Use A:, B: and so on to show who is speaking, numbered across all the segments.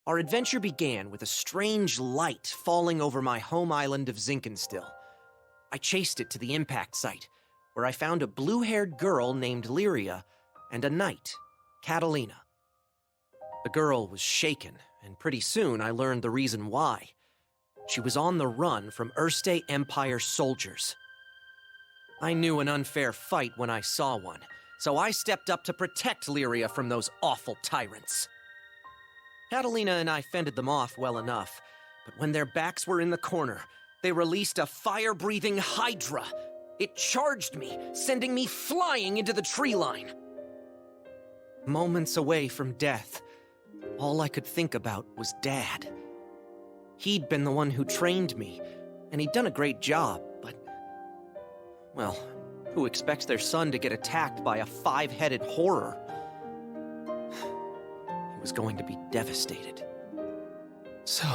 A: Our adventure began with a strange light falling over my home island of Zinkenstill. I chased it to the impact site, where I found a blue-haired girl named Lyria and a knight, Katalina. The girl was shaken, and pretty soon I learned the reason why. She was on the run from Erste Empire soldiers. I knew an unfair fight when I saw one, so I stepped up to protect Lyria from those awful tyrants. Katalina and I fended them off well enough, but when their backs were in the corner, they released a fire-breathing hydra. It charged me, sending me flying into the tree line. Moments away from death, all I could think about was Dad. He'd been the one who trained me, and he'd done a great job, but... well, who expects their son to get attacked by a 5-headed horror? He was going to be devastated. So,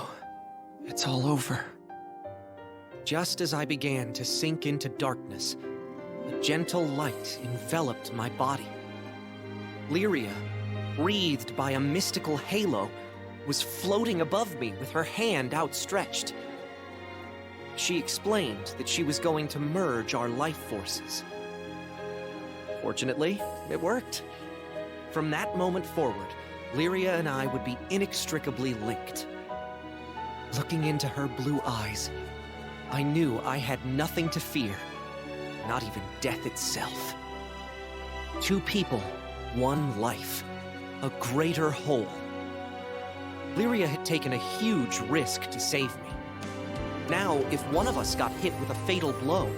A: it's all over. Just as I began to sink into darkness, a gentle light enveloped my body. Lyria, wreathed by a mystical halo, was floating above me with her hand outstretched. She explained that she was going to merge our life forces. Fortunately, it worked. From that moment forward, Lyria and I would be inextricably linked. Looking into her blue eyes, I knew I had nothing to fear, not even death itself. 2 people, 1 life, a greater whole. Lyria had taken a huge risk to save me. Now, if one of us got hit with a fatal blow,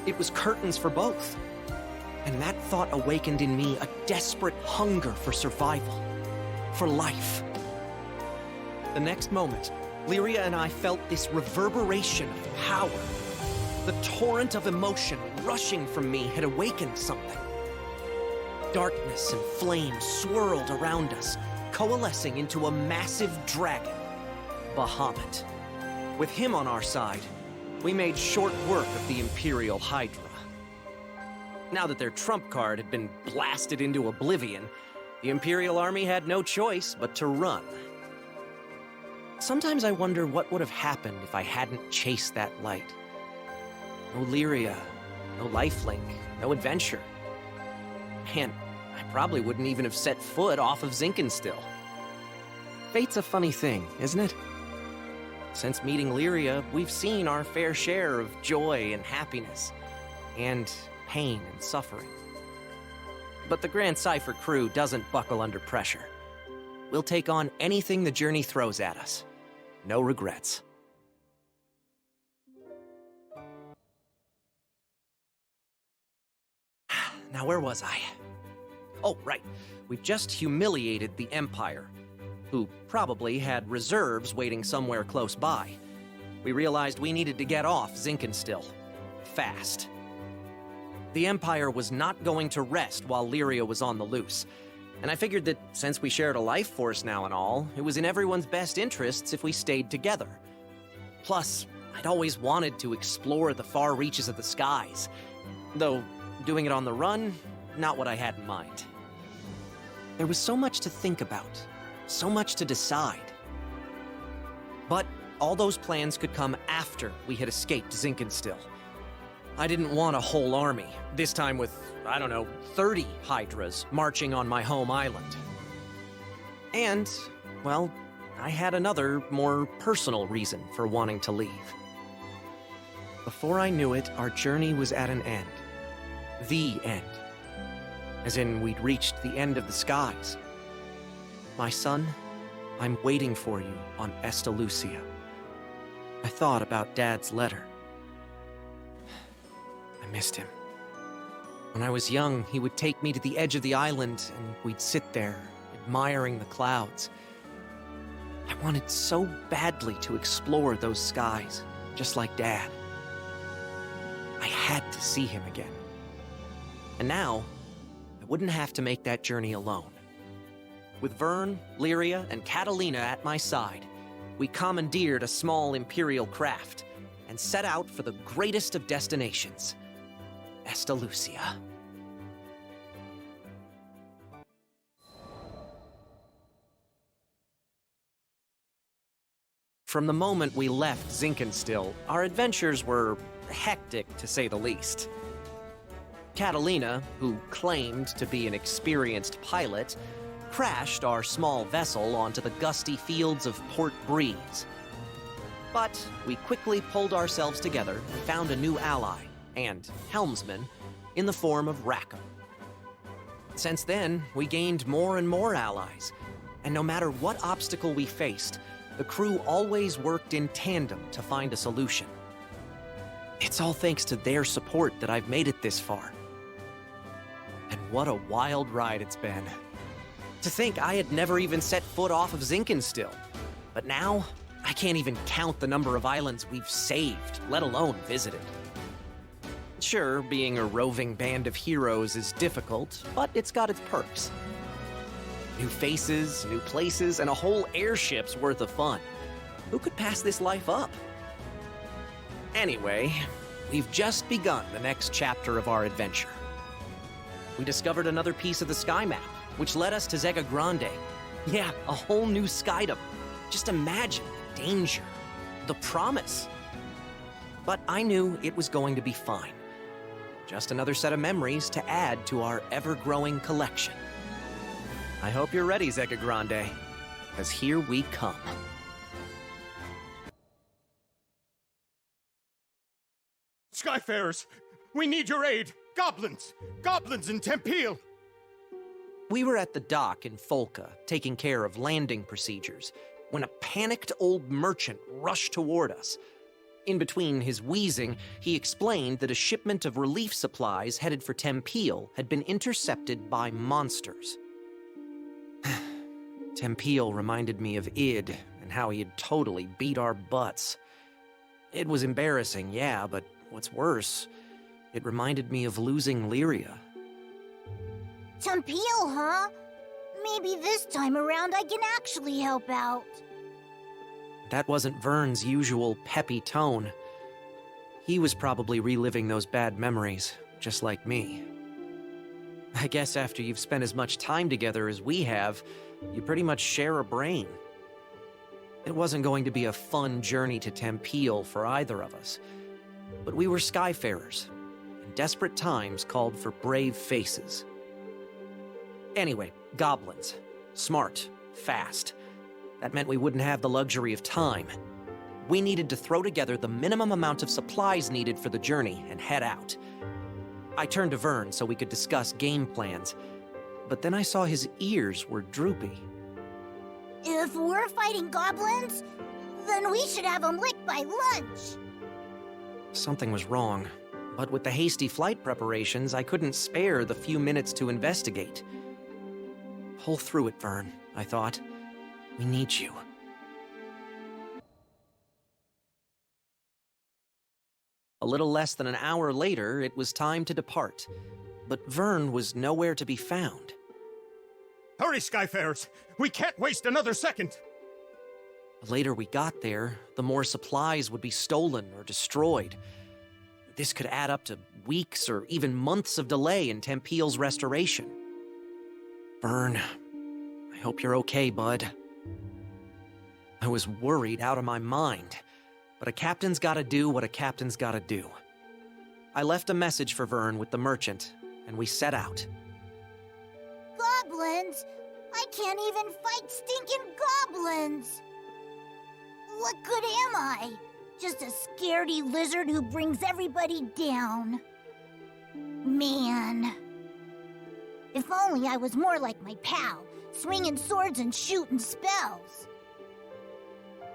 A: it was curtains for both. And that thought awakened in me a desperate hunger for survival, for life. The next moment, Lyria and I felt this reverberation of power. The torrent of emotion rushing from me had awakened something. Darkness and flame swirled around us, coalescing into a massive dragon, Bahamut. With him on our side, we made short work of the Imperial Hydra. Now that their trump card had been blasted into oblivion, the Imperial Army had no choice but to run. Sometimes I wonder what would have happened if I hadn't chased that light. No Lyria, no lifelink, no adventure. Man, I probably wouldn't even have set foot off of Zinkenstill. Fate's a funny thing, isn't it? Since meeting Lyria, we've seen our fair share of joy and happiness, and pain and suffering. But the Grand Cypher crew doesn't buckle under pressure. We'll take on anything the journey throws at us. No regrets. Now, where was I? Oh, right. We've just humiliated the Empire, who probably had reserves waiting somewhere close by. We realized we needed to get off Zinkenstill. Fast. The Empire was not going to rest while Lyria was on the loose, and I figured that since we shared a life force now and all, it was in everyone's best interests if we stayed together. Plus, I'd always wanted to explore the far reaches of the skies, though doing it on the run, not what I had in mind. There was so much to think about, so much to decide. But all those plans could come after we had escaped Zinkenstill. I didn't want a whole army, this time with, 30 Hydras marching on my home island. And, well, I had another, more personal reason for wanting to leave. Before I knew it, our journey was at an end. The end. As in, we'd reached the end of the skies. My son, I'm waiting for you on Estalucia. I thought about Dad's letter. I missed him. When I was young, he would take me to the edge of the island, and we'd sit there, admiring the clouds. I wanted so badly to explore those skies, just like Dad. I had to see him again. And now, I wouldn't have to make that journey alone. With Vern, Lyria, and Katalina at my side, we commandeered a small Imperial craft and set out for the greatest of destinations, Estalucia. From the moment we left Zinkenstill, our adventures were hectic, to say the least. Katalina, who claimed to be an experienced pilot, crashed our small vessel onto the gusty fields of Port Breeze. But we quickly pulled ourselves together and found a new ally, and helmsman, in the form of Rackam. Since then, we gained more and more allies, and no matter what obstacle we faced, the crew always worked in tandem to find a solution. It's all thanks to their support that I've made it this far. And what a wild ride it's been. To think I had never even set foot off of Zinkenstill. But now, I can't even count the number of islands we've saved, let alone visited. Sure, being a roving band of heroes is difficult, but it's got its perks. New faces, new places, and a whole airship's worth of fun. Who could pass this life up? Anyway, we've just begun the next chapter of our adventure. We discovered another piece of the sky map, which led us to Zeta Grande. Yeah, a whole new skydom. Just imagine the danger, the promise. But I knew it was going to be fine. Just another set of memories to add to our ever-growing collection. I hope you're ready, Zeta Grande, because here we come.
B: Skyfarers, we need your aid! Goblins! Goblins in Tempeel!
A: We were at the dock in Folca, taking care of landing procedures, when a panicked old merchant rushed toward us. In between his wheezing, he explained that a shipment of relief supplies headed for Tempeel had been intercepted by monsters. Tempeel reminded me of Id and how he had totally beat our butts. It was embarrassing, yeah, but what's worse, it reminded me of losing Lyria.
C: Tempeel, huh? Maybe this time around I can actually help out.
A: That wasn't Vern's usual peppy tone. He was probably reliving those bad memories, just like me. I guess after you've spent as much time together as we have, you pretty much share a brain. It wasn't going to be a fun journey to Tempeel for either of us. But we were Skyfarers, and desperate times called for brave faces. Anyway, goblins. Smart. Fast. That meant we wouldn't have the luxury of time. We needed to throw together the minimum amount of supplies needed for the journey and head out. I turned to Vern so we could discuss game plans, but then I saw his ears were droopy.
C: If we're fighting goblins, then we should have them licked by lunch.
A: Something was wrong, but with the hasty flight preparations, I couldn't spare the few minutes to investigate. Pull through it, Vern, I thought. We need you. A little less than an hour later, it was time to depart, but Vern was nowhere to be found.
B: Hurry, Skyfarers! We can't waste another second!
A: The later we got there, the more supplies would be stolen or destroyed. This could add up to weeks or even months of delay in Tempeel's restoration. Vern, I hope you're okay, bud. I was worried out of my mind, but a captain's gotta do what a captain's gotta do. I left a message for Vern with the merchant, and we set out.
C: Goblins? I can't even fight stinking goblins! What good am I? Just a scaredy lizard who brings everybody down. Man. If only I was more like my pal, swinging swords and shooting spells.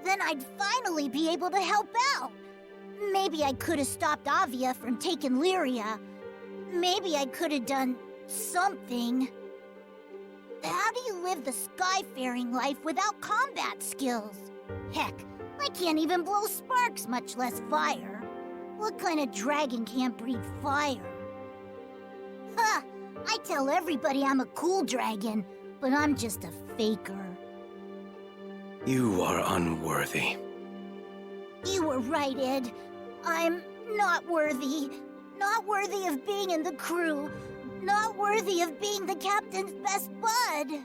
C: Then I'd finally be able to help out. Maybe I could have stopped Avia from taking Lyria. Maybe I could have done something. How do you live the skyfaring life without combat skills? Heck, I can't even blow sparks, much less fire. What kind of dragon can't breathe fire? Ha! I tell everybody I'm a cool dragon, but I'm just a faker.
D: You are unworthy.
C: You were right, Ed. I'm not worthy. Not worthy of being in the crew. Not worthy of being the captain's best bud.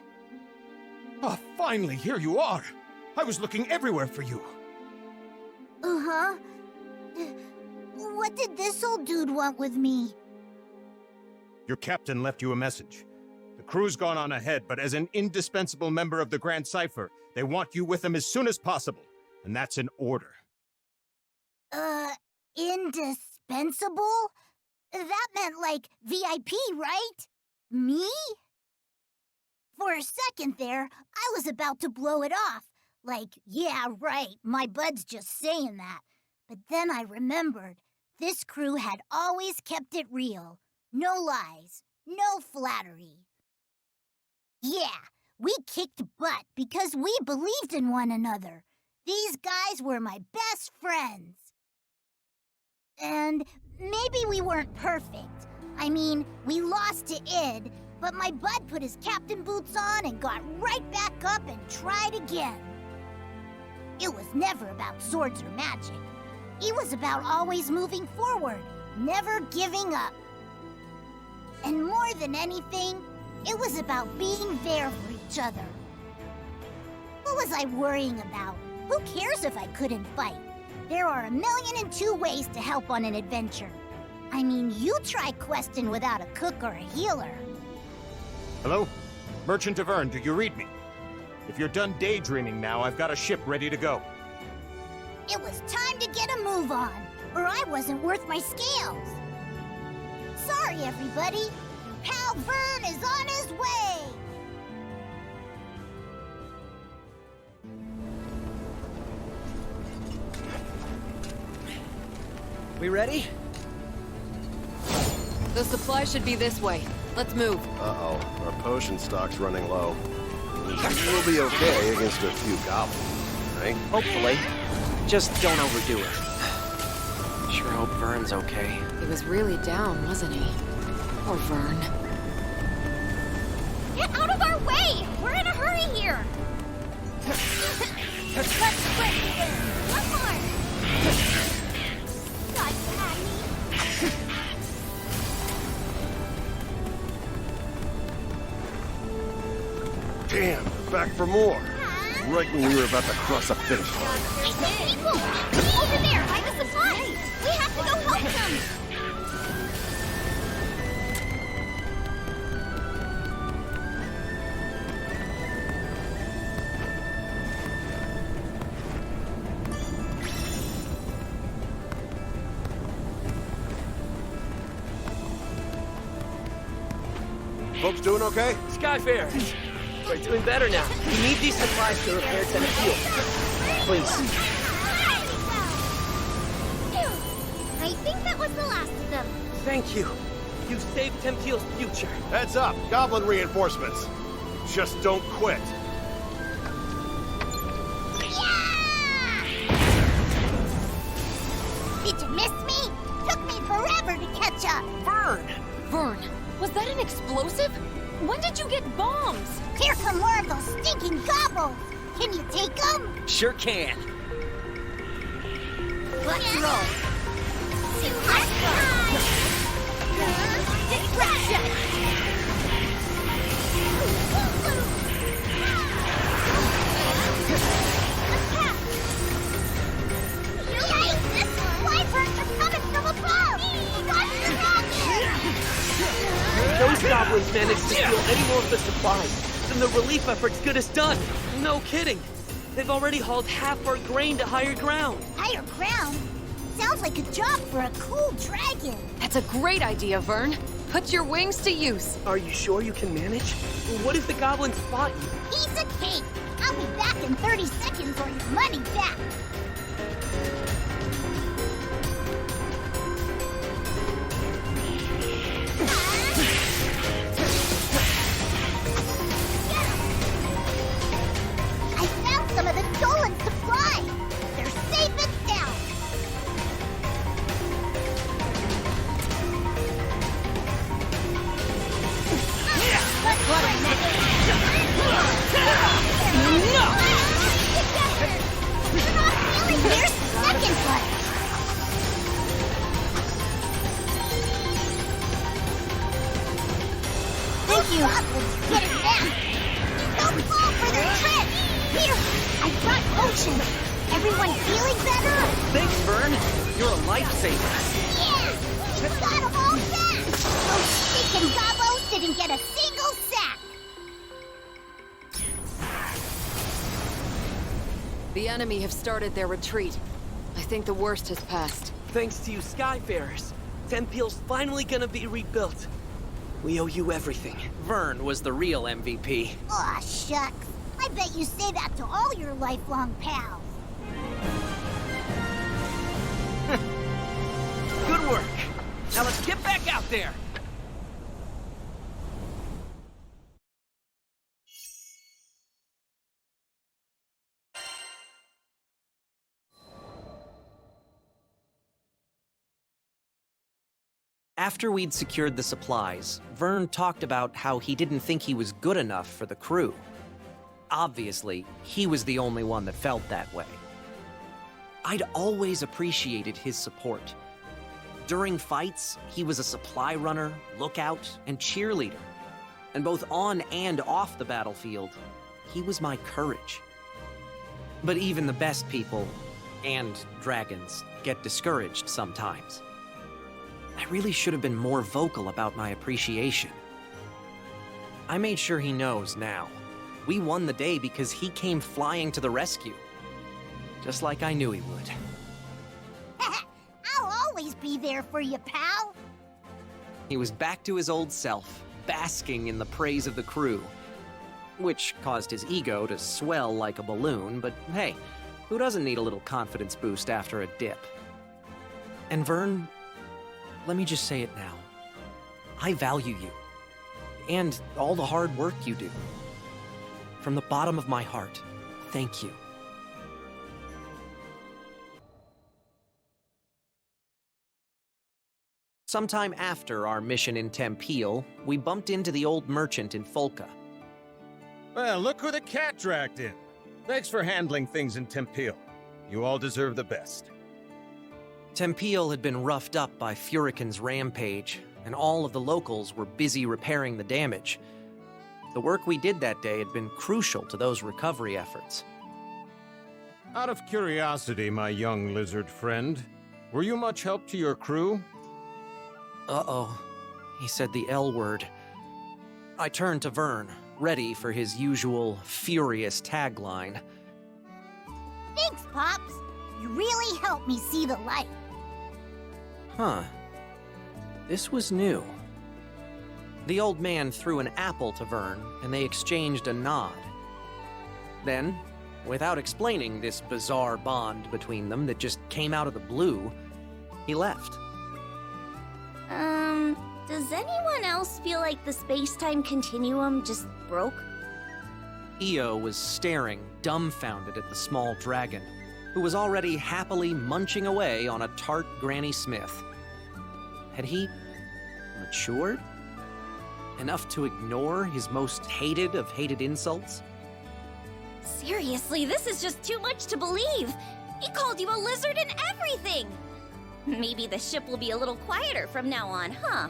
B: Ah, finally, here you are! I was looking everywhere for you.
C: Uh-huh. What did this old dude want with me?
B: Your captain left you a message. The crew's gone on ahead, but as an indispensable member of the Grand Cipher, they want you with them as soon as possible. And that's an order.
C: Indispensable? That meant, like, VIP, right? Me? For a second there, I was about to blow it off. Like, yeah, right, my bud's just saying that. But then I remembered, this crew had always kept it real. No lies, no flattery. Yeah, we kicked butt because we believed in one another. These guys were my best friends. And maybe we weren't perfect. I mean, we lost to Id, but my bud put his captain boots on and got right back up and tried again. It was never about swords or magic. It was about always moving forward, never giving up. And more than anything, it was about being there for each other. What was I worrying about? Who cares if I couldn't fight? There are 1,000,002 ways to help on an adventure. I mean, you try questing without a cook or a healer.
B: Hello? Merchant of Ern, do you read me? If you're done daydreaming now, I've got a ship ready to go.
C: It was time to get a move on, or I wasn't worth my scales. Sorry, everybody. Your pal Vern is on his way.
A: We ready?
E: The supply should be this way. Let's move.
F: Uh-oh, our potion stock's running low. We'll be okay against a few goblins, right?
A: Hopefully. Just don't overdo it. Sure hope Vern's okay.
E: He was really down, wasn't he? Poor Vern.
C: Get out of our way! We're in a hurry here! Let's quit here! Come on! God, Patty!
F: Damn, back for more. Right when we were about to cross the finish line.
C: I see people! Over there, by the supplies! We have to go help them!
F: Folks doing okay?
G: Skyfarers! We're doing better now. We need these supplies to repair Tempeal. Please.
C: I think that was the last of them.
G: Thank you. You saved Tempeal's future.
F: Heads up, goblin reinforcements. Just don't quit.
C: Yeah! Did you miss me? Took me forever to catch up.
E: Vern, was that an explosive? When did you get bombs?
C: Here come more of those stinking gobbles. Can you take them?
A: Sure can.
C: Let's roll. Distraction! Yikes! Wyverns are coming from above! Watch the rocket!
G: Those goblins managed to steal any more of the supplies, then the relief effort's good as done. No kidding. They've already hauled half our grain to higher ground.
C: Higher ground? Sounds like a job for a cool dragon.
E: That's a great idea, Vern. Put your wings to use.
G: Are you sure you can manage? What if the goblins spot you?
C: Piece of cake! I'll be back in 30 seconds or your money back! I found some of the stolen supplies! They're safe and sound! Let's run it, You're not feeling their second one! Thank you! Get it back! Don't fall for their trick! Here! I brought potions! Everyone feeling better?
A: Thanks, Vern. You're a lifesaver.
C: Yeah! We got them all back! Those stinking gobos didn't get a single sack!
E: The enemy have started their retreat. I think the worst has passed.
G: Thanks to you Skyfarers, Tempeal's finally gonna be rebuilt. We owe you everything.
A: Vern was the real MVP.
C: Aw, shucks. I bet you say that to all your lifelong pals.
A: Good work. Now let's get back out there. After we'd secured the supplies, Vern talked about how he didn't think he was good enough for the crew. Obviously, he was the only one that felt that way. I'd always appreciated his support. During fights, he was a supply runner, lookout, and cheerleader. And both on and off the battlefield, he was my courage. But even the best people, and dragons, get discouraged sometimes. I really should have been more vocal about my appreciation. I made sure he knows now. We won the day because he came flying to the rescue. Just like I knew he would.
C: I'll always be there for you, pal.
A: He was back to his old self, basking in the praise of the crew. Which caused his ego to swell like a balloon, but hey, who doesn't need a little confidence boost after a dip? And Vern, let me just say it now. I value you. And all the hard work you do. From the bottom of my heart, thank you. Sometime after our mission in Tempeal, we bumped into the old merchant in Folca.
B: Well, look who the cat dragged in. Thanks for handling things in Tempeal. You all deserve the best.
A: Tempeal had been roughed up by Furican's rampage, and all of the locals were busy repairing the damage. The work we did that day had been crucial to those recovery efforts.
B: Out of curiosity, my young lizard friend, were you much help to your crew?
A: Uh-oh. He said the L word. I turned to Vern, ready for his usual furious tagline.
C: Thanks, Pops. You really helped me see the light.
A: Huh. This was new. The old man threw an apple to Vern, and they exchanged a nod. Then, without explaining this bizarre bond between them that just came out of the blue, he left.
H: Does anyone else feel like the space-time continuum just broke?
A: Io was staring, dumbfounded at the small dragon, who was already happily munching away on a tart Granny Smith. Had he matured? Enough to ignore his most hated of hated insults?
H: Seriously, this is just too much to believe! He called you a lizard and everything! Maybe the ship will be a little quieter from now on, huh?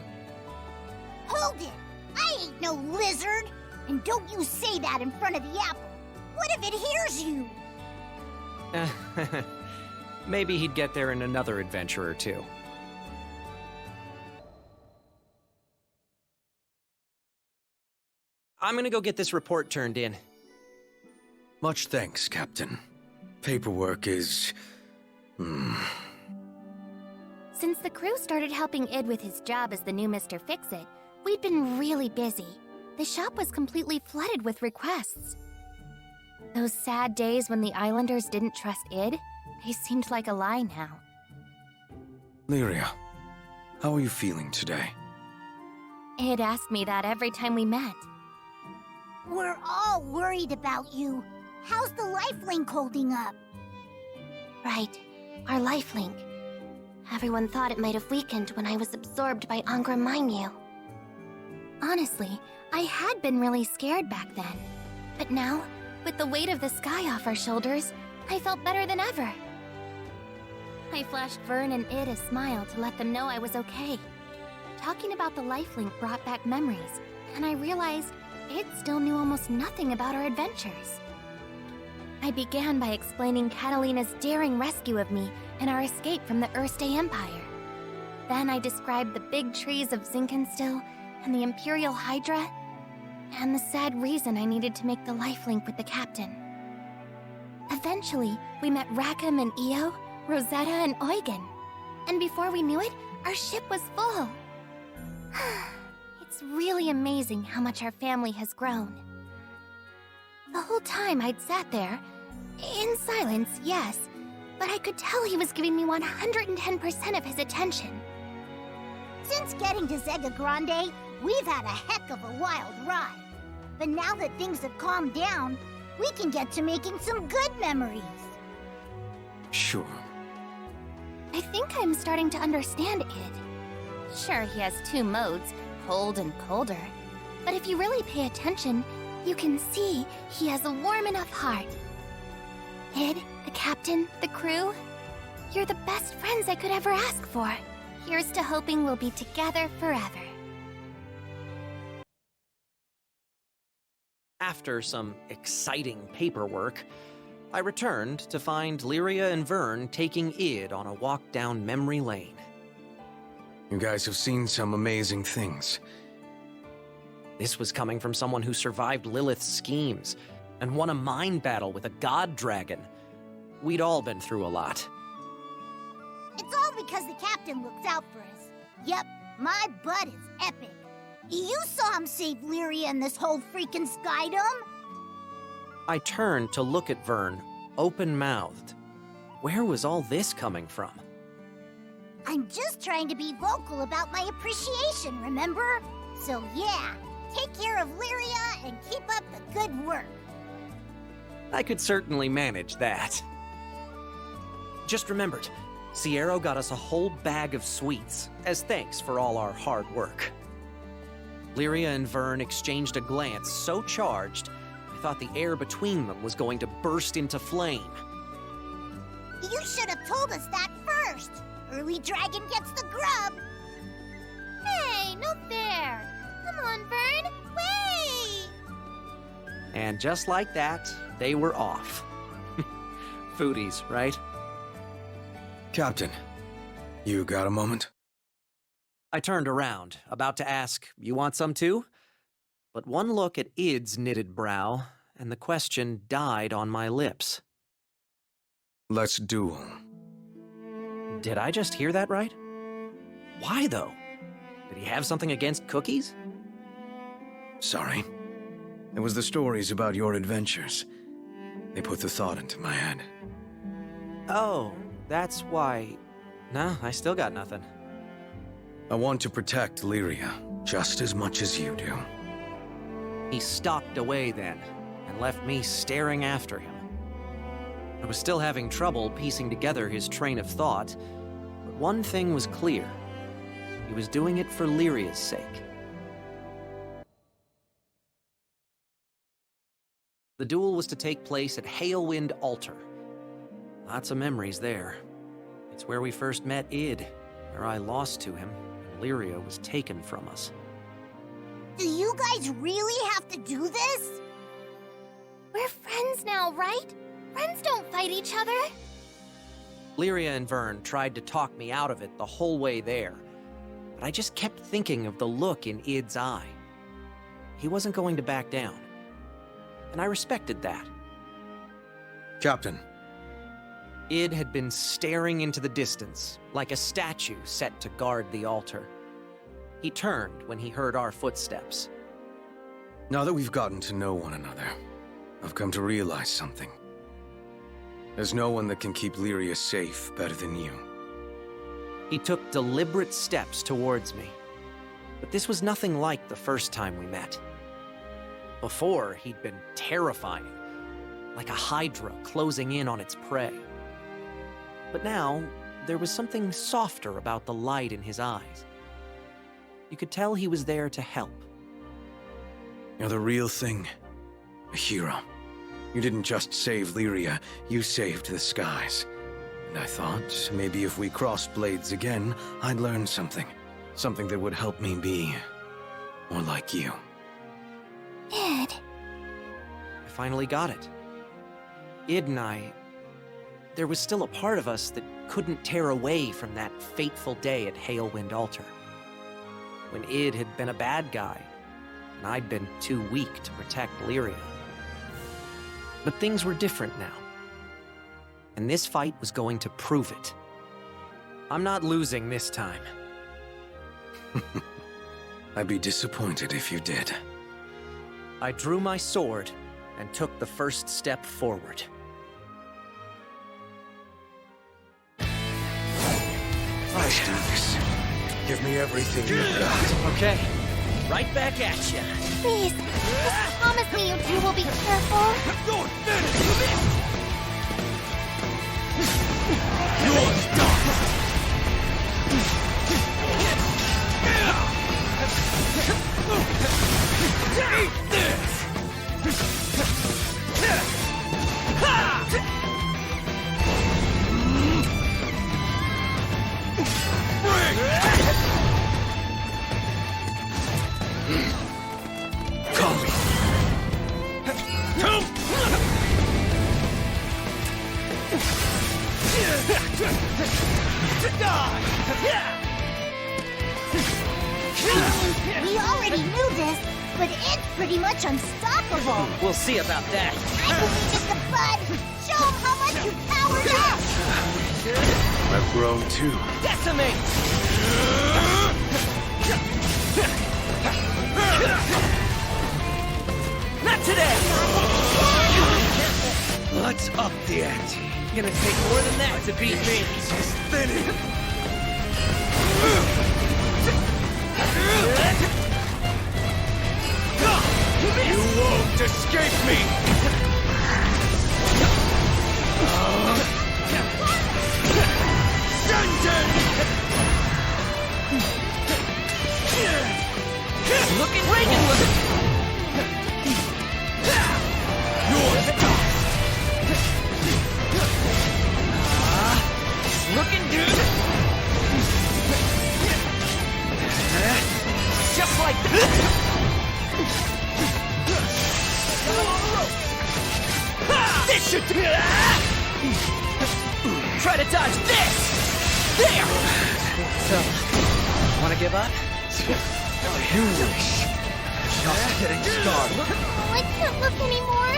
C: Hold it! I ain't no lizard! And don't you say that in front of the apple! What if it hears you?
A: Maybe he'd get there in another adventure or two. I'm gonna go get this report turned in.
D: Much thanks, Captain. Paperwork is...
I: Since the crew started helping Id with his job as the new Mr. Fix-It, we'd been really busy. The shop was completely flooded with requests. Those sad days when the Islanders didn't trust Id, they seemed like a lie now.
D: Lyria, how are you feeling today?
I: Id asked me that every time we met.
C: We're all worried about you. How's the lifelink holding up?
I: Right, our lifelink. Everyone thought it might have weakened when I was absorbed by Angra Mainyu. Honestly, I had been really scared back then. But now, with the weight of the sky off our shoulders, I felt better than ever. I flashed Vern and Id a smile to let them know I was okay. Talking about the lifelink brought back memories, and I realized Id still knew almost nothing about our adventures. I began by explaining Katalina's daring rescue of me and our escape from the Erste Empire. Then I described the big trees of Zinkenstill and the Imperial Hydra, and the sad reason I needed to make the lifelink with the captain. Eventually, we met Rackam and Io, Rosetta and Eugen. And before we knew it, our ship was full. It's really amazing how much our family has grown. The whole time I'd sat there, in silence, yes, but I could tell he was giving me 110% of his attention.
C: Since getting to Zega Grande, we've had a heck of a wild ride. But now that things have calmed down, we can get to making some good memories.
D: Sure.
I: I think I'm starting to understand Id. Sure, he has two modes, cold and colder. But if you really pay attention, you can see he has a warm enough heart. Id, the captain, the crew, you're the best friends I could ever ask for. Here's to hoping we'll be together forever.
A: After some exciting paperwork, I returned to find Lyria and Vern taking Id on a walk down memory lane.
D: You guys have seen some amazing things.
A: This was coming from someone who survived Lilith's schemes and won a mind battle with a god dragon. We'd all been through a lot.
C: It's all because the captain looked out for us. Yep, my butt is epic. You saw him save Lyria and this whole freaking skydom?
A: I turned to look at Vern, open-mouthed. Where was all this coming from?
C: I'm just trying to be vocal about my appreciation, remember? So yeah, take care of Lyria and keep up the good work.
A: I could certainly manage that. Just remembered, Sierra got us a whole bag of sweets, as thanks for all our hard work. Lyria and Vern exchanged a glance so charged, I thought the air between them was going to burst into flame.
C: You should have told us that first. Early dragon gets the grub. Hey, no fair. Come on, Vern, wait!
A: And just like that, they were off. Foodies, right?
D: Captain, you got a moment?
A: I turned around, about to ask, "You want some too?" But one look at Id's knitted brow, and the question died on my lips.
D: Let's duel.
A: Did I just hear that right? Why, though? Did he have something against cookies?
D: Sorry. It was the stories about your adventures. They put the thought into my head.
A: Oh, that's why... No, I still got nothing.
D: I want to protect Lyria just as much as you do.
A: He stalked away then, and left me staring after him. I was still having trouble piecing together his train of thought, but one thing was clear. He was doing it for Lyria's sake. The duel was to take place at Halewind Altar. Lots of memories there. It's where we first met Id, where I lost to him, and Lyria was taken from us.
C: Do you guys really have to do this?
I: We're friends now, right? Friends don't fight each other.
A: Lyria and Vern tried to talk me out of it the whole way there, but I just kept thinking of the look in Id's eye. He wasn't going to back down, and I respected that.
D: Captain.
A: Id had been staring into the distance, like a statue set to guard the altar. He turned when he heard our footsteps.
D: Now that we've gotten to know one another, I've come to realize something. There's no one that can keep Lyria safe better than you.
A: He took deliberate steps towards me, but this was nothing like the first time we met. Before, he'd been terrifying, like a hydra closing in on its prey. But now, there was something softer about the light in his eyes. You could tell he was there to help.
D: You're the real thing. A hero. You didn't just save Lyria, you saved the skies. And I thought, maybe if we crossed blades again, I'd learn something. Something that would help me be more like you.
I: Id.
A: I finally got it. Id and I, there was still a part of us that couldn't tear away from that fateful day at Halewind Altar. When Id had been a bad guy, and I'd been too weak to protect Lyria. But things were different now. And this fight was going to prove it. I'm not losing this time.
D: I'd be disappointed if you did.
A: I drew my sword and took the first step forward.
D: Let's do this. Give me everything you've got.
A: Okay, right back at you.
I: Please, just promise me you two will be careful.
D: You're done! Eat this! Come!
C: We already knew this, but it's pretty much unstoppable.
A: We'll see about that.
C: I believe in the bud. Show him how much you powered up.
D: I've grown too.
A: Decimate! Not today!
D: Let's up the ante.
A: Gonna take more than that to beat me.
D: She's thinning. You won't escape me!
A: Looking Reagan was it? Looking good. Just like that. This should try to dodge this. There. So, wanna give up?
D: You wish. Just getting started.
I: Oh, I can't look anymore.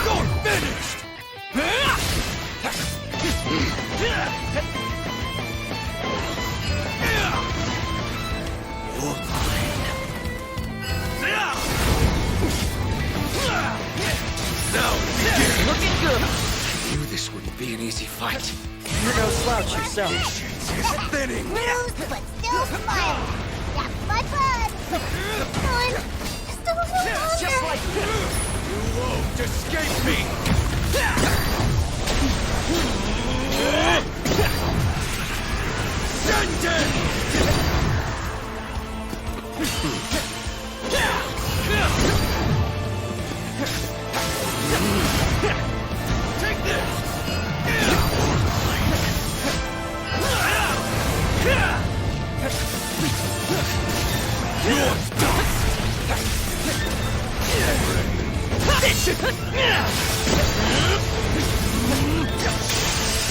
D: You're finished! You're mine. Now begin.
A: Looking good.
D: I knew this wouldn't be an easy fight.
A: You're no slouch yourself.
D: Patience is thinning.
C: Bruised, but still smiling. That's my bud.
I: Come on, just a little longer.
A: Just like
D: You won't escape me! Take this!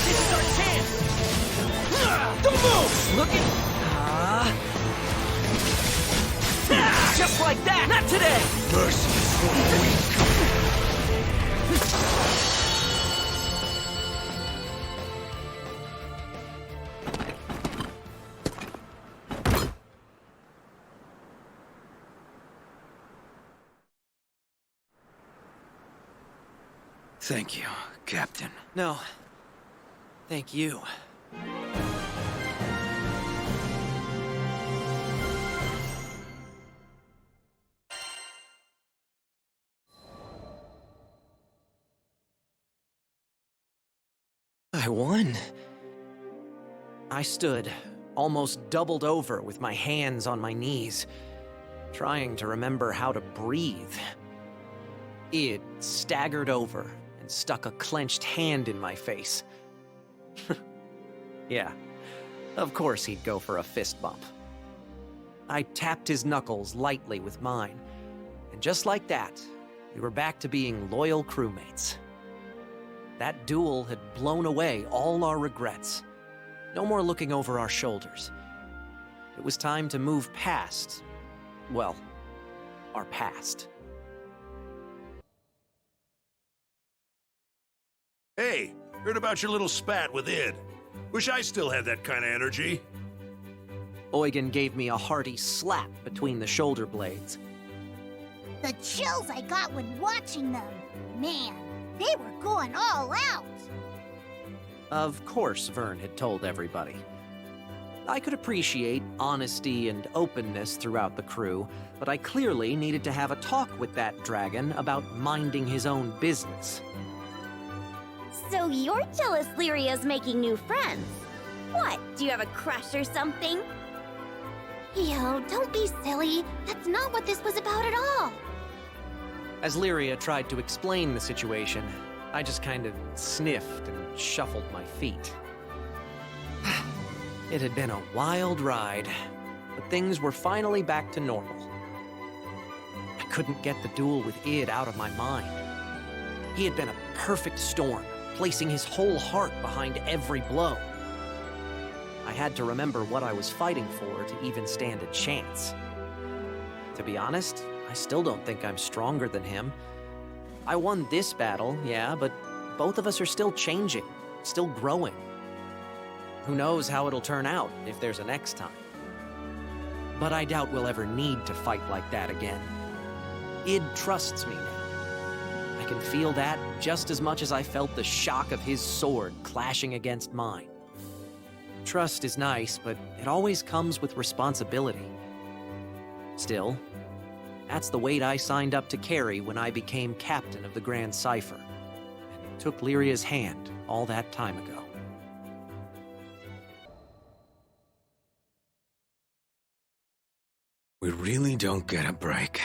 A: this is our chance. Don't move. Looking. Just like that. Not today.
D: Mercy for the weak. Thank you, Captain.
A: No. Thank you. I won. I stood, almost doubled over with my hands on my knees, trying to remember how to breathe. It staggered over and stuck a clenched hand in my face. Yeah, of course he'd go for a fist bump. I tapped his knuckles lightly with mine, and just like that, We were back to being loyal crewmates. That duel had blown away all our regrets. No more looking over our shoulders. It was time to move past, well, our past.
J: Hey, heard about your little spat with Id. Wish I still had that kind of energy.
A: Eugen gave me a hearty slap between the shoulder blades.
C: The chills I got when watching them. Man, they were going all out.
A: Of course, Vern had told everybody. I could appreciate honesty and openness throughout the crew, but I clearly needed to have a talk with that dragon about minding his own business.
H: So you're jealous Lyria's making new friends? What, do you have a crush or something?
I: Yo, don't be silly. That's not what this was about at all.
A: As Lyria tried to explain the situation, I just kind of sniffed and shuffled my feet. It had been a wild ride, but things were finally back to normal. I couldn't get the duel with Id out of my mind. He had been a perfect storm, placing his whole heart behind every blow. I had to remember what I was fighting for to even stand a chance. To be honest, I still don't think I'm stronger than him. I won this battle, yeah, but both of us are still changing, still growing. Who knows how it'll turn out if there's a next time. But I doubt we'll ever need to fight like that again. Id trusts me now. I can feel that just as much as I felt the shock of his sword clashing against mine. Trust is nice, but it always comes with responsibility. Still, that's the weight I signed up to carry when I became captain of the Grand Cipher, and took Lyria's hand all that time ago.
D: We really don't get a break.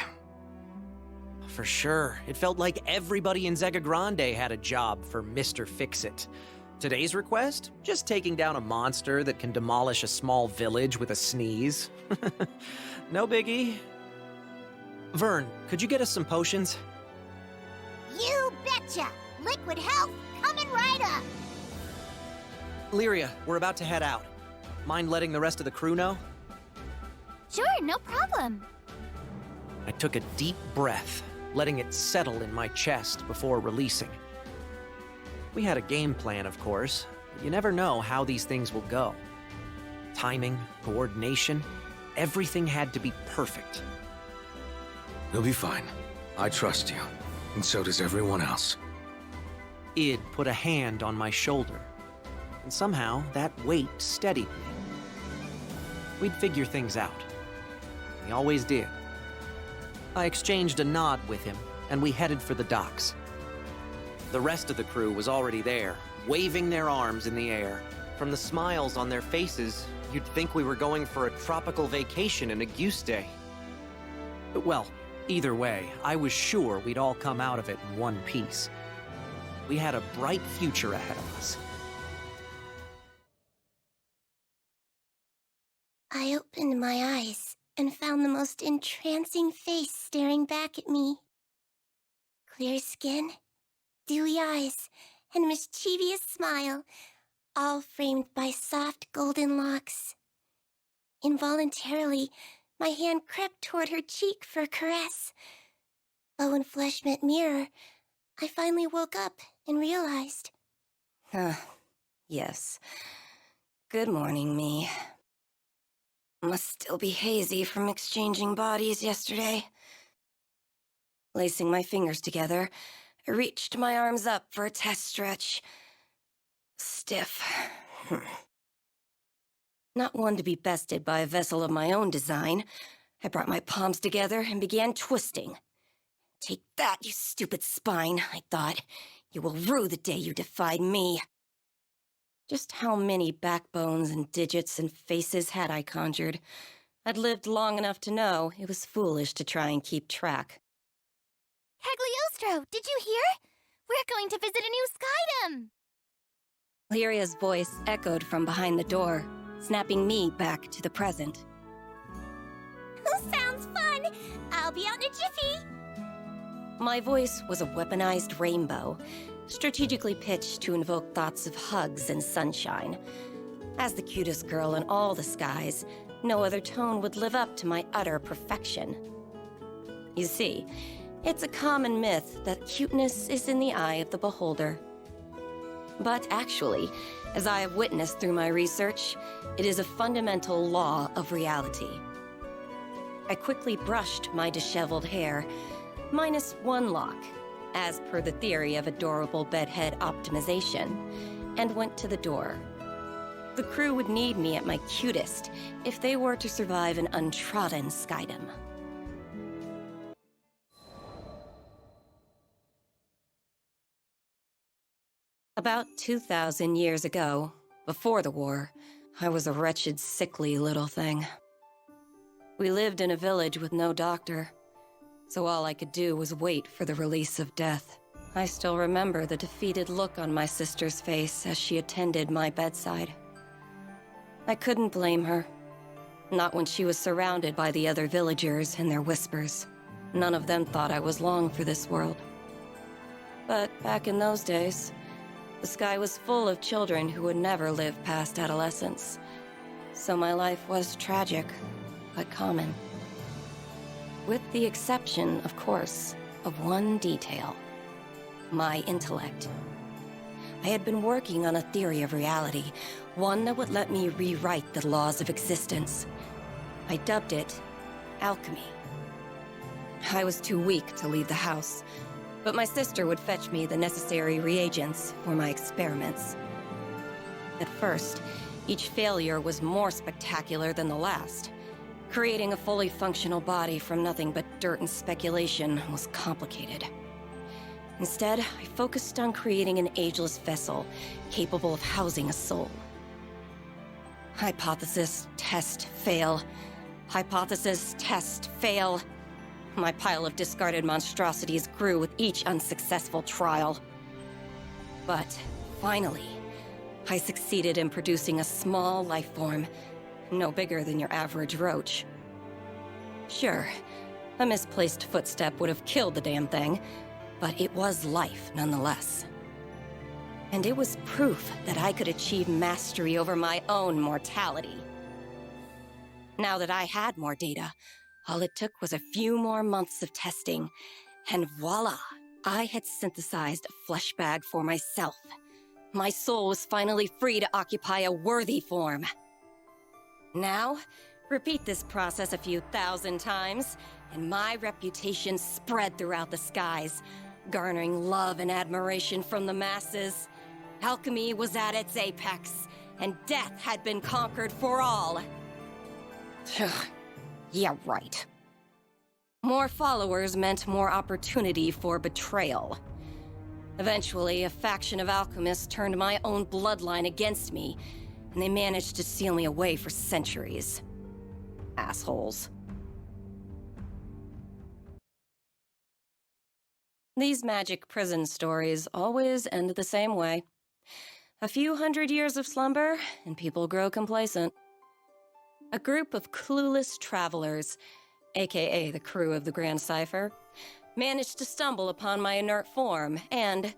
A: For sure. It felt like everybody in Zega Grande had a job for Mr. Fix-It. Today's request? Just taking down a monster that can demolish a small village with a sneeze. No biggie. Vern, could you get us some potions?
C: You betcha! Liquid health coming right up!
A: Lyria, we're about to head out. Mind letting the rest of the crew know?
I: Sure, no problem.
A: I took a deep breath, letting it settle in my chest before releasing. We had a game plan, of course, but you never know how these things will go. Timing, coordination, everything had to be perfect.
D: You'll be fine. I trust you, and so does everyone else.
A: Id put a hand on my shoulder, and somehow that weight steadied me. We'd figure things out. We always did. I exchanged a nod with him, and we headed for the docks. The rest of the crew was already there, waving their arms in the air. From the smiles on their faces, you'd think we were going for a tropical vacation in Auguste. Well, either way, I was sure we'd all come out of it in one piece. We had a bright future ahead of us.
I: I opened my eyes and found the most entrancing face staring back at me. Clear skin, dewy eyes, and mischievous smile, all framed by soft golden locks. Involuntarily, my hand crept toward her cheek for a caress. But when flesh met mirror, I finally woke up and realized.
K: Yes. Good morning, me. Must still be hazy from exchanging bodies yesterday. Lacing my fingers together, I reached my arms up for a test stretch. Stiff. Not one to be bested by a vessel of my own design, I brought my palms together and began twisting. Take that, you stupid spine, I thought. You will rue the day you defied me. Just how many backbones and digits and faces had I conjured? I'd lived long enough to know it was foolish to try and keep track.
I: Cagliostro, did you hear? We're going to visit a new skydom!
K: Lyria's voice echoed from behind the door, snapping me back to the present.
I: Sounds fun! I'll be out in a jiffy!
K: My voice was a weaponized rainbow, strategically pitched to invoke thoughts of hugs and sunshine. As the cutest girl in all the skies, no other tone would live up to my utter perfection. You see, it's a common myth that cuteness is in the eye of the beholder. But actually, as I have witnessed through my research, it is a fundamental law of reality. I quickly brushed my disheveled hair, minus one lock, as per the theory of adorable bedhead optimization, and went to the door. The crew would need me at my cutest if they were to survive an untrodden skydom. About 2,000 years ago, before the war, I was a wretched, sickly little thing. We lived in a village with no doctor, so all I could do was wait for the release of death. I still remember the defeated look on my sister's face as she attended my bedside. I couldn't blame her. Not when she was surrounded by the other villagers and their whispers. None of them thought I was long for this world. But back in those days, the sky was full of children who would never live past adolescence. So my life was tragic, but common. With the exception, of course, of one detail. My intellect. I had been working on a theory of reality, one that would let me rewrite the laws of existence. I dubbed it alchemy. I was too weak to leave the house, but my sister would fetch me the necessary reagents for my experiments. At first, each failure was more spectacular than the last. Creating a fully functional body from nothing but dirt and speculation was complicated. Instead, I focused on creating an ageless vessel capable of housing a soul. Hypothesis, test, fail. Hypothesis, test, fail. My pile of discarded monstrosities grew with each unsuccessful trial. But finally, I succeeded in producing a small life form, no bigger than your average roach. Sure, a misplaced footstep would have killed the damn thing, but it was life nonetheless. And it was proof that I could achieve mastery over my own mortality. Now that I had more data, all it took was a few more months of testing, and voila! I had synthesized a flesh bag for myself. My soul was finally free to occupy a worthy form. Now, repeat this process a few thousand times, and my reputation spread throughout the skies, garnering love and admiration from the masses. Alchemy was at its apex, and death had been conquered for all. Yeah, right. More followers meant more opportunity for betrayal. Eventually, a faction of alchemists turned my own bloodline against me, and they managed to seal me away for centuries. Assholes. These magic prison stories always end the same way. A few hundred years of slumber, and people grow complacent. A group of clueless travelers, aka the crew of the Grand Cipher, managed to stumble upon my inert form and,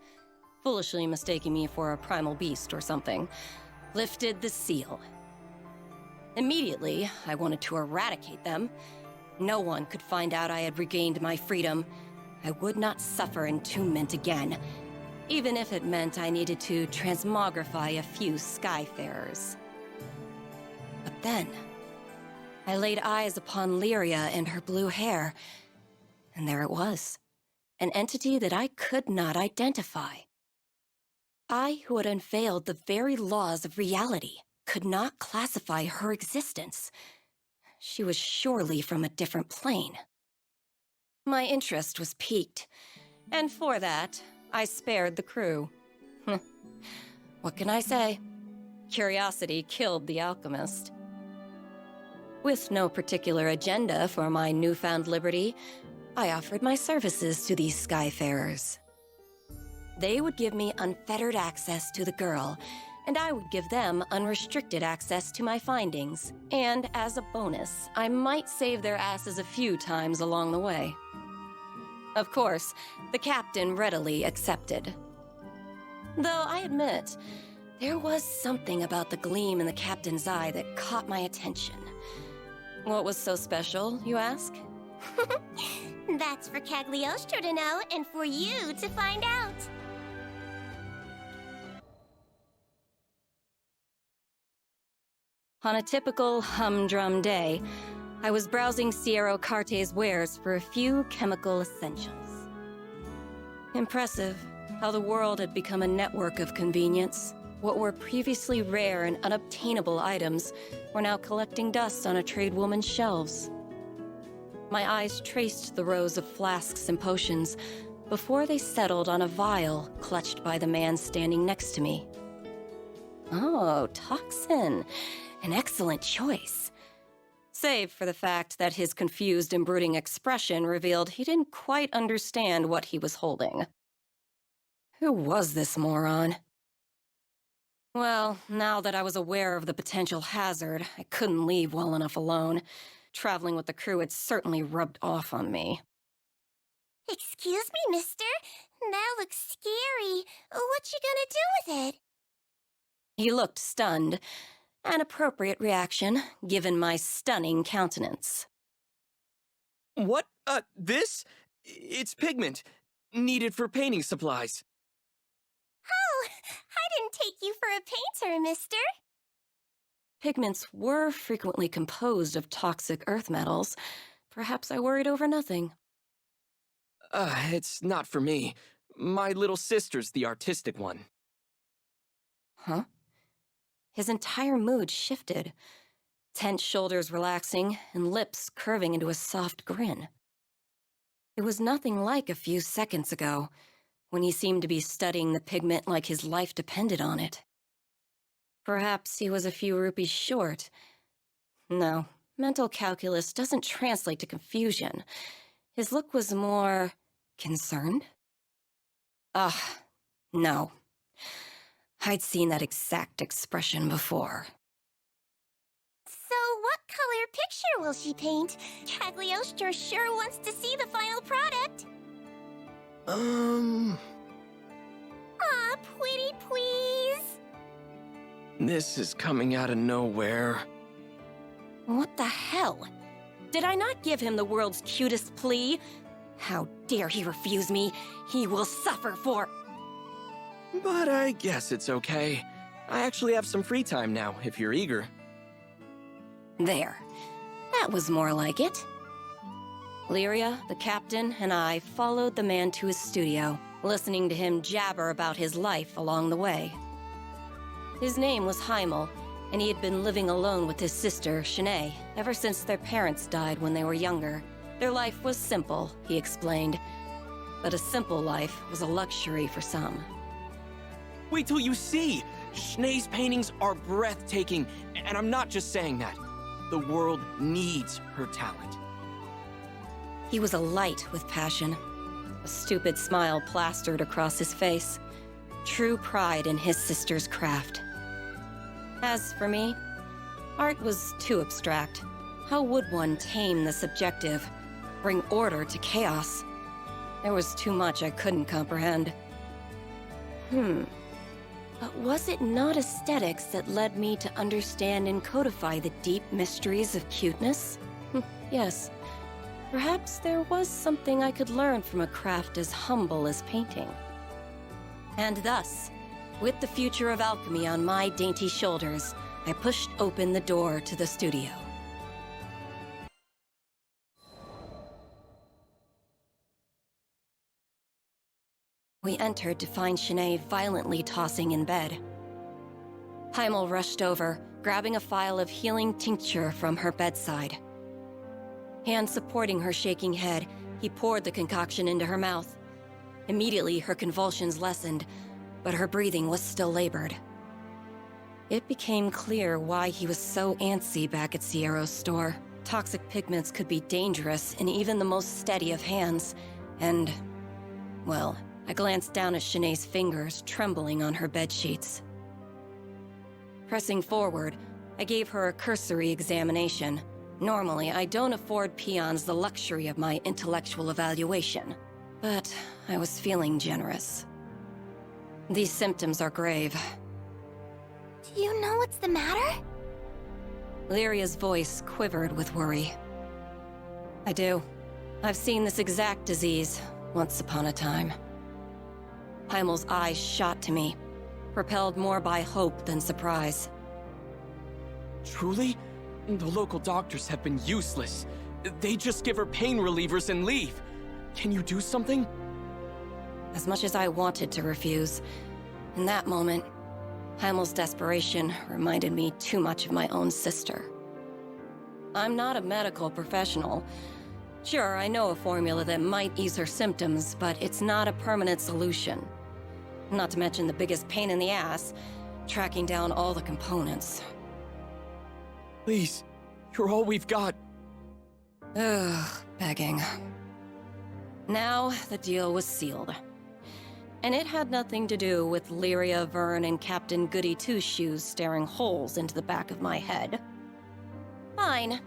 K: foolishly mistaking me for a primal beast or something, lifted the seal. Immediately, I wanted to eradicate them. No one could find out I had regained my freedom. I would not suffer entombment again, even if it meant I needed to transmogrify a few Skyfarers. But then, I laid eyes upon Lyria and her blue hair, and there it was, an entity that I could not identify. I, who had unveiled the very laws of reality, could not classify her existence. She was surely from a different plane. My interest was piqued, and for that, I spared the crew. What can I say? Curiosity killed the alchemist. With no particular agenda for my newfound liberty, I offered my services to these Skyfarers. They would give me unfettered access to the girl, and I would give them unrestricted access to my findings. And as a bonus, I might save their asses a few times along the way. Of course, the captain readily accepted. Though I admit, there was something about the gleam in the captain's eye that caught my attention. What was so special, you ask?
I: That's for Cagliostro to know and for you to find out.
K: On a typical humdrum day, I was browsing Sierra Carte's wares for a few chemical essentials. Impressive how the world had become a network of convenience. What were previously rare and unobtainable items were now collecting dust on a tradewoman's shelves. My eyes traced the rows of flasks and potions before they settled on a vial clutched by the man standing next to me. Oh, toxin. An excellent choice. Save for the fact that his confused and brooding expression revealed he didn't quite understand what he was holding. Who was this moron? Well, now that I was aware of the potential hazard, I couldn't leave well enough alone. Traveling with the crew had certainly rubbed off on me.
I: Excuse me, mister? That looks scary. What you gonna do with it?
K: He looked stunned. An appropriate reaction, given my stunning countenance.
G: What? This? It's pigment. Needed for painting supplies.
I: Oh, I didn't take you for a painter, mister.
K: Pigments were frequently composed of toxic earth metals. Perhaps I worried over nothing.
G: It's not for me. My little sister's the artistic one.
K: Huh? His entire mood shifted, tense shoulders relaxing and lips curving into a soft grin. It was nothing like a few seconds ago, when he seemed to be studying the pigment like his life depended on it. Perhaps he was a few rupees short. No, mental calculus doesn't translate to confusion. His look was more concerned? No. I'd seen that exact expression before.
I: So what color picture will she paint? Cagliostro sure wants to see the final product. Aw, pretty please.
G: This is coming out of nowhere.
K: What the hell? Did I not give him the world's cutest plea? How dare he refuse me? He will suffer for...
G: But I guess it's okay. I actually have some free time now, if you're eager.
K: There. That was more like it. Lyria, the captain, and I followed the man to his studio, listening to him jabber about his life along the way. His name was Heimel, and he had been living alone with his sister, Shanae, ever since their parents died when they were younger. Their life was simple, he explained, but a simple life was a luxury for some.
G: Wait till you see! Shanae's paintings are breathtaking, and I'm not just saying that. The world needs her talent.
K: He was alight with passion. A stupid smile plastered across his face. True pride in his sister's craft. As for me, art was too abstract. How would one tame the subjective, bring order to chaos? There was too much I couldn't comprehend. But was it not aesthetics that led me to understand and codify the deep mysteries of cuteness? Yes. Perhaps there was something I could learn from a craft as humble as painting. And thus, with the future of alchemy on my dainty shoulders, I pushed open the door to the studio. We entered to find Shanae violently tossing in bed. Heimel rushed over, grabbing a phial of healing tincture from her bedside. Hand supporting her shaking head, he poured the concoction into her mouth. Immediately, her convulsions lessened, but her breathing was still labored. It became clear why he was so antsy back at Sierra's store. Toxic pigments could be dangerous in even the most steady of hands, and, well, I glanced down at Shanae's fingers trembling on her bedsheets. Pressing forward, I gave her a cursory examination. Normally, I don't afford peons the luxury of my intellectual evaluation. but I was feeling generous. These symptoms are grave.
I: Do you know what's the matter?
K: Lyria's voice quivered with worry. I do. I've seen this exact disease once upon a time. Heimel's eyes shot to me, propelled more by hope than surprise.
L: Truly? The local doctors have been useless. They just give her pain relievers and leave. Can you do something?
K: As much as I wanted to refuse, in that moment, Heimel's desperation reminded me too much of my own sister. I'm not a medical professional. Sure, I know a formula that might ease her symptoms, but it's not a permanent solution. Not to mention the biggest pain in the ass, tracking down all the components.
L: Please, you're all we've got.
K: Ugh, begging. Now, the deal was sealed. And it had nothing to do with Lyria, Vern, and Captain Goody Two-Shoes staring holes into the back of my head. Fine.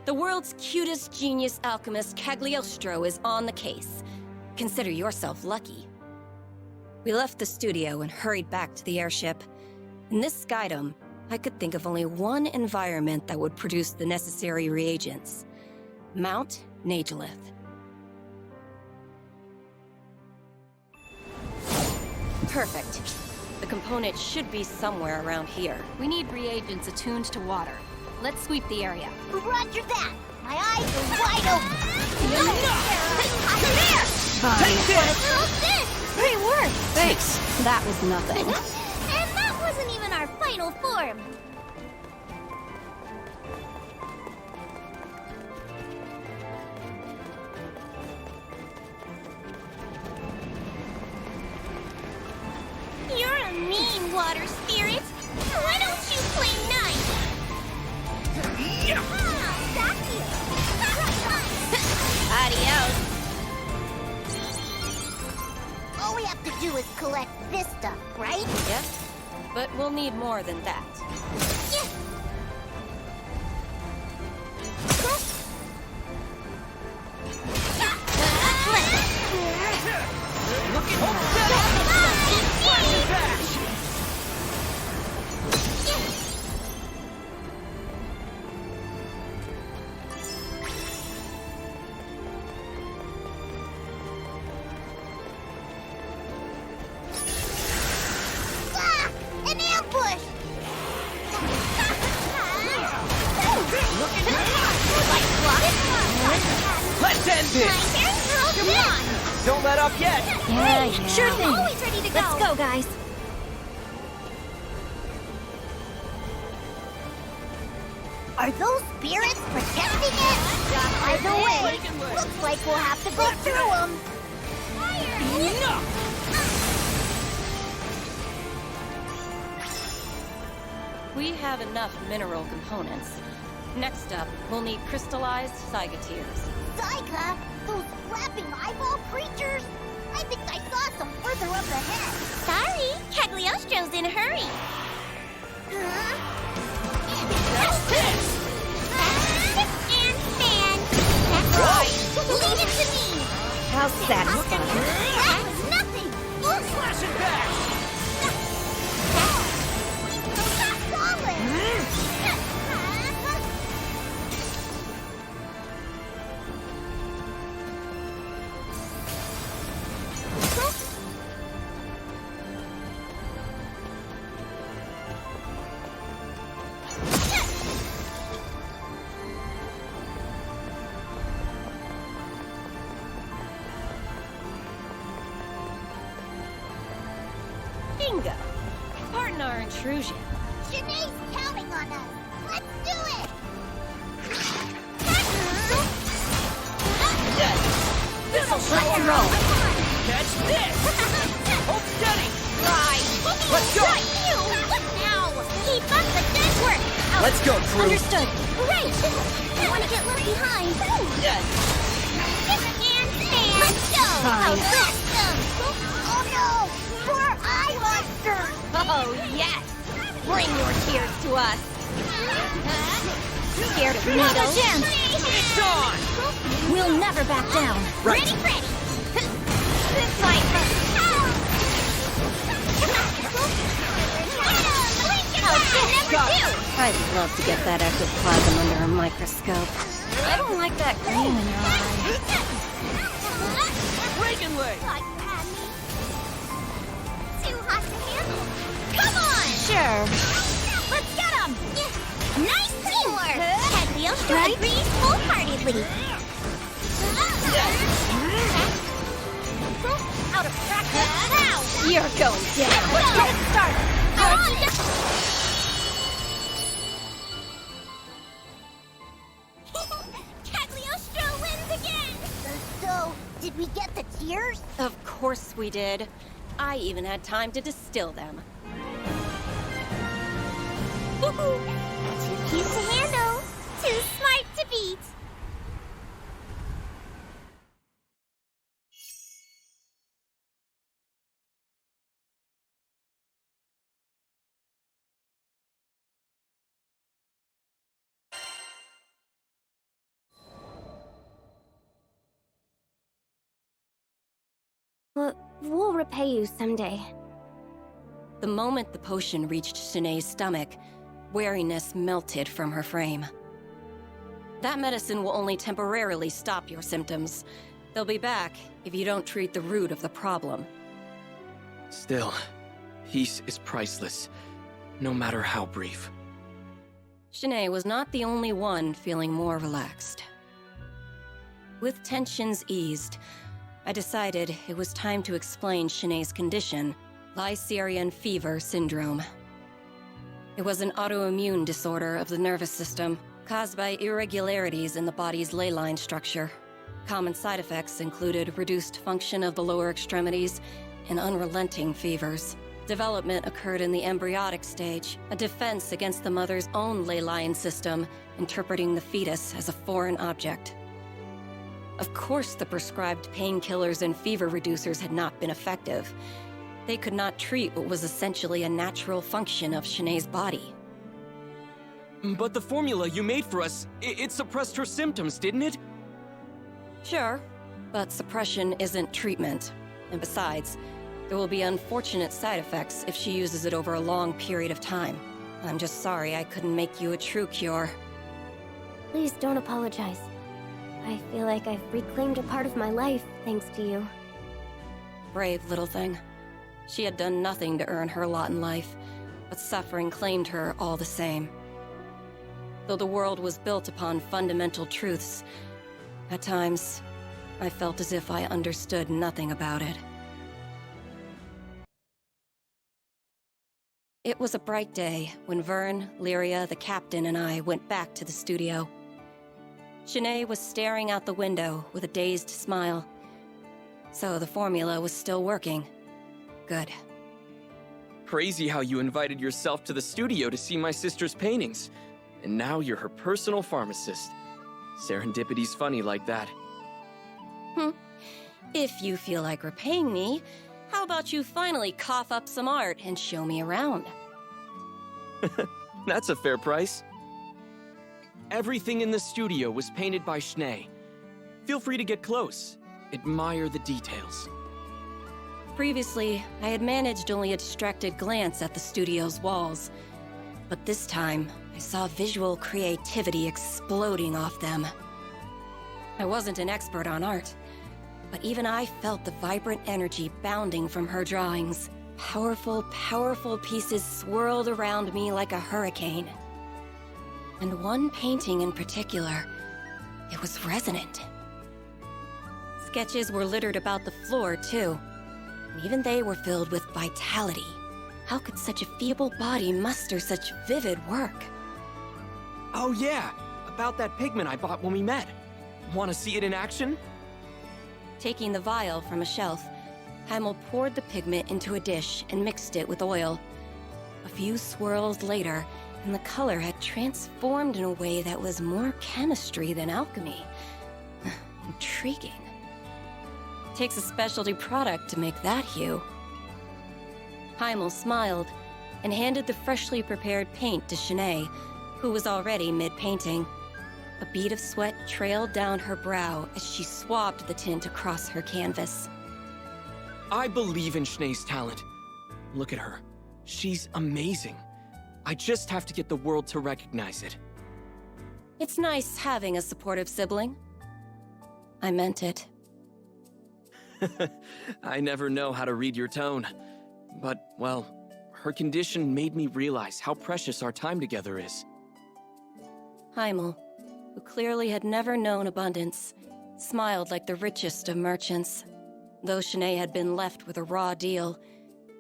K: The world's cutest genius alchemist Cagliostro is on the case. Consider yourself lucky. We left the studio and hurried back to the airship. In this skydome, I could think of only one environment that would produce the necessary reagents. Mount Nagelith. Perfect. The component should be somewhere around here.
E: We need reagents attuned to water. Let's sweep the area.
C: Roger that! My eyes are wide open!
E: Take this!
C: What's this?
E: Great work! Thanks. That was nothing.
C: And that wasn't even our final form!
H: You're a mean water spirit. Why don't you play nice?
C: Adios. All we have to do is collect this stuff, right?
K: Yes, but we'll need more than that.
G: Look at home! Flashing back!
C: An ambush!
G: Let's end this!
C: Come on!
G: Don't let up yet!
E: Yeah.
I: Sure thing.
C: Always ready to go!
I: Let's go, guys.
C: Are those spirits protecting it? Either way, looks like we'll have to go through them.
K: We have enough mineral components. Next up, we'll need crystallized Saiga tears.
C: Zyga? Those flapping eyeball creatures? I think I saw some further up ahead.
H: Sorry, Cagliostro's in a hurry.
C: That's
H: it! And fan. That's right. Leave it to me.
I: How satisfying.
C: That was nothing!
G: Flash it back!
C: That's solid!
K: Bingo! Pardon our intrusion.
C: Janae's counting on us. Let's do it!
G: This'll
C: Let's
G: roll! Catch this! Hold steady!
C: Right!
G: Let's go!
C: You! Now! Keep up the good work!
G: Let's go, crew!
C: Understood! Great! I want to get left behind!
G: Yes!
C: And let's go!
E: Fine.
C: Awesome! Oh no! Poor eye monster!
H: Oh, yes. Bring your tears to us.
C: Scared of needles?
G: It's on!
I: We'll never back down.
G: Right.
C: Ready!
K: love to get that ectoplasm under a microscope. I don't like that green in your eye.
G: Reagan leg!
C: Too hot to handle. Come on!
I: Sure.
C: Let's get him! Nice teamwork! Cagliostro agrees wholeheartedly. Out of practice now!
K: You're going down.
C: Let's get it started! Cagliostro wins again! So, did we get the tears?
K: Of course we did. I even had time to distill them.
C: Too cute to handle, too smart to beat.
I: We'll repay you someday.
K: The moment the potion reached Shanae's stomach, wariness melted from her frame. That medicine will only temporarily stop your symptoms. They'll be back if you don't treat the root of the problem.
L: Still, peace is priceless, no matter how brief.
K: Shanae was not the only one feeling more relaxed. With tensions eased, I decided it was time to explain Shanae's condition, Lycerian fever syndrome. It was an autoimmune disorder of the nervous system, caused by irregularities in the body's ley line structure. Common side effects included reduced function of the lower extremities and unrelenting fevers. Development occurred in the embryonic stage, a defense against the mother's own ley line system, interpreting the fetus as a foreign object. Of course, the prescribed painkillers and fever reducers had not been effective. They could not treat what was essentially a natural function of Shanae's body.
L: But the formula you made for us, it suppressed her symptoms, didn't it?
K: Sure, but suppression isn't treatment. And besides, there will be unfortunate side effects if she uses it over a long period of time. I'm just sorry I couldn't make you a true cure.
I: Please don't apologize. I feel like I've reclaimed a part of my life, thanks to you.
K: Brave little thing. She had done nothing to earn her lot in life, but suffering claimed her all the same. Though the world was built upon fundamental truths, at times, I felt as if I understood nothing about it. It was a bright day when Vern, Lyria, the captain, and I went back to the studio. Shanae was staring out the window with a dazed smile. So the formula was still working. Good.
L: Crazy how you invited yourself to the studio to see my sister's paintings. And now you're her personal pharmacist. Serendipity's funny like that.
K: If you feel like repaying me, how about you finally cough up some art and show me around?
L: That's a fair price. Everything in the studio was painted by Shanae. Feel free to get close. Admire the details.
K: Previously, I had managed only a distracted glance at the studio's walls. But this time, I saw visual creativity exploding off them. I wasn't an expert on art, but even I felt the vibrant energy bounding from her drawings. Powerful, powerful pieces swirled around me like a hurricane. And one painting in particular, it was resonant. Sketches were littered about the floor, too. And even they were filled with vitality. How could such a feeble body muster such vivid work?
L: Oh yeah, about that pigment I bought when we met. Want to see it in action?
K: Taking the vial from a shelf, Heimel poured the pigment into a dish and mixed it with oil. A few swirls later, and the color had transformed in a way that was more chemistry than alchemy. Intriguing. Takes a specialty product to make that hue. Heimel smiled and handed the freshly prepared paint to Shanae, who was already mid-painting. A bead of sweat trailed down her brow as she swabbed the tint across her canvas.
L: I believe in Shanae's talent. Look at her. She's amazing. I just have to get the world to recognize it.
K: It's nice having a supportive sibling. I meant it.
L: I never know how to read your tone. But, well, her condition made me realize how precious our time together is.
K: Heimel, who clearly had never known abundance, smiled like the richest of merchants. Though Shanae had been left with a raw deal,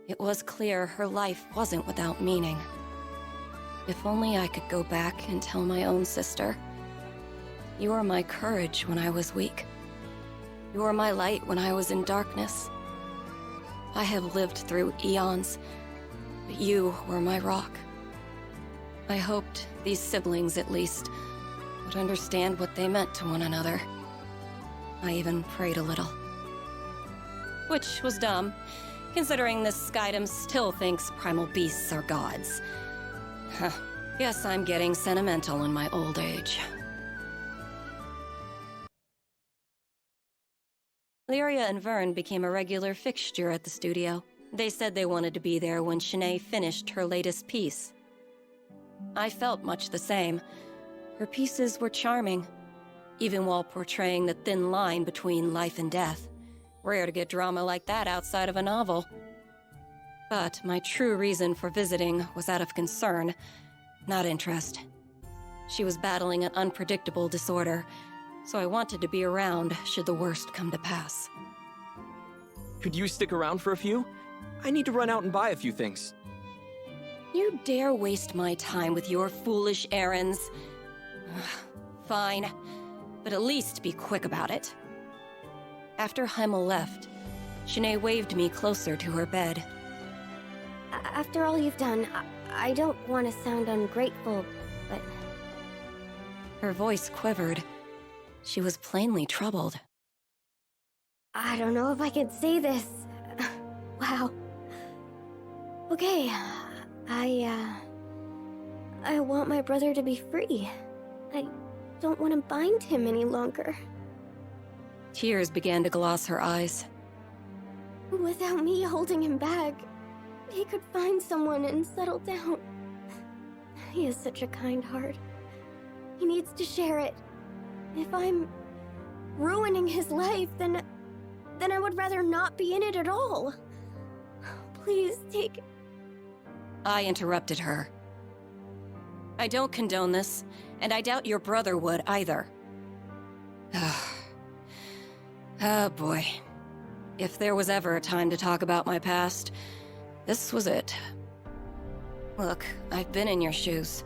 K: it was clear her life wasn't without meaning. If only I could go back and tell my own sister. You were my courage when I was weak. You were my light when I was in darkness. I have lived through eons, but you were my rock. I hoped these siblings, at least, would understand what they meant to one another. I even prayed a little. Which was dumb, considering this Skydom still thinks primal beasts are gods. Huh. Guess I'm getting sentimental in my old age. Lyria and Vern became a regular fixture at the studio. They said they wanted to be there when Shanae finished her latest piece. I felt much the same. Her pieces were charming, even while portraying the thin line between life and death. Rare to get drama like that outside of a novel. But my true reason for visiting was out of concern, not interest. She was battling an unpredictable disorder, so I wanted to be around should the worst come to pass.
L: Could you stick around for a few? I need to run out and buy a few things.
K: You dare waste my time with your foolish errands? Fine, but at least be quick about it. After Heimel left, Shanae waved me closer to her bed.
I: After all you've done, I don't want to sound ungrateful, but...
K: Her voice quivered. She was plainly troubled.
I: I don't know if I could say this. Wow. Okay, I want my brother to be free. I don't want to bind him any longer.
K: Tears began to gloss her eyes.
I: Without me holding him back, he could find someone and settle down. He has such a kind heart. He needs to share it. If I'm ruining his life, then I would rather not be in it at all. Please take...
K: I interrupted her. I don't condone this, and I doubt your brother would either. Oh boy. If there was ever a time to talk about my past, this was it. Look, I've been in your shoes.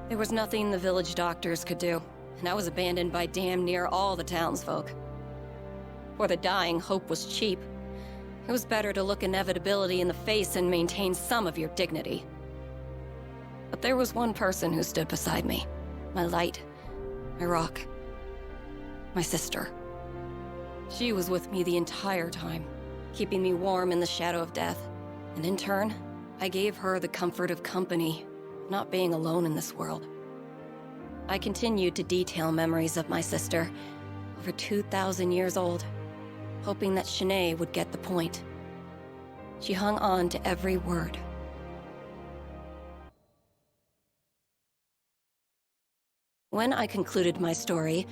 K: There was nothing the village doctors could do, and I was abandoned by damn near all the townsfolk. For the dying, hope was cheap. It was better to look inevitability in the face and maintain some of your dignity. But there was one person who stood beside me. My light, my rock, my sister. She was with me the entire time, keeping me warm in the shadow of death. And in turn, I gave her the comfort of company, not being alone in this world. I continued to detail memories of my sister, over 2,000 years old, hoping that Shanae would get the point. She hung on to every word. When I concluded my story,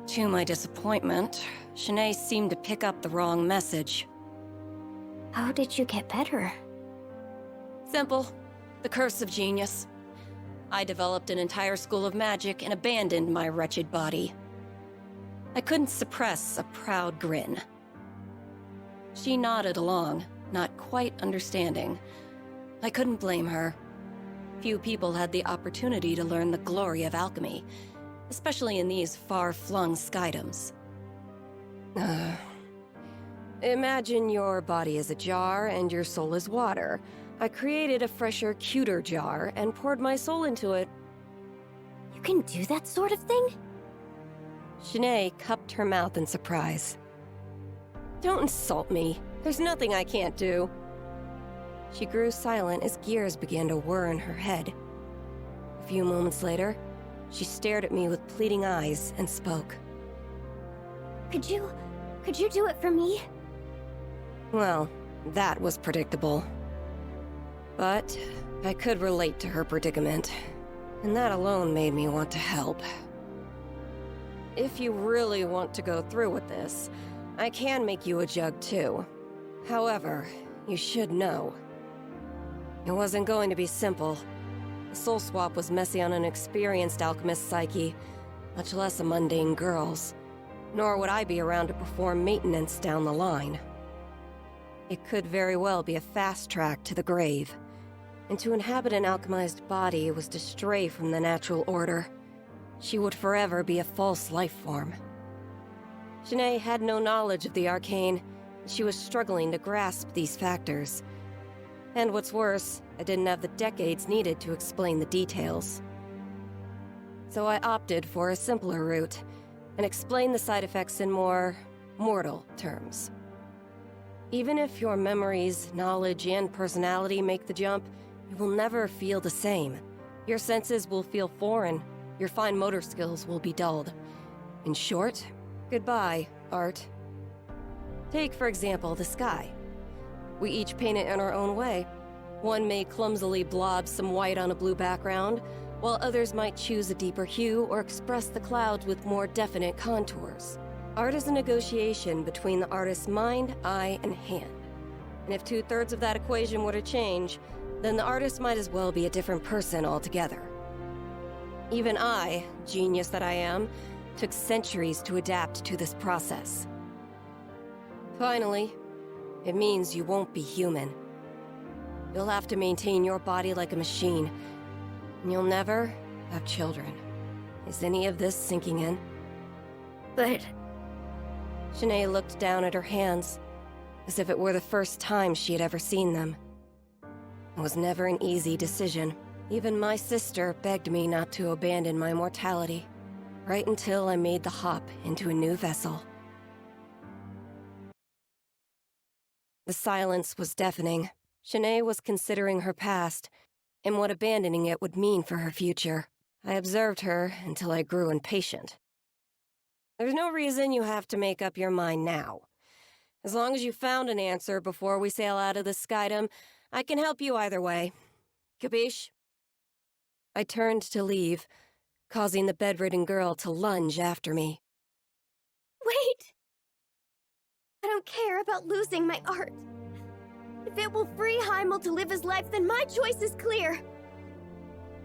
K: to my disappointment, Shanae seemed to pick up the wrong message.
I: How did you get better?
K: Simple. The curse of genius. I developed an entire school of magic and abandoned my wretched body. I couldn't suppress a proud grin. She nodded along, not quite understanding. I couldn't blame her. Few people had the opportunity to learn the glory of alchemy, especially in these far-flung Skydoms. Imagine your body is a jar and your soul is water. I created a fresher, cuter jar and poured my soul into it.
I: You can do that sort of thing?
K: Shanae cupped her mouth in surprise. Don't insult me. There's nothing I can't do. She grew silent as gears began to whir in her head. A few moments later, she stared at me with pleading eyes and spoke.
I: Could you do it for me?
K: Well, that was predictable. But I could relate to her predicament, and that alone made me want to help. If you really want to go through with this, I can make you a jug too. However, you should know, it wasn't going to be simple. The soul swap was messy on an experienced alchemist's psyche, much less a mundane girl's. Nor would I be around to perform maintenance down the line. It could very well be a fast track to the grave. And to inhabit an alchemized body was to stray from the natural order. She would forever be a false life form. Shanae had no knowledge of the arcane. She was struggling to grasp these factors. And what's worse, I didn't have the decades needed to explain the details. So I opted for a simpler route, and explained the side effects in more mortal terms. Even if your memories, knowledge, and personality make the jump, you will never feel the same. Your senses will feel foreign. Your fine motor skills will be dulled. In short, goodbye, art. Take, for example, the sky. We each paint it in our own way. One may clumsily blob some white on a blue background, while others might choose a deeper hue or express the clouds with more definite contours. Art is a negotiation between the artist's mind, eye, and hand. And if 2/3 of that equation were to change, then the artist might as well be a different person altogether. Even I, genius that I am, took centuries to adapt to this process. Finally, it means you won't be human. You'll have to maintain your body like a machine, and you'll never have children. Is any of this sinking in?
I: But...
K: Shanae looked down at her hands, as if it were the first time she had ever seen them. It was never an easy decision. Even my sister begged me not to abandon my mortality, right until I made the hop into a new vessel. The silence was deafening. Shanae was considering her past, and what abandoning it would mean for her future. I observed her until I grew impatient. There's no reason you have to make up your mind now. As long as you found an answer before we sail out of the skydom, I can help you either way. Capiche? I turned to leave, causing the bedridden girl to lunge after me.
I: Wait! I don't care about losing my art. If it will free Heimel to live his life, then my choice is clear.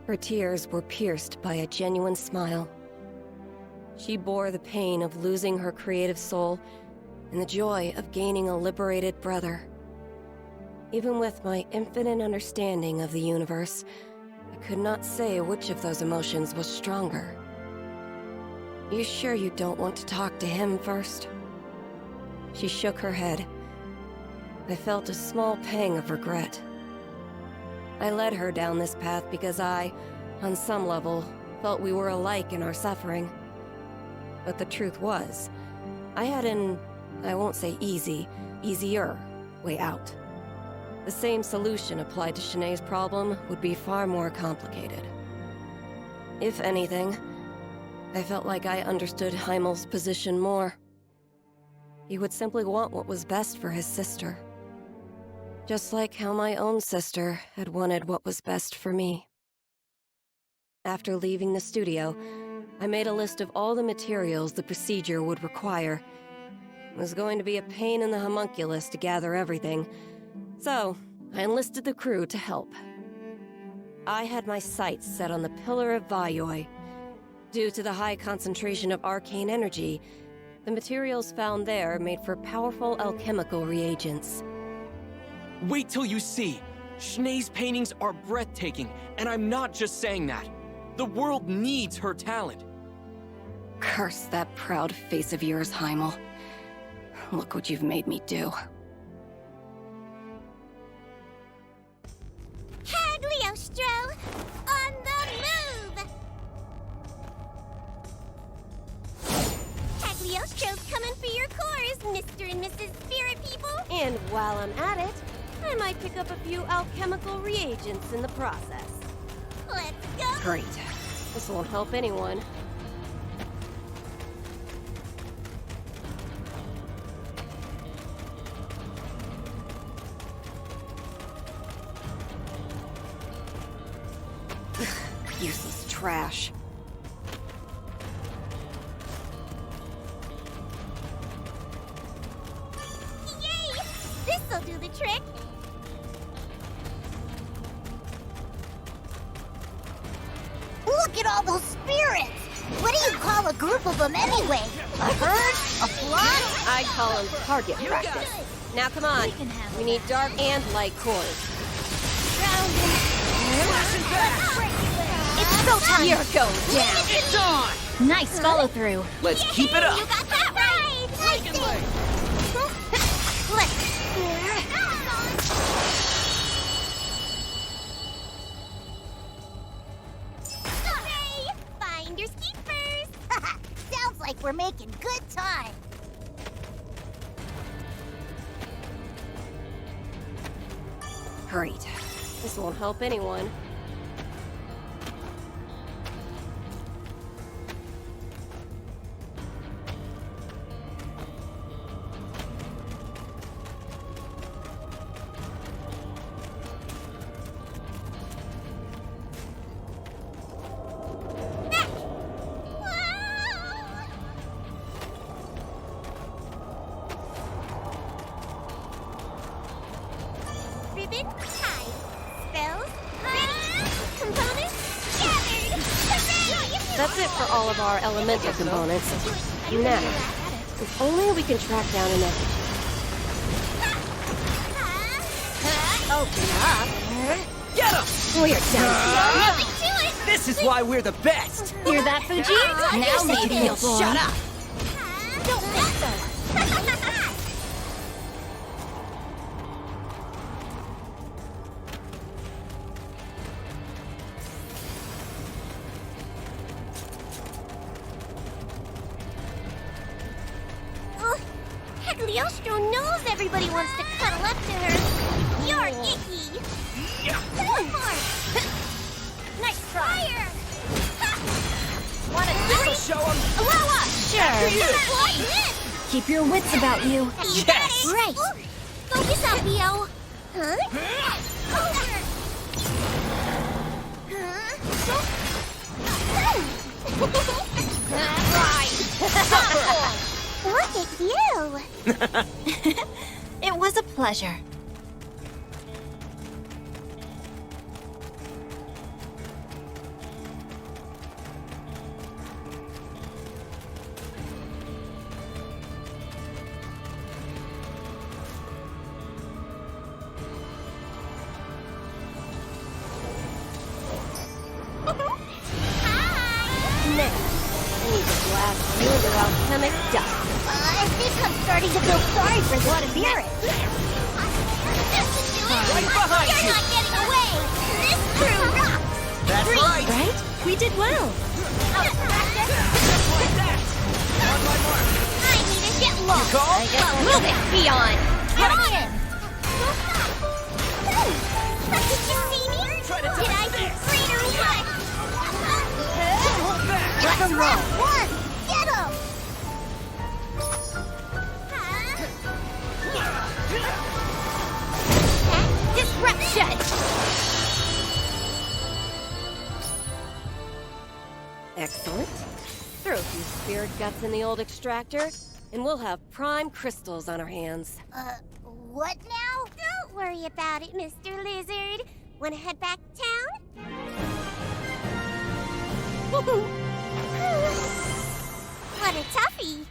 K: Her tears were pierced by a genuine smile. She bore the pain of losing her creative soul and the joy of gaining a liberated brother. Even with my infinite understanding of the universe, I could not say which of those emotions was stronger. You sure you don't want to talk to him first? She shook her head. I felt a small pang of regret. I led her down this path because I, on some level, felt we were alike in our suffering. But the truth was, I had an, I won't say easier way out. The same solution applied to Shanae's problem would be far more complicated. If anything, I felt like I understood Heimel's position more. He would simply want what was best for his sister. Just like how my own sister had wanted what was best for me. After leaving the studio, I made a list of all the materials the procedure would require. It was going to be a pain in the homunculus to gather everything, so I enlisted the crew to help. I had my sights set on the Pillar of Vayoi. Due to the high concentration of arcane energy, the materials found there made for powerful alchemical reagents.
L: Wait till you see! Shanae's paintings are breathtaking, and I'm not just saying that. The world needs her talent.
K: Curse that proud face of yours, Heimel. Look what you've made me do.
C: Cagliostro, on the move! Cagliostro's coming for your cores, Mr. and Mrs. Spirit People!
I: And while I'm at it, I might pick up a few alchemical reagents in the process.
C: Let's go!
K: Great. This won't help anyone. Useless trash.
C: Yay! This'll do the trick. Look at all those spirits! What do you call a group of them anyway? A herd? A flock?
K: I'd call them target practice. Now come on. We need dark and light cores.
C: It's go time!
K: You're going down.
E: It's on!
I: Nice follow through.
L: Let's keep it up!
C: You got that right! Hooray! Finders keepers! Sounds like we're making good time.
K: Great. This won't help anyone.
C: Ribbon tied. Spells ready. Components gathered. Hooray!
K: That's it for all of our elemental components. Now, if only we can track down an edge.
C: Open up.
L: Get him!
K: We're down.
C: Nothing to it.
L: This is why we're the best!
I: Hear that, Fuji? Now maybe you'll
L: Shut up!
C: Don't think so. Cagliostro knows everybody wants to cuddle up to her. You're icky. One more. Nice try.
E: Want a
C: This'll
E: show him?
C: Blow up.
I: Sure. Keep your wits about you.
L: Yes!
C: Right. Focus up, Leo. Huh? Look at you.
I: It was a pleasure.
K: Blast you into alchemic dust.
C: I think I'm starting to feel sorry for the spirit.
L: Right behind
C: You're
L: you!
C: not getting away. This crew rocks.
L: That's right!
I: Right? We did well.
L: Just like that! On my mark!
C: I need to get low.
L: You call?
I: Move it, Beyond.
C: Get on in. Did you see me?
L: Try to
C: Did I do great or what?
L: Hold back!
C: Rock and roll. One. Get him. Disruption.
K: Excellent. Throw a few spirit guts in the old extractor, and we'll have prime crystals on our hands.
C: What now? Don't worry about it, Mr. Lizard. Wanna head back to town? What a toughie.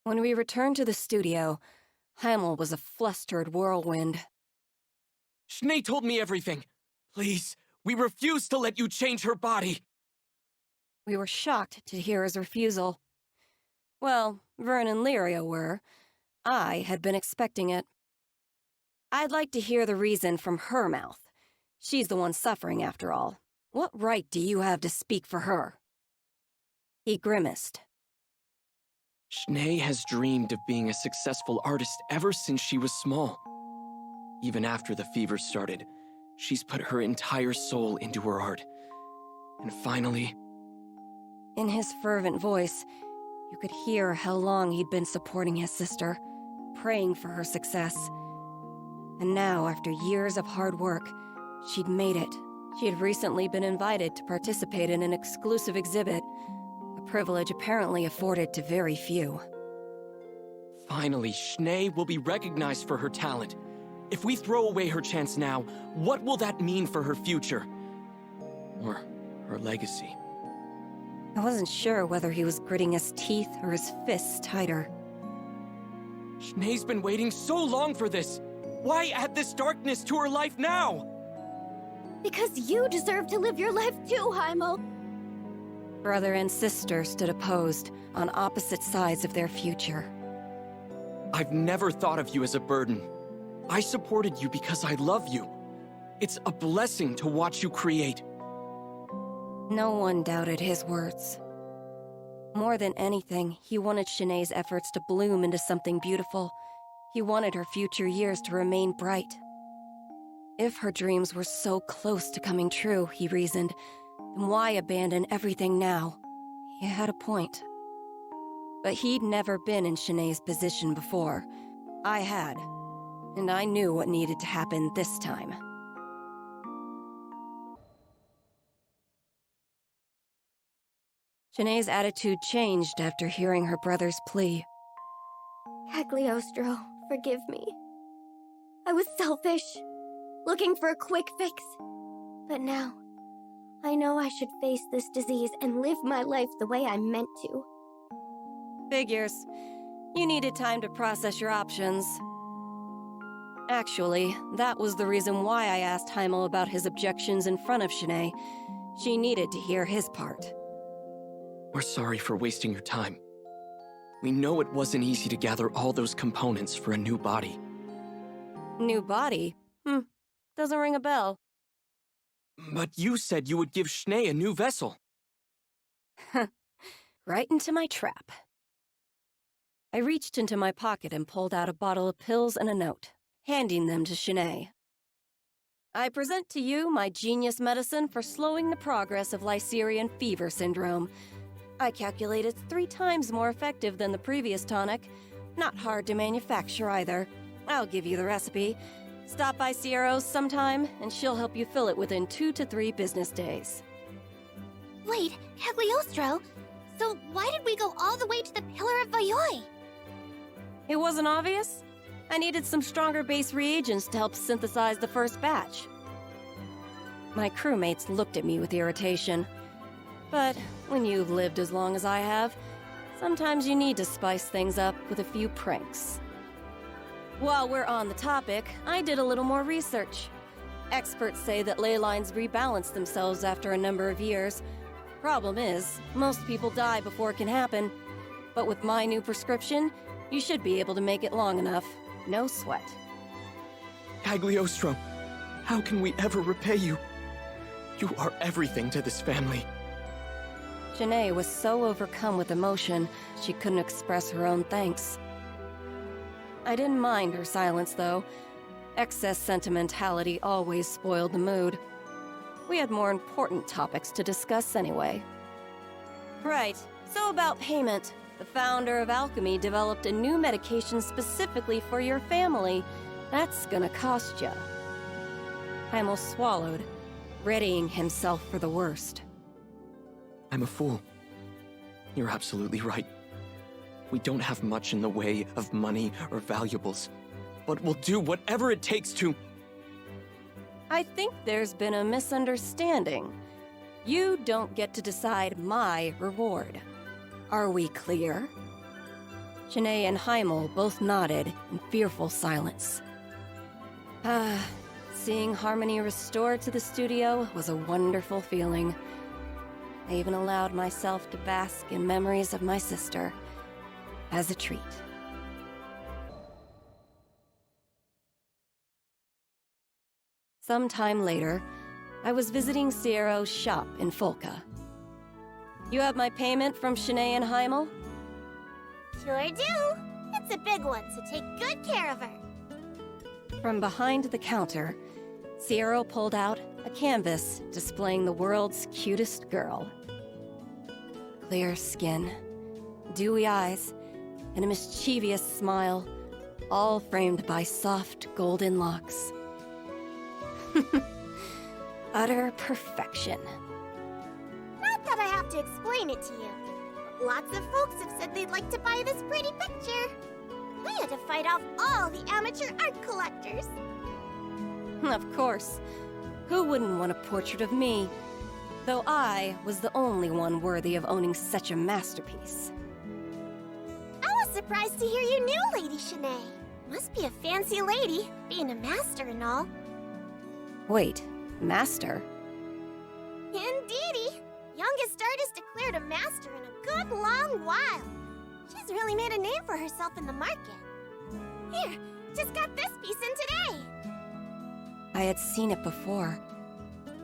K: When we returned to the studio, Hamel was a flustered whirlwind.
L: Schnee told me everything. Please, we refuse to let you change her body.
K: We were shocked to hear his refusal. Well, Vern and Lyria were. I had been expecting it. I'd like to hear the reason from her mouth. She's the one suffering, after all. What right do you have to speak for her? He grimaced.
L: Schnee has dreamed of being a successful artist ever since she was small. Even after the fever started, she's put her entire soul into her art. And finally,
K: In his fervent voice, you could hear how long he'd been supporting his sister, praying for her success. And now, after years of hard work, she'd made it. She had recently been invited to participate in an exclusive exhibit, a privilege apparently afforded to very few.
L: Finally, Schnee will be recognized for her talent. If we throw away her chance now, what will that mean for her future? Or her legacy?
K: I wasn't sure whether he was gritting his teeth or his fists tighter.
L: Schnee's been waiting so long for this! Why add this darkness to her life now?
I: Because you deserve to live your life too, Heimel.
K: Brother and sister stood opposed, on opposite sides of their future.
L: I've never thought of you as a burden. I supported you because I love you. It's a blessing to watch you create.
K: No one doubted his words. More than anything, he wanted Shanae's efforts to bloom into something beautiful. He wanted her future years to remain bright. If her dreams were so close to coming true, he reasoned, then why abandon everything now? He had a point. But he'd never been in Shanae's position before. I had. And I knew what needed to happen this time. Shanae's attitude changed after hearing her brother's plea.
I: Cagliostro, forgive me. I was selfish, looking for a quick fix. But now, I know I should face this disease and live my life the way I meant to.
K: Figures. You needed time to process your options. Actually, that was the reason why I asked Heimel about his objections in front of Shanae. She needed to hear his part.
L: We're sorry for wasting your time. We know it wasn't easy to gather all those components for a new body.
K: New body? Doesn't ring a bell.
L: But you said you would give Schnee a new vessel.
K: Right into my trap. I reached into my pocket and pulled out a bottle of pills and a note, handing them to Shanae. I present to you my genius medicine for slowing the progress of Lycerian fever syndrome. I calculate it's 3 times more effective than the previous tonic. Not hard to manufacture either. I'll give you the recipe. Stop by Sierra's sometime, and she'll help you fill it within 2 to 3 business days.
I: Wait, Cagliostro? So why did we go all the way to the Pillar of Vayoi?
K: It wasn't obvious? I needed some stronger base reagents to help synthesize the first batch. My crewmates looked at me with irritation. But when you've lived as long as I have, sometimes you need to spice things up with a few pranks. While we're on the topic, I did a little more research. Experts say that ley lines rebalance themselves after a number of years. Problem is, most people die before it can happen. But with my new prescription, you should be able to make it long enough. No sweat.
L: Cagliostro, how can we ever repay you? You are everything to this family.
K: Shanae was so overcome with emotion, she couldn't express her own thanks. I didn't mind her silence, though. Excess sentimentality always spoiled the mood. We had more important topics to discuss anyway. Right, so about payment. The founder of Alchemy developed a new medication specifically for your family. That's gonna cost ya. Heimel swallowed, readying himself for the worst.
L: I'm a fool. You're absolutely right. We don't have much in the way of money or valuables, but we'll do whatever it takes to...
K: I think there's been a misunderstanding. You don't get to decide my reward. Are we clear? Shanae and Heimel both nodded in fearful silence. Seeing harmony restored to the studio was a wonderful feeling. I even allowed myself to bask in memories of my sister as a treat. Sometime later, I was visiting Sierra's shop in Folca. You have my payment from Shanae and Heimel?
C: Sure do. It's a big one, so take good care of her.
K: From behind the counter, Sierra pulled out a canvas displaying the world's cutest girl. clear skin, dewy eyes, and a mischievous smile, all framed by soft golden locks. Utter perfection.
M: Not that I have to explain it to you. Lots of folks have said they'd like to buy this pretty picture. We had to fight off all the amateur art collectors.
K: Of course. Who wouldn't want a portrait of me? Though I was the only one worthy of owning such a masterpiece.
M: I was surprised to hear you knew Lady Shanae. Must be a fancy lady, being a master and all.
K: Wait, master?
M: Indeedy! Youngest artist declared a master in a good long while. She's really made a name for herself in the market. Here, just got this piece in today.
K: I had seen it before.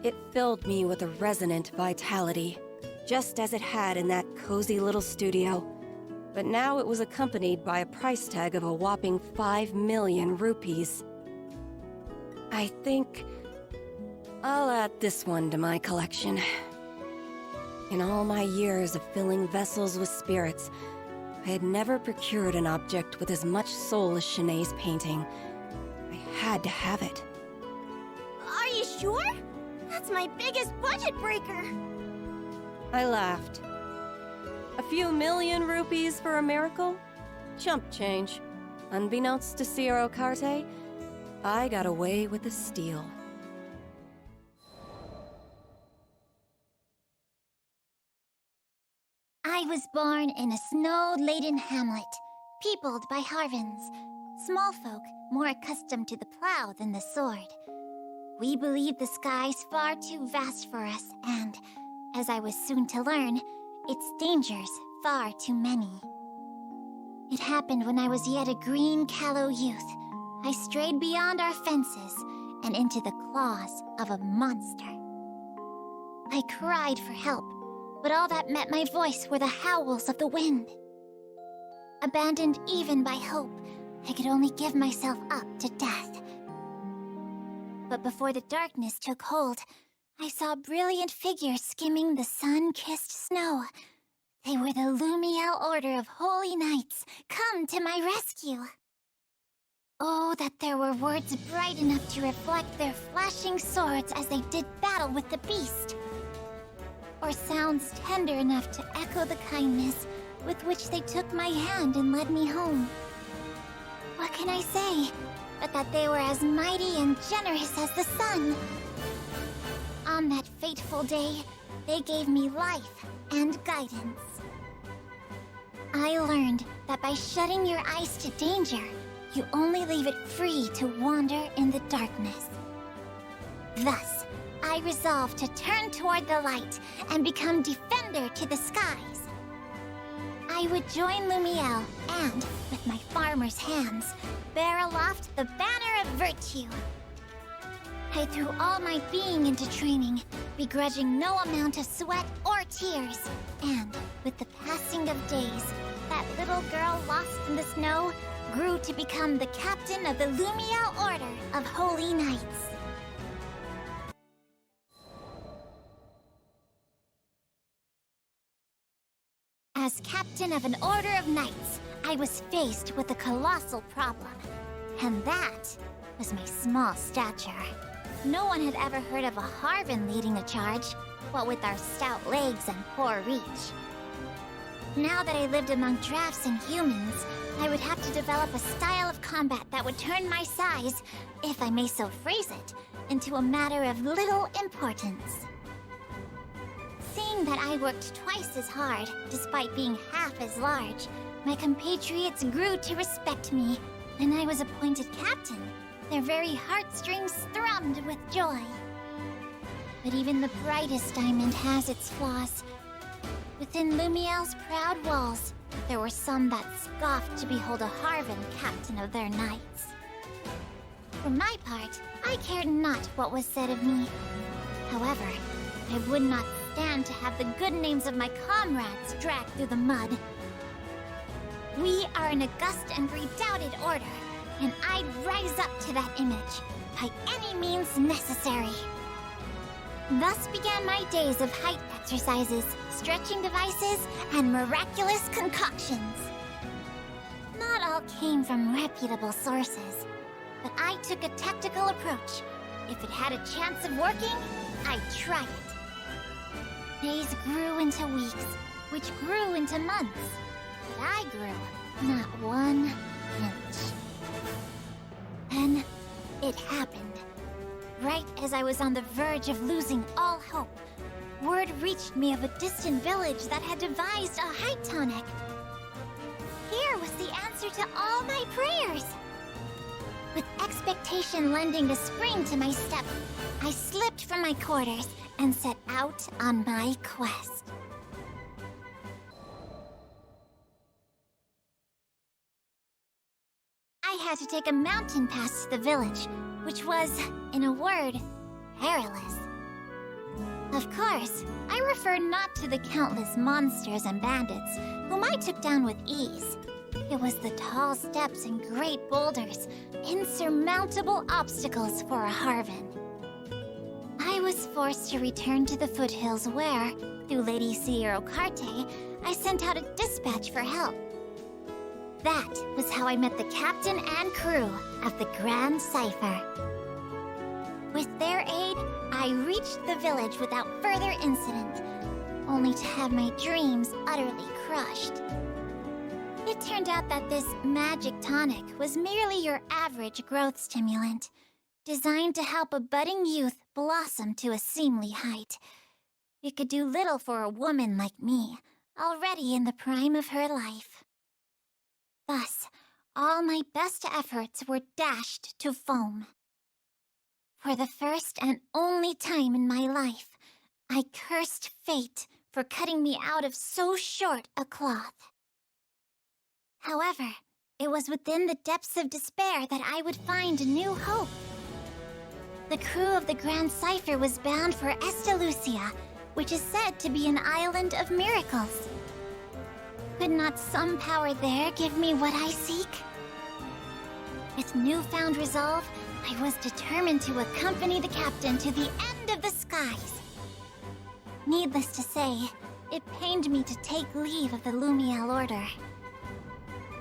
K: It filled me with a resonant vitality, just as it had in that cozy little studio. But now it was accompanied by a price tag of a whopping 5 million rupees. I think I'll add this one to my collection. In all my years of filling vessels with spirits, I had never procured an object with as much soul as Shanae's painting. I had to have it.
M: Are you sure? That's my biggest budget breaker.
K: I laughed. A few million rupees for a miracle? Chump change. Unbeknownst to Ciro Carte, I got away with the steal.
C: I was born in a snow-laden hamlet, peopled by Harvins, small folk more accustomed to the plow than the sword. We believed the skies far too vast for us, and, as I was soon to learn, its dangers far too many. It happened when I was yet a green, callow youth. I strayed beyond our fences and into the claws of a monster. I cried for help, but all that met my voice were the howls of the wind. Abandoned even by hope, I could only give myself up to death. But before the darkness took hold, I saw brilliant figures skimming the sun-kissed snow. They were the Lumiel Order of Holy Knights, come to my rescue. Oh, that there were words bright enough to reflect their flashing swords as they did battle with the beast. Or sounds tender enough to echo the kindness with which they took my hand and led me home. What can I say, but that they were as mighty and generous as the sun? On that fateful day, they gave me life and guidance. I learned that by shutting your eyes to danger, you only leave it free to wander in the darkness. Thus, I resolved to turn toward the light and become defender to the skies. I would join Lumiel and, with my farmer's hands, bear aloft the banner of virtue. I threw all my being into training, begrudging no amount of sweat or tears. And, with the passing of days, that little girl lost in the snow grew to become the captain of the Lumiel Order of Holy Knights. As captain of an order of knights, I was faced with a colossal problem. And that was my small stature. No one had ever heard of a Harvin leading a charge, what with our stout legs and poor reach. Now that I lived among drafts and humans, I would have to develop a style of combat that would turn my size, if I may so phrase it, into a matter of little importance. Seeing that I worked twice as hard, despite being half as large, my compatriots grew to respect me, and I was appointed captain. Their very heartstrings thrummed with joy. But even the brightest diamond has its flaws. Within Lumiel's proud walls, there were some that scoffed to behold a Harvin captain of their knights. For my part, I cared not what was said of me. However, I would not stand to have the good names of my comrades dragged through the mud. We are an august and redoubted order, and I'd rise up to that image by any means necessary. Thus began my days of height exercises, stretching devices, and miraculous concoctions. Not all came from reputable sources, but I took a tactical approach. If it had a chance of working, I'd try it. Days grew into weeks, which grew into months. But I grew not 1 inch. Then, it happened. Right as I was on the verge of losing all hope, word reached me of a distant village that had devised a height tonic. Here was the answer to all my prayers. With expectation lending the spring to my step, I slipped from my quarters and set out on my quest. I had to take a mountain pass to the village, which was, in a word, perilous. Of course, I refer not to the countless monsters and bandits, whom I took down with ease. It was the tall steps and great boulders, insurmountable obstacles for a Harvan. I was forced to return to the foothills where, through Lady Sierra Carte, I sent out a dispatch for help. That was how I met the captain and crew of the Grand Cipher. With their aid, I reached the village without further incident, only to have my dreams utterly crushed. It turned out that this magic tonic was merely your average growth stimulant, designed to help a budding youth blossom to a seemly height. It could do little for a woman like me, already in the prime of her life. Thus, all my best efforts were dashed to foam. For the first and only time in my life, I cursed fate for cutting me out of so short a cloth. However, it was within the depths of despair that I would find new hope. The crew of the Grand Cipher was bound for Estalucia, which is said to be an island of miracles. Could not some power there give me what I seek? With newfound resolve, I was determined to accompany the captain to the end of the skies. Needless to say, it pained me to take leave of the Lumiel Order.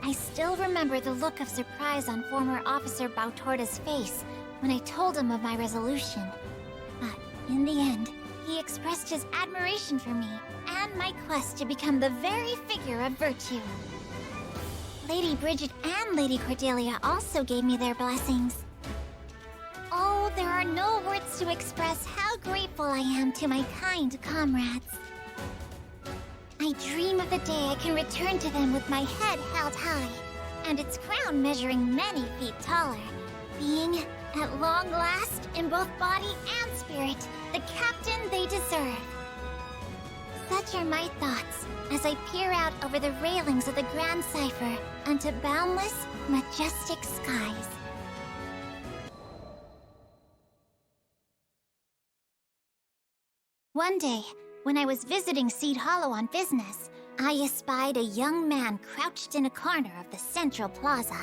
C: I still remember the look of surprise on former Officer Bautorda's face when I told him of my resolution. But in the end, he expressed his admiration for me and my quest to become the very figure of virtue. Lady Bridget and Lady Cordelia also gave me their blessings. Oh, there are no words to express how grateful I am to my kind comrades. I dream of the day I can return to them with my head held high, and its crown measuring many feet taller, being, at long last, in both body and spirit, the captain they deserve. Such are my thoughts as I peer out over the railings of the Grand Cipher onto boundless, majestic skies. One day, when I was visiting Seed Hollow on business, I espied a young man crouched in a corner of the central plaza.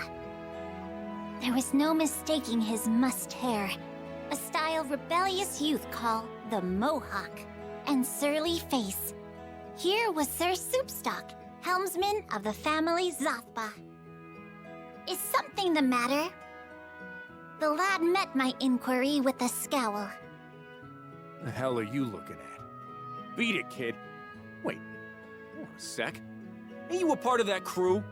C: There was no mistaking his mussed hair, a style rebellious youth call the Mohawk, and surly face. Here was Sir Soupstock, helmsman of the family Zathba. Is something the matter? The lad met my inquiry with a scowl.
N: The hell are you looking at? Beat it, kid. Wait, hold on a sec. Ain't you a part of that crew?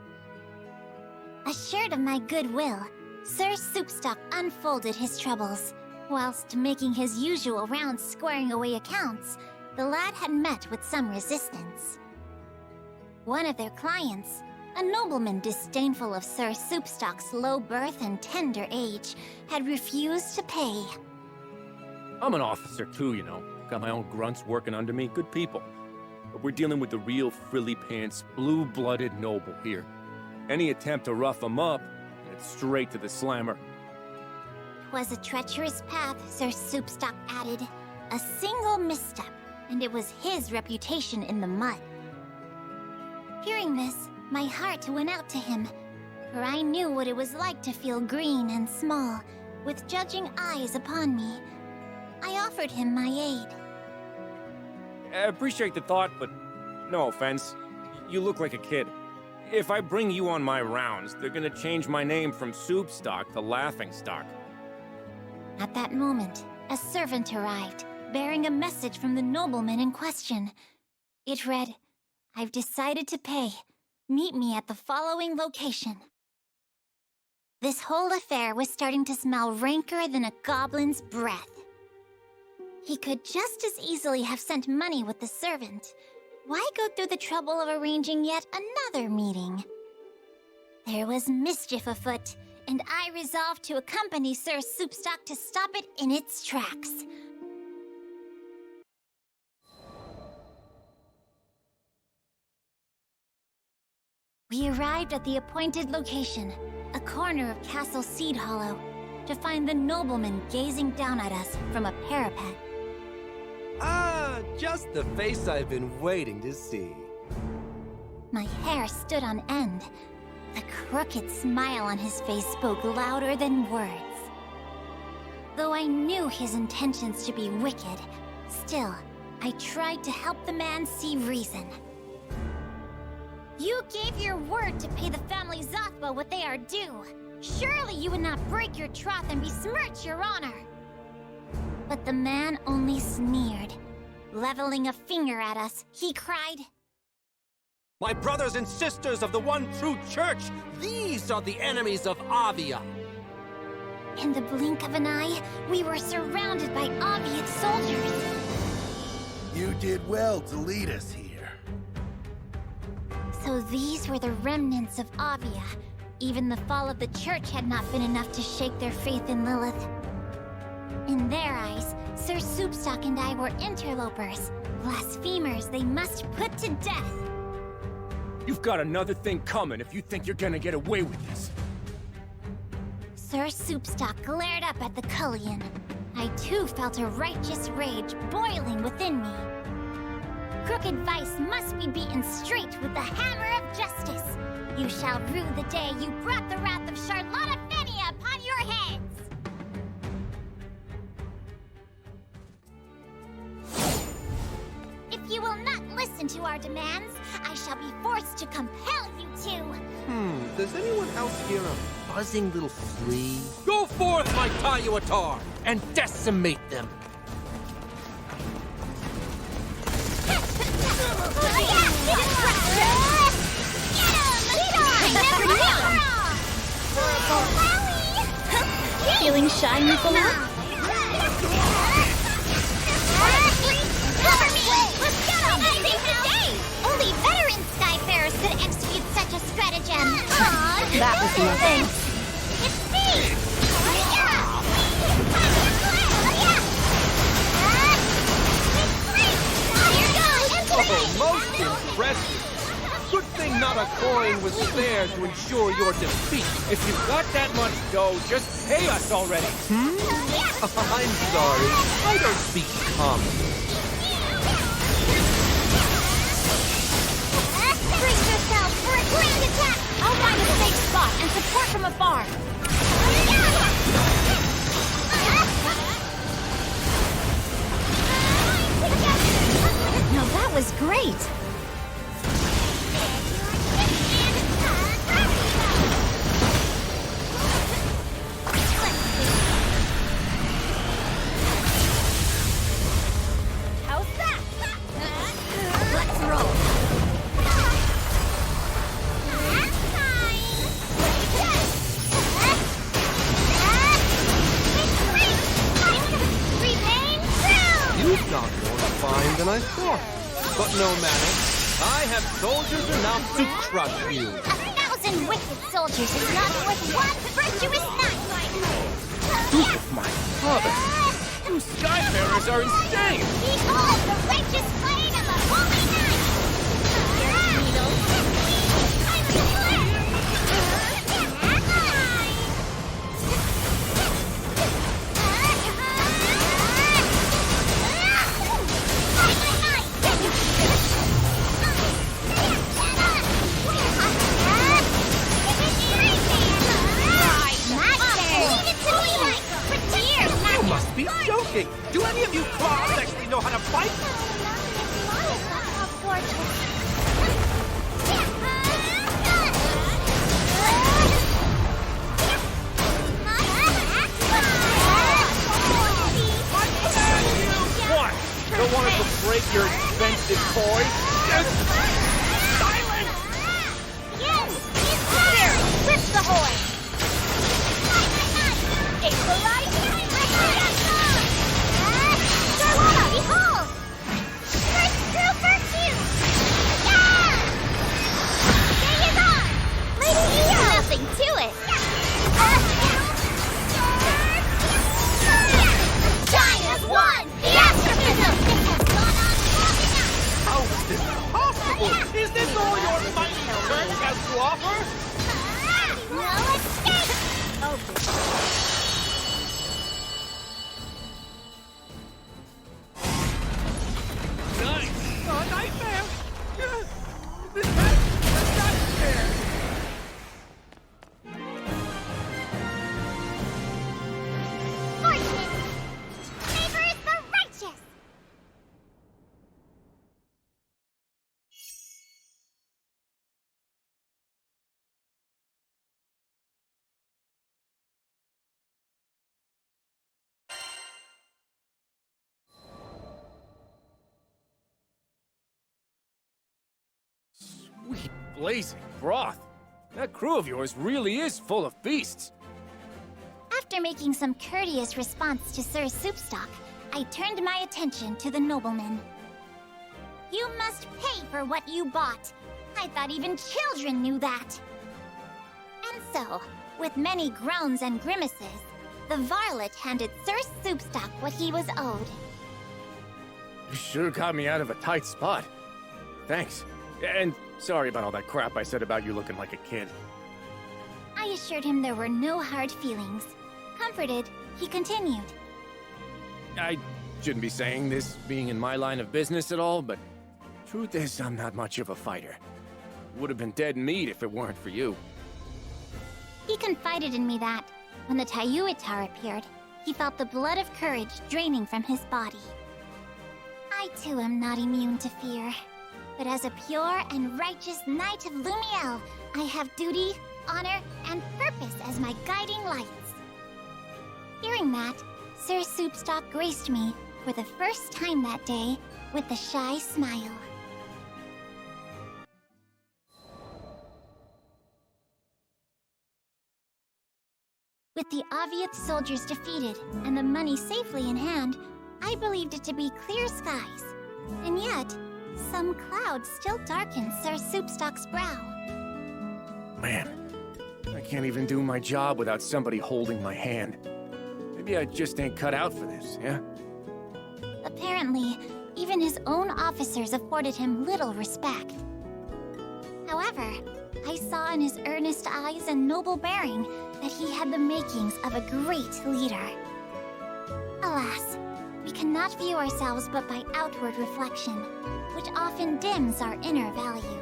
C: Assured of my goodwill, Sir Soupstock unfolded his troubles. Whilst making his usual rounds squaring away accounts, the lad had met with some resistance. One of their clients, a nobleman disdainful of Sir Soupstock's low birth and tender age, had refused to pay.
N: I'm an officer too, you know. Got my own grunts working under me, good people. But we're dealing with the real frilly-pants, blue-blooded noble here. Any attempt to rough him up, and it's straight to the slammer.
C: 'Twas a treacherous path, Sir Soupstock added. A single misstep, and it was his reputation in the mud. Hearing this, my heart went out to him, for I knew what it was like to feel green and small, with judging eyes upon me. I offered him my aid.
N: I appreciate the thought, but no offense. You look like a kid. If I bring you on my rounds, they're gonna change my name from Soup Stock to Laughing Stock.
I: At that moment, a servant arrived, bearing a message from the nobleman in question. It read, "I've decided to pay. Meet me at the following location." This whole affair was starting to smell ranker than a goblin's breath. He could just as easily have sent money with the servant. Why go through the trouble of arranging yet another meeting? There was mischief afoot, and I resolved to accompany Sir Soupstock to stop it in its tracks. We arrived at the appointed location, a corner of Castle Seed Hollow, to find the nobleman gazing down at us from a parapet.
O: Ah, just the face I've been waiting to see.
I: My hair stood on end. The crooked smile on his face spoke louder than words. Though I knew his intentions to be wicked, still, I tried to help the man see reason. You gave your word to pay the family Zothba what they are due. Surely you would not break your troth and besmirch your honor. But the man only sneered. Leveling a finger at us, he cried,
O: My brothers and sisters of the one true church, these are the enemies of Avia.
I: In the blink of an eye, we were surrounded by Aviate soldiers.
J: You did well to lead us here.
I: So these were the remnants of Avia. Even the fall of the church had not been enough to shake their faith in Lilith. In their eyes, Sir Soupstock and I were interlopers, blasphemers they must put to death.
N: You've got another thing coming if you think you're gonna get away with this.
I: Sir Soupstock glared up at the Cullion. I too felt a righteous rage boiling within me. Crooked vice must be beaten straight with the hammer of justice. You shall rue the day you brought the wrath of Charlotta Fenia upon your heads! If you will not listen to our demands, I shall be forced to compel you to.
O: Does anyone else hear a buzzing little flea?
G: Go forth, my Tayuatar, and decimate them!
E: Feeling shy, Nicola?
C: Cover me! Let's go! I think today! Only veteran Skyfarers could execute such a stratagem!
E: That was nothing.
C: It's me!
O: Oh, most impressive! Good thing not a coin was spared to ensure your defeat.
N: If you've got that much dough, just pay us already.
O: I'm sorry. I don't speak common.
C: Brace yourself for a grand attack!
E: I'll find a safe spot and support from afar.
I: Now that was great!
C: How's that?
E: Let's roll.
O: You've got more fine than I thought. But no matter. I have soldiers enough to crush you.
C: 1,000 wicked soldiers is not worth one virtuous knight!
N: Duke of my father! You Skyfarers are insane!
C: Behold the righteous flame of the Holy Knight!
O: You must be joking! Do any of you claws actually know how to fight?
C: torches.
N: What? Don't want us to break your expensive toy? Silence!
C: Yes! Here! Rip the horn! Equalize! Carlotta, behold! First true virtue! Yeah! Stay is on! Lady Eo!
H: Nothing to it.
C: Time has won! The astrophism! This has gone on long enough!
O: How is this possible? Is this all your mighty strength has to offer?
C: No escape! Oh,
O: Nice! A nightmare! This is a nightmare!
C: fortune favors the righteous!
N: Sweet blazing broth. That crew of yours really is full of beasts.
C: After making some courteous response to Sir Soupstock, I turned my attention to the nobleman. You must pay for what you bought. I thought even children knew that. And so, with many groans and grimaces, the varlet handed Sir Soupstock what he was owed.
N: You sure got me out of a tight spot. Thanks. And sorry about all that crap I said about you looking like a kid.
C: I assured him there were no hard feelings. Comforted, he continued.
N: I shouldn't be saying this, being in my line of business at all, but truth is, I'm not much of a fighter. Would have been dead meat if it weren't for you.
C: He confided in me that, when the Tayuitar appeared, he felt the blood of courage draining from his body. I too am not immune to fear, but as a pure and righteous knight of Lumiel, I have duty, honor, and purpose as my guiding lights. Hearing that, Sir Soupstock graced me, for the first time that day, with a shy smile. With the Aviath soldiers defeated and the money safely in hand, I believed it to be clear skies. And yet, some clouds still darken Sir Soupstock's brow.
N: Man, I can't even do my job without somebody holding my hand. Maybe I just ain't cut out for this, yeah?
C: Apparently, even his own officers afforded him little respect. However, I saw in his earnest eyes and noble bearing that he had the makings of a great leader. Alas, we cannot view ourselves but by outward reflection, which often dims our inner value.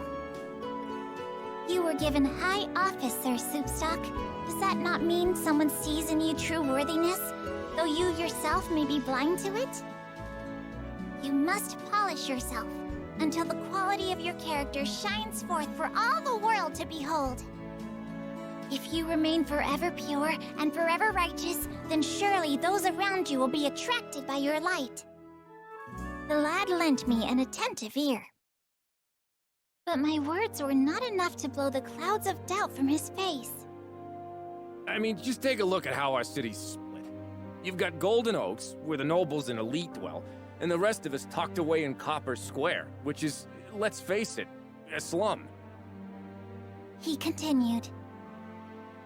C: You were given high office, Sir Soupstock. Does that not mean someone sees in you true worthiness, though you yourself may be blind to it? You must polish yourself until the quality of your character shines forth for all the world to behold. If you remain forever pure and forever righteous, then surely those around you will be attracted by your light. The lad lent me an attentive ear. But my words were not enough to blow the clouds of doubt from his face.
N: I mean, just take a look at how our city's split. You've got Golden Oaks, where the nobles and elite dwell, and the rest of us tucked away in Copper Square, which is, let's face it, a slum.
C: He continued.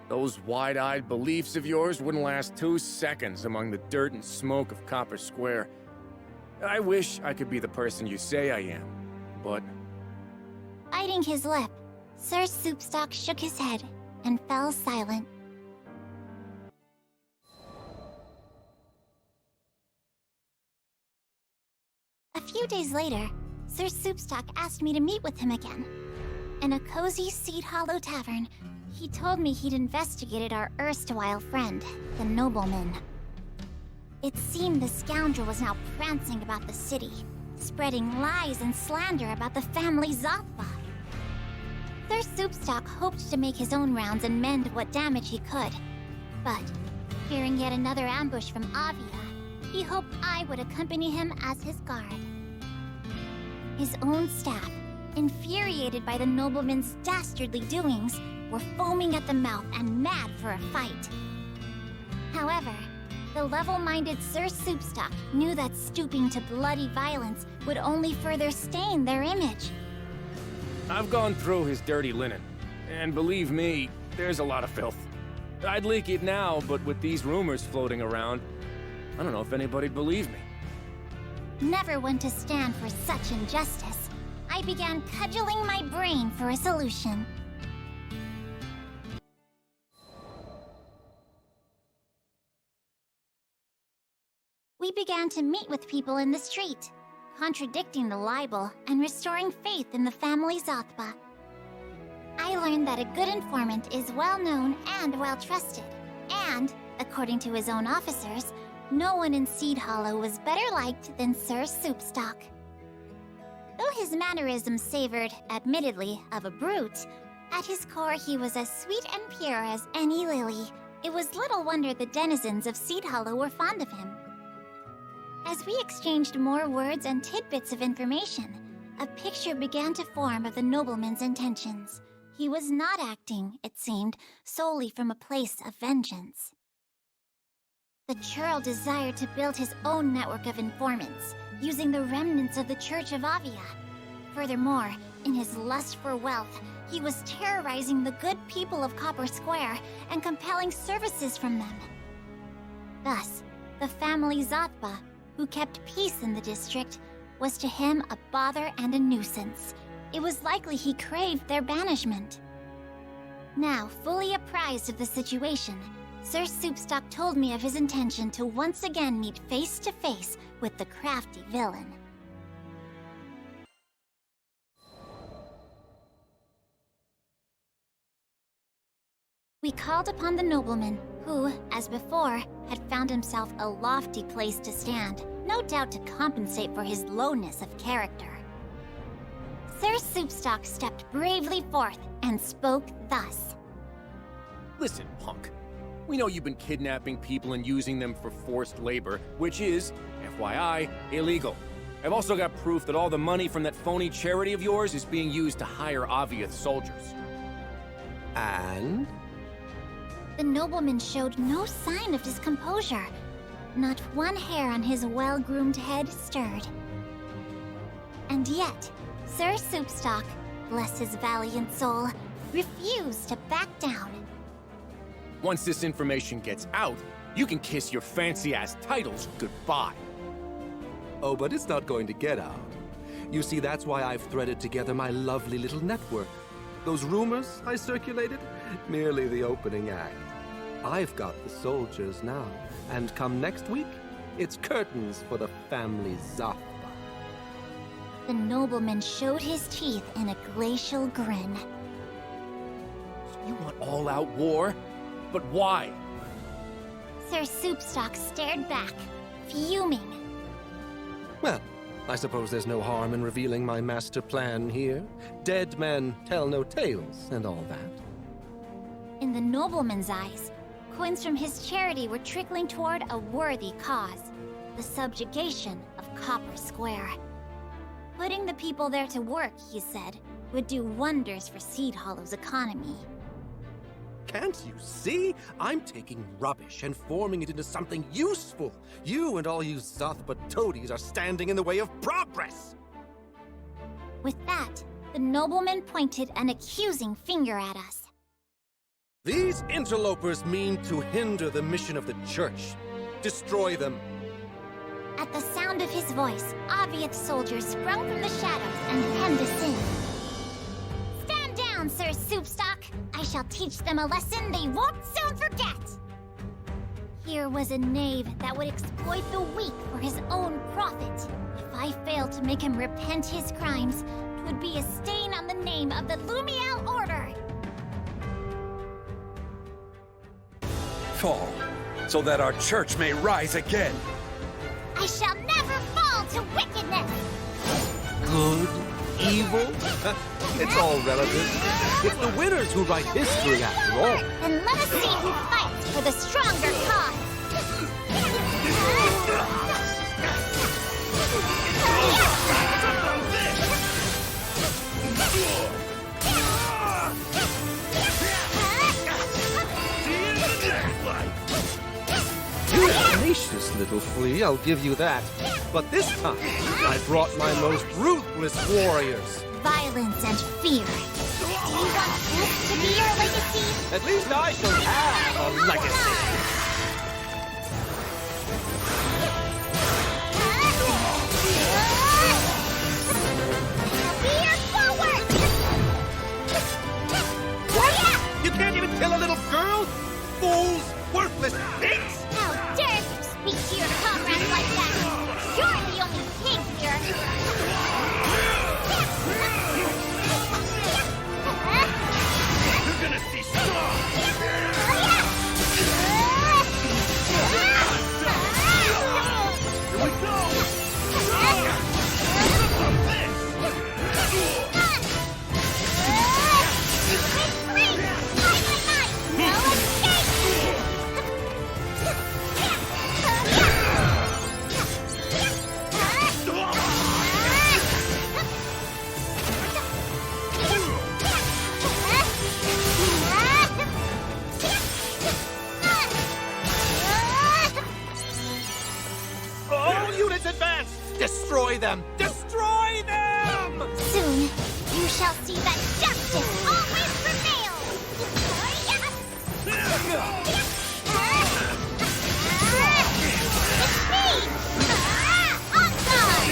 N: Those wide-eyed beliefs of yours wouldn't last 2 seconds among the dirt and smoke of Copper Square. I wish I could be the person you say I am, but...
C: Biting his lip, Sir Soupstock shook his head and fell silent. A few days later, Sir Soupstock asked me to meet with him again. In a cozy Seed Hollow tavern, he told me he'd investigated our erstwhile friend, the nobleman. It seemed the scoundrel was now prancing about the city, spreading lies and slander about the family Zothba. Sir Soupstock hoped to make his own rounds and mend what damage he could. But, fearing yet another ambush from Avia, he hoped I would accompany him as his guard. His own staff, infuriated by the nobleman's dastardly doings, were foaming at the mouth and mad for a fight. However, the level-minded Sir Soupstock knew that stooping to bloody violence would only further stain their image.
N: I've gone through his dirty linen, and believe me, there's a lot of filth. I'd leak it now, but with these rumors floating around, I don't know if anybody'd believe me.
C: Never one to stand for such injustice, I began cudgeling my brain for a solution. We began to meet with people in the street, contradicting the libel and restoring faith in the family Zothba. I learned that a good informant is well-known and well-trusted, and, according to his own officers, no one in Seed Hollow was better liked than Sir Soupstock. Though his mannerisms savored, admittedly, of a brute, at his core he was as sweet and pure as any lily. It was little wonder the denizens of Seed Hollow were fond of him. As we exchanged more words and tidbits of information, a picture began to form of the nobleman's intentions. He was not acting, it seemed, solely from a place of vengeance. The churl desired to build his own network of informants, using the remnants of the Church of Avia. Furthermore, in his lust for wealth, he was terrorizing the good people of Copper Square and compelling services from them. Thus, the family Zothba, who kept peace in the district, was to him a bother and a nuisance. It was likely he craved their banishment. Now, fully apprised of the situation, Sir Soupstock told me of his intention to once again meet face to face with the crafty villain. We called upon the nobleman, who, as before, had found himself a lofty place to stand, no doubt to compensate for his lowness of character. Sir Soupstock stepped bravely forth and spoke thus.
N: Listen, punk. We know you've been kidnapping people and using them for forced labor, which is, FYI, illegal. I've also got proof that all the money from that phony charity of yours is being used to hire Aviath soldiers.
O: And?
C: The nobleman showed no sign of discomposure. Not one hair on his well-groomed head stirred. And yet, Sir Soupstock, bless his valiant soul, refused to back down.
N: Once this information gets out, you can kiss your fancy-ass titles goodbye.
O: Oh, but it's not going to get out. You see, that's why I've threaded together my lovely little network. Those rumors I circulated? Merely the opening act. I've got the soldiers now, and come next week, it's curtains for the family Zothba.
C: The nobleman showed his teeth in a glacial grin.
N: So you want all-out war? But why?
C: Sir Soupstock stared back, fuming.
O: Well, I suppose there's no harm in revealing my master plan here. Dead men tell no tales and all that.
C: In the nobleman's eyes, coins from his charity were trickling toward a worthy cause, the subjugation of Copper Square. Putting the people there to work, he said, would do wonders for Seed Hollow's economy.
O: Can't you see? I'm taking rubbish and forming it into something useful. You and all you Zothba toadies are standing in the way of progress!
C: With that, the nobleman pointed an accusing finger at us.
O: These interlopers mean to hinder the mission of the church. Destroy them.
C: At the sound of his voice, Aviath soldiers sprung from the shadows and hemmed us in. Stand down, Sir Soupstock! I shall teach them a lesson they won't soon forget! Here was a knave that would exploit the weak for his own profit. If I failed to make him repent his crimes, it would be a stain on the name of the Lumiel Order!
P: Fall, so that our church may rise again!
C: I shall never fall to wickedness!
O: evil? It's all relative. It's the winners who write history, after all.
C: Then let us see who fights for the stronger cause.
O: You're a tenacious little flea, I'll give you that. But this time, I brought my most ruthless warriors.
C: Violence and fear. Do you want this to be your legacy?
O: At least I shall have a legacy. You can't even kill a little girl? Fools! Worthless pigs!
C: How dare you speak to your comrades like that? You're the only pig here.
J: You're gonna see strong! Here we go!
O: All units advance! Destroy them! Destroy them!
C: Soon, you shall see that justice always prevails! It's me! On guard!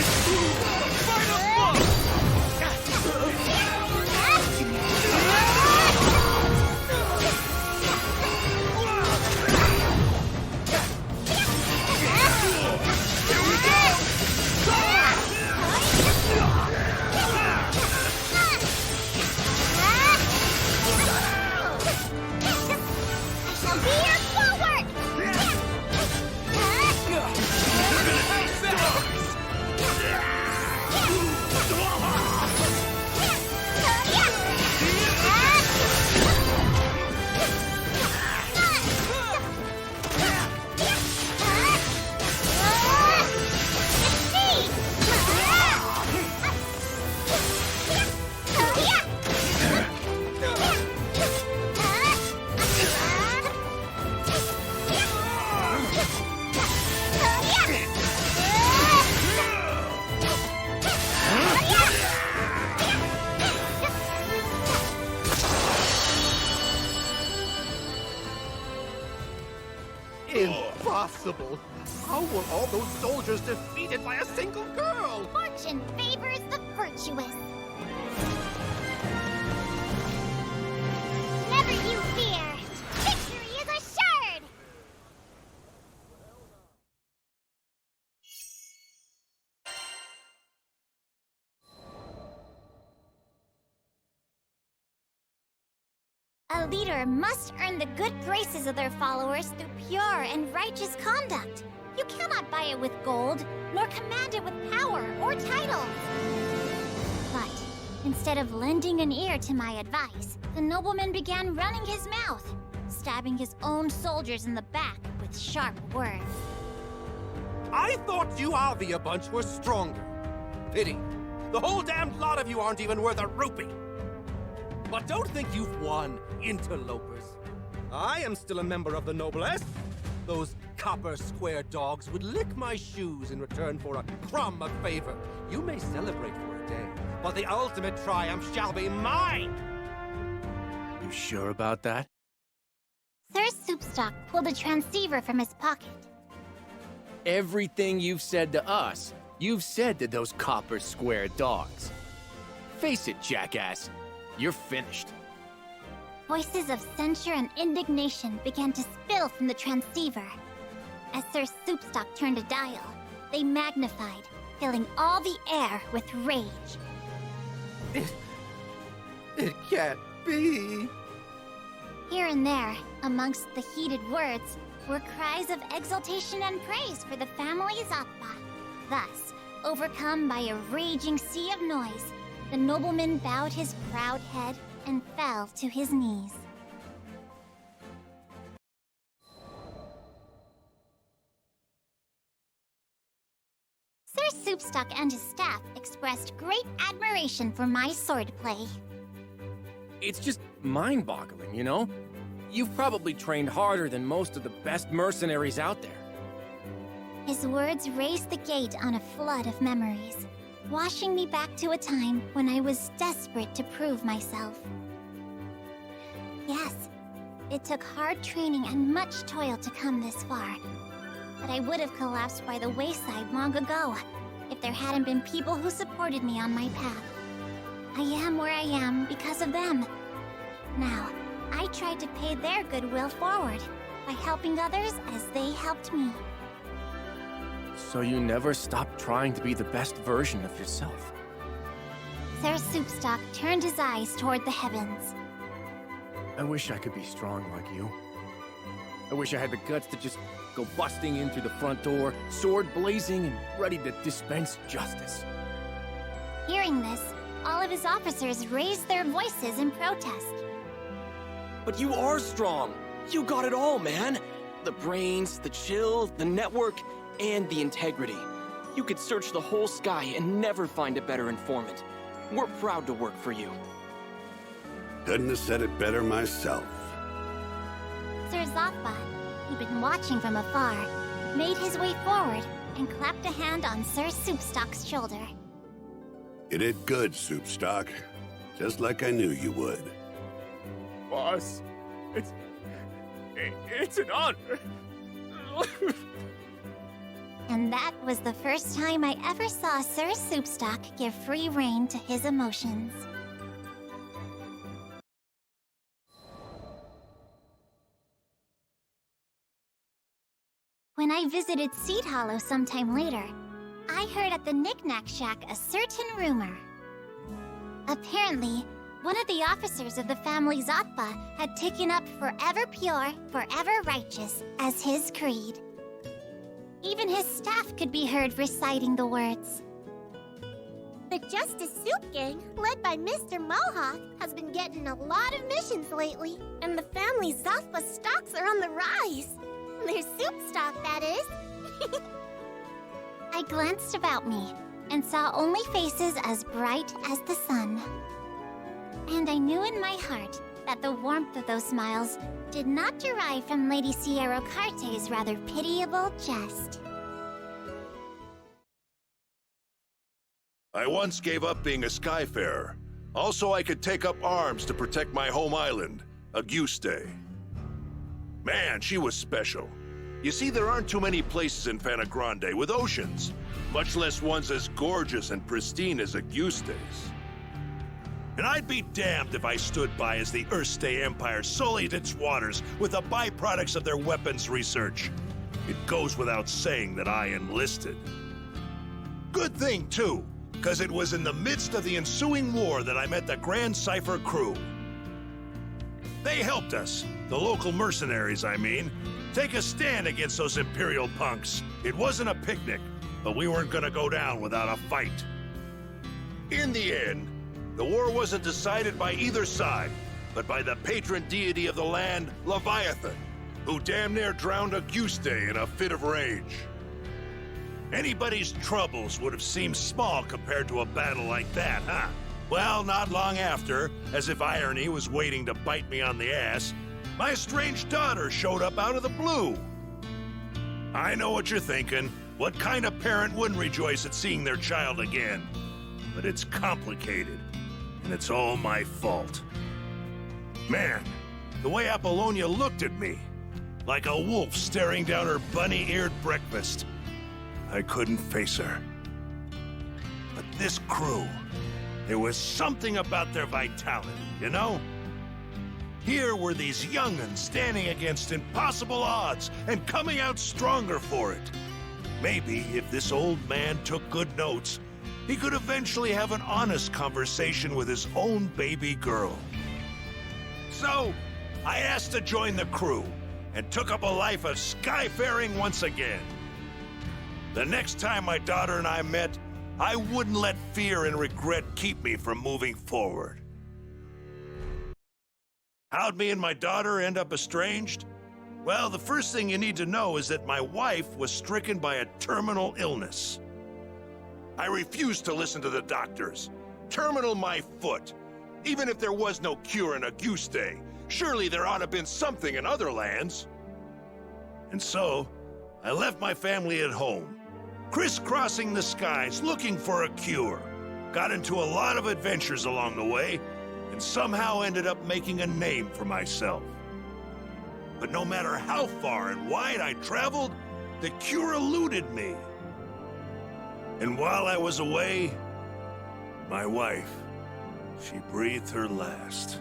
O: Impossible! How were all those soldiers defeated by a single girl?
C: Fortune favors the virtuous. Never you fear. Victory is assured. A leader must earn the good graces of their followers through pure and righteous conduct. You cannot buy it with gold, nor command it with power or titles. But instead of lending an ear to my advice, the nobleman began running his mouth, stabbing his own soldiers in the back with sharp words.
O: I thought you Avia bunch were stronger. Pity. The whole damned lot of you aren't even worth a rupee. But don't think you've won, interlopers. I am still a member of the noblesse. Those copper square dogs would lick my shoes in return for a crumb of favor. You may celebrate for a day, but the ultimate triumph shall be mine!
N: You sure about that?
C: Sir Soupstock pulled a transceiver from his pocket.
N: Everything you've said to us, you've said to those copper square dogs. Face it, jackass. You're finished.
C: Voices of censure and indignation began to spill from the transceiver. As Sir Soupstock turned a dial, they magnified, filling all the air with rage.
O: It can't be.
C: Here and there, amongst the heated words, were cries of exultation and praise for the family Zappa. Thus, overcome by a raging sea of noise, The nobleman bowed his proud head and fell to his knees. Sir Soupstock and his staff expressed great admiration for my swordplay.
N: It's just mind-boggling, you know? You've probably trained harder than most of the best mercenaries out there.
C: His words raised the gate on a flood of memories, washing me back to a time when I was desperate to prove myself. Yes, it took hard training and much toil to come this far, but I would have collapsed by the wayside long ago if there hadn't been people who supported me on my path. I am where I am because of them. Now, I tried to pay their goodwill forward by helping others as they helped me.
N: So you never stopped trying to be the best version of yourself.
C: Sir Soupstock turned his eyes toward the heavens.
N: I wish I could be strong like you. I wish I had the guts to just go busting in through the front door, sword blazing and ready to dispense justice.
C: Hearing this, all of his officers raised their voices in protest.
L: But you are strong. You got it all, man. The brains, the chill, the network, and the integrity. You could search the whole sky and never find a better informant. We're proud to work for you.
J: Couldn't have said it better myself.
C: Sir Zotba, who'd been watching from afar, made his way forward and clapped a hand on Sir Soupstock's shoulder.
J: You did good, Soupstock. Just like I knew you would.
N: Boss, it's an honor.
C: And that was the first time I ever saw Sir Soupstock give free rein to his emotions. When I visited Seed Hollow sometime later, I heard at the Knick-Knack Shack a certain rumor. Apparently, one of the officers of the family Zotba had taken up forever pure, forever righteous as his creed. Even his staff could be heard reciting the words.
M: The Justice Soup Gang, led by Mr. Mohawk, has been getting a lot of missions lately, and the family Zotba stocks are on the rise. Their soup stock, that is.
C: I glanced about me and saw only faces as bright as the sun. And I knew in my heart that the warmth of those smiles did not derive from Lady Sierra Carte's rather pitiable jest.
J: I once gave up being a skyfarer. Also, I could take up arms to protect my home island, Auguste. Man, she was special. You see, there aren't too many places in Fana Grande with oceans, much less ones as gorgeous and pristine as Auguste's. And I'd be damned if I stood by as the Erste Empire sullied its waters with the byproducts of their weapons research. It goes without saying that I enlisted. Good thing, too, because it was in the midst of the ensuing war that I met the Grand Cipher crew. They helped us, the local mercenaries, I mean, take a stand against those Imperial punks. It wasn't a picnic, but we weren't gonna go down without a fight. In the end, the war wasn't decided by either side, but by the patron deity of the land, Leviathan, who damn near drowned Auguste in a fit of rage. Anybody's troubles would have seemed small compared to a battle like that, huh? Well, not long after, as if irony was waiting to bite me on the ass, my estranged daughter showed up out of the blue. I know what you're thinking. What kind of parent wouldn't rejoice at seeing their child again? But it's complicated, and it's all my fault. Man, the way Apollonia looked at me, like a wolf staring down her bunny-eared breakfast. I couldn't face her. But this crew, there was something about their vitality, you know? Here were these young'uns standing against impossible odds and coming out stronger for it. Maybe if this old man took good notes, he could eventually have an honest conversation with his own baby girl. So, I asked to join the crew and took up a life of skyfaring once again. The next time my daughter and I met, I wouldn't let fear and regret keep me from moving forward. How'd me and my daughter end up estranged? Well, the first thing you need to know is that my wife was stricken by a terminal illness. I refused to listen to the doctors. Terminal my foot. Even if there was no cure in Auguste, surely there ought to have been something in other lands. And so, I left my family at home, crisscrossing the skies looking for a cure. Got into a lot of adventures along the way, and somehow ended up making a name for myself. But no matter how far and wide I traveled, the cure eluded me. And while I was away, my wife, she breathed her last.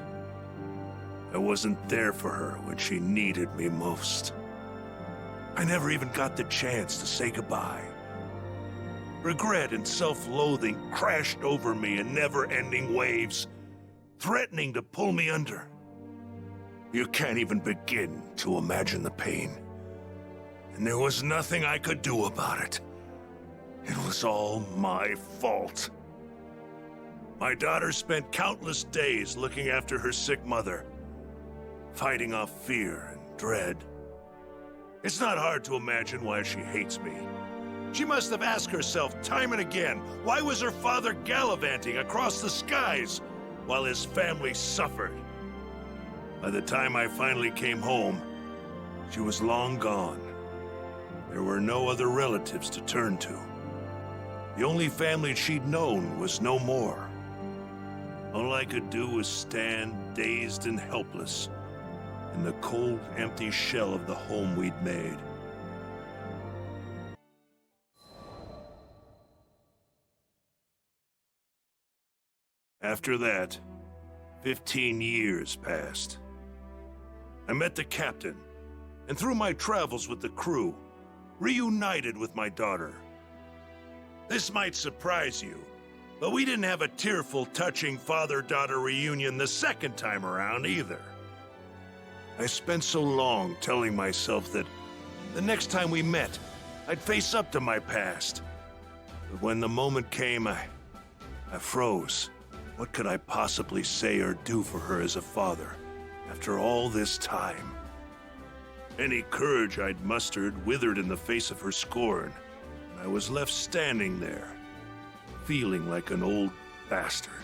J: I wasn't there for her when she needed me most. I never even got the chance to say goodbye. Regret and self-loathing crashed over me in never-ending waves, threatening to pull me under. You can't even begin to imagine the pain. And there was nothing I could do about it. It was all my fault. My daughter spent countless days looking after her sick mother, fighting off fear and dread. It's not hard to imagine why she hates me. She must have asked herself time and again, why was her father gallivanting across the skies while his family suffered? By the time I finally came home, she was long gone. There were no other relatives to turn to. The only family she'd known was no more. All I could do was stand dazed and helpless in the cold, empty shell of the home we'd made. After that, 15 years passed. I met the captain, and through my travels with the crew, reunited with my daughter. This might surprise you, but we didn't have a tearful, touching father-daughter reunion the second time around either. I spent so long telling myself that the next time we met, I'd face up to my past. But when the moment came, I froze. What could I possibly say or do for her as a father, after all this time? Any courage I'd mustered withered in the face of her scorn, and I was left standing there, feeling like an old bastard.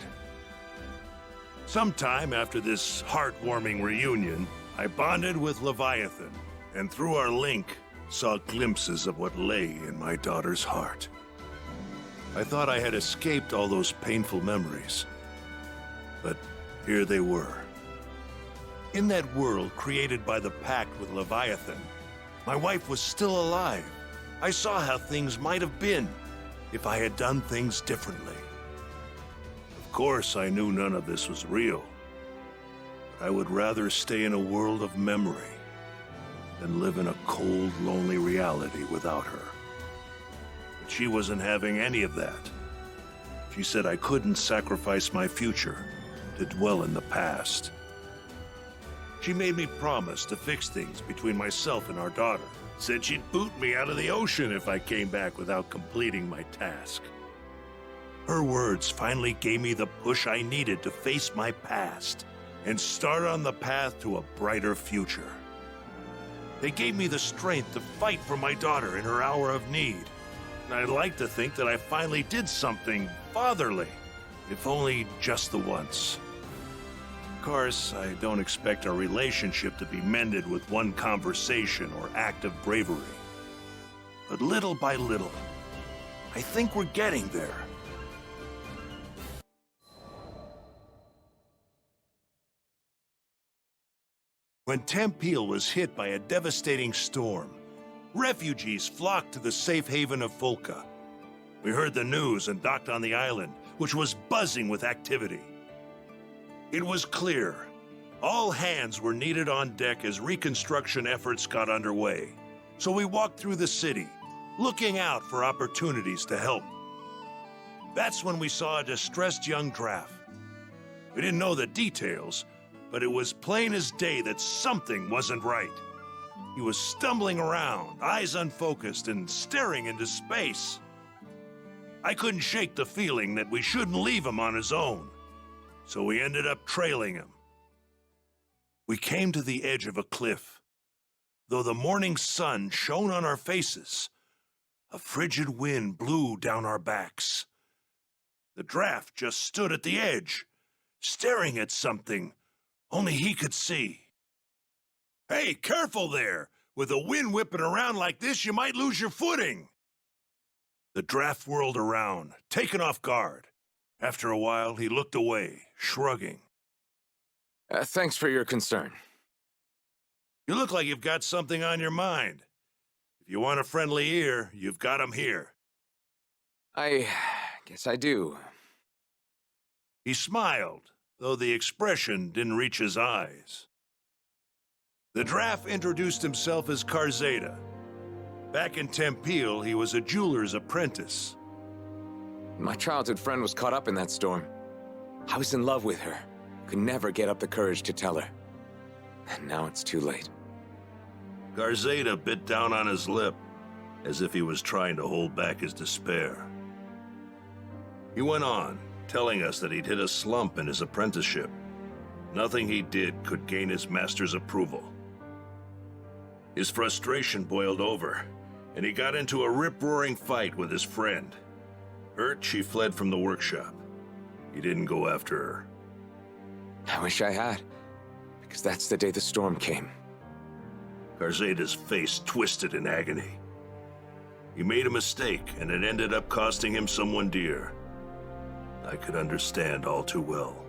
J: Sometime after this heartwarming reunion, I bonded with Leviathan, and through our link, saw glimpses of what lay in my daughter's heart. I thought I had escaped all those painful memories, but here they were. In that world created by the pact with Leviathan, my wife was still alive. I saw how things might have been if I had done things differently. Of course, I knew none of this was real. I would rather stay in a world of memory than live in a cold, lonely reality without her. But she wasn't having any of that. She said I couldn't sacrifice my future to dwell in the past. She made me promise to fix things between myself and our daughter. Said she'd boot me out of the ocean if I came back without completing my task. Her words finally gave me the push I needed to face my past and start on the path to a brighter future. They gave me the strength to fight for my daughter in her hour of need. And I'd like to think that I finally did something fatherly, if only just the once. Of course, I don't expect our relationship to be mended with one conversation or act of bravery. But little by little, I think we're getting there. When Tempeal was hit by a devastating storm, refugees flocked to the safe haven of Folka. We heard the news and docked on the island, which was buzzing with activity. It was clear. All hands were needed on deck as reconstruction efforts got underway. So we walked through the city, looking out for opportunities to help. That's when we saw a distressed young draft. We didn't know the details, but it was plain as day that something wasn't right. He was stumbling around, eyes unfocused, and staring into space. I couldn't shake the feeling that we shouldn't leave him on his own, so we ended up trailing him. We came to the edge of a cliff. Though the morning sun shone on our faces, a frigid wind blew down our backs. The draft just stood at the edge, staring at something only he could see. Hey, careful there! With the wind whipping around like this, you might lose your footing! The draft whirled around, taken off guard. After a while, he looked away, shrugging.
D: Thanks for your concern.
J: You look like you've got something on your mind. If you want a friendly ear, you've got him here.
D: I guess I do.
J: He smiled, though the expression didn't reach his eyes. The draft introduced himself as Zeta. Back in Tempeal, he was a jeweler's apprentice.
D: My childhood friend was caught up in that storm. I was in love with her. Could never get up the courage to tell her. And now it's too late.
J: Zeta bit down on his lip, as if he was trying to hold back his despair. He went on, telling us that he'd hit a slump in his apprenticeship. Nothing he did could gain his master's approval. His frustration boiled over, and he got into a rip-roaring fight with his friend. Hurt, she fled from the workshop. He didn't go after her.
D: I wish I had, because that's the day the storm came.
J: Zeta's face twisted in agony. He made a mistake, and it ended up costing him someone dear. I could understand all too well.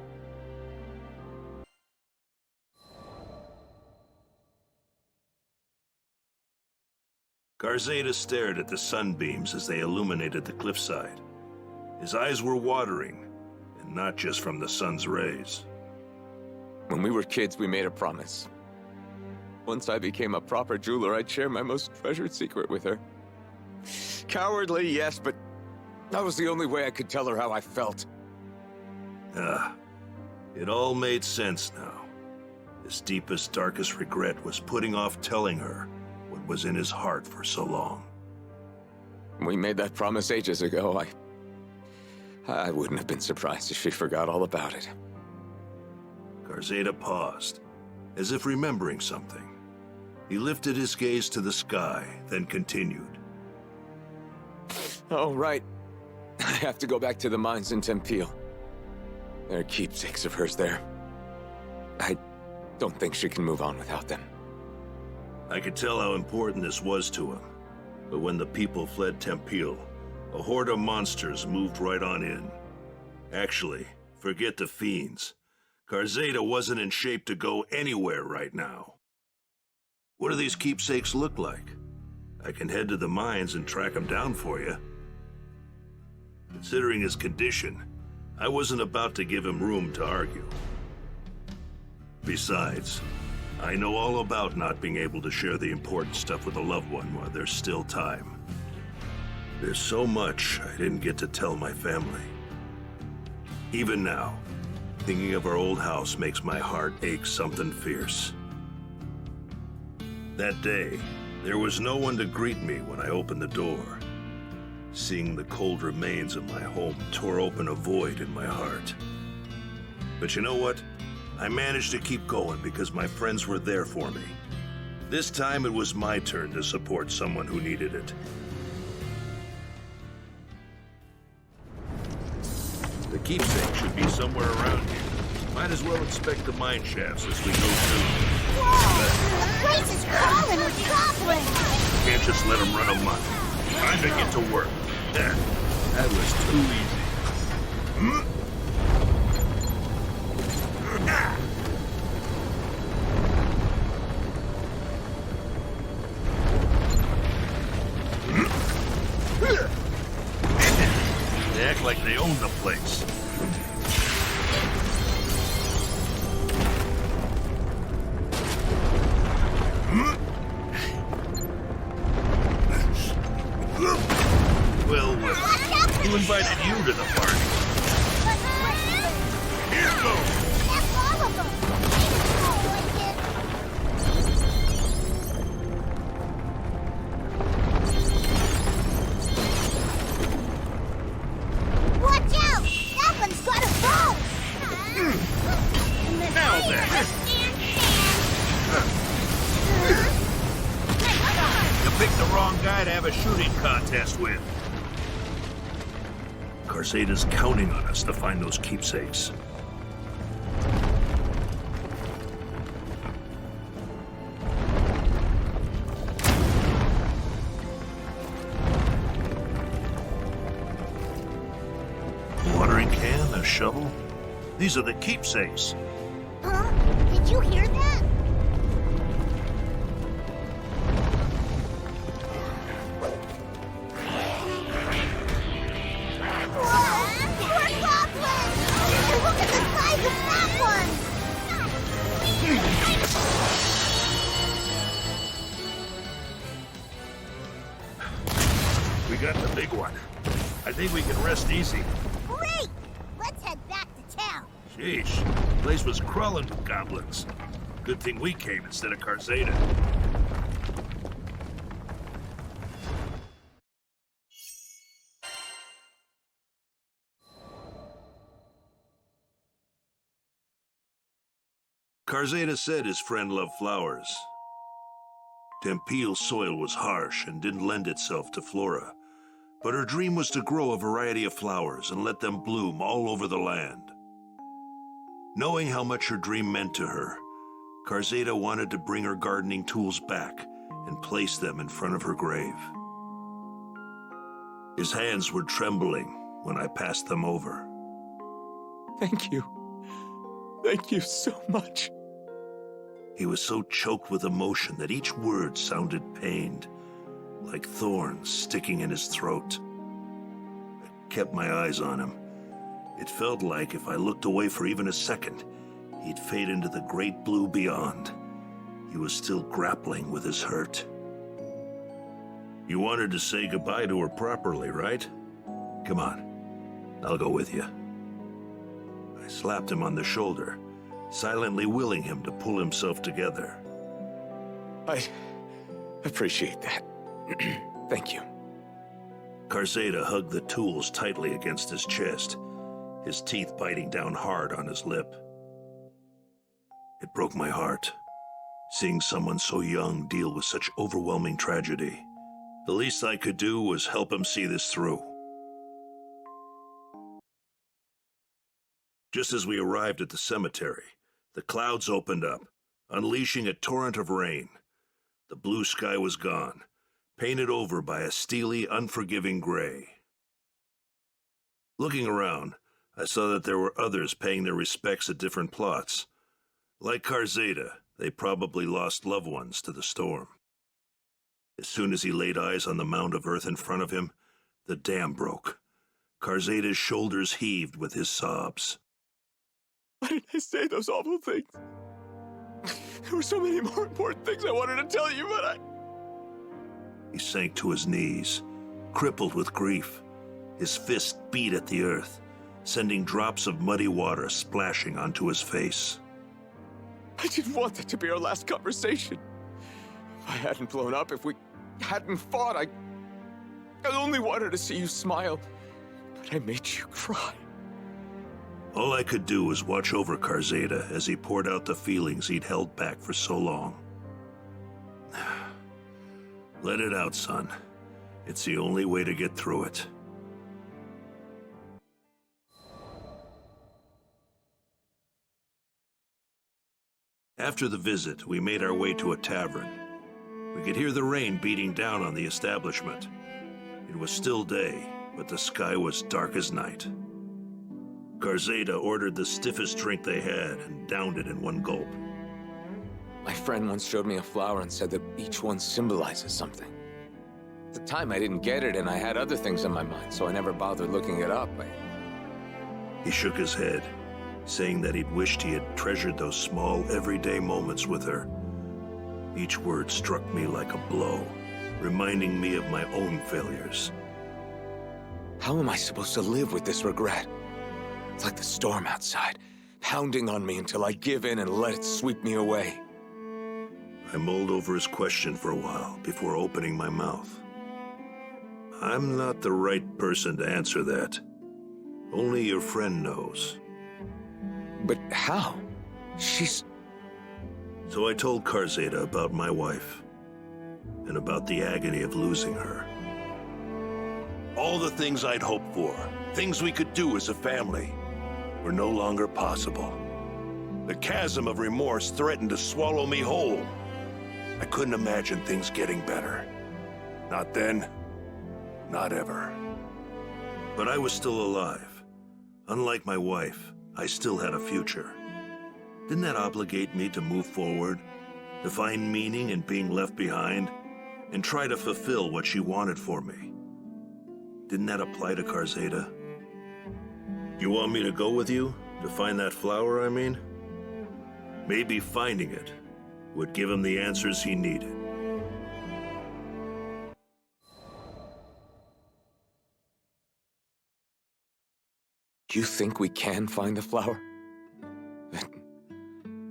J: Zeta stared at the sunbeams as they illuminated the cliffside. His eyes were watering, and not just from the sun's rays.
D: When we were kids, we made a promise. Once I became a proper jeweler, I'd share my most treasured secret with her. Cowardly, yes, but that was the only way I could tell her how I felt.
J: It all made sense now. His deepest, darkest regret was putting off telling her what was in his heart for so long.
D: We made that promise ages ago. I wouldn't have been surprised if she forgot all about it.
J: Zeta paused, as if remembering something. He lifted his gaze to the sky, then continued.
D: Oh, right. I have to go back to the mines in Tempeal. There are keepsakes of hers there. I don't think she can move on without them.
J: I could tell how important this was to him. But when the people fled Tempeal, a horde of monsters moved right on in. Actually, forget the fiends. Zeta wasn't in shape to go anywhere right now. What do these keepsakes look like? I can head to the mines and track them down for you. Considering his condition, I wasn't about to give him room to argue. Besides, I know all about not being able to share the important stuff with a loved one while there's still time. There's so much I didn't get to tell my family. Even now, thinking of our old house makes my heart ache something fierce. That day, there was no one to greet me when I opened the door. Seeing the cold remains of my home tore open a void in my heart. But you know what? I managed to keep going because my friends were there for me. This time it was my turn to support someone who needed it. The keepsake should be somewhere around here. Might as well inspect the mine shafts as we go through.
C: Whoa! The place is crawling with goblins!
J: Can't just let them run amok. Time to get to work. There. That was too easy. They act like they own the place. Well, who invited you to the party? Here goes!
C: That's all of them!
J: a shooting contest with. Zeta's counting on us to find those keepsakes. Watering can, a shovel? These are the keepsakes.
C: Huh? Did you hear that?
J: We got the big one. I think we can rest easy.
C: Great! Let's head back to town.
J: Sheesh, the place was crawling with goblins. Good thing we came instead of Zeta. Zeta said his friend loved flowers. Tempeal's soil was harsh and didn't lend itself to flora, but her dream was to grow a variety of flowers and let them bloom all over the land. Knowing how much her dream meant to her, Zeta wanted to bring her gardening tools back and place them in front of her grave. His hands were trembling when I passed them over.
D: Thank you. Thank you so much.
J: He was so choked with emotion that each word sounded pained, like thorns sticking in his throat. I kept my eyes on him. It felt like if I looked away for even a second, he'd fade into the great blue beyond. He was still grappling with his hurt. You wanted to say goodbye to her properly, right? Come on, I'll go with you. I slapped him on the shoulder, silently willing him to pull himself together.
D: I appreciate that. Thank you.
J: Zeta hugged the tools tightly against his chest, his teeth biting down hard on his lip. It broke my heart, seeing someone so young deal with such overwhelming tragedy. The least I could do was help him see this through. Just as we arrived at the cemetery, the clouds opened up, unleashing a torrent of rain. The blue sky was gone, painted over by a steely, unforgiving gray. Looking around, I saw that there were others paying their respects at different plots. Like Zeta, they probably lost loved ones to the storm. As soon as he laid eyes on the mound of earth in front of him, the dam broke. Zeta's shoulders heaved with his sobs.
D: Why did I say those awful things? There were so many more important things I wanted to tell you, but
J: He sank to his knees, crippled with grief. His fist beat at the earth, sending drops of muddy water splashing onto his face.
D: I didn't want that to be our last conversation. If I hadn't blown up, if we hadn't fought, I only wanted to see you smile, but I made you cry.
J: All I could do was watch over Zeta as he poured out the feelings he'd held back for so long. Let it out, son. It's the only way to get through it. After the visit, we made our way to a tavern. We could hear the rain beating down on the establishment. It was still day, but the sky was dark as night. Zeta ordered the stiffest drink they had and downed it in one gulp.
D: My friend once showed me a flower and said that each one symbolizes something. At the time, I didn't get it, and I had other things in my mind, so I never bothered looking it up.
J: He shook his head, saying that he'd wished he had treasured those small, everyday moments with her. Each word struck me like a blow, reminding me of my own failures.
D: How am I supposed to live with this regret? It's like the storm outside, pounding on me until I give in and let it sweep me away.
J: I mulled over his question for a while before opening my mouth. I'm not the right person to answer that. Only your friend knows.
D: But how? She's...
J: So I told Zeta about my wife, and about the agony of losing her. All the things I'd hoped for, things we could do as a family, were no longer possible. The chasm of remorse threatened to swallow me whole. I couldn't imagine things getting better. Not then, not ever. But I was still alive. Unlike my wife, I still had a future. Didn't that obligate me to move forward, to find meaning in being left behind, and try to fulfill what she wanted for me? Didn't that apply to Zeta? You want me to go with you? To find that flower, I mean? Maybe finding it would give him the answers he needed.
D: You think we can find the flower? It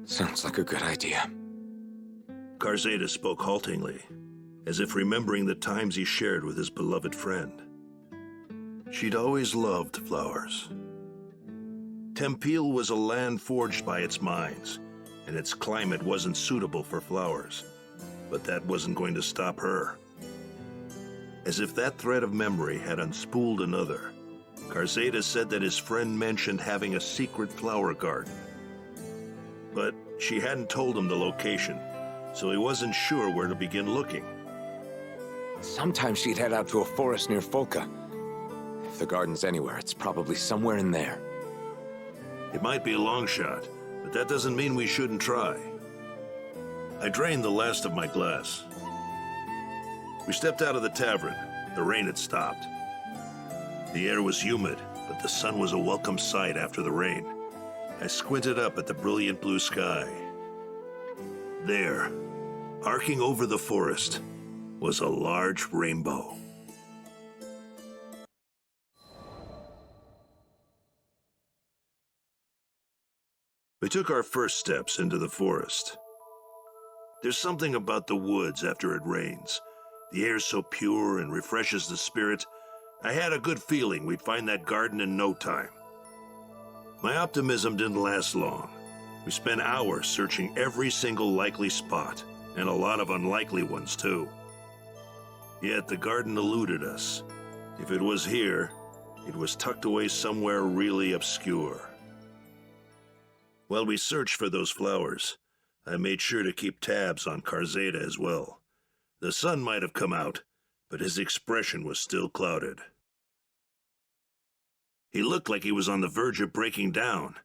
D: sounds like a good idea.
J: Zeta spoke haltingly, as if remembering the times he shared with his beloved friend. She'd always loved flowers. Tempil was a land forged by its mines, and its climate wasn't suitable for flowers. But that wasn't going to stop her. As if that thread of memory had unspooled another, Zeta said that his friend mentioned having a secret flower garden. But she hadn't told him the location, so he wasn't sure where to begin looking.
D: Sometimes she'd head out to a forest near Folka. If the garden's anywhere, it's probably somewhere in there.
J: It might be a long shot, but that doesn't mean we shouldn't try. I drained the last of my glass. We stepped out of the tavern. The rain had stopped. The air was humid, but the sun was a welcome sight after the rain. I squinted up at the brilliant blue sky. There, arcing over the forest, was a large rainbow. We took our first steps into the forest. There's something about the woods after it rains. The air's so pure and refreshes the spirit. I had a good feeling we'd find that garden in no time. My optimism didn't last long. We spent hours searching every single likely spot, and a lot of unlikely ones too. Yet the garden eluded us. If it was here, it was tucked away somewhere really obscure. While we searched for those flowers, I made sure to keep tabs on Zeta as well. The sun might have come out, but his expression was still clouded. He looked like he was on the verge of breaking down.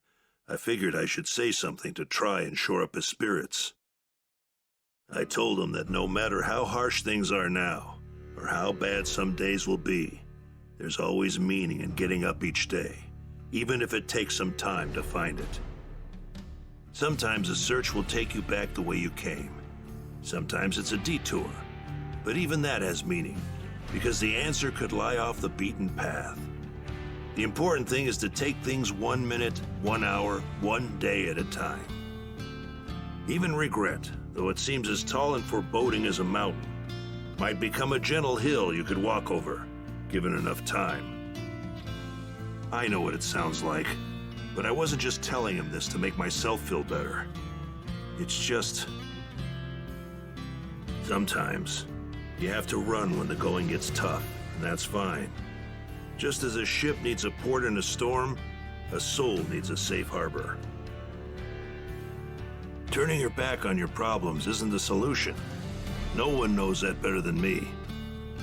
J: I figured I should say something to try and shore up his spirits. I told him that no matter how harsh things are now, or how bad some days will be, there's always meaning in getting up each day, even if it takes some time to find it. Sometimes a search will take you back the way you came. Sometimes it's a detour, but even that has meaning, because the answer could lie off the beaten path. The important thing is to take things 1 minute, 1 hour, 1 day at a time. Even regret, though it seems as tall and foreboding as a mountain, might become a gentle hill you could walk over, given enough time. I know what it sounds like, but I wasn't just telling him this to make myself feel better. It's just... sometimes, you have to run when the going gets tough, and that's fine. Just as a ship needs a port in a storm, a soul needs a safe harbor. Turning your back on your problems isn't the solution. No one knows that better than me.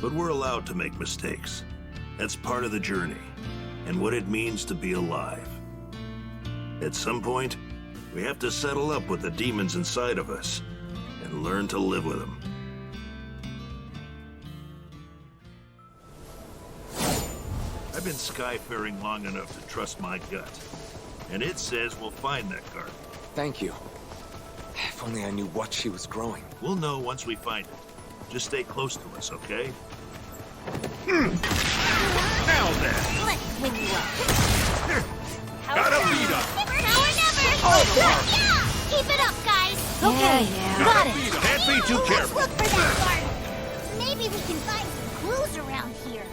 J: But we're allowed to make mistakes. That's part of the journey, and what it means to be alive. At some point, we have to settle up with the demons inside of us and learn to live with them. I've been skyfaring long enough to trust my gut, and it says we'll find that garden.
D: Thank you. If only I knew what she was growing.
J: We'll know once we find it. Just stay close to us, okay? Now then!
C: Let's win you up.
J: Gotta beat up!
C: Now or never! Yeah! Keep it up, guys! Okay, got it!
J: Can't be too careful!
C: Let's look for that garden! Maybe we can find some clues around here.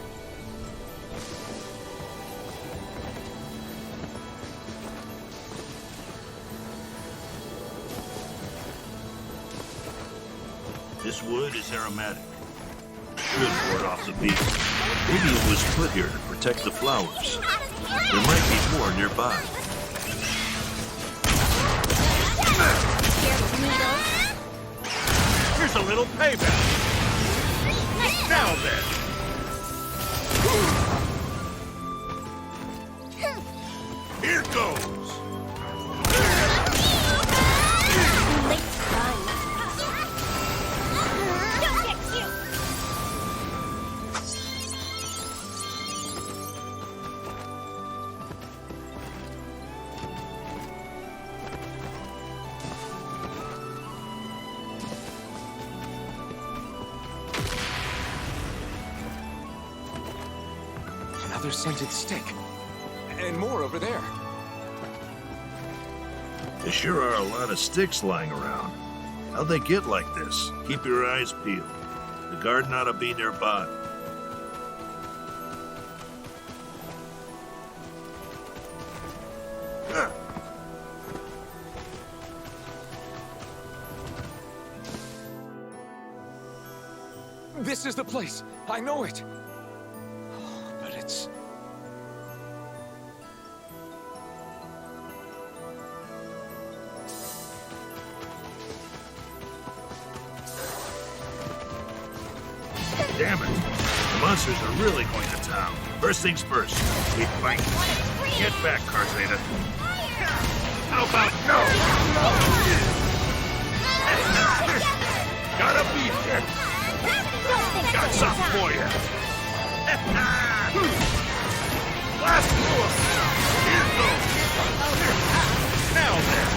J: This wood is aromatic. Should ward off the beast. Maybe it was put here to protect the flowers. There might be more nearby.
B: Here's a little payback. Now then.
J: Here goes.
D: Another scented stick. And more over there.
J: There sure are a lot of sticks lying around. How'd they get like this? Keep your eyes peeled. The garden ought to be nearby.
D: This is the place. I know it. But it's...
J: Damn it. The monsters are really going to town. First things first. Keep fighting. Get back, Zeta. How about no? Gotta beat you. Got something for you. Last move. Here goes. Now then.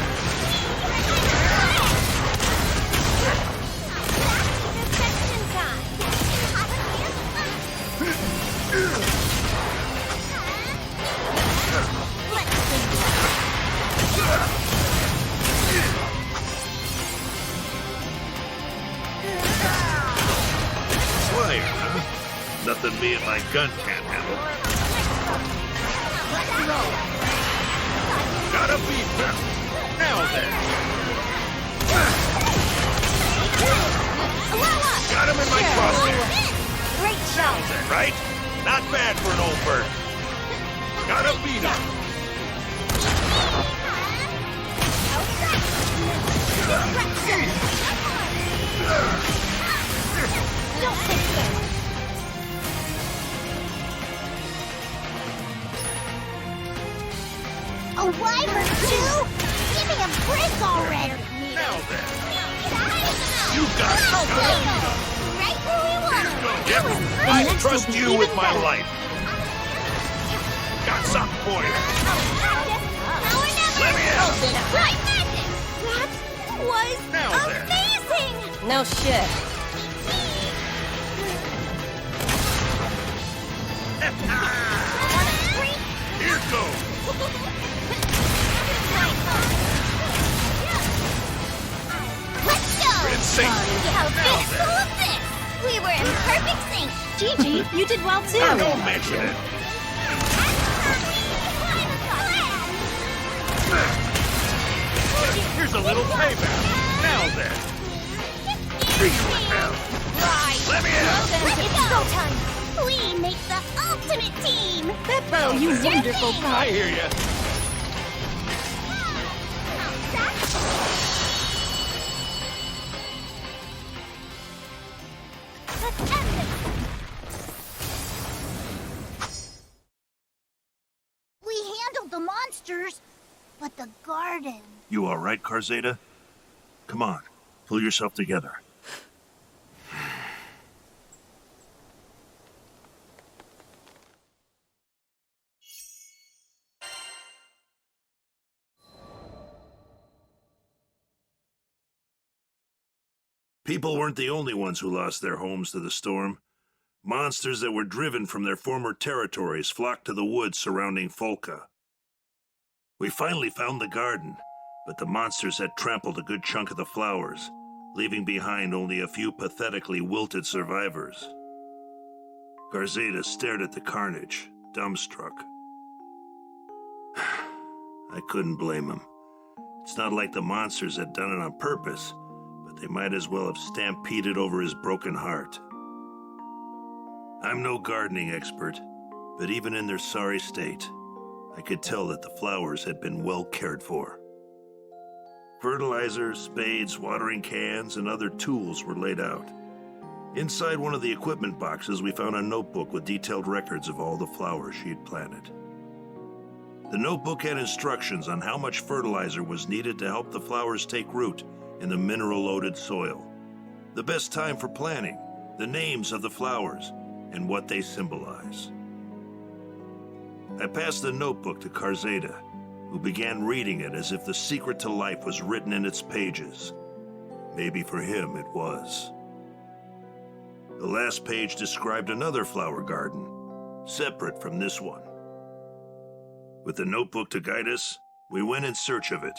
J: Slayer, huh? Nothing me and my gun can't handle. Gotta beat them. Now then. Got him in my crosshair.
M: Great shot.
J: Right? Not bad for an old bird. Gotta beat him.
M: Don't sit there. A wyvern too? Give me a break already.
J: Now then. You got it.
M: Right where we want.
J: Yep. I trust you with my life. Got something for you. Let me out.
M: Right. That was
J: Now then.
M: amazing.
K: No shit.
J: Here goes.
M: Let's go.
J: We're in sync.
M: How beautiful of this. We were in perfect sync. Gigi, you did well too.
J: Don't mention it. Here's a little payback. Now then. Treat you with hell.
M: Right.
J: Let me out.
M: It's go time. We make the ultimate team.
E: Beppo, you wonderful pup.
J: I hear ya.
M: Let's end this. We handled the monsters, but the garden.
J: You all right, Zeta? Come on, pull yourself together. People weren't the only ones who lost their homes to the storm. Monsters that were driven from their former territories flocked to the woods surrounding Folka. We finally found the garden, but the monsters had trampled a good chunk of the flowers, leaving behind only a few pathetically wilted survivors. Zeta stared at the carnage, dumbstruck. I couldn't blame him. It's not like the monsters had done it on purpose, but they might as well have stampeded over his broken heart. I'm no gardening expert, but even in their sorry state, I could tell that the flowers had been well cared for. Fertilizer, spades, watering cans, and other tools were laid out. Inside one of the equipment boxes, we found a notebook with detailed records of all the flowers she had planted. The notebook had instructions on how much fertilizer was needed to help the flowers take root in the mineral-loaded soil, the best time for planting, the names of the flowers, and what they symbolize. I passed the notebook to Zeta, who began reading it as if the secret to life was written in its pages. Maybe for him it was. The last page described another flower garden, separate from this one. With the notebook to guide us, we went in search of it.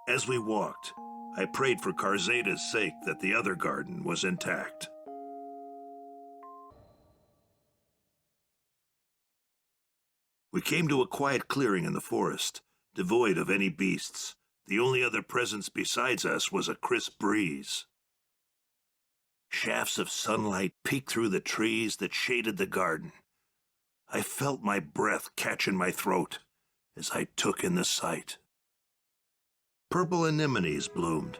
J: As we walked, I prayed for Zeta's sake that the other garden was intact. We came to a quiet clearing in the forest, devoid of any beasts. The only other presence besides us was a crisp breeze. Shafts of sunlight peeked through the trees that shaded the garden. I felt my breath catch in my throat as I took in the sight. Purple anemones bloomed,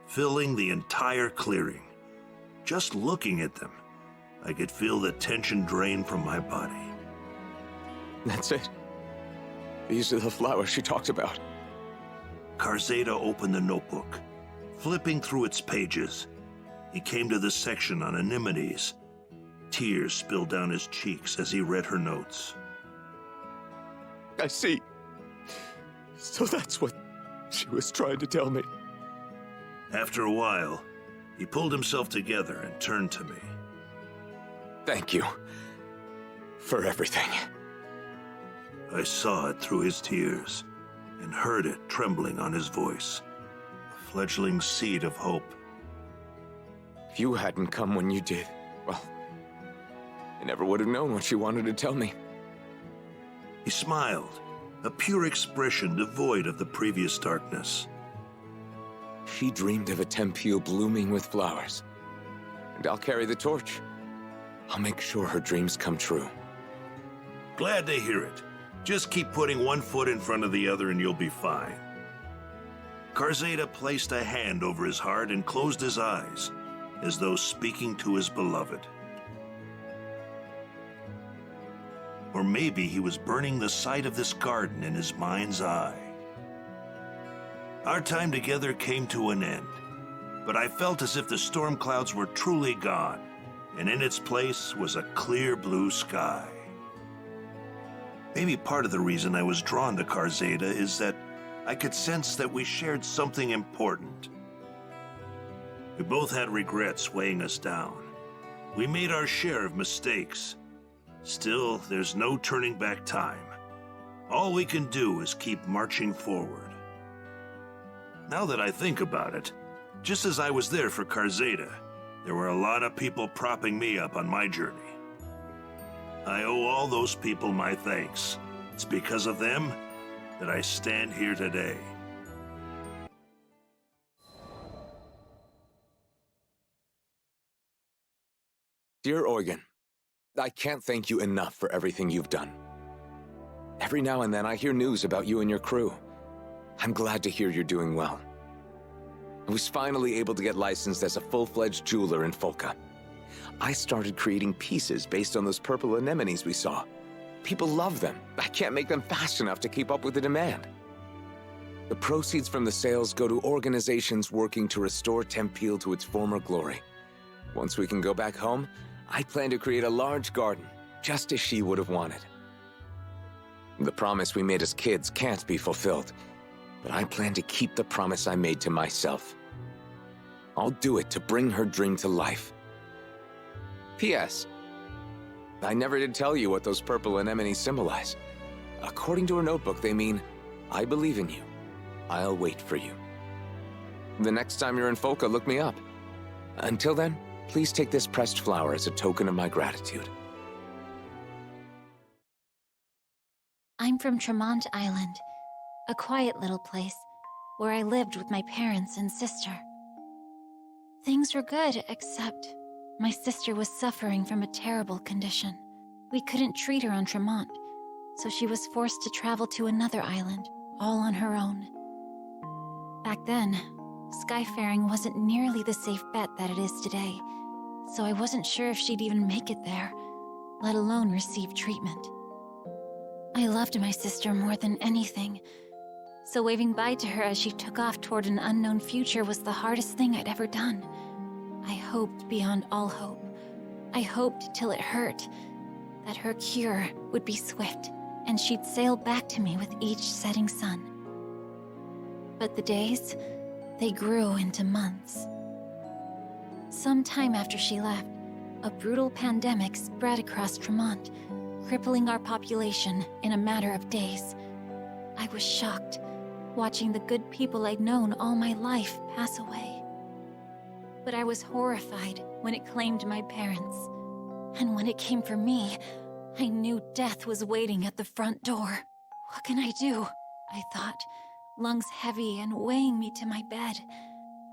J: filling the entire clearing. Just looking at them, I could feel the tension drain from my body.
D: That's it. These are the flowers she talked about.
J: Zeta opened the notebook. Flipping through its pages, he came to the section on anemones. Tears spilled down his cheeks as he read her notes.
D: I see. So that's what she was trying to tell me.
J: After a while, he pulled himself together and turned to me.
D: Thank you for everything.
J: I saw it through his tears and heard it trembling on his voice, a fledgling seed of hope.
D: If you hadn't come when you did, well, I never would have known what she wanted to tell me.
J: He smiled, a pure expression devoid of the previous darkness.
D: She dreamed of a Tempile blooming with flowers, and I'll carry the torch. I'll make sure her dreams come true.
J: Glad to hear it. Just keep putting one foot in front of the other and you'll be fine. Zeta placed a hand over his heart and closed his eyes, as though speaking to his beloved. Or maybe he was burning the sight of this garden in his mind's eye. Our time together came to an end, but I felt as if the storm clouds were truly gone, and in its place was a clear blue sky. Maybe part of the reason I was drawn to Zeta is that I could sense that we shared something important. We both had regrets weighing us down. We made our share of mistakes. Still, there's no turning back time. All we can do is keep marching forward. Now that I think about it, just as I was there for Zeta, there were a lot of people propping me up on my journey. I owe all those people my thanks. It's because of them that I stand here today.
D: Dear Eugen, I can't thank you enough for everything you've done. Every now and then I hear news about you and your crew. I'm glad to hear you're doing well. I was finally able to get licensed as a full-fledged jeweler in Folka. I started creating pieces based on those purple anemones we saw. People love them. I can't make them fast enough to keep up with the demand. The proceeds from the sales go to organizations working to restore Tempile to its former glory. Once we can go back home, I plan to create a large garden, just as she would have wanted. The promise we made as kids can't be fulfilled, but I plan to keep the promise I made to myself. I'll do it to bring her dream to life. P.S. I never did tell you what those purple anemones symbolize. According to her notebook, they mean, I believe in you. I'll wait for you. The next time you're in Folka, look me up. Until then, please take this pressed flower as a token of my gratitude.
I: I'm from Tremont Island, a quiet little place where I lived with my parents and sister. Things were good, except
P: My sister was suffering from a terrible condition. We couldn't treat her on Tremont, so she was forced to travel to another island, all on her own. Back then, skyfaring wasn't nearly the safe bet that it is today, so I wasn't sure if she'd even make it there, let alone receive treatment. I loved my sister more than anything, so waving bye to her as she took off toward an unknown future was the hardest thing I'd ever done. I hoped beyond all hope. I hoped till it hurt, that her cure would be swift, and she'd sail back to me with each setting sun. But the days, they grew into months. Sometime after she left, a brutal pandemic spread across Tremont, crippling our population in a matter of days. I was shocked, watching the good people I'd known all my life pass away. But I was horrified when it claimed my parents. And when it came for me, I knew death was waiting at the front door. What can I do? I thought, lungs heavy and weighing me to my bed.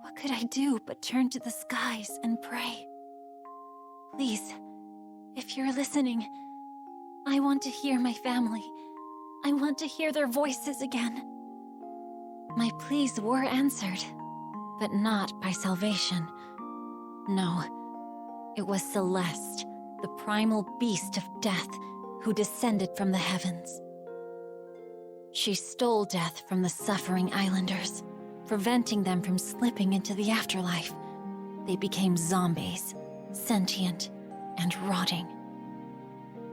P: What could I do but turn to the skies and pray? Please, if you're listening, I want to hear my family. I want to hear their voices again. My pleas were answered, but not by salvation. No, it was Celeste, the primal beast of death, who descended from the heavens. She stole death from the suffering islanders, preventing them from slipping into the afterlife. They became zombies, sentient and rotting.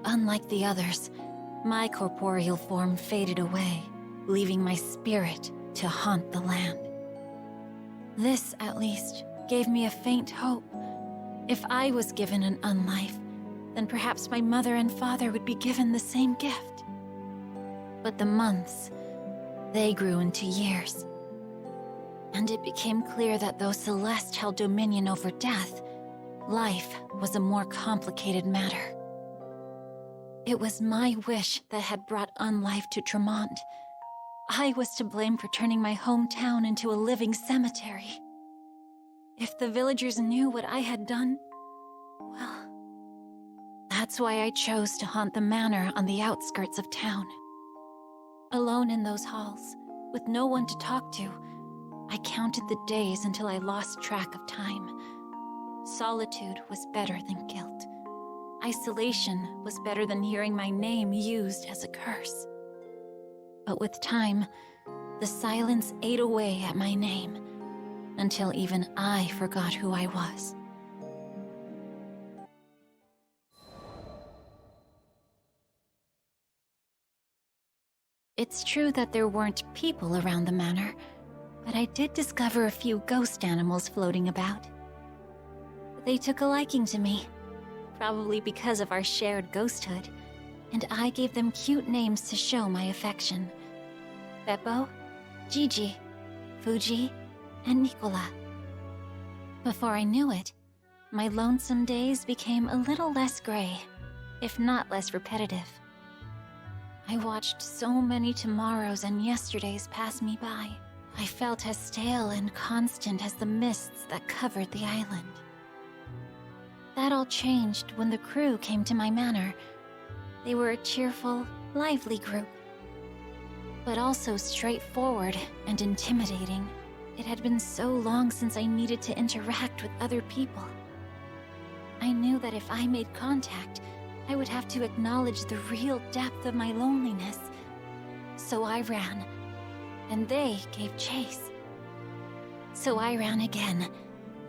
P: Unlike the others, my corporeal form faded away, leaving my spirit to haunt the land. This, at least, gave me a faint hope. If I was given an unlife, then perhaps my mother and father would be given the same gift. But the months, they grew into years. And it became clear that though Celeste held dominion over death, life was a more complicated matter. It was my wish that had brought unlife to Tremont. I was to blame for turning my hometown into a living cemetery. If the villagers knew what I had done, well, that's why I chose to haunt the manor on the outskirts of town. Alone in those halls, with no one to talk to, I counted the days until I lost track of time. Solitude was better than guilt. Isolation was better than hearing my name used as a curse. But with time, the silence ate away at my name, until even I forgot who I was. It's true that there weren't people around the manor, but I did discover a few ghost animals floating about. They took a liking to me, probably because of our shared ghosthood, and I gave them cute names to show my affection. Beppo, Gigi, Fuji, and Nicola. Before I knew it, my lonesome days became a little less gray, if not less repetitive. I watched so many tomorrows and yesterdays pass me by. I felt as stale and constant as the mists that covered the island. That all changed when the crew came to my manor. They were a cheerful, lively group, but also straightforward and intimidating. It had been so long since I needed to interact with other people. I knew that if I made contact, I would have to acknowledge the real depth of my loneliness. So I ran, and they gave chase. So I ran again,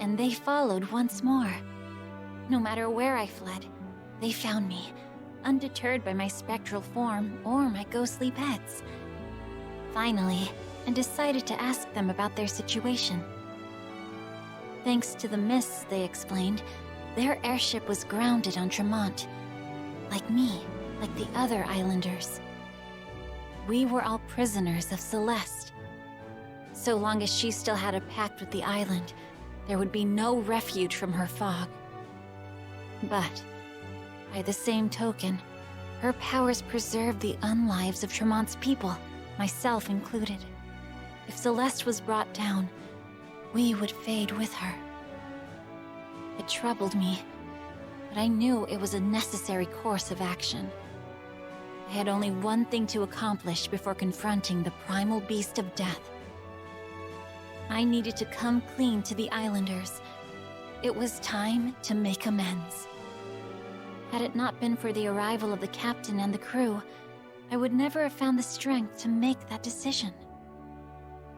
P: and they followed once more. No matter where I fled, they found me, undeterred by my spectral form or my ghostly pets. Finally, I decided to ask them about their situation. Thanks to the mists, they explained, their airship was grounded on Tremont. Like me, like the other islanders. We were all prisoners of Celeste. So long as she still had a pact with the island, there would be no refuge from her fog. But, by the same token, her powers preserved the unlives of Tremont's people, myself included. If Celeste was brought down, we would fade with her. It troubled me, but I knew it was a necessary course of action. I had only one thing to accomplish before confronting the primal beast of death. I needed to come clean to the Islanders. It was time to make amends. Had it not been for the arrival of the captain and the crew, I would never have found the strength to make that decision.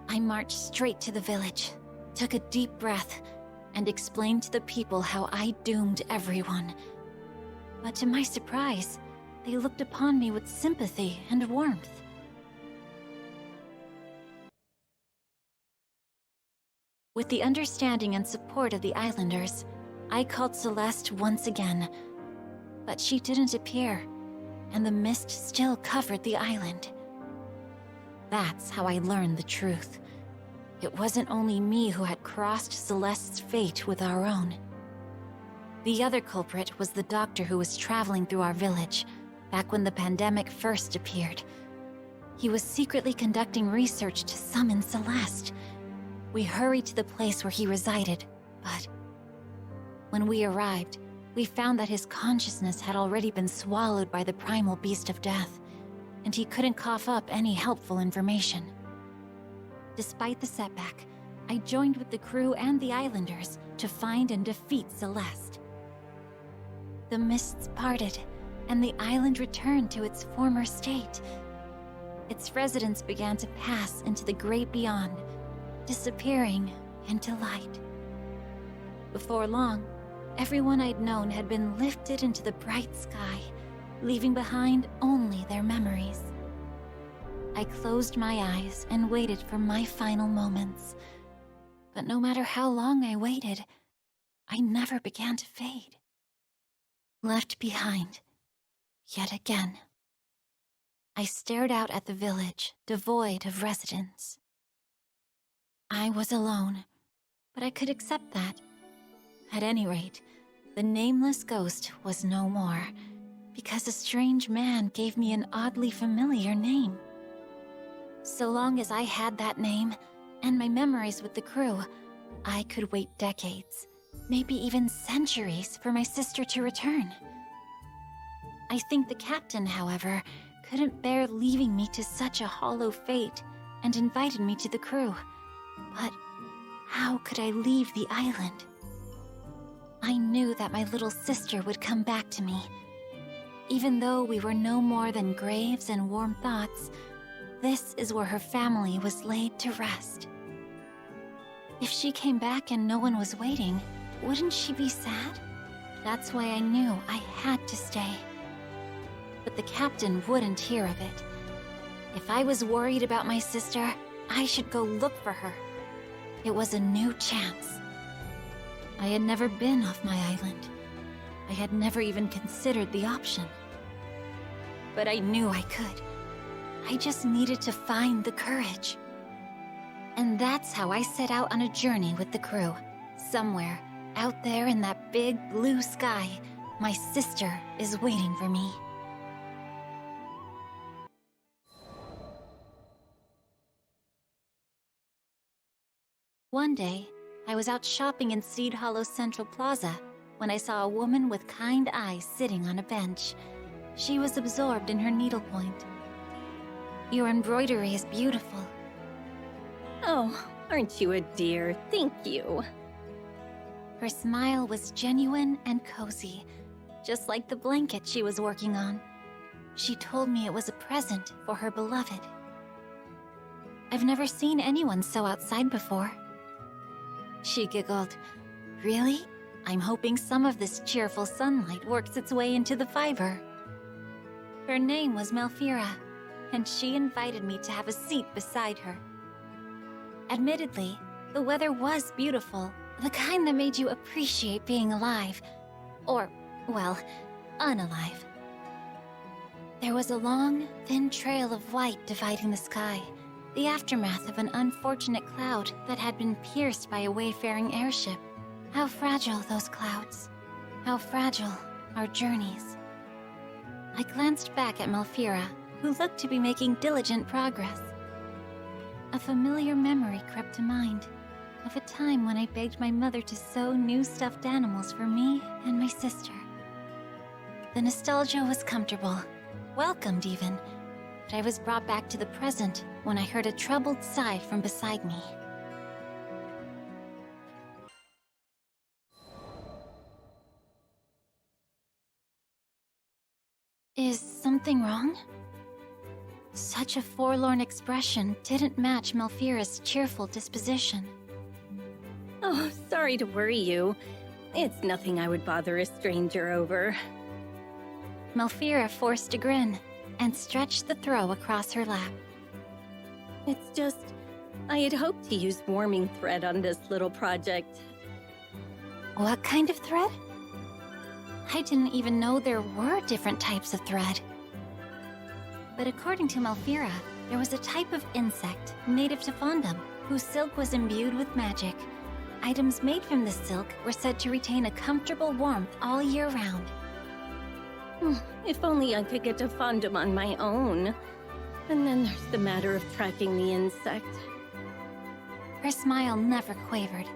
P: I marched straight to the village, took a deep breath, and explained to the people how I doomed everyone. But to my surprise, they looked upon me with sympathy and warmth. With the understanding and support of the Islanders, I called Celeste once again, but she didn't appear, and the mist still covered the island. That's how I learned the truth. It wasn't only me who had crossed Celeste's fate with our own. The other culprit was the doctor who was traveling through our village, back when the pandemic first appeared. He was secretly conducting research to summon Celeste. We hurried to the place where he resided, but when we arrived, we found that his consciousness had already been swallowed by the primal beast of death, and he couldn't cough up any helpful information. Despite the setback, I joined with the crew and the Islanders to find and defeat Celeste. The mists parted, and the island returned to its former state. Its residents began to pass into the great beyond, disappearing into light. Before long, everyone I'd known had been lifted into the bright sky, leaving behind only their memories. I closed my eyes and waited for my final moments. But no matter how long I waited, I never began to fade. Left behind, yet again. I stared out at the village, devoid of residents. I was alone, but I could accept that. At any rate, the nameless ghost was no more, because a strange man gave me an oddly familiar name. So long as I had that name, and my memories with the crew, I could wait decades, maybe even centuries, for my sister to return. I think the captain, however, couldn't bear leaving me to such a hollow fate, and invited me to the crew. But how could I leave the island? I knew that my little sister would come back to me. Even though we were no more than graves and warm thoughts, this is where her family was laid to rest. If she came back and no one was waiting, wouldn't she be sad? That's why I knew I had to stay. But the captain wouldn't hear of it. If I was worried about my sister, I should go look for her. It was a new chance. I had never been off my island. I had never even considered the option. But I knew I could. I just needed to find the courage. And that's how I set out on a journey with the crew. Somewhere, out there in that big blue sky, my sister is waiting for me. One day, I was out shopping in Seed Hollow Central Plaza when I saw a woman with kind eyes sitting on a bench. She was absorbed in her needlepoint. "Your embroidery is beautiful."
K: Oh, aren't you a dear? Thank you.
P: Her smile was genuine and cozy, just like the blanket she was working on. She told me it was a present for her beloved. I've never seen anyone so outside before. She giggled. "Really? I'm hoping some of this cheerful sunlight works its way into the fiber." Her name was Malfira, and she invited me to have a seat beside her. Admittedly, the weather was beautiful, the kind that made you appreciate being alive. Or, well, unalive. There was a long, thin trail of white dividing the sky, the aftermath of an unfortunate cloud that had been pierced by a wayfaring airship. How fragile those clouds. How fragile our journeys. I glanced back at Malfira, who looked to be making diligent progress. A familiar memory crept to mind, of a time when I begged my mother to sew new stuffed animals for me and my sister. The nostalgia was comfortable, welcomed even, but I was brought back to the present when I heard a troubled sigh from beside me. Is something wrong? Such a forlorn expression didn't match Malfira's cheerful disposition.
K: Oh, sorry to worry you. It's nothing I would bother a stranger over.
P: Malfira forced a grin and stretched the throw across her lap.
K: It's just, I had hoped to use warming thread on this little project.
P: What kind of thread? I didn't even know there were different types of thread. But according to Malfira, there was a type of insect native to Fondom whose silk was imbued with magic. Items made from this silk were said to retain a comfortable warmth all year round.
K: If only I could get to Fondom on my own. And then there's the matter of tracking the insect.
P: Her smile never quavered,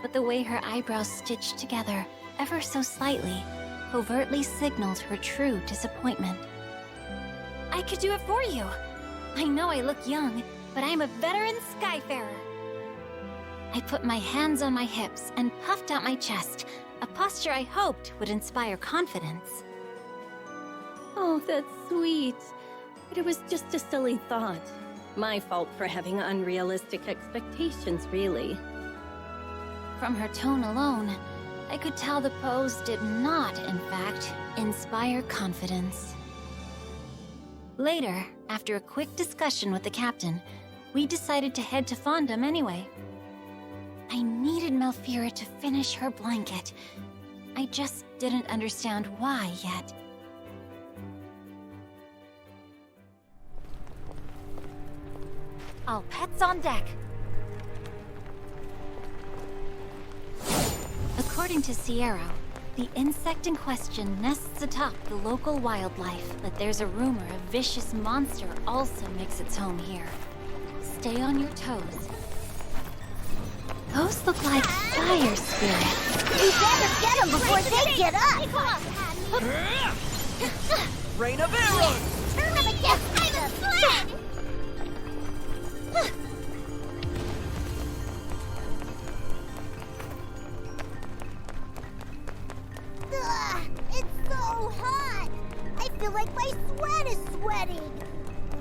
P: but the way her eyebrows stitched together, ever so slightly, overtly signaled her true disappointment. I could do it for you! I know I look young, but I'm a veteran Skyfarer! I put my hands on my hips and puffed out my chest, a posture I hoped would inspire confidence.
K: Oh, that's sweet. But it was just a silly thought. My fault for having unrealistic expectations, really.
P: From her tone alone, I could tell the pose did not, in fact, inspire confidence. Later, after a quick discussion with the captain, we decided to head to Fondom anyway. I needed Malfira to finish her blanket. I just didn't understand why yet. All pets on deck! According to Sierra, the insect in question nests atop the local wildlife, but there's a rumor a vicious monster also makes its home here. Stay on your toes. Those look like fire spirits.
C: We better get them before they get us!
G: Rain of arrows!
C: Turn them against the sled! It's so hot! I feel like my sweat is sweating!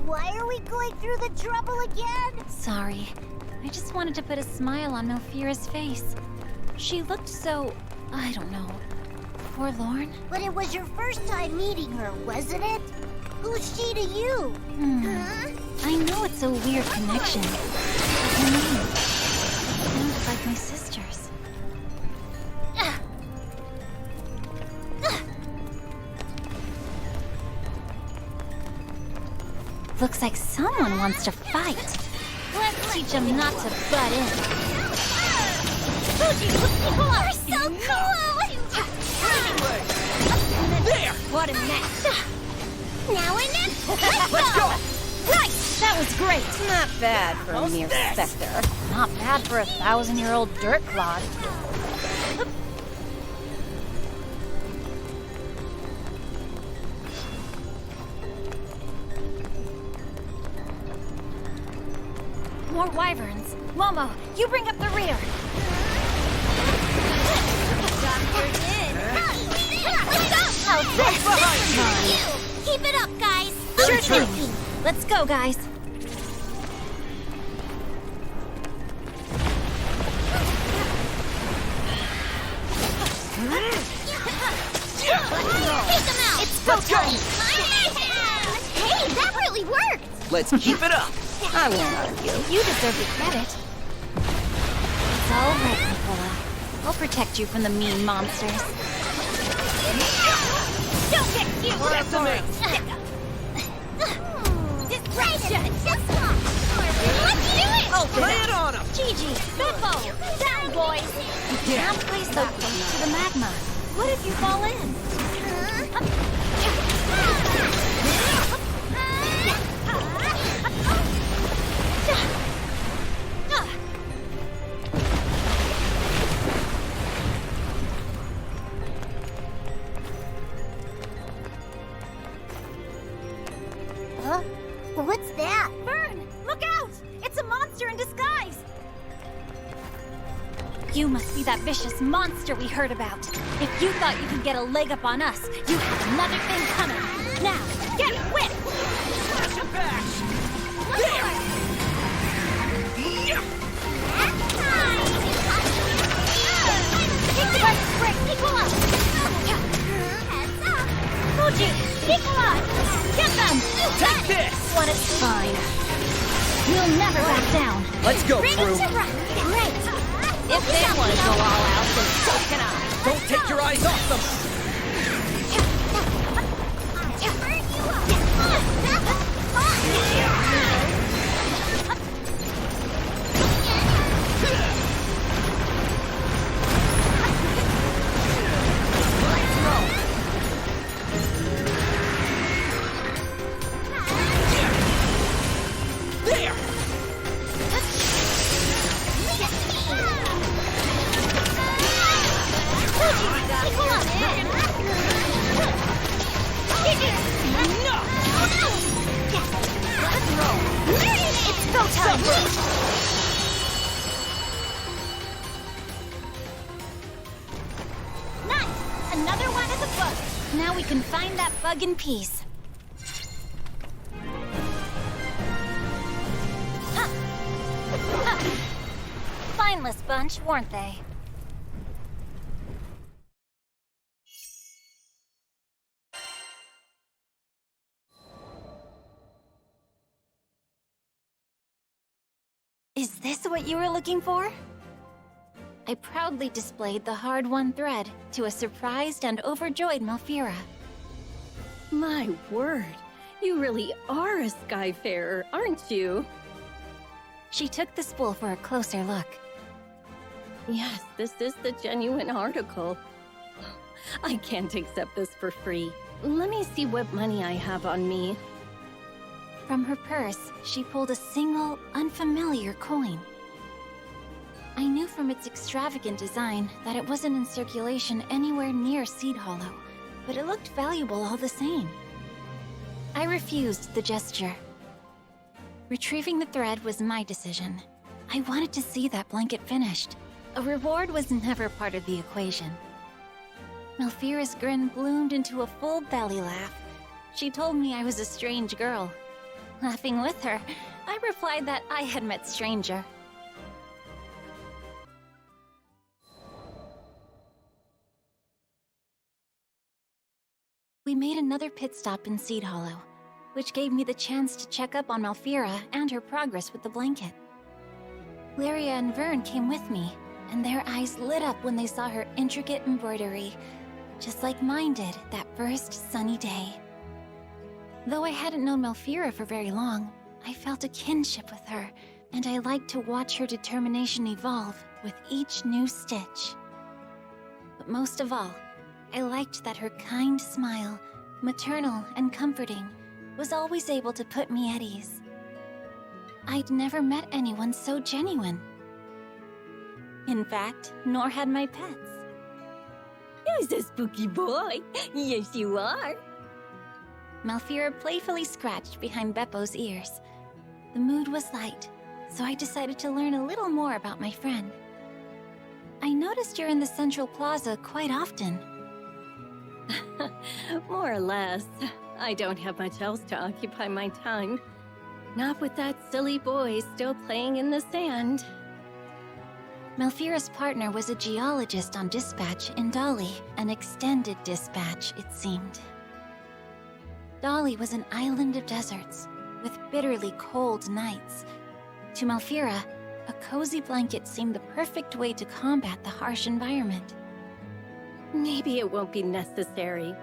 C: Why are we going through the trouble again?
P: Sorry. I just wanted to put a smile on Malfira's face. She looked so, I don't know, forlorn?
C: But it was your first time meeting her, wasn't it? Who's she to you? Huh?
P: I know it's a weird connection. But her name, it sounded like my sister's. Looks like someone wants to fight. Let's teach them not to butt in.
C: You're so cool!
G: There!
P: What a mess!
C: Now and then,
G: Let's go!
P: Right! That was great!
K: Not bad for a mere specter.
P: Not bad for a 1,000-year-old dirt clod. More wyverns. Momo, you bring up the rear.
C: How's this? Keep it up, guys.
P: Sure thing. Let's go, guys.
C: Take them out.
P: It's go time.
C: Hey, that really worked.
G: Let's keep it up!
K: I'm not argue.
P: You deserve the credit. It's all right, Nicola. I'll protect you from the mean monsters.
C: Don't get cute.
G: That's a me!
C: Distraction. Just walk. Let's do it.
G: Oh, lay it on him!
P: Gigi, Beppo, down, boys. You can't place so close to the magma. What if you fall in?
C: Huh? What's that?
P: Vern! Look out! It's a monster in disguise! You must be that vicious monster we heard about. If you thought you could get a leg up on us, you have another thing coming. Now, get whipped!
G: Flash him back! There!
P: Equal up! Fuji! Equal up! Get them!
G: Take this!
P: What is fine. We'll never back down.
G: Let's go,
P: Bring
G: crew.
P: it to run. Great! If they want to go all out, then so can I.
G: Don't take your eyes off them!
P: Now we can find that bug in peace. Spineless bunch, weren't they? Is this what you were looking for? I proudly displayed the hard-won thread to a surprised and overjoyed Malfira.
K: My word, you really are a Skyfarer, aren't you?
P: She took the spool for a closer look.
K: Yes, this is the genuine article. I can't accept this for free. Let me see what money I have on me.
P: From her purse, she pulled a single, unfamiliar coin. I knew from its extravagant design that it wasn't in circulation anywhere near Seed Hollow, but it looked valuable all the same. I refused the gesture. Retrieving the thread was my decision. I wanted to see that blanket finished. A reward was never part of the equation. Malfira's grin bloomed into a full belly laugh. She told me I was a strange girl. Laughing with her, I replied that I had met stranger. We made another pit stop in Seed Hollow, which gave me the chance to check up on Malfira and her progress with the blanket. Lyria and Vern came with me, and their eyes lit up when they saw her intricate embroidery, just like mine did that first sunny day. Though I hadn't known Malfira for very long, I felt a kinship with her, and I liked to watch her determination evolve with each new stitch. But most of all, I liked that her kind smile, maternal and comforting, was always able to put me at ease. I'd never met anyone so genuine. In fact, nor had my pets.
K: Who's a spooky boy? Yes, you are.
P: Malfira playfully scratched behind Beppo's ears. The mood was light, so I decided to learn a little more about my friend. I noticed you're in the Central Plaza quite often.
K: More or less. I don't have much else to occupy my time. Not with that silly boy still playing in the sand.
P: Malfira's partner was a geologist on dispatch in Dali, an extended dispatch, it seemed. Dali was an island of deserts, with bitterly cold nights. To Malfira, a cozy blanket seemed the perfect way to combat the harsh environment.
K: Maybe it won't be necessary.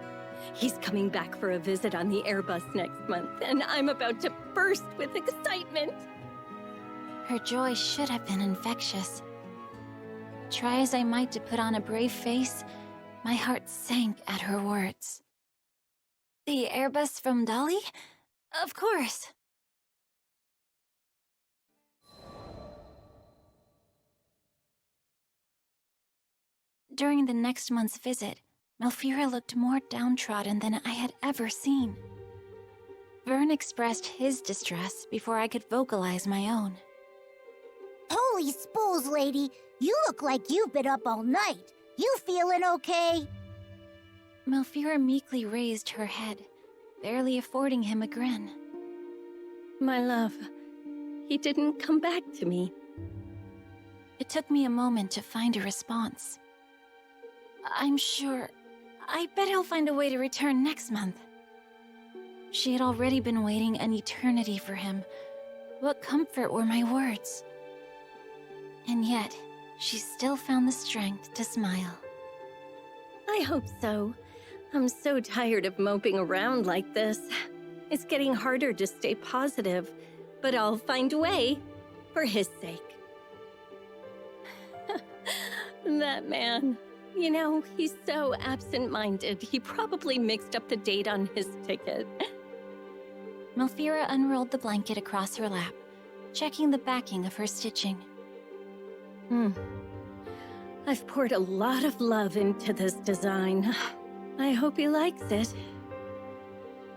K: He's coming back for a visit on the Airbus next month, and I'm about to burst with excitement.
P: Her joy should have been infectious. Try as I might to put on a brave face, my heart sank at her words. The Airbus from Dali? Of course. During the next month's visit, Malfira looked more downtrodden than I had ever seen. Vern expressed his distress before I could vocalize my own.
C: Holy spools, lady! You look like you've been up all night. You feeling okay?
P: Malfira meekly raised her head, barely affording him a grin.
K: My love, he didn't come back to me.
P: It took me a moment to find a response. I'm sure... I bet he'll find a way to return next month. She had already been waiting an eternity for him. What comfort were my words? And yet, she still found the strength to smile.
K: I hope so. I'm so tired of moping around like this. It's getting harder to stay positive, but I'll find a way, for his sake. That man, you know, he's so absent-minded, he probably mixed up the date on his ticket.
P: Malfira unrolled the blanket across her lap, checking the backing of her stitching.
K: I've poured a lot of love into this design. I hope he likes it.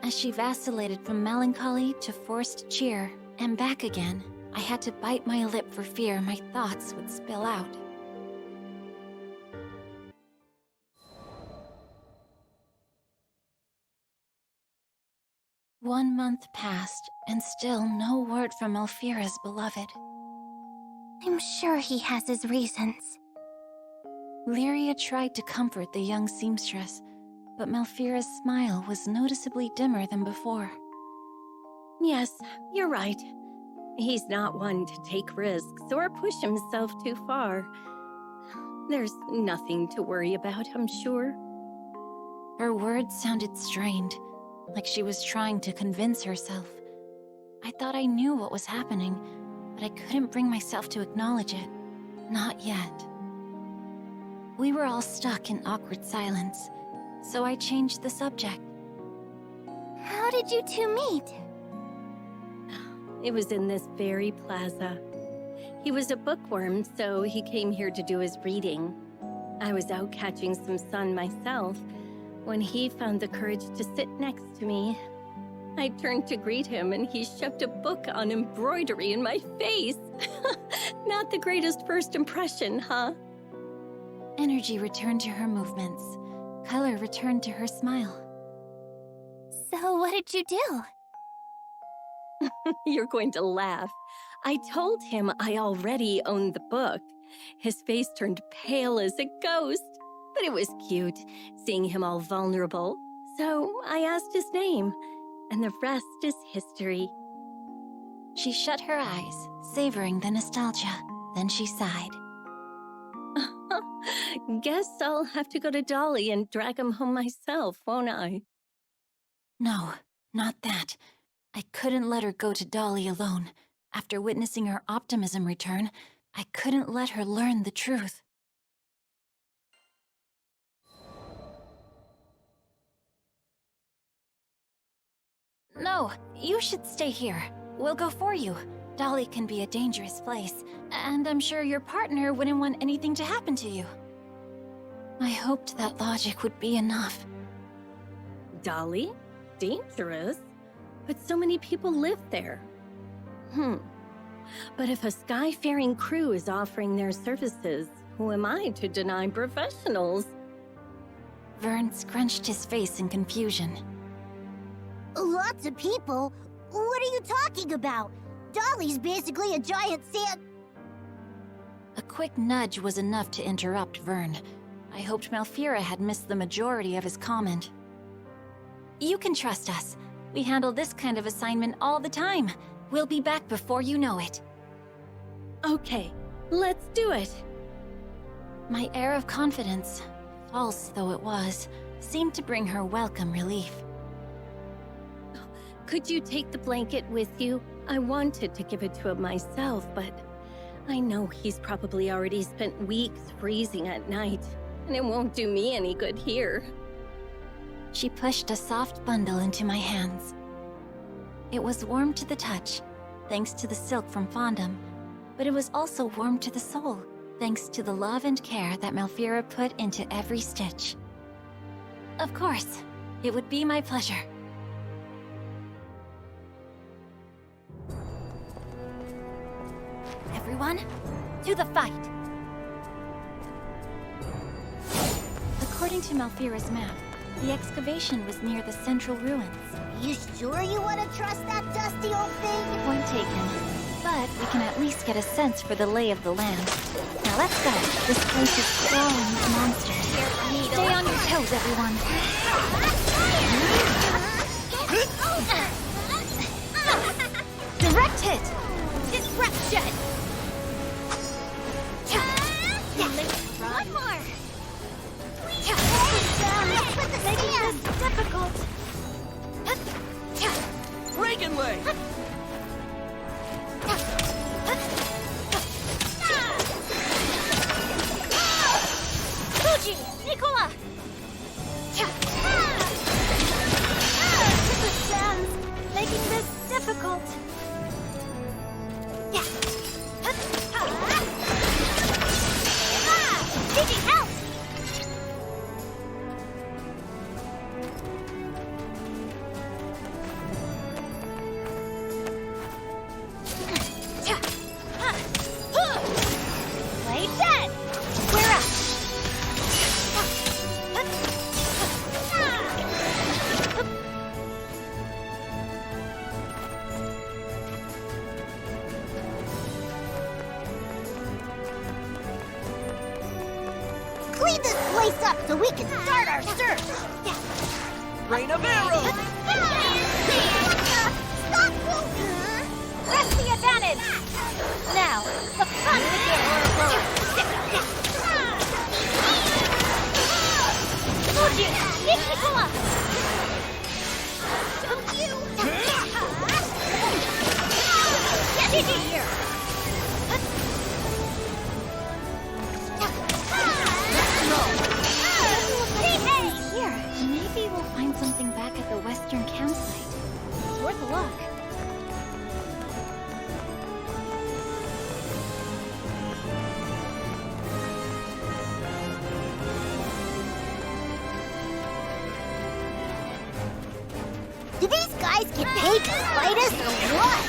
P: As she vacillated from melancholy to forced cheer, and back again, I had to bite my lip for fear my thoughts would spill out. One month passed, and still no word from Malfira's beloved.
I: I'm sure he has his reasons.
P: Lyria tried to comfort the young seamstress, but Malfira's smile was noticeably dimmer than before.
K: Yes, you're right. He's not one to take risks or push himself too far. There's nothing to worry about, I'm sure.
P: Her words sounded strained, like she was trying to convince herself. I thought I knew what was happening, but I couldn't bring myself to acknowledge it. Not yet. We were all stuck in awkward silence, so I changed the subject.
I: How did you two meet?
K: It was in this very plaza. He was a bookworm, so he came here to do his reading. I was out catching some sun myself when he found the courage to sit next to me. I turned to greet him and he shoved a book on embroidery in my face. Not the greatest first impression, huh?
P: Energy returned to her movements. Color returned to her smile.
I: So what did you do?
K: You're going to laugh. I told him I already owned the book. His face turned pale as a ghost, but it was cute, seeing him all vulnerable. So I asked his name, and the rest is history.
P: She shut her eyes, savoring the nostalgia. Then she sighed.
K: Guess I'll have to go to Dolly and drag him home myself, won't I?
P: No, not that. I couldn't let her go to Dolly alone. After witnessing her optimism return, I couldn't let her learn the truth. No, you should stay here. We'll go for you. Dolly can be a dangerous place, and I'm sure your partner wouldn't want anything to happen to you. I hoped that logic would be enough.
K: Dolly? Dangerous? But so many people live there. But if a skyfaring crew is offering their services, who am I to deny professionals?
P: Vern scrunched his face in confusion.
C: Lots of people? What are you talking about? Dolly's basically a giant sand...
P: A quick nudge was enough to interrupt Vern. I hoped Malfira had missed the majority of his comment. You can trust us. We handle this kind of assignment all the time. We'll be back before you know it.
K: Okay, let's do it.
P: My air of confidence, false though it was, seemed to bring her welcome relief.
K: Could you take the blanket with you? I wanted to give it to him myself, but I know he's probably already spent weeks freezing at night, and it won't do me any good here.
P: She pushed a soft bundle into my hands. It was warm to the touch, thanks to the silk from Fondom, but it was also warm to the soul, thanks to the love and care that Malfira put into every stitch. Of course, it would be my pleasure. everyone. To the fight. According to Malfira's map, the excavation was near the central ruins.
C: You sure you want to trust that dusty old thing?
P: Point taken. But we can at least get a sense for the lay of the land. Now let's go. This place is crawling with monsters. Stay on your toes, everyone. Direct hit!
M: Disruption! One more!
P: Making this difficult.
G: Reagan leg!
M: Fuji! Nicola!
P: Sam's making this difficult.
M: Gigi, help!
P: Play dead! We're up!
C: Clean this place up so we can start our search!
G: Rain of arrows!
C: Stop moving!
P: Press the advantage! Now, the fun begins!
M: Fuji! Hit Nicola!
P: Gigi here! Here, maybe we'll find something back at the western campsite. It's worth a look.
C: Do these guys get paid to fight us or what?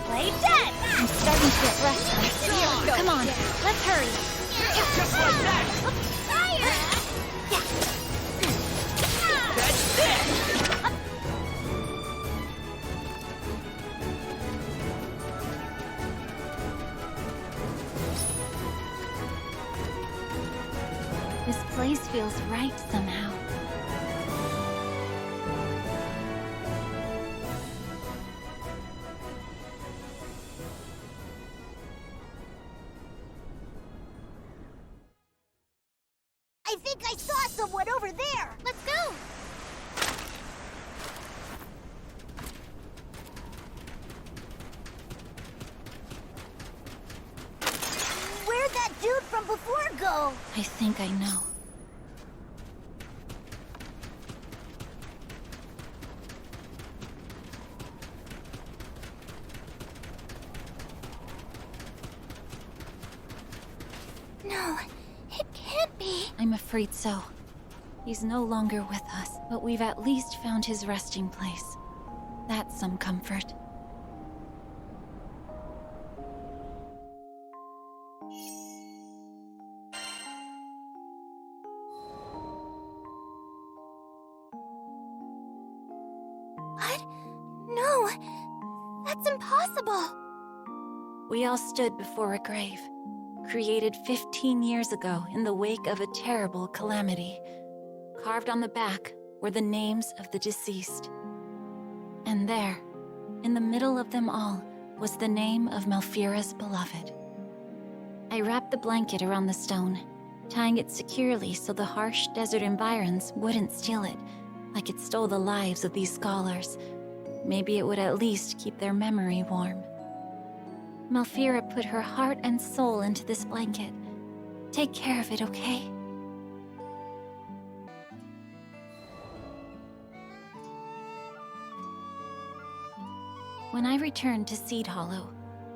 P: Play dead! I'm starting to get restless. Come on, let's hurry.
G: Just like that!
M: Fire!
G: That's it!
P: This place feels right somehow.
C: I think I saw someone over there!
M: Let's go!
C: Where'd that dude from before go?
P: I think I know.
I: No, it can't be.
P: I'm afraid so. He's no longer with us, but we've at least found his resting place. That's some comfort.
I: What? No, that's impossible.
P: We all stood before a grave, created 15 years ago in the wake of a terrible calamity. Carved on the back were the names of the deceased. And there, in the middle of them all, was the name of Malfira's beloved. I wrapped the blanket around the stone, tying it securely so the harsh desert environs wouldn't steal it, like it stole the lives of these scholars. Maybe it would at least keep their memory warm. Malfira put her heart and soul into this blanket. Take care of it, okay? When I returned to Seed Hollow,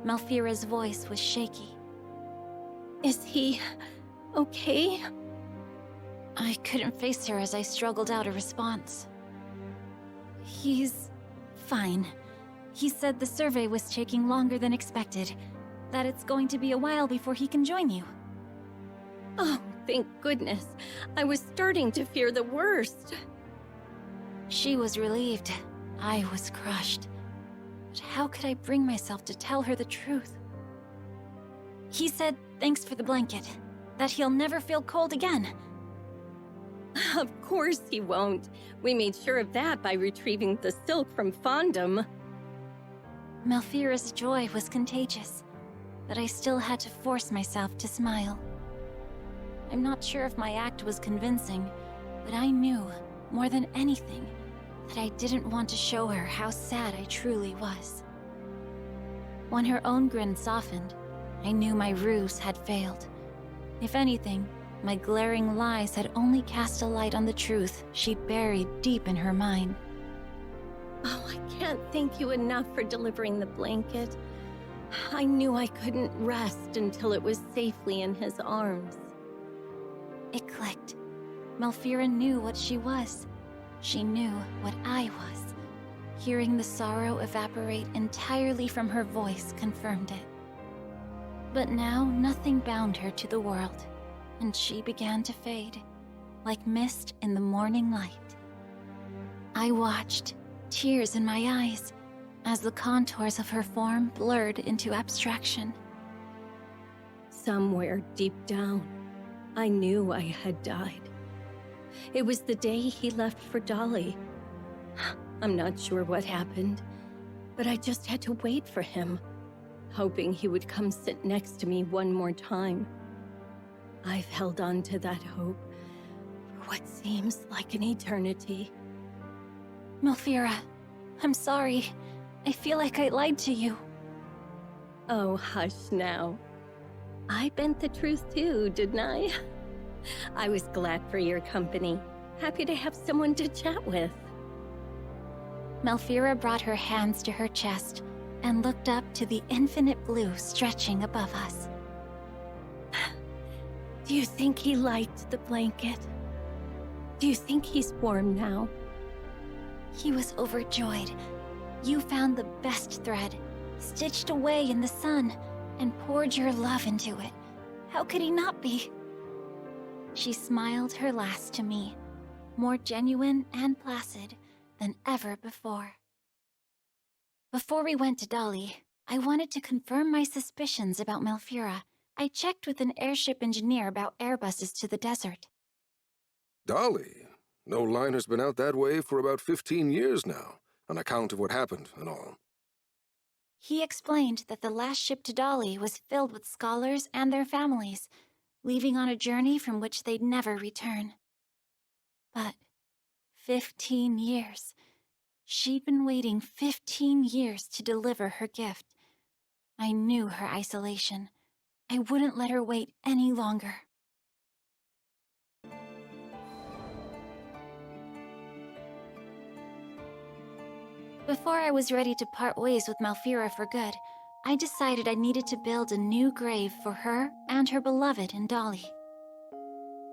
P: Malfira's voice was shaky.
E: Is he okay?
P: I couldn't face her as I struggled out a response.
E: He's
P: Fine. He said the survey was taking longer than expected, that it's going to be a while before he can join you.
K: Oh, thank goodness. I was starting to fear the worst.
P: She was relieved. I was crushed. But how could I bring myself to tell her the truth? He said thanks for the blanket, that he'll never feel cold again.
K: Of course he won't. We made sure of that by retrieving the silk from Fondom.
P: Malfira's joy was contagious, but I still had to force myself to smile. I'm not sure if my act was convincing, but I knew, more than anything, that I didn't want to show her how sad I truly was. When her own grin softened, I knew my ruse had failed. If anything, my glaring lies had only cast a light on the truth she'd buried deep in her mind.
K: Oh, I can't thank you enough for delivering the blanket. I knew I couldn't rest until it was safely in his arms.
P: It clicked. Malfira knew what she was. She knew what I was. Hearing the sorrow evaporate entirely from her voice confirmed it. But now nothing bound her to the world, and she began to fade, like mist in the morning light. I watched, tears in my eyes, as the contours of her form blurred into abstraction.
K: Somewhere deep down, I knew I had died. It was the day he left for Dolly. I'm not sure what happened, but I just had to wait for him, hoping he would come sit next to me one more time. I've held on to that hope for what seems like an eternity.
P: Malfira, I'm sorry. I feel like I lied to you.
K: Oh, hush now. I bent the truth too, didn't I? I was glad for your company. Happy to have someone to chat with.
P: Malfira brought her hands to her chest and looked up to the infinite blue stretching above us.
K: Do you think he liked the blanket? Do you think he's warm now?
P: He was overjoyed. You found the best thread, stitched away in the sun, and poured your love into it. How could he not be? She smiled her last to me, more genuine and placid than ever before. Before we went to Dolly, I wanted to confirm my suspicions about Malfira. I checked with an airship engineer about airbuses to the desert.
Q: Dolly? No liner's been out that way for about 15 years now, on account of what happened and all.
P: He explained that the last ship to Dolly was filled with scholars and their families, leaving on a journey from which they'd never return. But 15 years. She'd been waiting 15 years to deliver her gift. I knew her isolation. I wouldn't let her wait any longer. Before I was ready to part ways with Malfira for good, I decided I needed to build a new grave for her and her beloved in Dolly.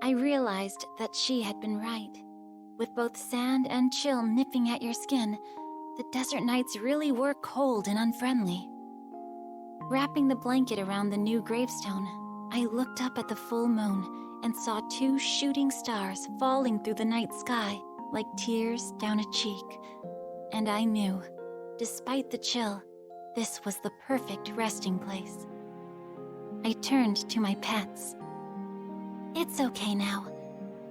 P: I realized that she had been right. With both sand and chill nipping at your skin, the desert nights really were cold and unfriendly. Wrapping the blanket around the new gravestone, I looked up at the full moon and saw 2 shooting stars falling through the night sky like tears down a cheek. And I knew, despite the chill, this was the perfect resting place. I turned to my pets. It's okay now.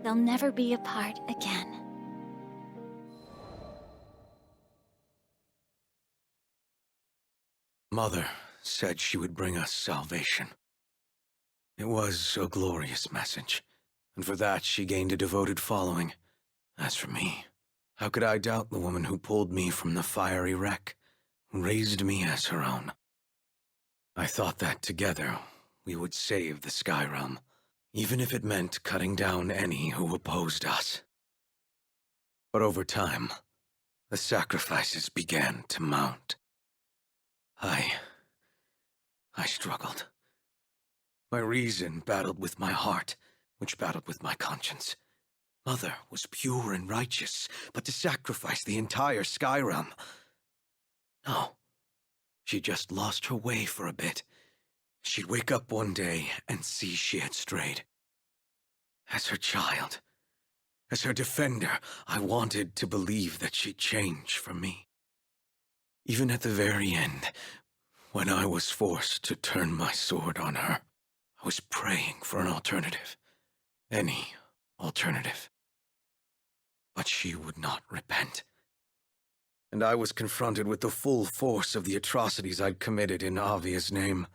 P: They'll never be apart again.
D: Mother said she would bring us salvation. It was a glorious message, and for that she gained a devoted following. As for me, how could I doubt the woman who pulled me from the fiery wreck, who raised me as her own? I thought that together we would save the Sky Realm, even if it meant cutting down any who opposed us. But over time, the sacrifices began to mount. I struggled. My reason battled with my heart, which battled with my conscience. Mother was pure and righteous, but to sacrifice the entire Sky Realm, No. She just lost her way for a bit. She'd wake up one day and see she had strayed. As her child, as her defender, I wanted to believe that she'd change for me. Even at the very end, when I was forced to turn my sword on her, I was praying for an alternative. Any alternative. But she would not repent. And I was confronted with the full force of the atrocities I'd committed in Avia's name.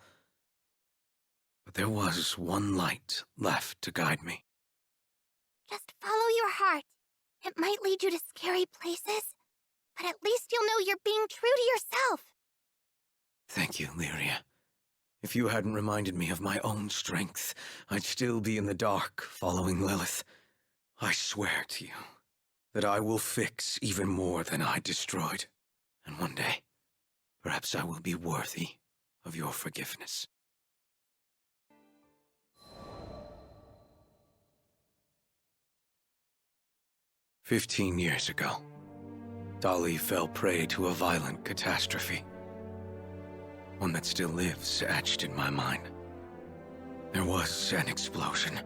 D: But there was one light left to guide me.
M: Just follow your heart. It might lead you to scary places, but at least you'll know you're being true to yourself.
D: Thank you, Lyria. If you hadn't reminded me of my own strength, I'd still be in the dark following Lilith. I swear to you that I will fix even more than I destroyed. And one day, perhaps I will be worthy of your forgiveness. "15 years ago, Dolly fell prey to a violent catastrophe. One that still lives etched in my mind. There was an explosion.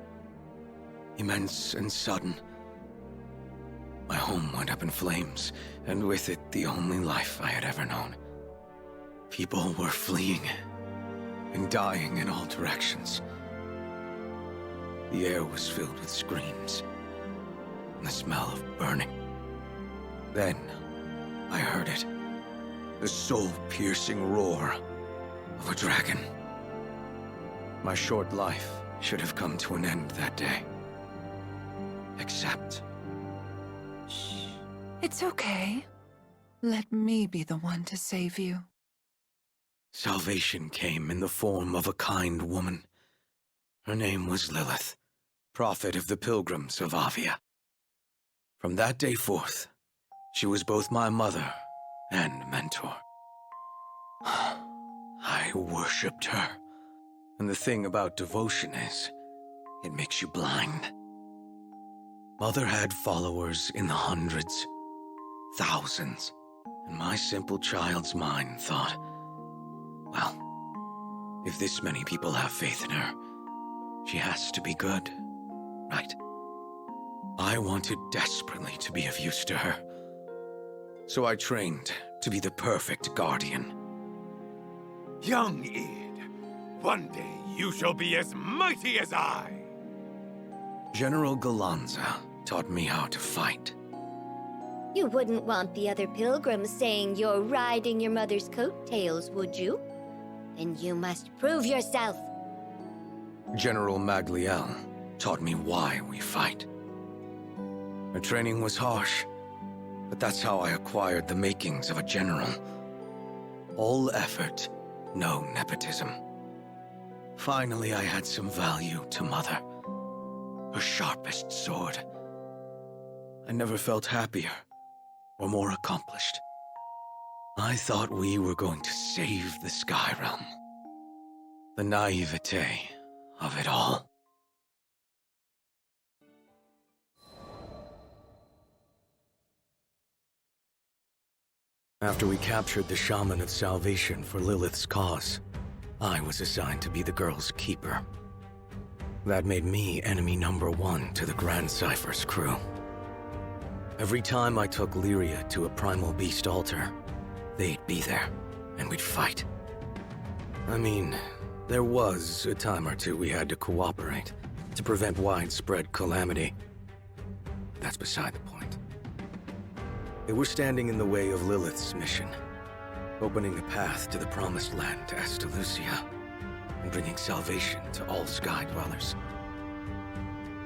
D: Immense and sudden. My home went up in flames, and with it the only life I had ever known. People were fleeing and dying in all directions. The air was filled with screams and the smell of burning. Then I heard it. The soul-piercing roar of a dragon. My short life should have come to an end that day. Except...
R: It's okay. Let me be the one to save you.
D: Salvation came in the form of a kind woman. Her name was Lilith, prophet of the pilgrims of Avia. From that day forth, she was both my mother and mentor. I worshipped her. And the thing about devotion is, it makes you blind. Mother had followers in the hundreds, thousands, and my simple child's mind thought, well, if this many people have faith in her, she has to be good, right? I wanted desperately to be of use to her. So I trained to be the perfect guardian.
S: Young Id, one day you shall be as mighty as I.
D: General Galanza taught me how to fight.
T: You wouldn't want the other pilgrims saying you're riding your mother's coattails, would you? Then you must prove yourself.
D: General Magliel taught me why we fight. Her training was harsh, but that's how I acquired the makings of a general. All effort, no nepotism. Finally, I had some value to Mother. Her sharpest sword. I never felt happier or more accomplished. I thought we were going to save the Sky Realm. The naivete of it all. After we captured the Shaman of Salvation for Lilith's cause, I was assigned to be the girl's keeper. That made me enemy number one to the Grand Cypher's crew. Every time I took Lyria to a primal beast altar, they'd be there, and we'd fight. I mean, there was a time or two we had to cooperate to prevent widespread calamity. That's beside the point. They were standing in the way of Lilith's mission, opening a path to the Promised Land to Estelucia, and bringing salvation to all Sky Dwellers.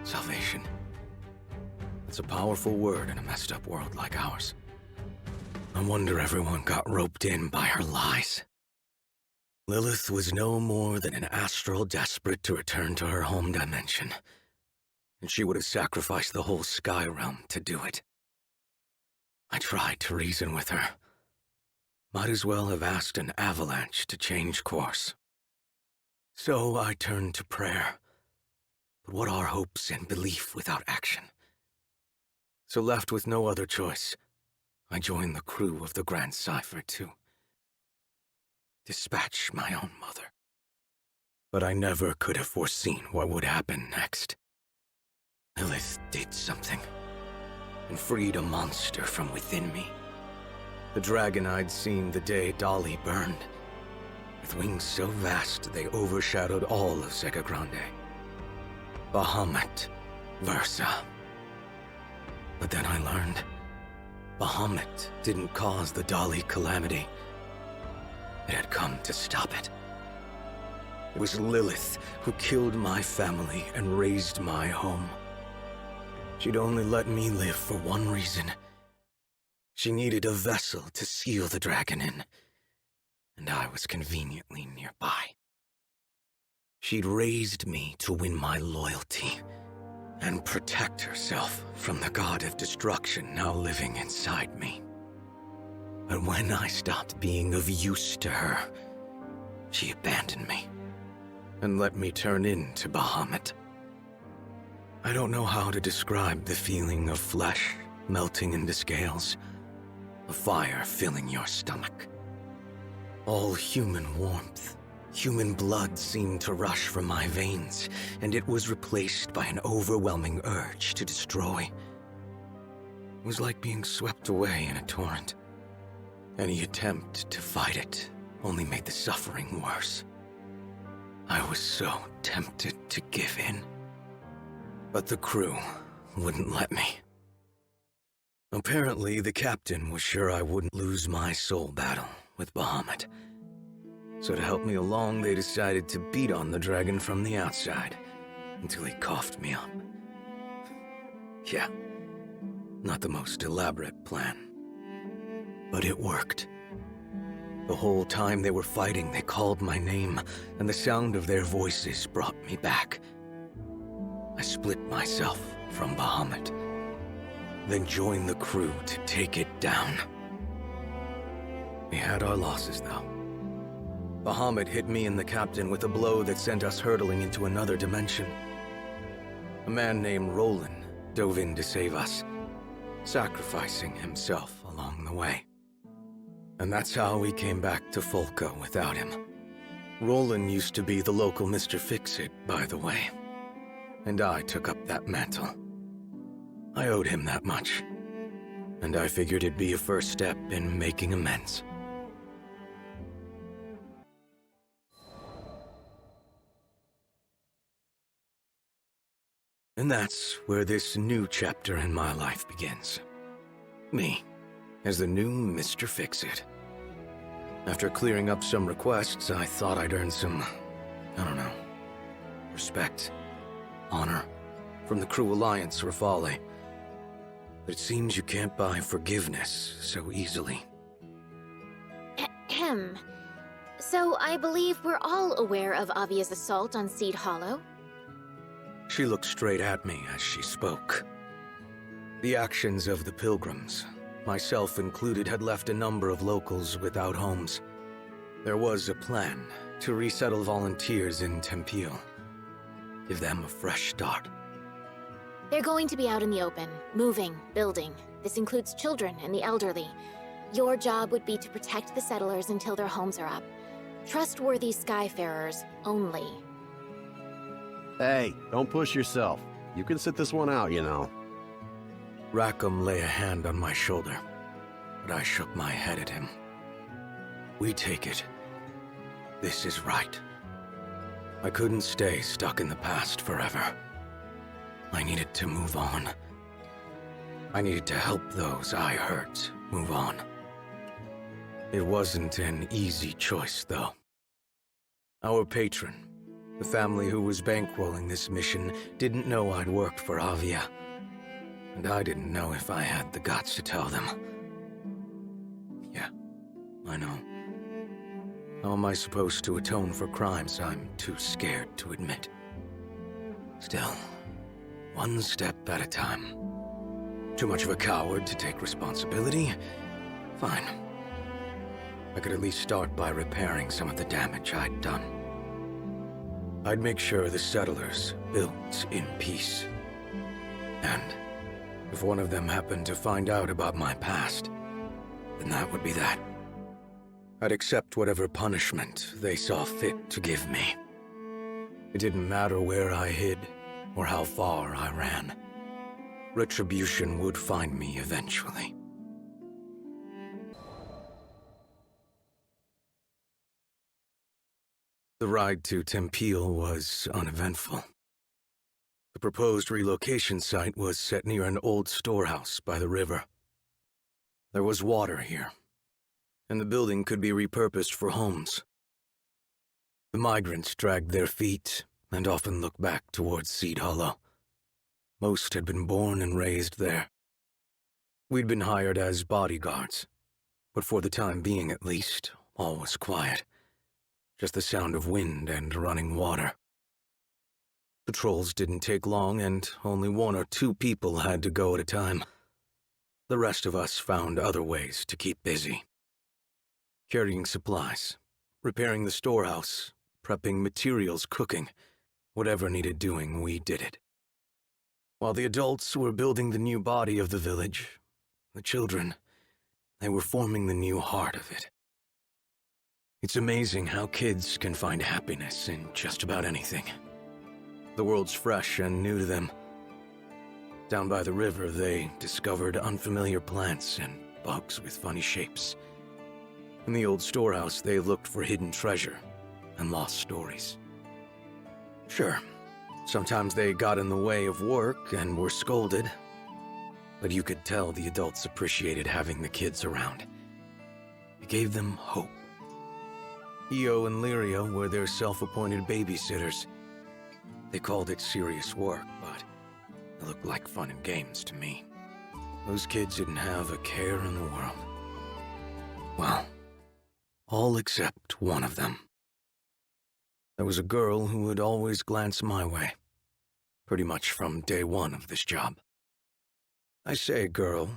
D: Salvation. It's a powerful word in a messed up world like ours. I wonder everyone got roped in by her lies. Lilith was no more than an astral desperate to return to her home dimension, and she would have sacrificed the whole Sky Realm to do it. I tried to reason with her. Might as well have asked an avalanche to change course. So I turned to prayer. But what are hopes and belief without action? So left with no other choice, I joined the crew of the Grand Cypher too. dispatch my own mother. But I never could have foreseen what would happen next. Lilith did something, and freed a monster from within me. The dragon I'd seen the day Dolly burned, with wings so vast they overshadowed all of Sega Grande. Bahamut Versa. But then I learned, Bahamut didn't cause the Dolly calamity. It had come to stop it. It was Lilith who killed my family and razed my home. She'd only let me live for one reason. She needed a vessel to seal the dragon in, and I was conveniently nearby. She'd raised me to win my loyalty and protect herself from the god of destruction now living inside me. But when I stopped being of use to her, she abandoned me and let me turn into Bahamut. I don't know how to describe the feeling of flesh melting into scales, a fire filling your stomach. All human warmth, human blood seemed to rush from my veins, and it was replaced by an overwhelming urge to destroy. It was like being swept away in a torrent. Any attempt to fight it only made the suffering worse. I was so tempted to give in. But the crew wouldn't let me. Apparently, the captain was sure I wouldn't lose my soul battle with Bahamut. So to help me along, they decided to beat on the dragon from the outside until he coughed me up. Yeah, not the most elaborate plan. But it worked. The whole time they were fighting, they called my name, and the sound of their voices brought me back. I split myself from Bahamut, then joined the crew to take it down. We had our losses, though. Bahamut hit me and the captain with a blow that sent us hurtling into another dimension. A man named Roland dove in to save us, sacrificing himself along the way. And that's how we came back to Folca without him. Roland used to be the local Mr. Fix-It, by the way. And I took up that mantle. I owed him that much. And I figured it'd be a first step in making amends. And that's where this new chapter in my life begins. Me, as the new Mr. Fix-It. After clearing up some requests, I thought I'd earn some, respect, honor, from the Crew Alliance Rafale. But it seems you can't buy forgiveness so easily.
U: Ahem. So I believe we're all aware of Avia's assault on Seed Hollow?
D: She looked straight at me as she spoke. The actions of the pilgrims, myself included, had left a number of locals without homes. There was a plan to resettle volunteers in Tempio. Give them a fresh start.
U: They're going to be out in the open, moving, building. This includes children and the elderly. Your job would be to protect the settlers until their homes are up. Trustworthy Skyfarers only.
F: Hey, don't push yourself. You can sit this one out, you know.
D: Rackam lay a hand on my shoulder, but I shook my head at him. We take it. This is right. I couldn't stay stuck in the past forever. I needed to move on. I needed to help those I hurt move on. It wasn't an easy choice, though. Our patron, the family who was bankrolling this mission, didn't know I'd worked for Avia. And I didn't know if I had the guts to tell them. Yeah, I know. How am I supposed to atone for crimes I'm too scared to admit? Still, one step at a time. Too much of a coward to take responsibility? Fine. I could at least start by repairing some of the damage I'd done. I'd make sure the settlers built in peace. And if one of them happened to find out about my past, then that would be that. I'd accept whatever punishment they saw fit to give me. It didn't matter where I hid or how far I ran. Retribution would find me eventually. The ride to Tempeal was uneventful. The proposed relocation site was set near an old storehouse by the river. There was water here, and the building could be repurposed for homes. The migrants dragged their feet and often looked back towards Seed Hollow. Most had been born and raised there. We'd been hired as bodyguards, but for the time being at least, all was quiet. Just the sound of wind and running water. Patrols didn't take long, and only 1 or 2 people had to go at a time. The rest of us found other ways to keep busy. Carrying supplies, repairing the storehouse, prepping materials, cooking. Whatever needed doing, we did it. While the adults were building the new body of the village, the children, they were forming the new heart of it. It's amazing how kids can find happiness in just about anything. The world's fresh and new to them. Down by the river, they discovered unfamiliar plants and bugs with funny shapes. In the old storehouse, they looked for hidden treasure and lost stories. Sure, sometimes they got in the way of work and were scolded, but you could tell the adults appreciated having the kids around. It gave them hope. Io and Lyria were their self-appointed babysitters. They called it serious work, but it looked like fun and games to me. Those kids didn't have a care in the world. Well, all except one of them. There was a girl who would always glance my way, pretty much from day one of this job. I say girl,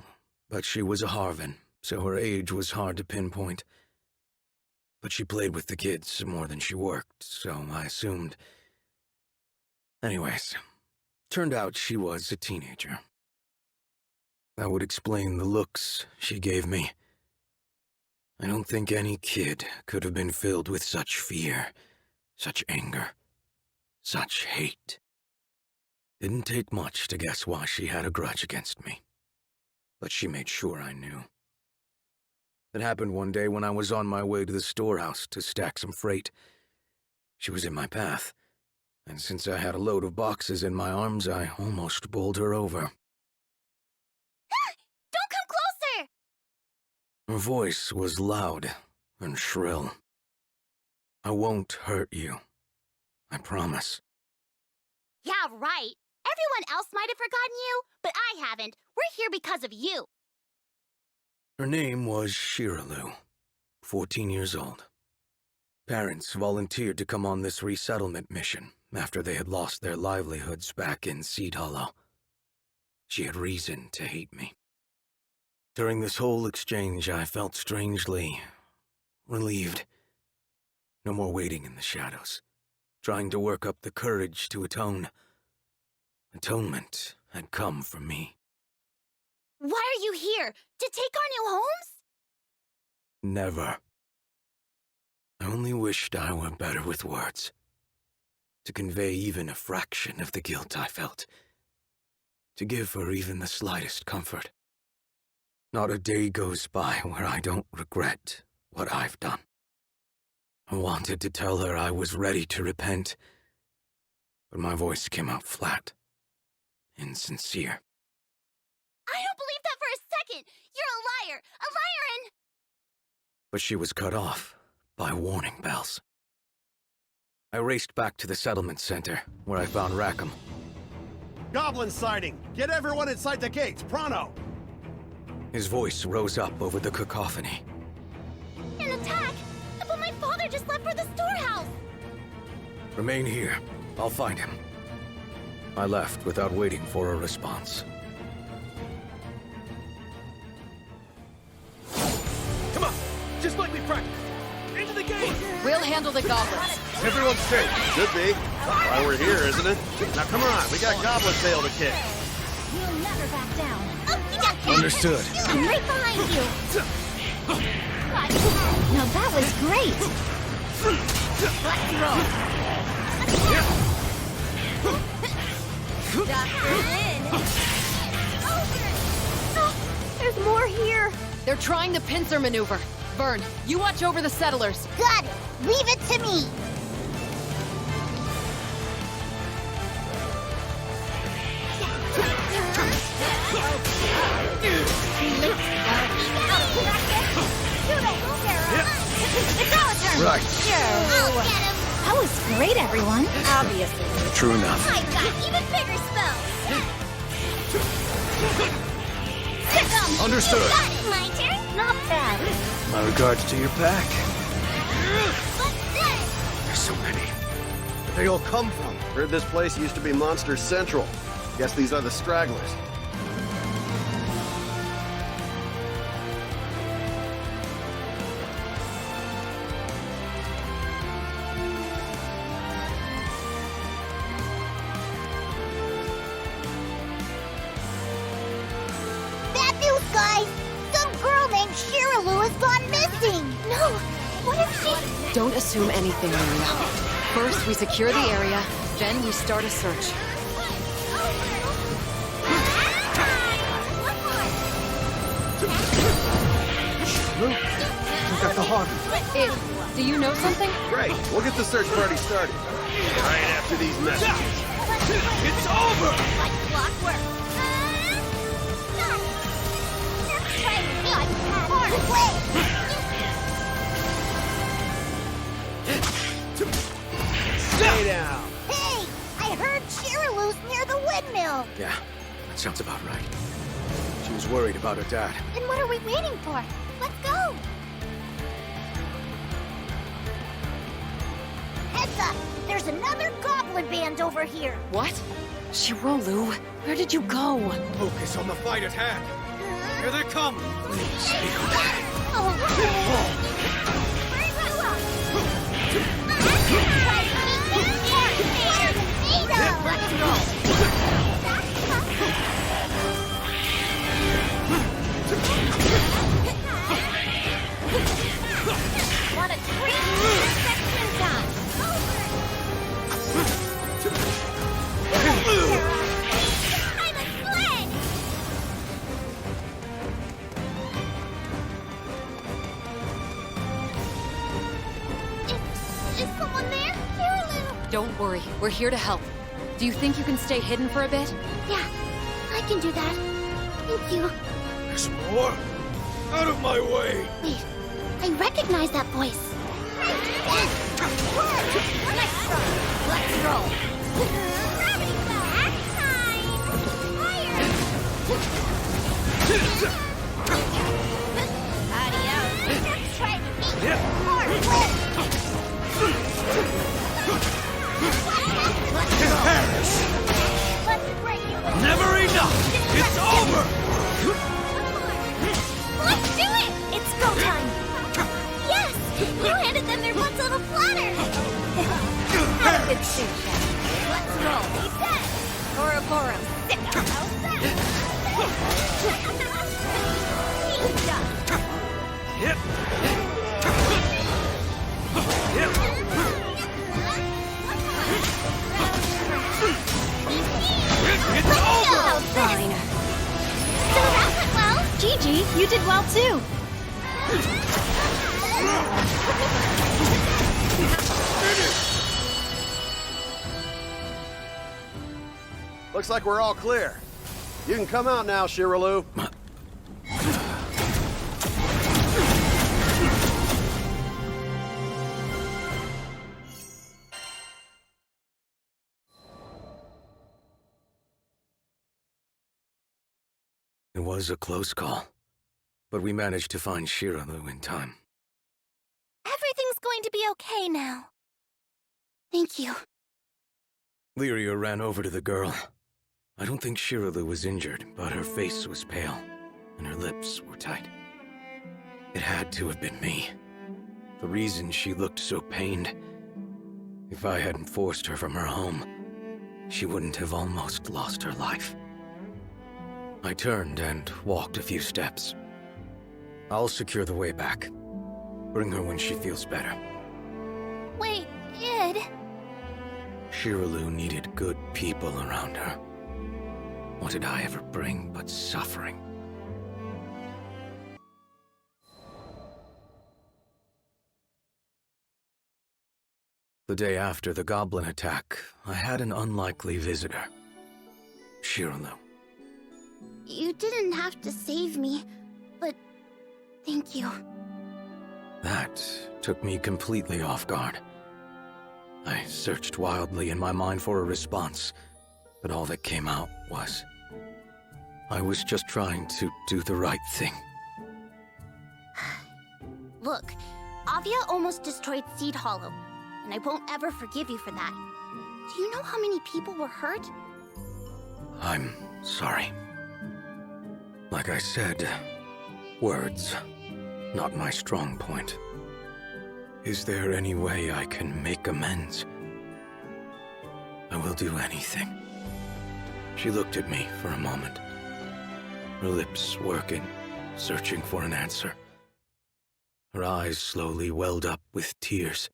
D: but she was a Harvin, so her age was hard to pinpoint. But she played with the kids more than she worked, so I assumed. Anyways, turned out she was a teenager. That would explain the looks she gave me. I don't think any kid could have been filled with such fear, such anger, such hate. Didn't take much to guess why she had a grudge against me, but she made sure I knew. It happened one day when I was on my way to the storehouse to stack some freight. She was in my path, and since I had a load of boxes in my arms, I almost bowled her over.
M: Don't come closer!
D: Her voice was loud and shrill. I won't hurt you. I promise.
M: Yeah, right. Everyone else might have forgotten you, but I haven't. We're here because of you.
D: Her name was Shiralu, 14 years old. Parents volunteered to come on this resettlement mission after they had lost their livelihoods back in Seed Hollow. She had reason to hate me. During this whole exchange, I felt strangely relieved. No more waiting in the shadows, trying to work up the courage to atone. Atonement had come for me.
M: Why are you here? To take our new homes?
D: Never. I only wished I were better with words. To convey even a fraction of the guilt I felt. To give her even the slightest comfort. Not a day goes by where I don't regret what I've done. I wanted to tell her I was ready to repent, but my voice came out flat, insincere.
M: I don't believe that for a second! You're a liar! A liar and...
D: But she was cut off by warning bells. I raced back to the settlement center, where I found Rackam.
F: Goblin sighting! Get everyone inside the gates, pronto!
D: His voice rose up over the cacophony.
M: An attack! But my father just left for the storehouse!
D: Remain here. I'll find him. I left without waiting for a response.
S: Come on! Just like we practiced! Into the gate!
E: We'll handle the goblins.
F: Everyone's straight. Should be. Why we're here, isn't it? Now come on, we got goblin tail to kick.
C: We'll never back down.
D: Understood.
C: I'm right behind you.
H: Now that was great! Let's roll! Doctor in!
U: There's more here!
E: They're trying the pincer maneuver. Vern, you watch over the settlers.
C: Got it! Leave it to me!
H: It's our turn!
D: Right.
H: I'll get him!
P: That was great, everyone.
H: Obviously.
D: True enough.
H: I've got even bigger spells! Sick 'em!
D: Understood.
H: You got it! My turn? Not bad.
D: My regards to your pack.
H: What's this?
D: There's so many. Where'd they all come from?
F: Heard this place used to be Monster Central. Guess these are the stragglers.
C: Bad news, guys! Some girl named Shiraloo has gone missing!
U: No! What is she?
E: Don't assume anything, Maria. First, we secure the area, then we start a search.
F: Luke, you got the hog.
E: Do you know something?
F: Great, we'll get the search party started. Right after these messages.
S: It's over!
C: Like clockwork!
F: Stay down!
C: Hey! I heard Shiraloo's near the windmill!
D: Yeah, that sounds about right. She was worried about her dad.
C: Then what are we waiting for? Let's go! Heads up! There's another goblin band over here!
E: What? Shirolu, where did you go?
D: Focus on the fight at hand. Here they come. Please be okay.
C: Let's roll!
H: Want a treat? Section time! I'm a sled!
M: Is someone there? Shiraloo!
E: Don't worry, we're here to help. Do you think you can stay hidden for a bit?
M: Yeah, I can do that. Thank you.
S: There's more? Out of my way!
M: Wait, I recognize that voice.
H: Let's roll! Adios! Try to beat more
S: Paris!
C: Let's bring you in!
S: Never enough! It's over!
H: Let's do it! It's go time! Yes! You handed them their butts on a platter! Have a good suit, Chef. Let's roll. He's dead! Ouroboros, sick of He's done.
S: Yep. Yep. It's over!
H: Fine.
U: So that went well. Gigi, you did well too.
F: Looks like we're all clear. You can come out now, Shiraloo.
D: It was a close call, but we managed to find Shiraloo in time.
I: Everything's going to be okay now. Thank you.
D: Lyria ran over to the girl. I don't think Shiraloo was injured, but her face was pale, and her lips were tight. It had to have been me. The reason she looked so pained. If I hadn't forced her from her home, she wouldn't have almost lost her life. I turned and walked a few steps. I'll secure the way back. Bring her when she feels better.
I: Wait, Id.
D: Shiraloo needed good people around her. What did I ever bring but suffering? The day after the goblin attack, I had an unlikely visitor. Shiraloo.
M: You didn't have to save me, but thank you.
D: That took me completely off guard. I searched wildly in my mind for a response, but all that came out was... I was just trying to do the right thing.
M: Look, Avia almost destroyed Seed Hollow, and I won't ever forgive you for that. Do you know how many people were hurt?
D: I'm sorry. Like I said, words, not my strong point. Is there any way I can make amends? I will do anything. She looked at me for a moment, her lips working, searching for an answer. Her eyes slowly welled up with tears.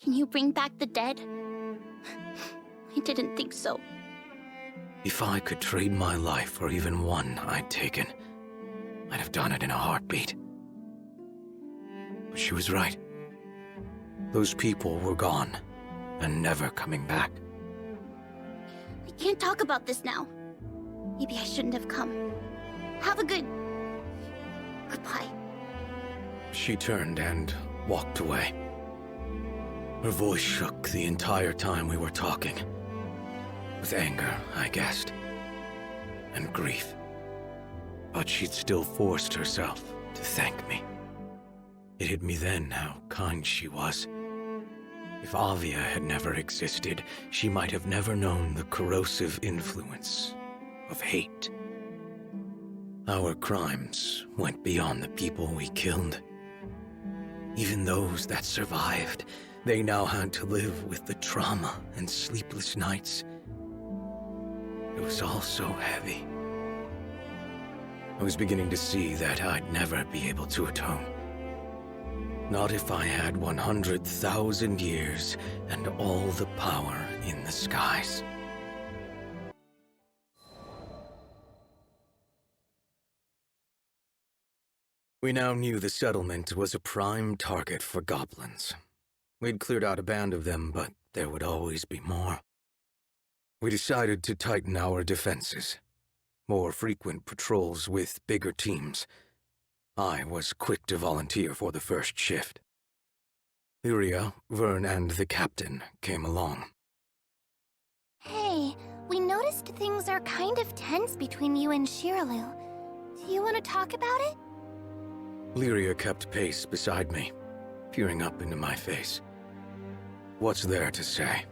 M: Can you bring back the dead? I didn't think so.
D: If I could trade my life for even one I'd taken, I'd have done it in a heartbeat. But she was right. Those people were gone, and never coming back.
M: We can't talk about this now. Maybe I shouldn't have come. Have a good... goodbye.
D: She turned and walked away. Her voice shook the entire time we were talking. With anger, I guessed. And grief. But she'd still forced herself to thank me. It hit me then how kind she was. If Avia had never existed, she might have never known the corrosive influence of hate. Our crimes went beyond the people we killed. Even those that survived, they now had to live with the trauma and sleepless nights. It was all so heavy. I was beginning to see that I'd never be able to atone. Not if I had 100,000 years and all the power in the skies. We now knew the settlement was a prime target for goblins. We'd cleared out a band of them, but there would always be more. We decided to tighten our defenses. More frequent patrols with bigger teams. I was quick to volunteer for the first shift. Lyria, Vern, and the captain came along.
I: Hey, we noticed things are kind of tense between you and Shiraloo. Do you want to talk about it?
D: Lyria kept pace beside me, peering up into my face. What's there to say?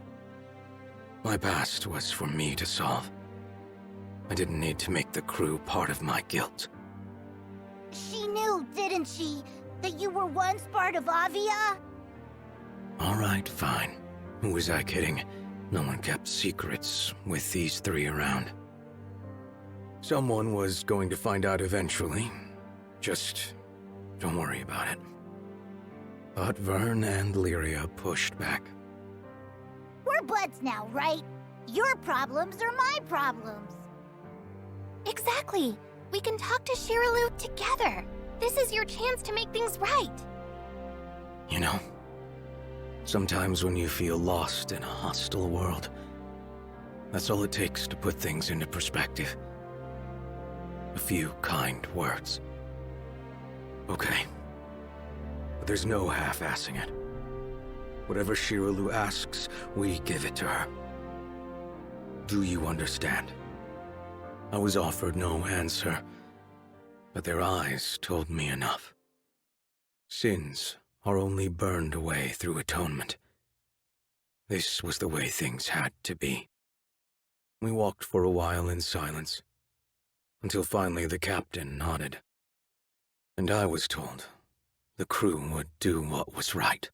D: My past was for me to solve. I didn't need to make the crew part of my guilt.
C: She knew, didn't she, that you were once part of Avia?
D: All right, fine. Who was I kidding? No one kept secrets with these three around. Someone was going to find out eventually. Just don't worry about it. But Vern and Lyria pushed back.
C: We're buds now, right? Your problems are my problems.
I: Exactly. We can talk to Shiraloo together. This is your chance to make things right.
D: You know, sometimes when you feel lost in a hostile world, that's all it takes to put things into perspective. A few kind words. Okay. But there's no half-assing it. Whatever Shiraloo asks, we give it to her. Do you understand? I was offered no answer, but their eyes told me enough. Sins are only burned away through atonement. This was the way things had to be. We walked for a while in silence, until finally the captain nodded. And I was told the crew would do what was right.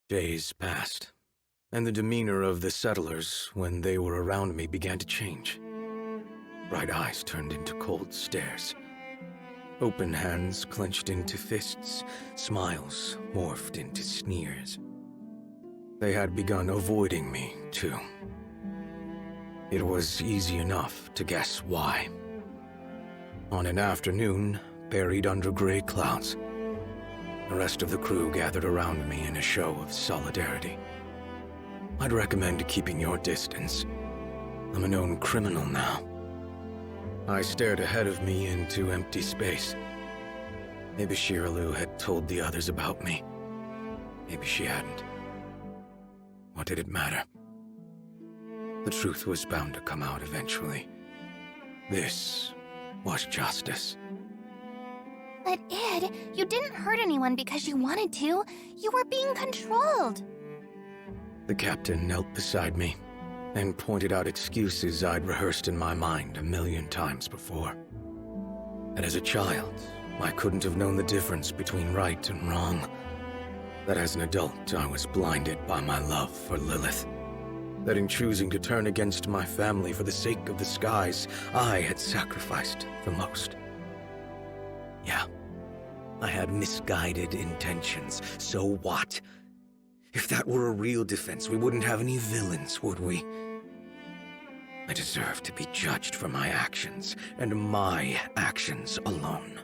D: Days passed, and the demeanor of the settlers when they were around me began to change. bright eyes turned into cold stares. Open hands clenched into fists, smiles morphed into sneers. They had begun avoiding me, too. It was easy enough to guess why. On an afternoon, buried under gray clouds, the rest of the crew gathered around me in a show of solidarity. I'd recommend keeping your distance. I'm a known criminal now. I stared ahead of me into empty space. Maybe Shiraloo had told the others about me. Maybe she hadn't. What did it matter? The truth was bound to come out eventually. This was justice.
I: But Id, you didn't hurt anyone because you wanted to. You were being controlled.
D: The captain knelt beside me and pointed out excuses I'd rehearsed in my mind 1,000,000 times before. And as a child, I couldn't have known the difference between right and wrong. That as an adult, I was blinded by my love for Lilith. That in choosing to turn against my family for the sake of the skies, I had sacrificed the most. Yeah, I had misguided intentions. So what? If that were a real defense, we wouldn't have any villains, would we? I deserve to be judged for my actions, and my actions alone.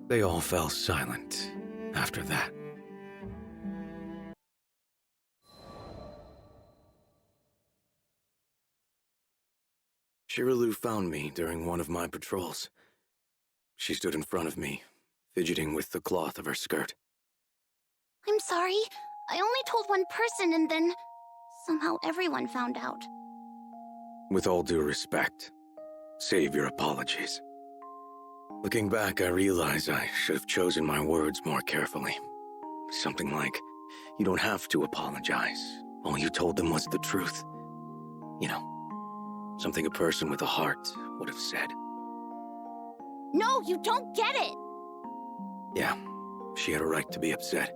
D: They all fell silent after that. Shiraloo found me during one of my patrols. She stood in front of me, fidgeting with the cloth of her skirt.
I: I'm sorry. I only told one person and then somehow everyone found out.
D: With all due respect, save your apologies. Looking back, I realize I should have chosen my words more carefully. Something like, you don't have to apologize. All you told them was the truth. You know, something a person with a heart would have said.
I: No, you don't get it!
D: Yeah, she had a right to be upset.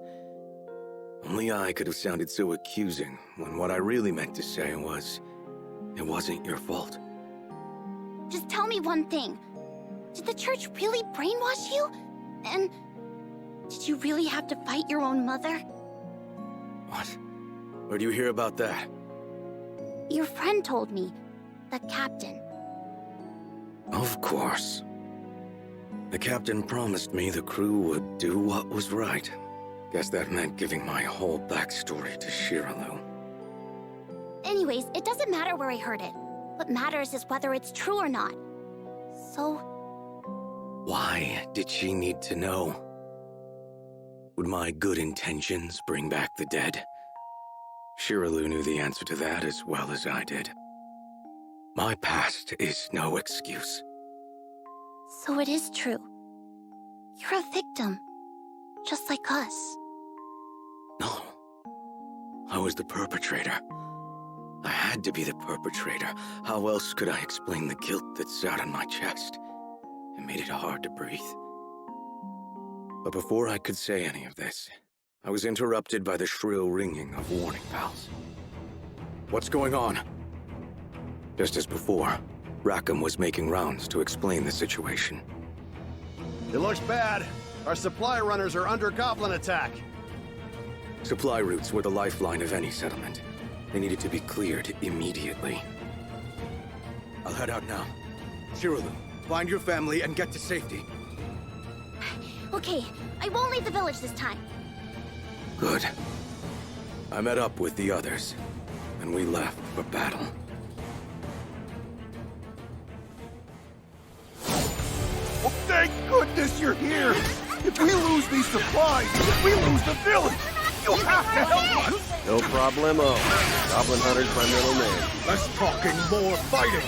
D: Only I could have sounded so accusing when what I really meant to say was, it wasn't your fault.
I: Just tell me one thing. Did the church really brainwash you? And did you really have to fight your own mother?
D: What? Where do you hear about that?
I: Your friend told me. The captain.
D: Of course. The captain promised me the crew would do what was right. Guess that meant giving my whole backstory to Shiraloo.
I: Anyways, it doesn't matter where I heard it. What matters is whether it's true or not. So...
D: why did she need to know? Would my good intentions bring back the dead? Shiraloo knew the answer to that as well as I did. My past is no excuse.
I: So it is true. You're a victim. Just like us.
D: No. I was the perpetrator. I had to be the perpetrator. How else could I explain the guilt that sat on my chest? It made it hard to breathe. But before I could say any of this, I was interrupted by the shrill ringing of warning bells. What's going on? Just as before, Rackam was making rounds to explain the situation.
F: It looks bad. Our supply runners are under goblin attack.
D: Supply routes were the lifeline of any settlement. They needed to be cleared immediately. I'll head out now. Shiraloo, find your family and get to safety.
I: Okay, I won't leave the village this time.
D: Good. I met up with the others, and we left for battle.
S: Oh, thank goodness you're here! If we lose these supplies, if we lose the village, you'll have to help us!
F: No problemo. Goblin Hunter's my middle name.
S: Less talking, more fighting!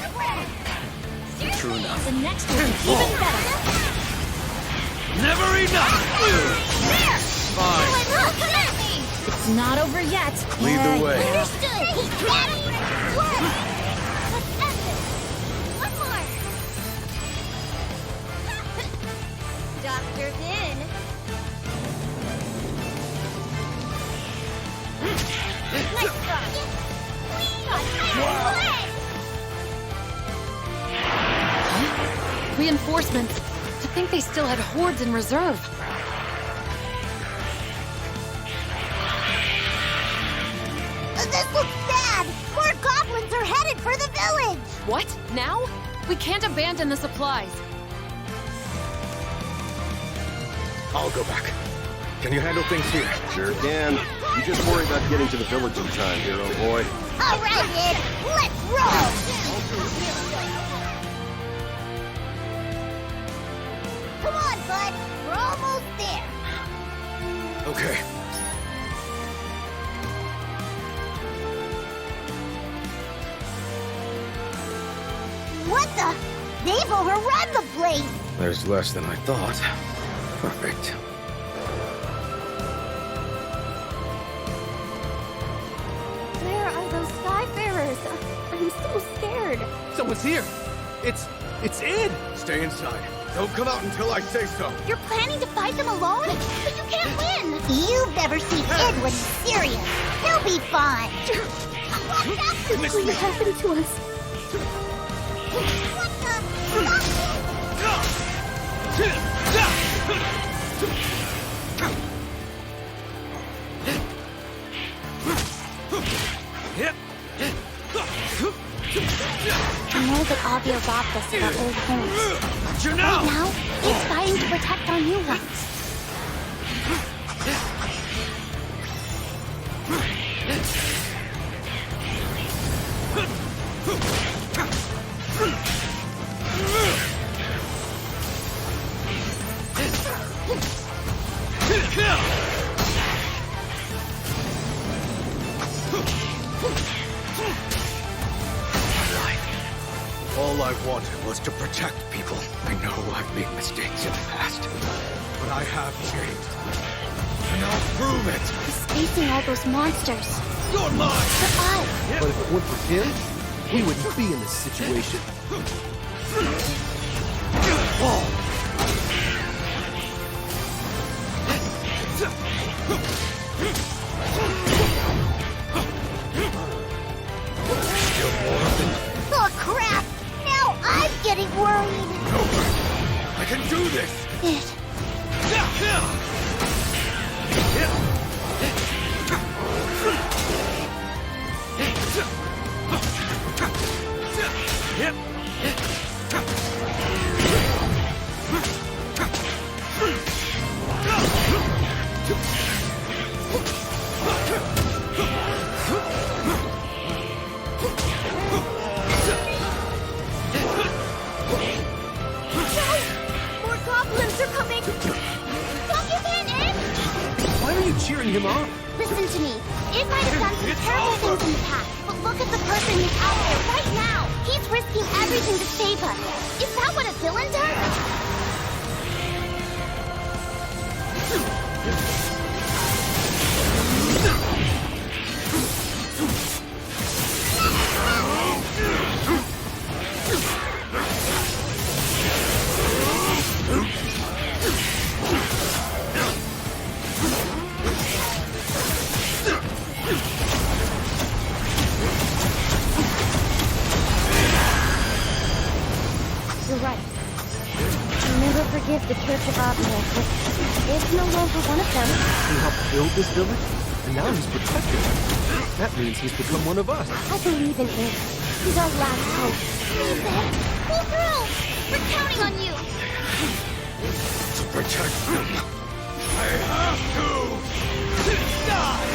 D: True enough.
H: The next will be even better.
S: Never enough!
H: Fine. It's not over yet.
D: Lead the way.
H: Understood.
M: One more. Doctor's in. Nice try.
S: Wow.
E: reinforcements. To think they still had hordes in reserve.
C: This looks bad! More goblins are headed for the village!
E: What? Now? We can't abandon the supplies.
D: I'll go back. Can you handle things here?
F: Sure can. You just worry about getting to the village in time, hero boy.
C: All right, Ed, let's roll! Come on, bud. We're almost there.
D: Okay.
C: What the? They've overrun the place!
D: There's less than I thought. Perfect.
H: Where are those Skyfarers? I'm so scared.
O: Someone's here. It's Id.
D: Stay inside. Don't come out until I say so.
C: You're planning to fight them alone? But you can't win! You've never seen Id when he's serious. He'll be fine. What
H: What's going to happen to us?
C: What the?
H: I know that Avio robbed us of our old homes. Right now, he's fighting to protect our new ones.
D: All I wanted was to protect people. I know I've made mistakes in the past, but I have changed. And I'll prove it.
H: He's facing all those monsters.
D: You're mine!
H: But
O: But if it weren't for him, we wouldn't be in this situation.
C: Oh, crap! Now I'm getting worried!
D: No, I can do this!
C: It.
H: more goblins are coming! Don't give in, Ed!
O: Why are you cheering him on?
H: Listen to me. Ed might have done some terrible things in the past, but look at the person who's out there right now. He's risking everything to save us. Is that what a villain does? You're right. I'll never forgive the Church of Avio, but it's no longer one of them.
O: He helped build this village, and now he's protected it. That means he's become one of us.
H: I believe in him. He's our last hope. Please, Ed, pull through! We're counting on you!
D: To protect them, I have to die!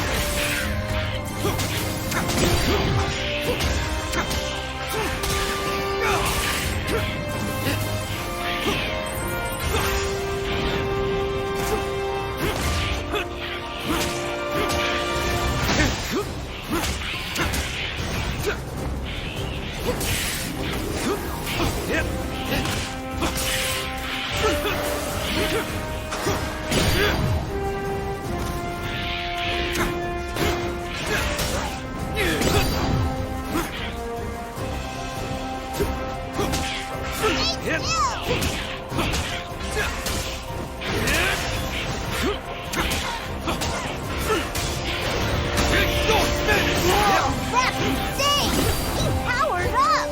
C: Whoa, that's insane! He powered up!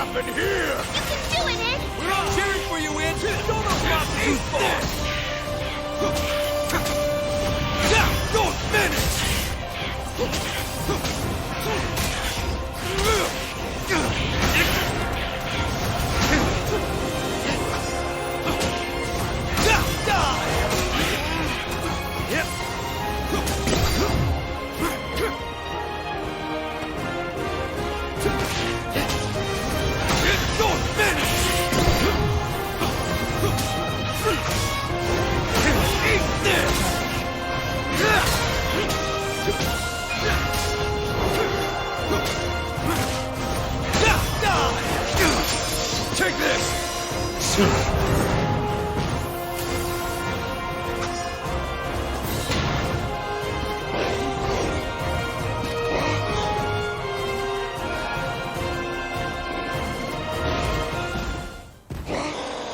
J: happen here?
H: You can do it, Ed!
L: We're all cheering for you, Ed! Don't know about baseball!
S: Don't finish!
J: Take this!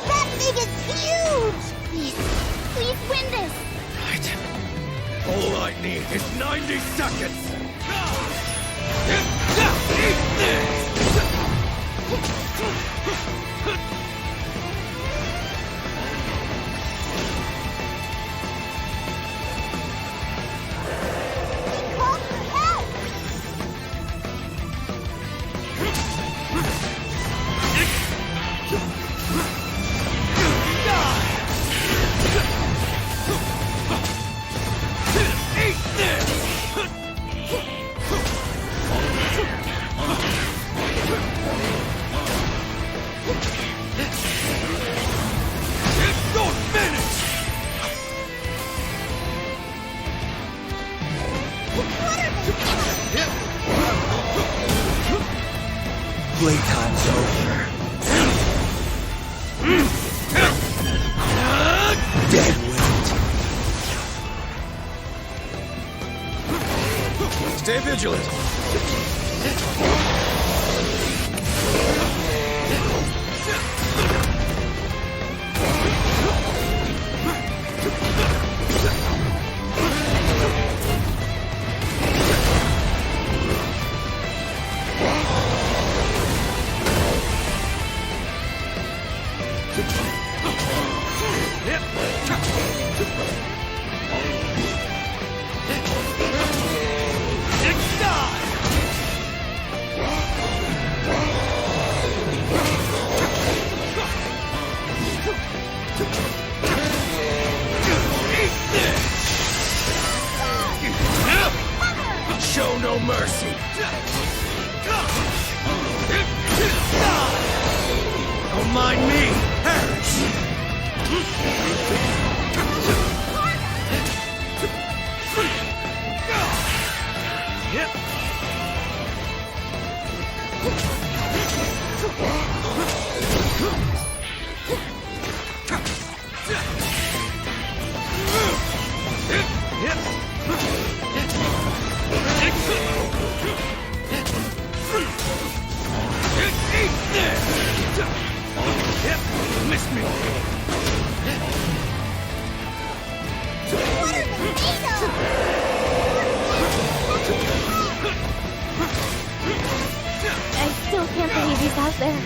C: That thing is huge!
H: Please win this!
J: Right. All I need is 90 seconds!
C: Call for help!
S: Don't finish!
A: Playtime's over. Dead weight.
D: Stay vigilant.
J: Show no mercy!
S: Don't mind me!
J: Miss me!
C: What are the made
H: I still can't believe he's out there.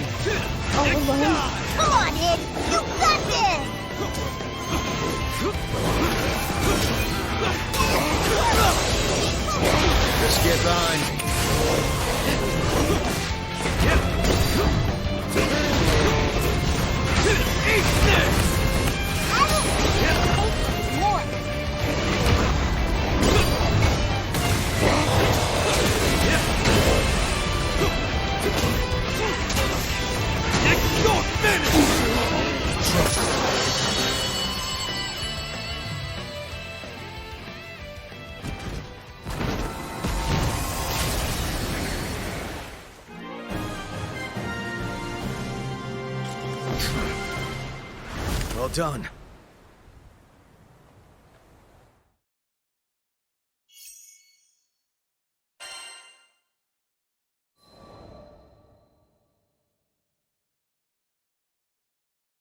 H: All alone.
C: Come on, Ed! You got this!
D: Just get behind me.
C: Eat this! More!
S: Don't finish!
D: Well done.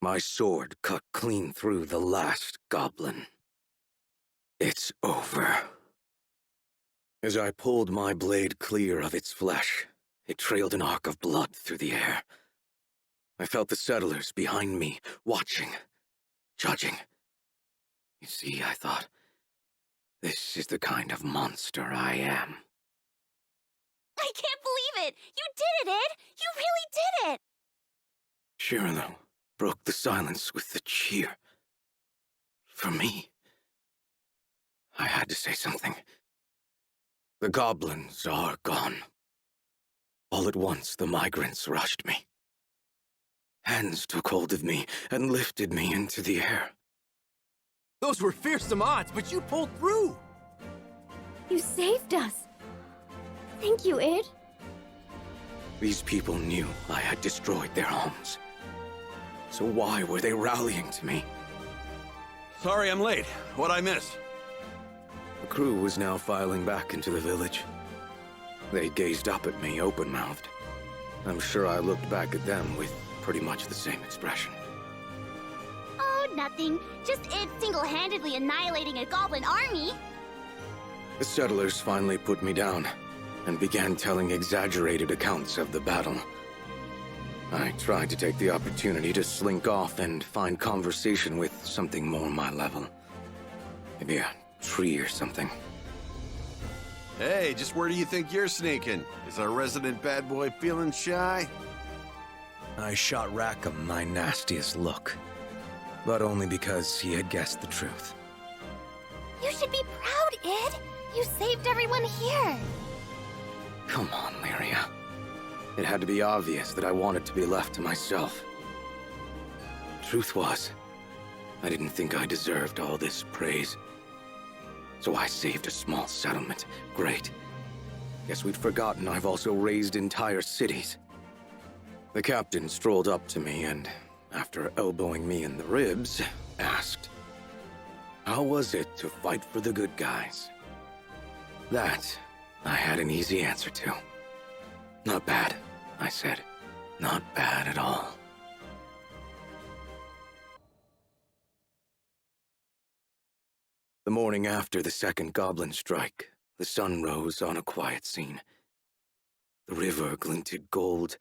D: My sword cut clean through the last goblin. It's over. As I pulled my blade clear of its flesh, it trailed an arc of blood through the air, I felt the settlers behind me, watching, judging. You see, I thought, this is the kind of monster I am.
H: I can't believe it! You did it, Ed! You really did it!
D: Shirlow broke the silence with a cheer. For me, I had to say something. The goblins are gone. All at once, the migrants rushed me. Hands took hold of me and lifted me into the air.
N: Those were fearsome odds, but you pulled through!
T: You saved us. Thank you, Ed.
D: These people knew I had destroyed their homes. So why were they rallying to me?
F: Sorry I'm late. What'd I miss?
D: The crew was now filing back into the village. They gazed up at me open-mouthed. I'm sure I looked back at them with pretty much the same expression.
H: Oh, nothing. Just Ed single-handedly annihilating a goblin army.
D: The settlers finally put me down and began telling exaggerated accounts of the battle. I tried to take the opportunity to slink off and find conversation with something more my level. Maybe a tree or something.
F: Hey, just where do you think you're sneaking? Is our resident bad boy feeling shy?
D: I shot Rackam my nastiest look, but only because he had guessed the truth.
H: You should be proud, Ed. You saved everyone here.
D: Come on, Lyria. It had to be obvious that I wanted to be left to myself. Truth was, I didn't think I deserved all this praise. So I saved a small settlement. Great. Guess we'd forgotten I've also raised entire cities. The captain strolled up to me and, after elbowing me in the ribs, asked, how was it to fight for the good guys? That, I had an easy answer to. Not bad, I said. Not bad at all. The morning after the second goblin strike, the sun rose on a quiet scene. The river glinted gold.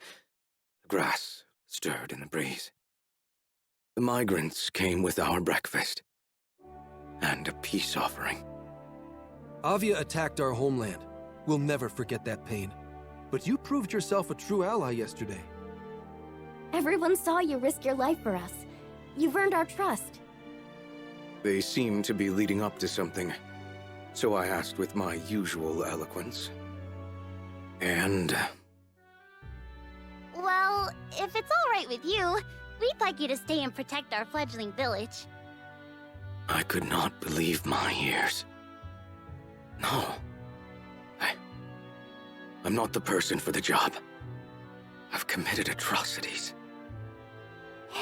D: The grass stirred in the breeze. The migrants came with our breakfast and a peace offering.
O: Avia attacked our homeland. We'll never forget that pain. But you proved yourself a true ally yesterday.
T: Everyone saw you risk your life for us. You've earned our trust.
D: They seemed to be leading up to something, so I asked with my usual eloquence. And...
H: Well, if it's all right with you, we'd like you to stay and protect our fledgling village.
D: I could not believe my ears. No. I'm not the person for the job. I've committed atrocities.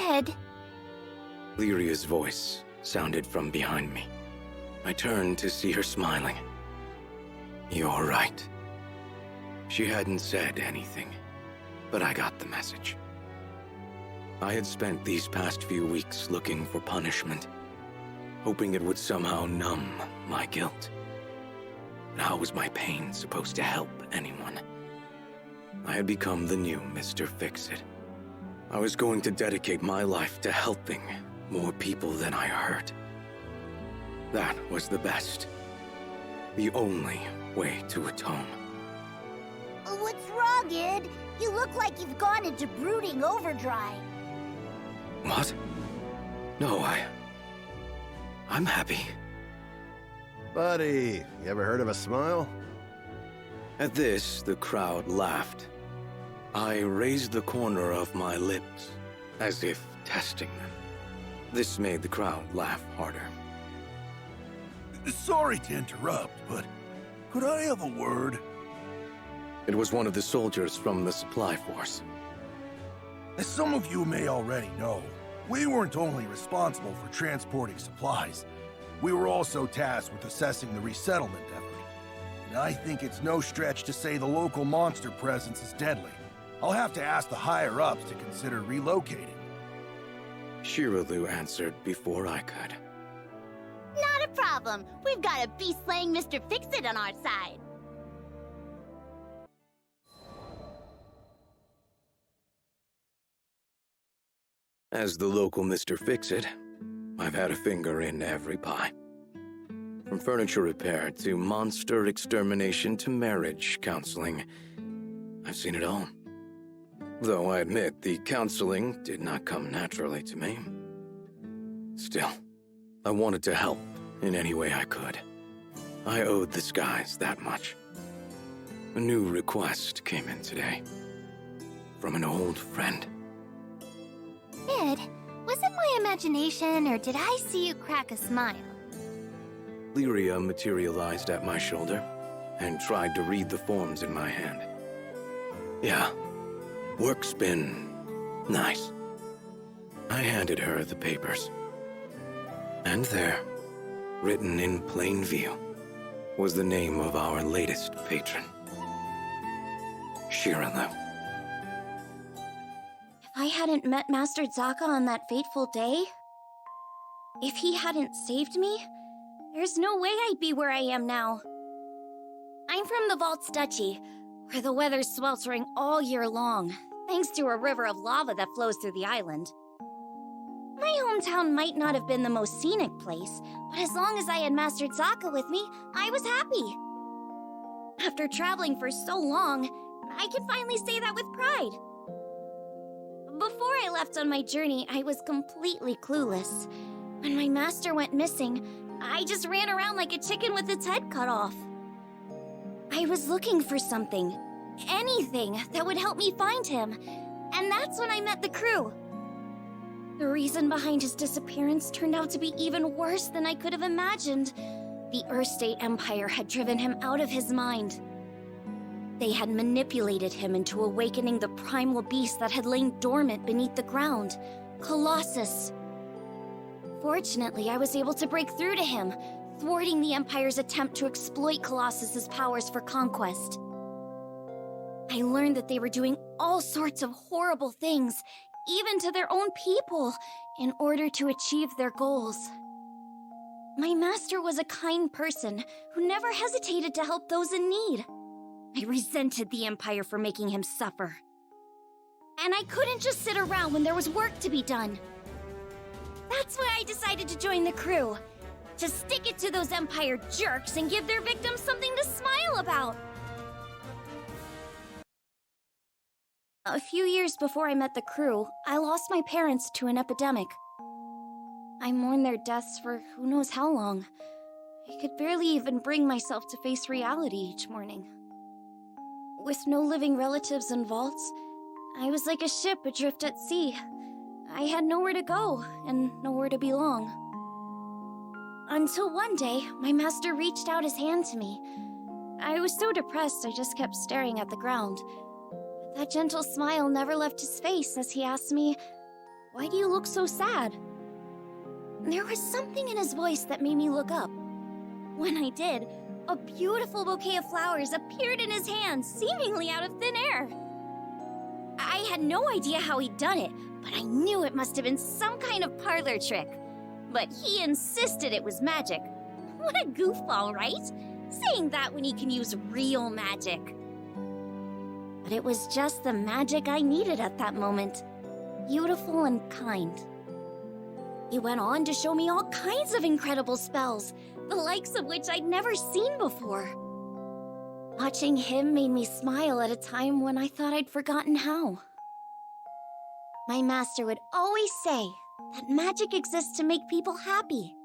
H: Ed.
D: Lyria's voice sounded from behind me. I turned to see her smiling. You're right. She hadn't said anything, but I got the message. I had spent these past few weeks looking for punishment, hoping it would somehow numb my guilt. But how was my pain supposed to help anyone? I had become the new Mr. Fix-It. I was going to dedicate my life to helping more people than I hurt. That was the best. The only way to atone.
C: What's wrong, Ed? You look like you've gone into brooding overdrive.
D: What? No, I'm happy.
F: Buddy, you ever heard of a smile?
D: At this, the crowd laughed. I raised the corner of my lips, as if testing them. This made the crowd laugh harder.
S: Sorry to interrupt, but could I have a word?
D: It was one of the soldiers from the supply force.
S: As some of you may already know, we weren't only responsible for transporting supplies, we were also tasked with assessing the resettlement effort. And I think it's no stretch to say the local monster presence is deadly. I'll have to ask the higher-ups to consider relocating.
D: Shiraloo answered before I could.
H: Not a problem. We've got a beast-slaying Mr. Fix-It on our side.
D: As the local Mr. Fix-It, I've had a finger in every pie. From furniture repair to monster extermination to marriage counseling, I've seen it all. Though I admit the counseling did not come naturally to me. Still, I wanted to help in any way I could. I owed the skies that much. A new request came in today. From an old friend.
I: Sid, was it my imagination or did I see you crack a smile?
D: Lyria materialized at my shoulder and tried to read the forms in my hand. Yeah, work's been nice. I handed her the papers. And there, written in plain view, was the name of our latest patron. Shiralu.
K: If I hadn't met Master Zaka on that fateful day, if he hadn't saved me, there's no way I'd be where I am now. I'm from the Vaults Duchy, where the weather's sweltering all year long, thanks to a river of lava that flows through the island. My hometown might not have been the most scenic place, but as long as I had Master Zaka with me, I was happy. After traveling for so long, I can finally say that with pride. Before I left on my journey, I was completely clueless. When my master went missing, I just ran around like a chicken with its head cut off. I was looking for something, anything that would help me find him, and that's when I met the crew. The reason behind his disappearance turned out to be even worse than I could have imagined. The Earth State Empire had driven him out of his mind. They had manipulated him into awakening the primal beast that had lain dormant beneath the ground, Colossus. Fortunately, I was able to break through to him, thwarting the Empire's attempt to exploit Colossus's powers for conquest. I learned that they were doing all sorts of horrible things, even to their own people, in order to achieve their goals. My master was a kind person who never hesitated to help those in need. I resented the Empire for making him suffer. And I couldn't just sit around when there was work to be done. That's why I decided to join the crew. To stick it to those Empire jerks and give their victims something to smile about. A few years before I met the crew, I lost my parents to an epidemic. I mourned their deaths for who knows how long. I could barely even bring myself to face reality each morning. With no living relatives in vaults, I was like a ship adrift at sea. I had nowhere to go and nowhere to belong. Until one day, my master reached out his hand to me. I was so depressed I just kept staring at the ground. But that gentle smile never left his face as he asked me, "Why do you look so sad?" There was something in his voice that made me look up. When I did, a beautiful bouquet of flowers appeared in his hand, seemingly out of thin air. I had no idea how he'd done it, but I knew it must have been some kind of parlor trick. But he insisted it was magic. What a goofball, right? Saying that when he can use real magic. But it was just the magic I needed at that moment. Beautiful and kind. He went on to show me all kinds of incredible spells, the likes of which I'd never seen before. Watching him made me smile at a time when I thought I'd forgotten how. My master would always say that magic exists to make people happy.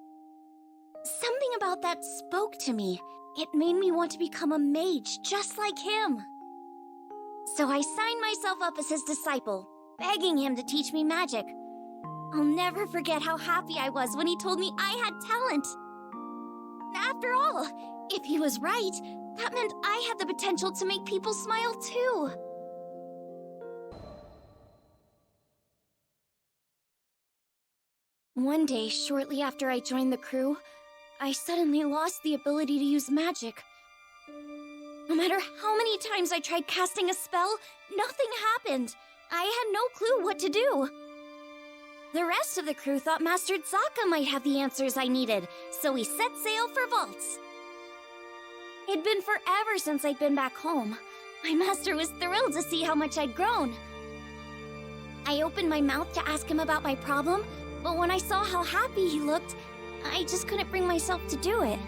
K: Something about that spoke to me. It made me want to become a mage just like him. So I signed myself up as his disciple, begging him to teach me magic. I'll never forget how happy I was when he told me I had talent. After all, if he was right, that meant I had the potential to make people smile too. One day, shortly after I joined the crew, I suddenly lost the ability to use magic. No matter how many times I tried casting a spell, nothing happened. I had no clue what to do. The rest of the crew thought Master Zaka might have the answers I needed, so we set sail for vaults. It'd been forever since I'd been back home. My master was thrilled to see how much I'd grown.
H: I opened my mouth to ask him about my problem, but when I saw how happy he looked, I just couldn't bring myself to do it.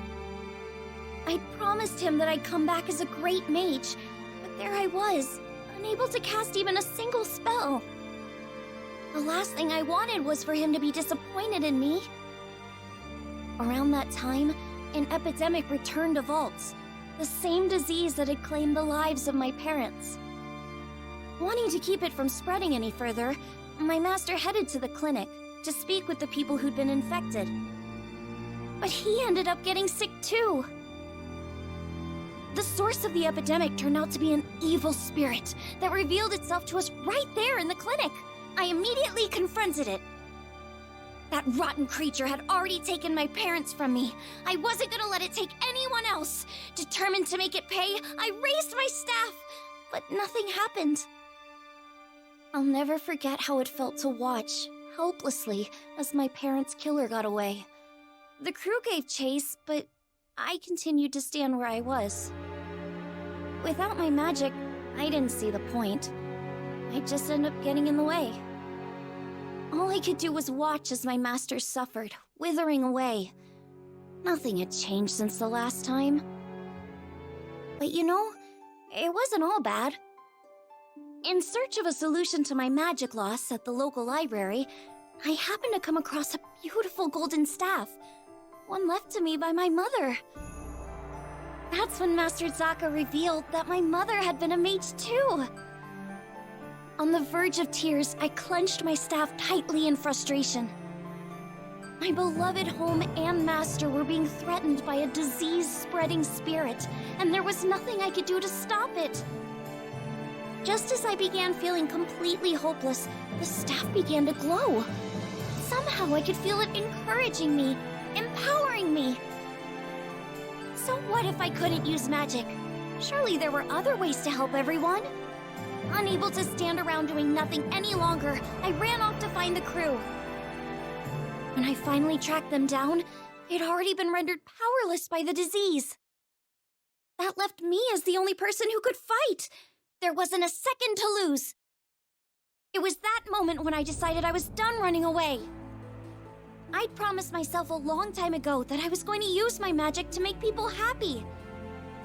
H: I'd promised him that I'd come back as a great mage, but there I was, unable to cast even a single spell. The last thing I wanted was for him to be disappointed in me. Around that time, an epidemic returned to Vaults, the same disease that had claimed the lives of my parents. Wanting to keep it from spreading any further, my master headed to the clinic to speak with the people who'd been infected. But he ended up getting sick too. The source of the epidemic turned out to be an evil spirit that revealed itself to us right there in the clinic. I immediately confronted it. That rotten creature had already taken my parents from me. I wasn't gonna let it take anyone else. Determined to make it pay, I raised my staff, but nothing happened. I'll never forget how it felt to watch, helplessly, as my parents' killer got away. The crew gave chase, but I continued to stand where I was. Without my magic, I didn't see the point. I'd just end up getting in the way. All I could do was watch as my master suffered, withering away. Nothing had changed since the last time. But you know, it wasn't all bad. In search of a solution to my magic loss at the local library, I happened to come across a beautiful golden staff, one left to me by my mother. That's when Master Zaka revealed that my mother had been a mage too. On the verge of tears, I clenched my staff tightly in frustration. My beloved home and master were being threatened by a disease-spreading spirit, and there was nothing I could do to stop it. Just as I began feeling completely hopeless, the staff began to glow. Somehow I could feel it encouraging me, empowering me. So what if I couldn't use magic? Surely there were other ways to help everyone. Unable to stand around doing nothing any longer, I ran off to find the crew. When I finally tracked them down, they'd already been rendered powerless by the disease. That left me as the only person who could fight. There wasn't a second to lose. It was that moment when I decided I was done running away. I'd promised myself a long time ago that I was going to use my magic to make people happy.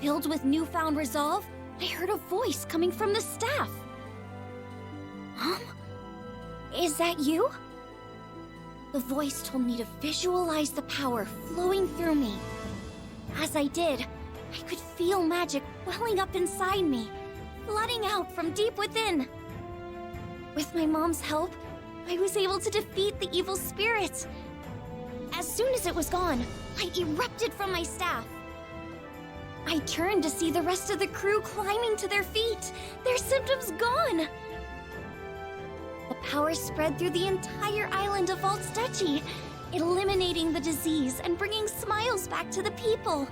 H: Filled with newfound resolve, I heard a voice coming from the staff. Mom? Is that you? The voice told me to visualize the power flowing through me. As I did, I could feel magic welling up inside me, flooding out from deep within. With my mom's help, I was able to defeat the evil spirit. As soon as it was gone, I erupted from my staff. I turned to see the rest of the crew climbing to their feet, their symptoms gone. The power spread through the entire island of Vaults Duchy, eliminating the disease and bringing smiles back to the people.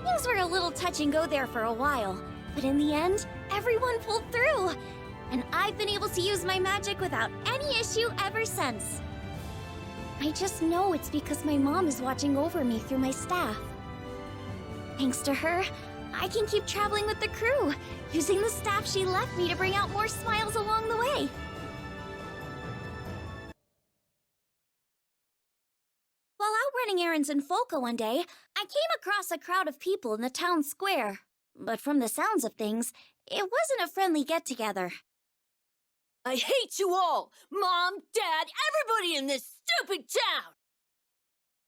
H: Things were a little touch and go there for a while, but in the end, everyone pulled through. And I've been able to use my magic without any issue ever since. I just know it's because my mom is watching over me through my staff. Thanks to her, I can keep traveling with the crew, using the staff she left me to bring out more smiles along the way. While out running errands in Folca one day, I came across a crowd of people in the town square. But from the sounds of things, it wasn't a friendly get-together.
B: I hate you all! Mom, Dad, everybody in this stupid town!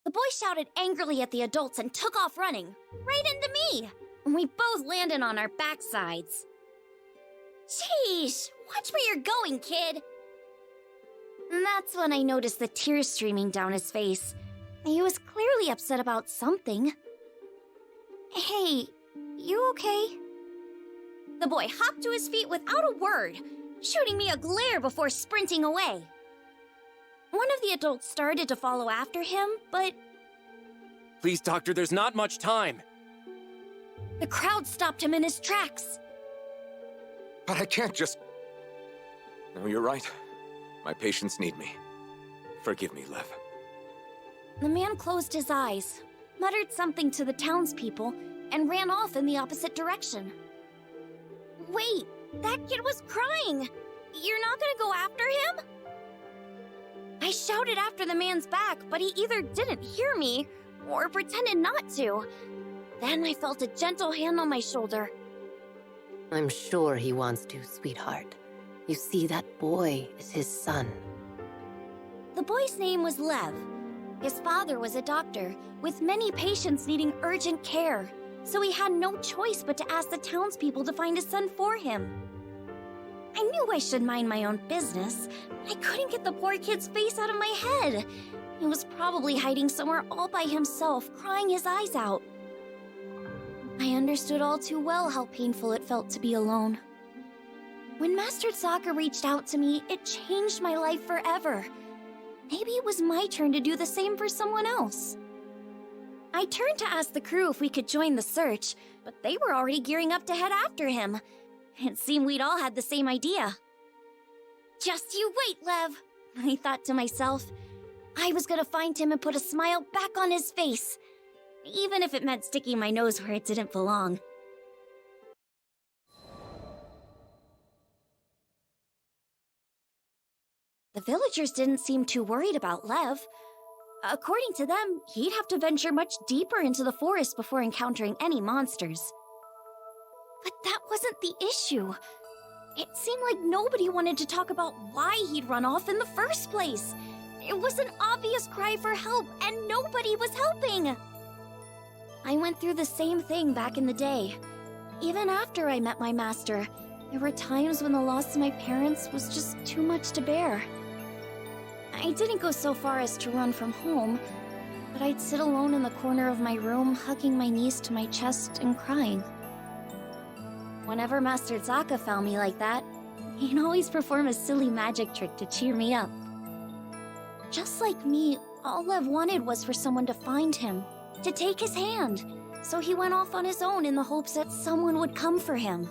H: The boy shouted angrily at the adults and took off running, right into me. We both landed on our backsides. Sheesh, watch where you're going, kid. And that's when I noticed the tears streaming down his face. He was clearly upset about something. Hey, you okay? The boy hopped to his feet without a word, shooting me a glare before sprinting away. One of the adults started to follow after him, but...
L: Please, Doctor, there's not much time.
H: The crowd stopped him in his tracks.
V: But I can't just... No, you're right. My patients need me. Forgive me, Lev.
H: The man closed his eyes, muttered something to the townspeople, and ran off in the opposite direction. Wait, that kid was crying! You're not gonna go after him? I shouted after the man's back, but he either didn't hear me or pretended not to. Then I felt a gentle hand on my shoulder.
G: I'm sure he wants to, sweetheart. You see, that boy is his son.
H: The boy's name was Lev. His father was a doctor, with many patients needing urgent care, so he had no choice but to ask the townspeople to find his son for him. I knew I should mind my own business, but I couldn't get the poor kid's face out of my head. He was probably hiding somewhere all by himself, crying his eyes out. I understood all too well how painful it felt to be alone. When Master Sokka reached out to me, it changed my life forever. Maybe it was my turn to do the same for someone else. I turned to ask the crew if we could join the search, but they were already gearing up to head after him. It seemed we'd all had the same idea. Just you wait, Lev, I thought to myself. I was gonna find him and put a smile back on his face, even if it meant sticking my nose where it didn't belong. The villagers didn't seem too worried about Lev. According to them, he'd have to venture much deeper into the forest before encountering any monsters. But that wasn't the issue. It seemed like nobody wanted to talk about why he'd run off in the first place. It was an obvious cry for help, and nobody was helping. I went through the same thing back in the day. Even after I met my master, there were times when the loss of my parents was just too much to bear. I didn't go so far as to run from home, but I'd sit alone in the corner of my room, hugging my knees to my chest and crying. Whenever Master Sokka found me like that, he'd always perform a silly magic trick to cheer me up. Just like me, all Lev wanted was for someone to find him, to take his hand, so he went off on his own in the hopes that someone would come for him.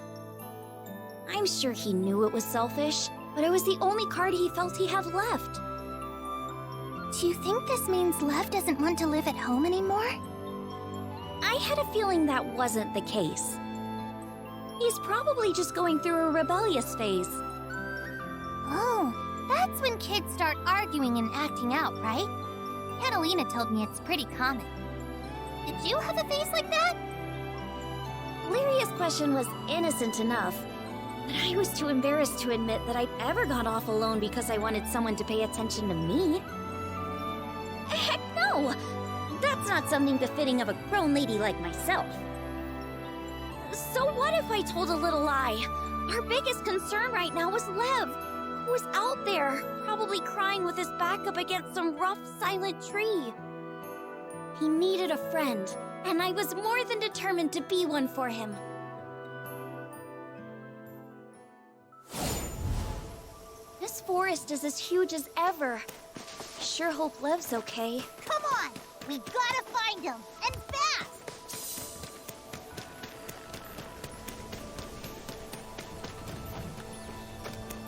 H: I'm sure he knew it was selfish, but it was the only card he felt he had left.
C: Do you think this means Lev doesn't want to live at home anymore?
H: I had a feeling that wasn't the case. He's probably just going through a rebellious phase.
C: Oh, that's when kids start arguing and acting out, right? Katalina told me it's pretty common. Did you have a face like that?
H: Lyria's question was innocent enough, but I was too embarrassed to admit that I'd ever gone off alone because I wanted someone to pay attention to me. Heck no! That's not something befitting of a grown lady like myself. So what if I told a little lie? Our biggest concern right now was Lev, who was out there, probably crying with his back up against some rough, silent tree. He needed a friend, and I was more than determined to be one for him. This forest is as huge as ever. I sure hope Lev's okay.
C: Come on! We gotta find him, and fast!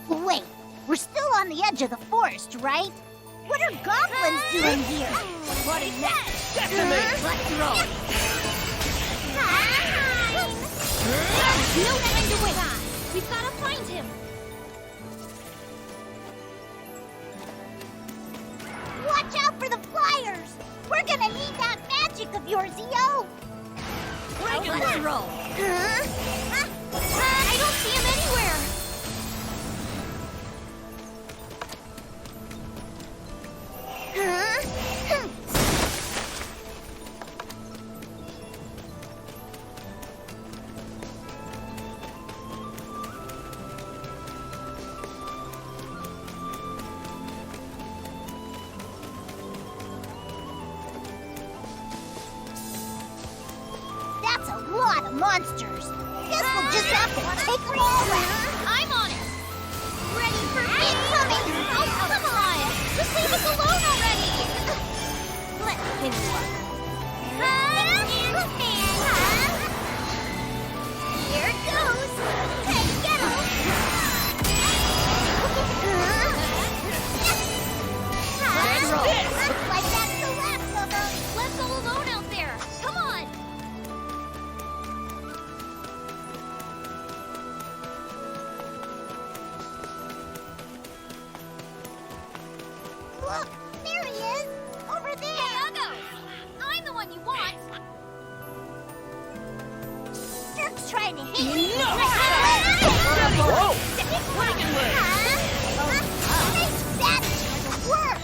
C: Wait, we're still on the edge of the forest, right? What are goblins doing here?
B: What is that? Decimate! Let's roll!
H: No time to wait! We've gotta find him!
C: Watch out for the flyers! We're gonna need that magic of yours, yo!
B: Let's roll!
H: I don't see him anywhere!
C: That's a lot of monsters. Guess we'll just have to take them all out.
H: I'm on it! Ready for me!
C: Incoming!
H: Oh, come on! Just leave us alone already!
C: Let's pick you up.
H: Here it goes! Hey, get him!
B: Let's roll!
C: Looks like that's the last of them.
H: Let's all alone out there! Come on!
M: trying to hit me.
L: Whoa!
M: That doesn't work.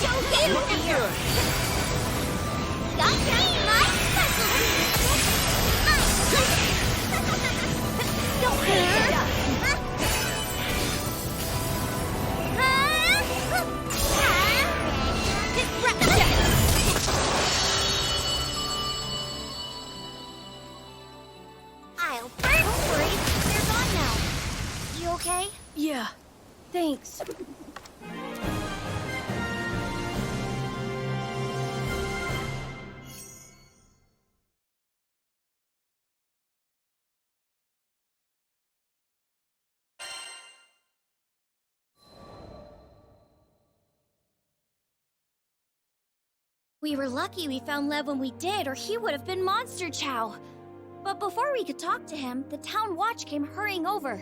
M: Don't get over here. Got me, my specialty. Don't hit it up. I'll burn. Don't worry, they're gone now. You okay?
K: Yeah, thanks.
H: We were lucky we found Lev when we did, or he would have been Monster Chow. But before we could talk to him, the town watch came hurrying over.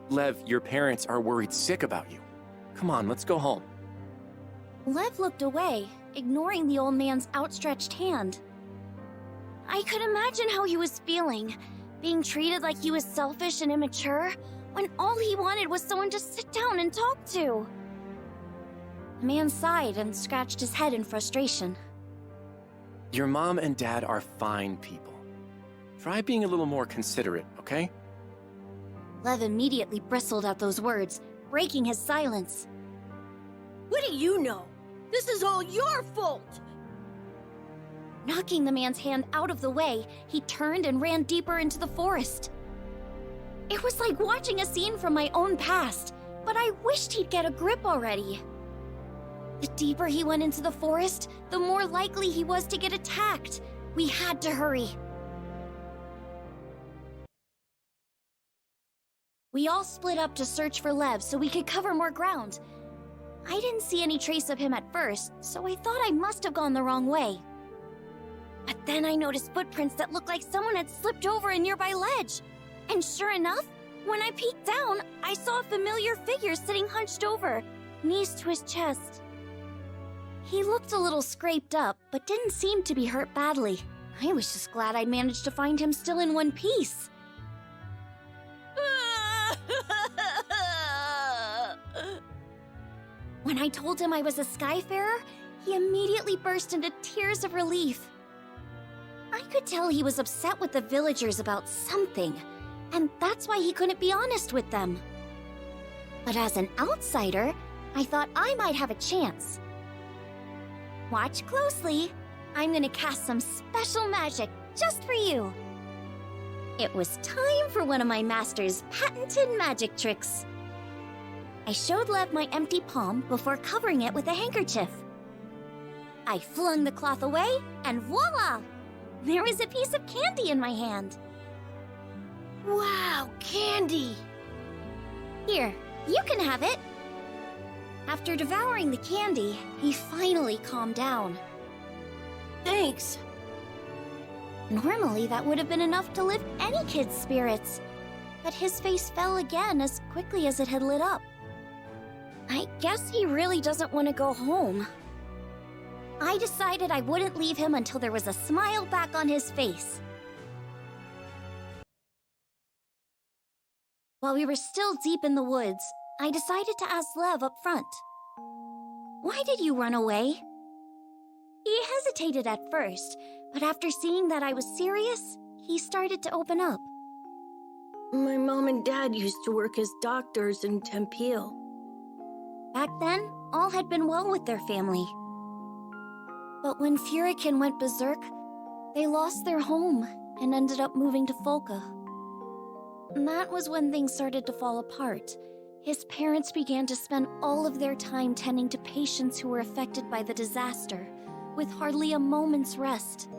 L: Lev, your parents are worried sick about you. Come on, let's go home.
H: Lev looked away, ignoring the old man's outstretched hand. I could imagine how he was feeling, being treated like he was selfish and immature, when all he wanted was someone to sit down and talk to. The man sighed and scratched his head in frustration.
L: Your mom and dad are fine people. Try being a little more considerate, okay?
H: Lev immediately bristled at those words, breaking his silence.
B: What do you know? This is all your fault!
H: Knocking the man's hand out of the way, he turned and ran deeper into the forest. It was like watching a scene from my own past, but I wished he'd get a grip already. The deeper he went into the forest, the more likely he was to get attacked. We had to hurry. We all split up to search for Lev so we could cover more ground. I didn't see any trace of him at first, so I thought I must have gone the wrong way. But then I noticed footprints that looked like someone had slipped over a nearby ledge. And sure enough, when I peeked down, I saw a familiar figure sitting hunched over, knees to his chest. He looked a little scraped up, but didn't seem to be hurt badly. I was just glad I managed to find him still in one piece. When I told him I was a Skyfarer, he immediately burst into tears of relief. I could tell he was upset with the villagers about something, and that's why he couldn't be honest with them. But as an outsider, I thought I might have a chance. Watch closely. I'm gonna cast some special magic just for you. It was time for one of my master's patented magic tricks. I showed Lev my empty palm before covering it with a handkerchief. I flung the cloth away, and voila! There was a piece of candy in my hand.
B: Wow, candy!
H: Here, you can have it. After devouring the candy, he finally calmed down.
B: Thanks.
H: Normally, that would have been enough to lift any kid's spirits, but his face fell again as quickly as it had lit up. I guess he really doesn't want to go home. I decided I wouldn't leave him until there was a smile back on his face. While we were still deep in the woods, I decided to ask Lev up front. Why did you run away? He hesitated at first, but after seeing that I was serious, he started to open up.
B: My mom and dad used to work as doctors in Tempeel.
H: Back then, all had been well with their family. But when Furikin went berserk, they lost their home and ended up moving to Folka. That was when things started to fall apart. His parents began to spend all of their time tending to patients who were affected by the disaster, with hardly a moment's rest.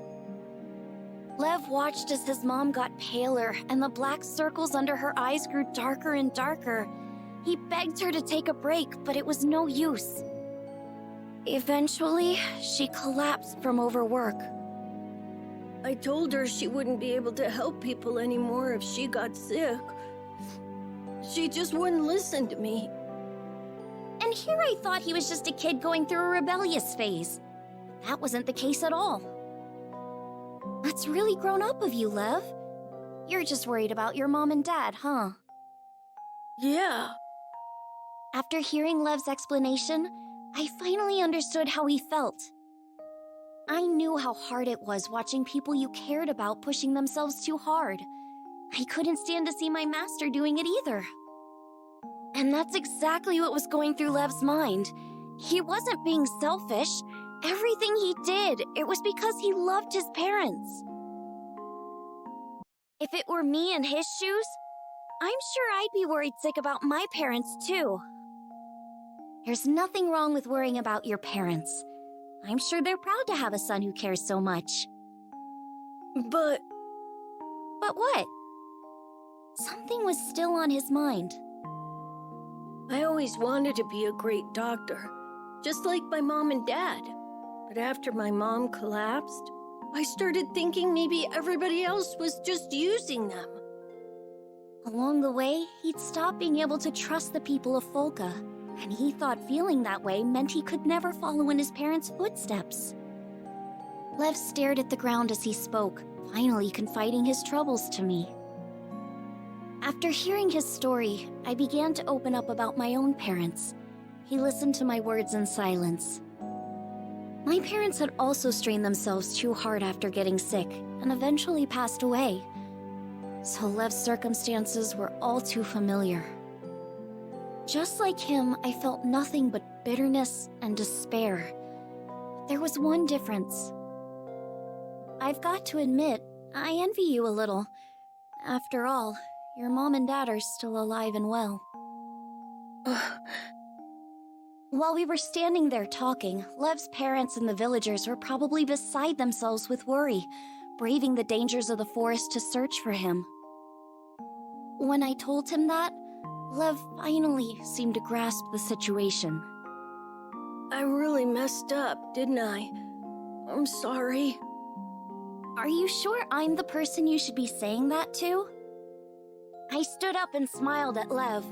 H: Lev watched as his mom got paler and the black circles under her eyes grew darker and darker. He begged her to take a break, but it was no use. Eventually, she collapsed from overwork.
B: I told her she wouldn't be able to help people anymore if she got sick. She just wouldn't listen to me.
H: And here I thought he was just a kid going through a rebellious phase. That wasn't the case at all. That's really grown up of you, Lev. You're just worried about your mom and dad, huh?
B: Yeah.
H: After hearing Lev's explanation, I finally understood how he felt. I knew how hard it was watching people you cared about pushing themselves too hard. I couldn't stand to see my master doing it either. And that's exactly what was going through Lev's mind. He wasn't being selfish. Everything he did, it was because he loved his parents. If it were me in his shoes, I'm sure I'd be worried sick about my parents too. There's nothing wrong with worrying about your parents. I'm sure they're proud to have a son who cares so much.
B: But
H: what? Something was still on his mind.
B: I always wanted to be a great doctor, just like my mom and dad. But after my mom collapsed, I started thinking maybe everybody else was just using them.
H: Along the way, he'd stopped being able to trust the people of Folka, and he thought feeling that way meant he could never follow in his parents' footsteps. Lev stared at the ground as he spoke, finally confiding his troubles to me. After hearing his story, I began to open up about my own parents. He listened to my words in silence. My parents had also strained themselves too hard after getting sick, and eventually passed away. So Lev's circumstances were all too familiar. Just like him, I felt nothing but bitterness and despair. But there was one difference. I've got to admit, I envy you a little. After all, your mom and dad are still alive and well. While we were standing there talking, Lev's parents and the villagers were probably beside themselves with worry, braving the dangers of the forest to search for him. When I told him that, Lev finally seemed to grasp the situation.
B: I really messed up, didn't I? I'm sorry.
H: Are you sure I'm the person you should be saying that to? I stood up and smiled at Lev.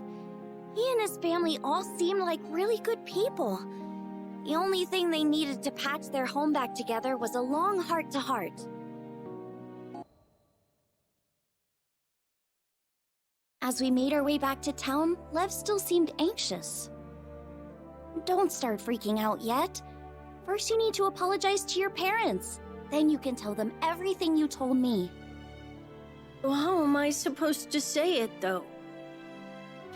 H: He and his family all seemed like really good people. The only thing they needed to patch their home back together was a long heart-to-heart. As we made our way back to town, Lev still seemed anxious. Don't start freaking out yet. First you need to apologize to your parents. Then you can tell them everything you told me.
B: Well, how am I supposed to say it, though?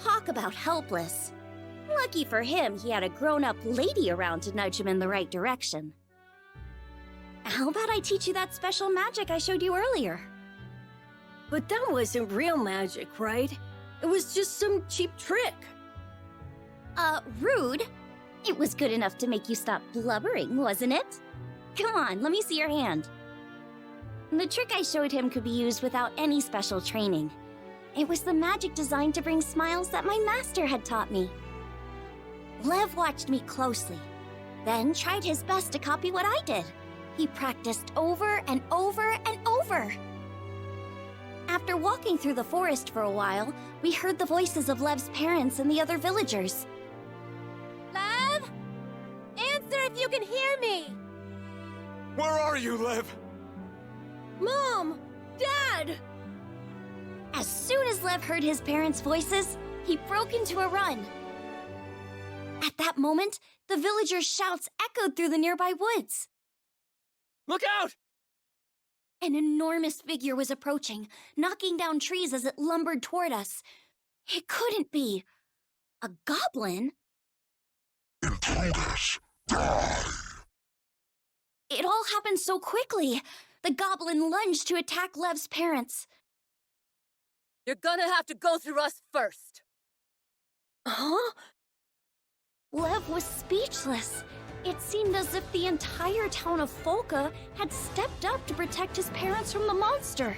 H: Talk about helpless. Lucky for him, he had a grown-up lady around to nudge him in the right direction. How about I teach you that special magic I showed you earlier?
B: But that wasn't real magic, right? It was just some cheap trick.
H: Rude. It was good enough to make you stop blubbering, wasn't it? Come on, let me see your hand. The trick I showed him could be used without any special training. It was the magic designed to bring smiles that my master had taught me. Lev watched me closely, then tried his best to copy what I did. He practiced over and over and over. After walking through the forest for a while, we heard the voices of Lev's parents and the other villagers.
M: Lev? Answer if you can hear me!
V: Where are you, Lev?
B: Mom! Dad!
H: As soon as Lev heard his parents' voices, he broke into a run. At that moment, the villagers' shouts echoed through the nearby woods.
L: Look out!
H: An enormous figure was approaching, knocking down trees as it lumbered toward us. It couldn't be a goblin.
J: Intruders, die!
H: It all happened so quickly. The goblin lunged to attack Lev's parents.
M: You're gonna have to go through us first.
B: Huh?
H: Lev was speechless. It seemed as if the entire town of Folka had stepped up to protect his parents from the monster.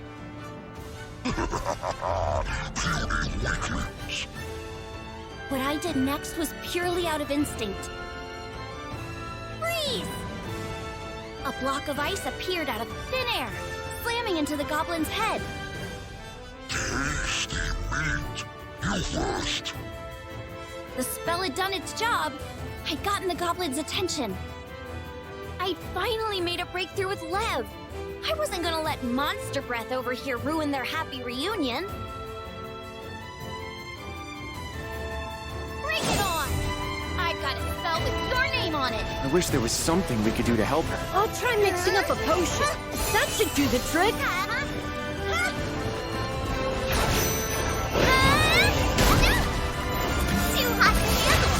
H: What I did next was purely out of instinct. Freeze! A block of ice appeared out of thin air, slamming into the goblin's head.
J: Tasty meat, you first.
H: The spell had done its job. I'd gotten the goblin's attention. I finally made a breakthrough with Lev. I wasn't gonna let Monster Breath over here ruin their happy reunion. Bring it on! I've got a spell with your name on it.
Q: I wish there was something we could do to help her.
B: I'll try mixing up a potion. That should do the trick.
H: Too hot to handle.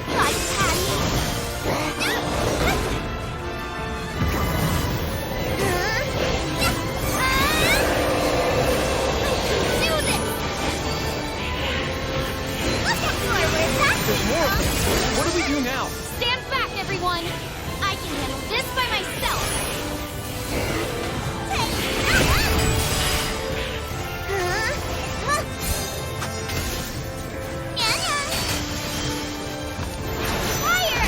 H: Like Patty. Do this. Look at forward.
L: There's more. What do we do now?
H: Stand back, everyone! I can handle this by myself! Fire!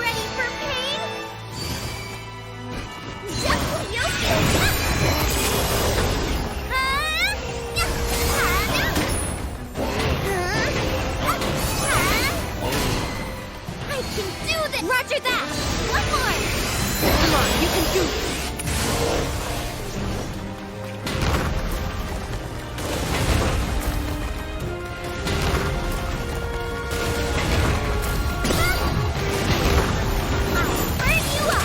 H: Ready for pain? Just what you'll feel! I can do this! Roger that! One more! Come on, you can do this! I'll burn you up!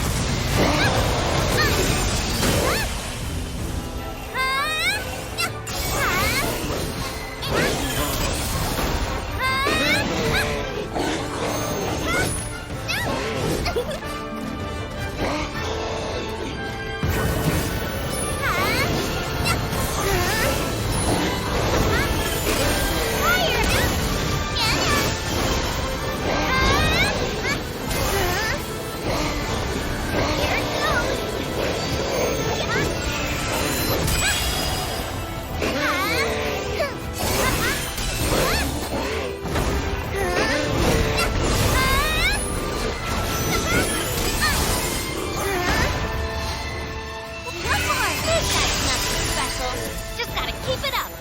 H: Just gotta keep it up.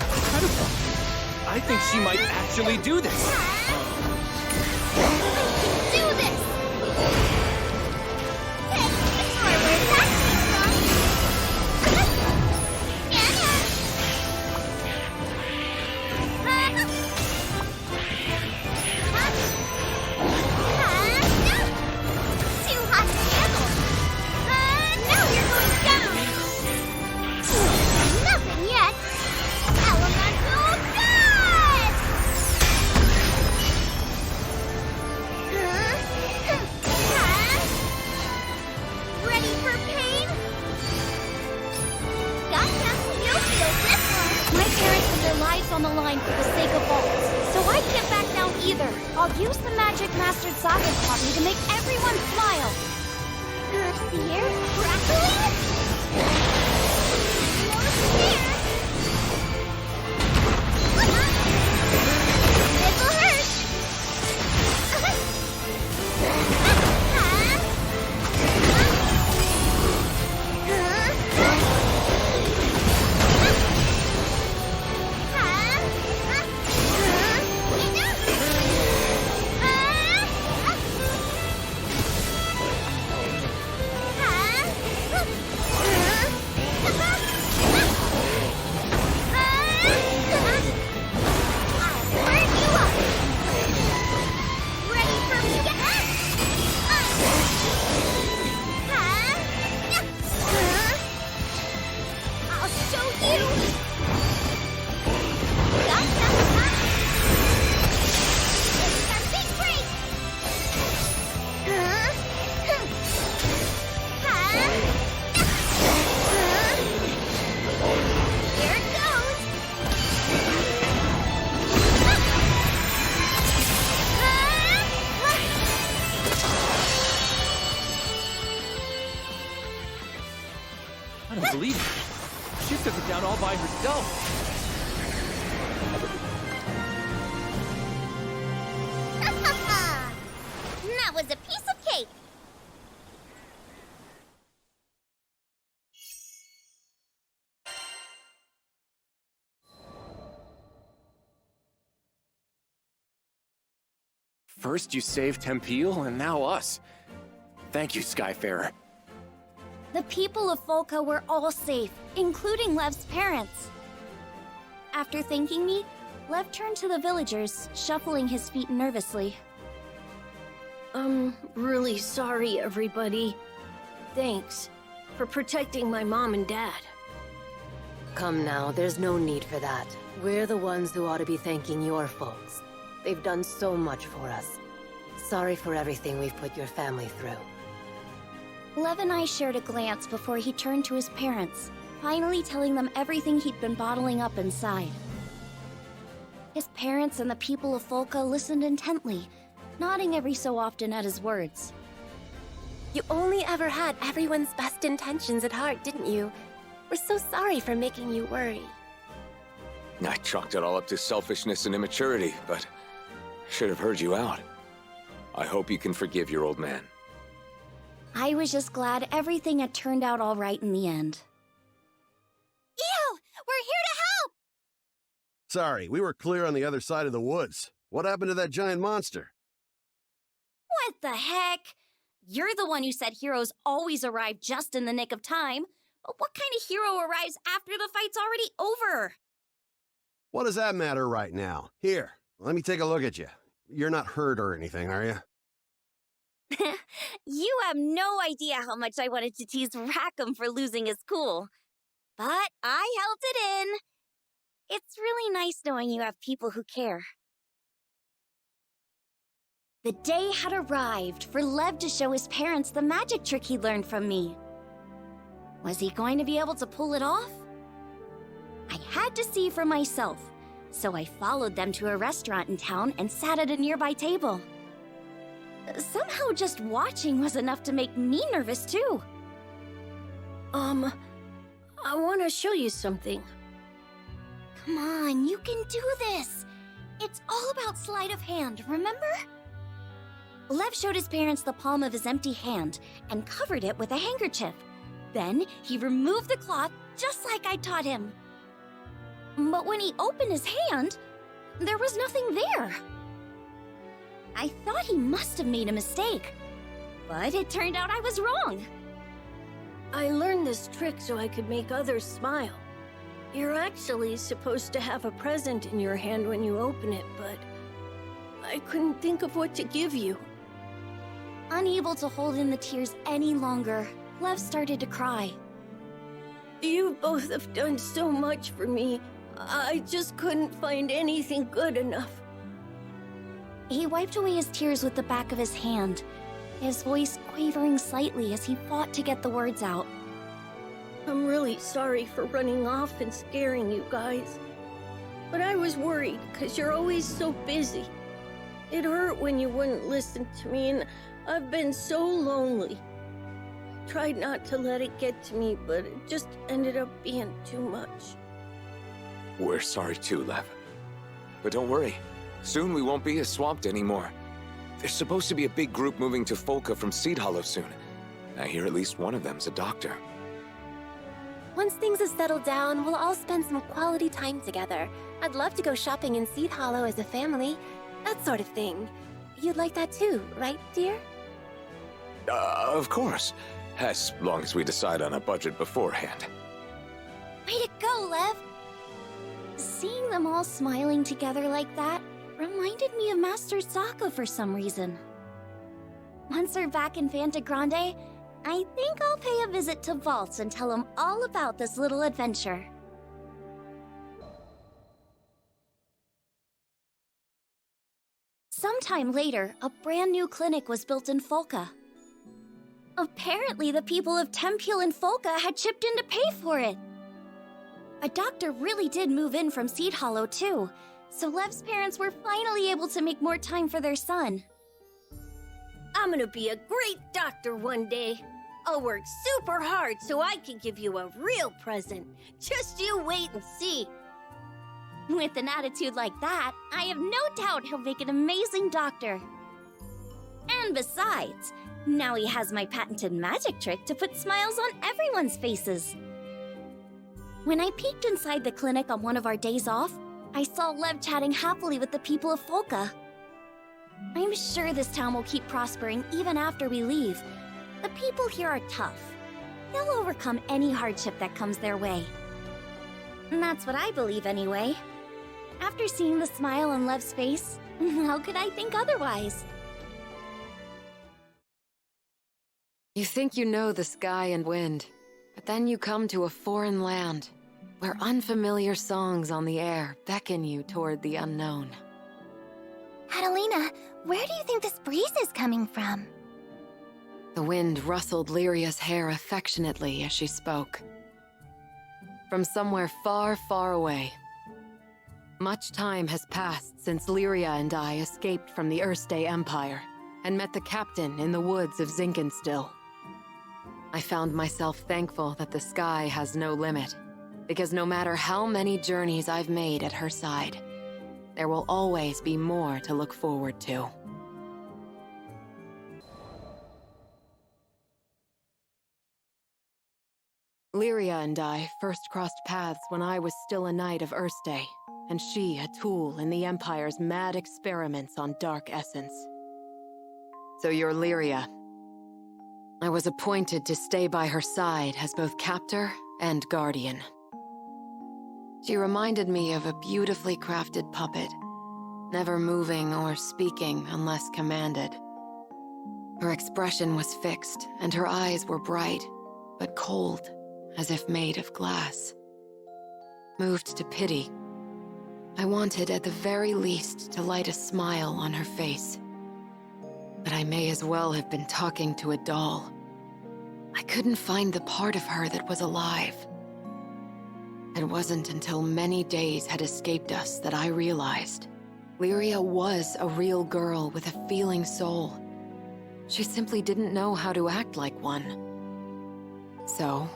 L: I think she might actually do this.
H: Do this. Hey, forward. That's too hot to handle. Now you're going down. Nothing yet. Elemental dust! Ready for pain? Gotcha. You'll feel this one.
U: My parents put their lives on the line for the sake of vaults, so I can't back down either. I'll use the magic Master Zeta taught me to make everyone smile.
H: Here, crackling? This'll hurt.
L: I don't believe it. She took it down all by herself.
H: That was a piece of cake.
Q: First you saved Tempeal, and now us. Thank you, Skyfarer.
H: The people of Folka were all safe, including Lev's parents. After thanking me, Lev turned to the villagers, shuffling his feet nervously.
B: I'm really sorry, everybody. Thanks for protecting my mom and dad.
G: Come now, there's no need for that. We're the ones who ought to be thanking your folks. They've done so much for us. Sorry for everything we've put your family through.
H: Lev and I shared a glance before he turned to his parents, finally telling them everything he'd been bottling up inside. His parents and the people of Folka listened intently, nodding every so often at his words.
P: You only ever had everyone's best intentions at heart, didn't you? We're so sorry for making you worry.
V: I chalked it all up to selfishness and immaturity, but I should have heard you out. I hope you can forgive your old man.
H: I was just glad everything had turned out all right in the end.
M: Ew! We're here to help!
F: Sorry, we were clear on the other side of the woods. What happened to that giant monster?
H: What the heck? You're the one who said heroes always arrive just in the nick of time. But what kind of hero arrives after the fight's already over?
F: What does that matter right now? Here, let me take a look at you. You're not hurt or anything, are you?
H: You have no idea how much I wanted to tease Rackam for losing his cool. But I held it in. It's really nice knowing you have people who care. The day had arrived for Lev to show his parents the magic trick he learned from me. Was he going to be able to pull it off? I had to see for myself, so I followed them to a restaurant in town and sat at a nearby table. Somehow just watching was enough to make me nervous too.
B: I want to show you something.
H: Come on, you can do this. It's all about sleight of hand, remember? Lev showed his parents the palm of his empty hand and covered it with a handkerchief. Then he removed the cloth just like I taught him. But when he opened his hand, there was nothing there. I thought he must have made a mistake, but it turned out I was wrong.
B: I learned this trick so I could make others smile. You're actually supposed to have a present in your hand when you open it, but I couldn't think of what to give you.
H: Unable to hold in the tears any longer, Lev started to cry.
B: You both have done so much for me. I just couldn't find anything good enough.
H: He wiped away his tears with the back of his hand, his voice quavering slightly as he fought to get the words out.
B: I'm really sorry for running off and scaring you guys. But I was worried because you're always so busy. It hurt when you wouldn't listen to me, and I've been so lonely. Tried not to let it get to me, but it just ended up being too much.
V: We're sorry too, Lev. But don't worry. Soon we won't be as swamped anymore. There's supposed to be a big group moving to Folka from Seed Hollow soon. I hear at least one of them's a doctor.
P: Once things have settled down, we'll all spend some quality time together. I'd love to go shopping in Seed Hollow as a family. That sort of thing. You'd like that too, right, dear?
V: Of course. As long as we decide on a budget beforehand.
H: Way to go, Lev! Seeing them all smiling together like that reminded me of Master Sokka for some reason. Once we're back in Fanta Grande, I think I'll pay a visit to Vaults and tell him all about this little adventure. Sometime later, a brand new clinic was built in Folka. Apparently, the people of Tempeal and Folka had chipped in to pay for it. A doctor really did move in from Seed Hollow, too, so Lev's parents were finally able to make more time for their son.
B: I'm gonna be a great doctor one day. I'll work super hard so I can give you a real present. Just you wait and see.
H: With an attitude like that, I have no doubt he'll make an amazing doctor. And besides, now he has my patented magic trick to put smiles on everyone's faces. When I peeked inside the clinic on one of our days off, I saw Lev chatting happily with the people of Folka. I'm sure this town will keep prospering even after we leave. The people here are tough. They'll overcome any hardship that comes their way. And that's what I believe anyway. After seeing the smile on Lev's face, how could I think otherwise?
G: You think you know the sky and wind, but then you come to a foreign land, where unfamiliar songs on the air beckon you toward the unknown.
I: Katalina, where do you think this breeze is coming from?
G: The wind rustled Lyria's hair affectionately as she spoke. From somewhere far, far away. Much time has passed since Lyria and I escaped from the Erste Empire and met the captain in the woods of Zinkenstill. I found myself thankful that the sky has no limit, because no matter how many journeys I've made at her side, there will always be more to look forward to. Lyria and I first crossed paths when I was still a knight of Erste, and she a tool in the Empire's mad experiments on dark essence. So you're Lyria. I was appointed to stay by her side as both captor and guardian. She reminded me of a beautifully crafted puppet, never moving or speaking unless commanded. Her expression was fixed, and her eyes were bright, but cold, as if made of glass. Moved to pity, I wanted at the very least to light a smile on her face. But I may as well have been talking to a doll. I couldn't find the part of her that was alive. It wasn't until many days had escaped us that I realized Lyria was a real girl with a feeling soul. She simply didn't know how to act like one. So,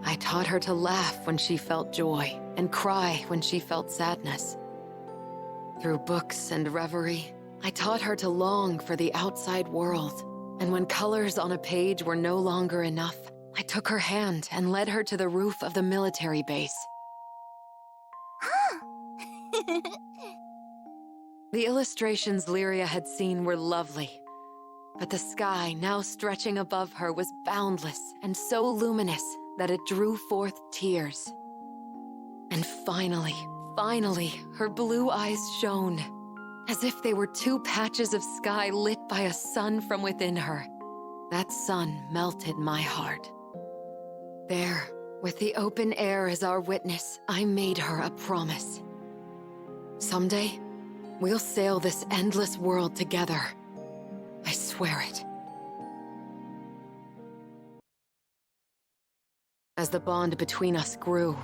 G: I taught her to laugh when she felt joy and cry when she felt sadness. Through books and reverie, I taught her to long for the outside world, and when colors on a page were no longer enough, I took her hand and led her to the roof of the military base. The illustrations Lyria had seen were lovely, but the sky now stretching above her was boundless and so luminous that it drew forth tears. And finally, her blue eyes shone, as if they were two patches of sky lit by a sun from within her. That sun melted my heart. There, with the open air as our witness, I made her a promise. Someday, we'll sail this endless world together. I swear it. As the bond between us grew,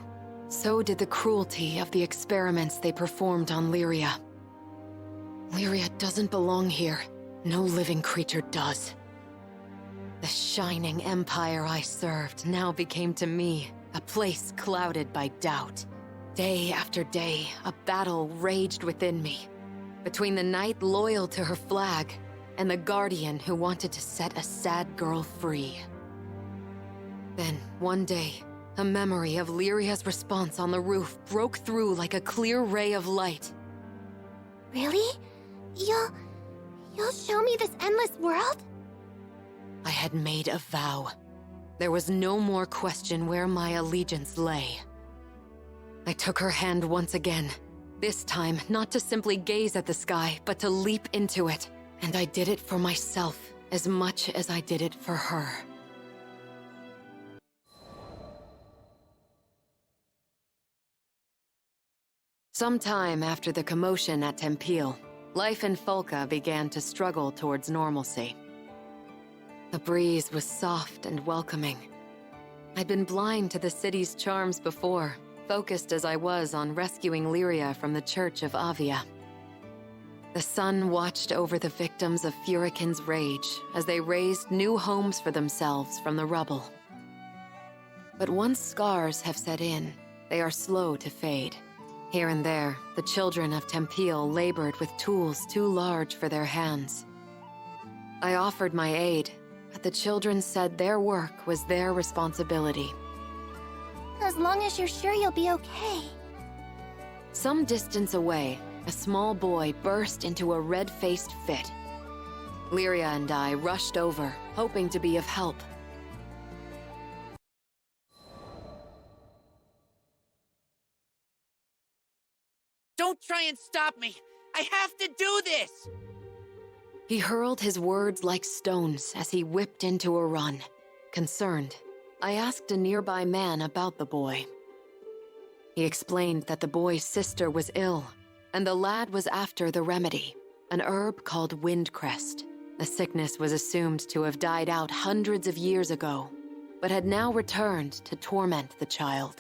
G: so did the cruelty of the experiments they performed on Lyria. Lyria doesn't belong here. No living creature does. The shining empire I served now became to me a place clouded by doubt. Day after day, a battle raged within me, between the knight loyal to her flag and the guardian who wanted to set a sad girl free. Then, one day, a memory of Lyria's response on the roof broke through like a clear ray of light.
I: Really? You'll show me this endless world?
G: I had made a vow. There was no more question where my allegiance lay. I took her hand once again, this time not to simply gaze at the sky, but to leap into it. And I did it for myself as much as I did it for her. Sometime after the commotion at Tempeal, life in Folca began to struggle towards normalcy. The breeze was soft and welcoming. I'd been blind to the city's charms before, focused as I was on rescuing Lyria from the Church of Avia. The sun watched over the victims of Furikin's rage as they raised new homes for themselves from the rubble. But once scars have set in, they are slow to fade. Here and there, the children of Tempeal labored with tools too large for their hands. I offered my aid, but the children said their work was their responsibility.
I: As long as you're sure you'll be okay.
G: Some distance away, a small boy burst into a red-faced fit, Lyria and I rushed over, hoping to be of help.
E: Don't try and stop me! I have to do this!
G: He hurled his words like stones as he whipped into a run. Concerned, I asked a nearby man about the boy. He explained that the boy's sister was ill, and the lad was after the remedy, an herb called windcrest. The sickness was assumed to have died out hundreds of years ago, but had now returned to torment the child.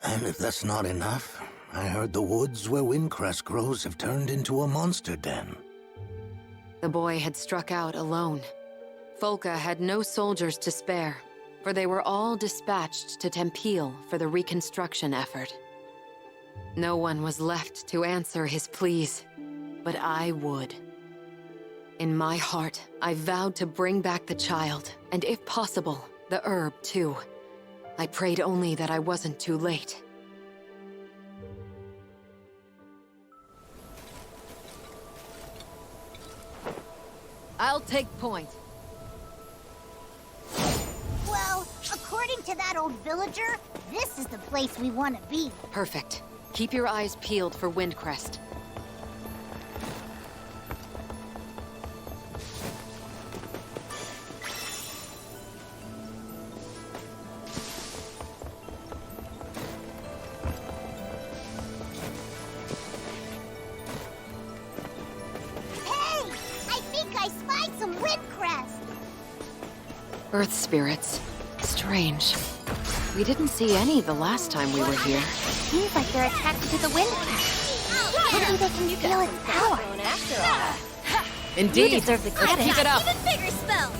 A: And if that's not enough, I heard the woods where windcrest grows have turned into a monster den.
G: The boy had struck out alone. Folka had no soldiers to spare, for they were all dispatched to Tempeel for the reconstruction effort. No one was left to answer his pleas, but I would. In my heart, I vowed to bring back the child, and if possible, the herb too. I prayed only that I wasn't too late.
U: I'll take point.
C: Well, according to that old villager, this is the place we want to be.
G: Perfect. Keep your eyes peeled for Windcrest. Earth spirits. Strange. We didn't see any the last time we were here.
I: Seems like they're attracted to the wind. Maybe they can feel its power.
U: Indeed.
I: You deserve the credit.
U: Let's keep it up.
M: Even bigger spells!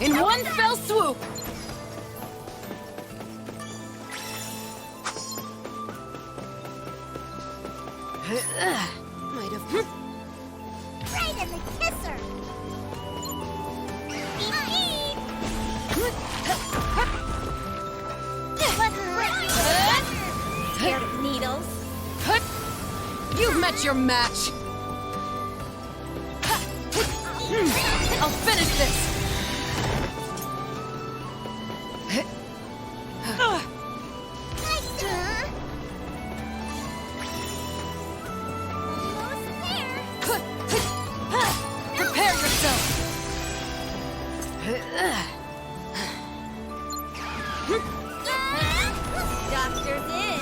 U: In one fell swoop!
C: Might have... Right in the kisser!
M: Scared of needles?
U: You've met your match! I'll finish this! Prepare yourself!
M: Doctor's in!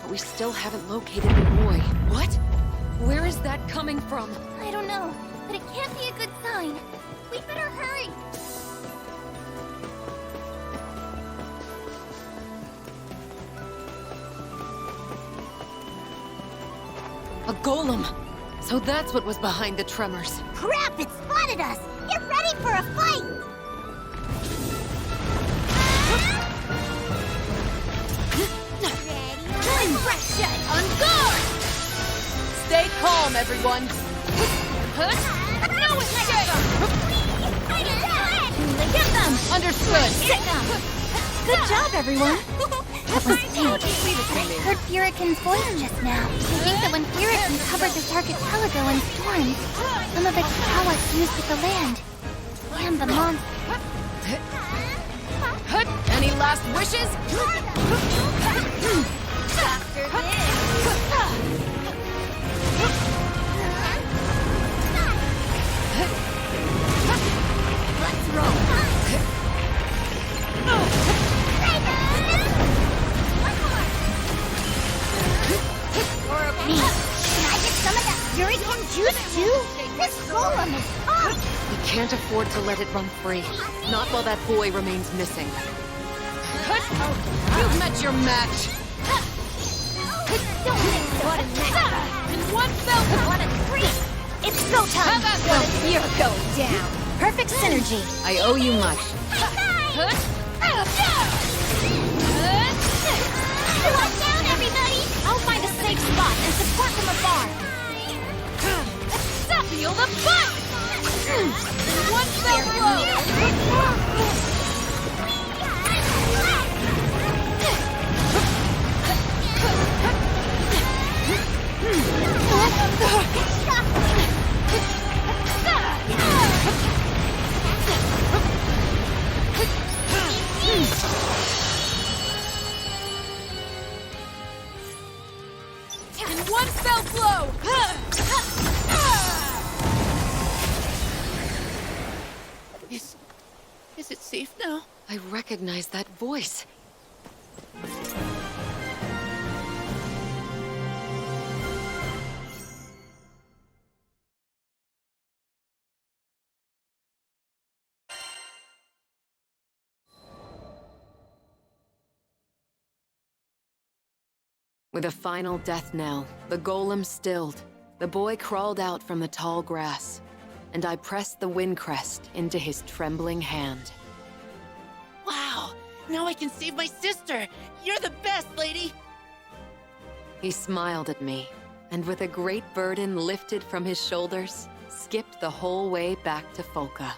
G: We still haven't located the boy. What? Where is that coming from?
H: I don't know, but it can't be a good sign. We better hurry.
G: A golem! So that's what was behind the tremors.
C: Crap, it spotted us! Get ready for a fight!
U: On guard! Stay calm, everyone! No escape!
H: Get them!
U: Understood!
H: Get them!
I: Good job, everyone! That was Pink. I heard Furikin's voice just now. I think that when Furikin covered this archipelago in storms, some of its power fused with the land. And the monster.
U: Any last wishes?
M: Let's roll!
C: Can I get some of that Furikin juice too? This golem is tough!
G: We can't afford to let it run free. Not while that boy remains missing.
U: You've met your match!
H: Don't think so.
U: In one fell swoop!
H: What a treat! It's go time!
T: How about that? You're going down.
H: Perfect synergy.
G: I owe you much.
H: Watch out, everybody! I'll find a safe spot and support from afar.
T: Feel the butt! One fell blow!
H: In one fell blow!
E: Is it safe now?
G: I recognize that voice. With a final death knell, the golem stilled. The boy crawled out from the tall grass, and I pressed the wind crest into his trembling hand.
E: Wow! Now I can save my sister! You're the best, lady!
G: He smiled at me, and with a great burden lifted from his shoulders, skipped the whole way back to Folka.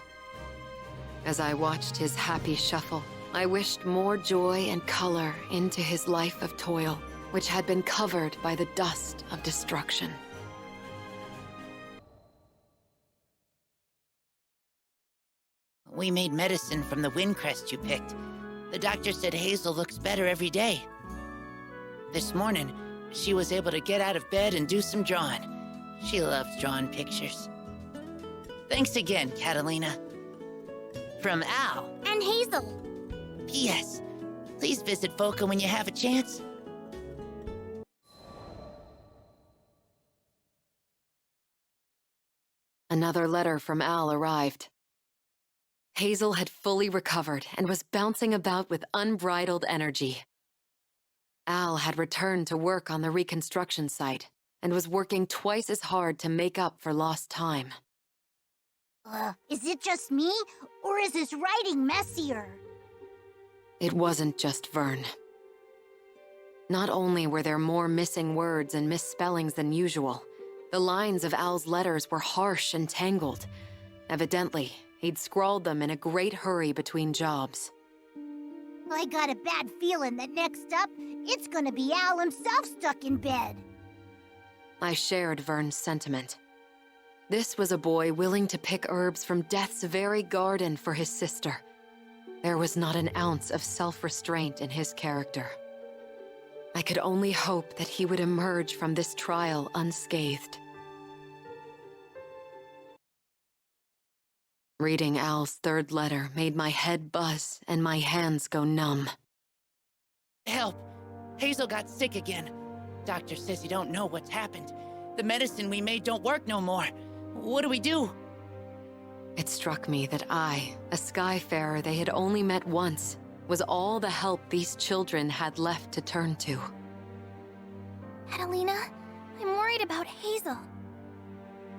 G: As I watched his happy shuffle, I wished more joy and color into his life of toil, which had been covered by the dust of destruction.
E: We made medicine from the wind crest you picked. The doctor said Hazel looks better every day. This morning, she was able to get out of bed and do some drawing. She loves drawing pictures. Thanks again, Katalina. From Al.
M: And Hazel.
E: P.S. Please visit Folka when you have a chance.
G: Another letter from Al arrived. Hazel had fully recovered and was bouncing about with unbridled energy. Al had returned to work on the reconstruction site and was working twice as hard to make up for lost time.
C: Is it just me, or is his writing messier?
G: It wasn't just Vern. Not only were there more missing words and misspellings than usual, the lines of Al's letters were harsh and tangled. Evidently, he'd scrawled them in a great hurry between jobs.
C: I got a bad feeling that next up, it's gonna be Al himself stuck in bed.
G: I shared Vern's sentiment. This was a boy willing to pick herbs from death's very garden for his sister. There was not an ounce of self-restraint in his character. I could only hope that he would emerge from this trial unscathed. Reading Al's third letter made my head buzz and my hands go numb.
E: Help! Hazel got sick again. Doctor says you don't know what's happened. The medicine we made don't work no more. What do we do?
G: It struck me that I, a Skyfarer they had only met once, was all the help these children had left to turn to.
I: Katalina, I'm worried about Hazel.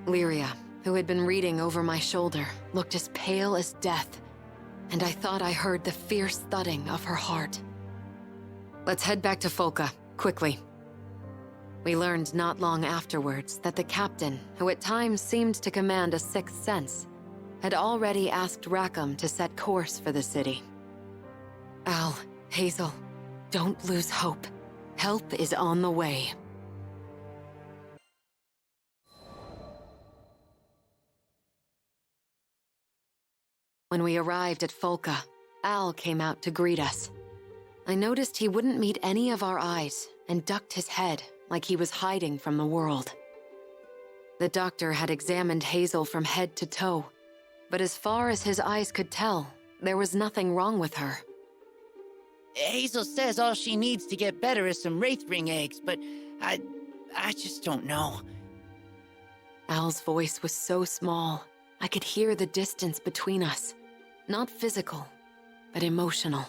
G: Lyria, who had been reading over my shoulder, looked as pale as death, and I thought I heard the fierce thudding of her heart. Let's head back to Folka, quickly. We learned not long afterwards that the captain, who at times seemed to command a sixth sense, had already asked Rackam to set course for the city. Al, Hazel, don't lose hope. Help is on the way. When we arrived at Folka, Al came out to greet us. I noticed he wouldn't meet any of our eyes and ducked his head like he was hiding from the world. The doctor had examined Hazel from head to toe, but as far as his eyes could tell, there was nothing wrong with her.
E: Hazel says all she needs to get better is some wraith ring eggs, but I just don't know.
G: Al's voice was so small, I could hear the distance between us. Not physical, but emotional.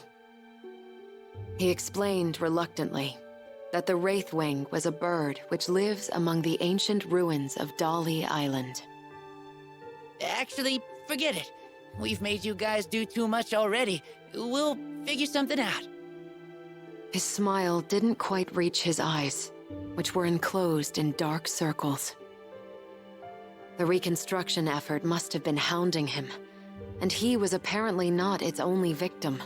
G: He explained reluctantly. that the Wraithwing was a bird which lives among the ancient ruins of Dali Island.
E: Actually, forget it. We've made you guys do too much already. We'll figure something out.
G: His smile didn't quite reach his eyes, which were enclosed in dark circles. The reconstruction effort must have been hounding him, and he was apparently not its only victim.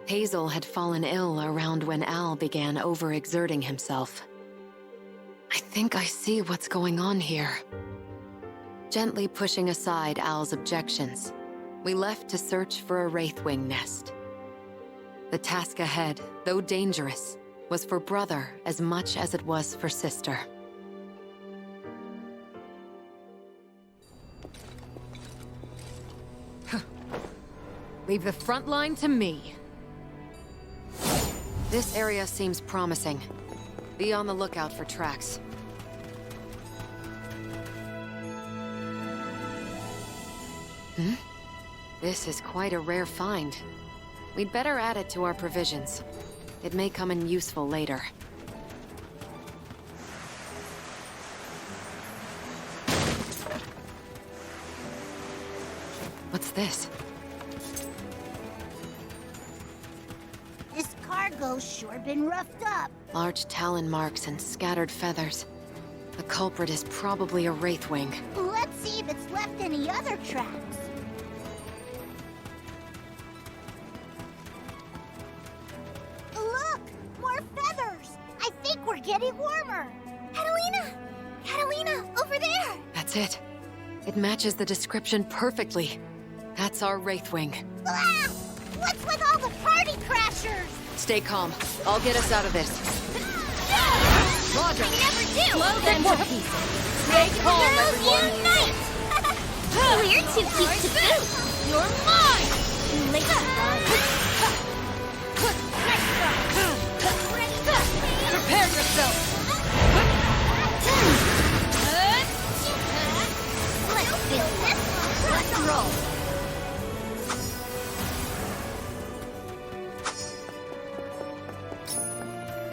G: Hazel had fallen ill around when Al began overexerting himself. I think I see what's going on here. Gently pushing aside Al's objections, we left to search for a Wraithwing nest. The task ahead, though dangerous, was for brother as much as it was for sister. Leave the front line to me. This area seems promising. Be on the lookout for tracks. This is quite a rare find. We'd better add it to our provisions. It may come in useful later. What's this?
C: This cargo's sure been roughed up.
G: Large talon marks and scattered feathers. The culprit is probably a Wraithwing.
C: Let's see if it's left any other tracks. Look! More feathers! I think we're getting warmer!
M: Katalina! Katalina, over there!
G: That's it. It matches the description perfectly. That's our Wraithwing.
C: Ah! What's with all the party crashers?
G: Stay calm. I'll get us out of this. Roger.
M: I never do!
G: Slow them to pieces. Stay calm, everyone.
M: Unite! We're too cute to boot! You're mine! Late
G: Prepare yourself!
C: Let's do this. Let's roll.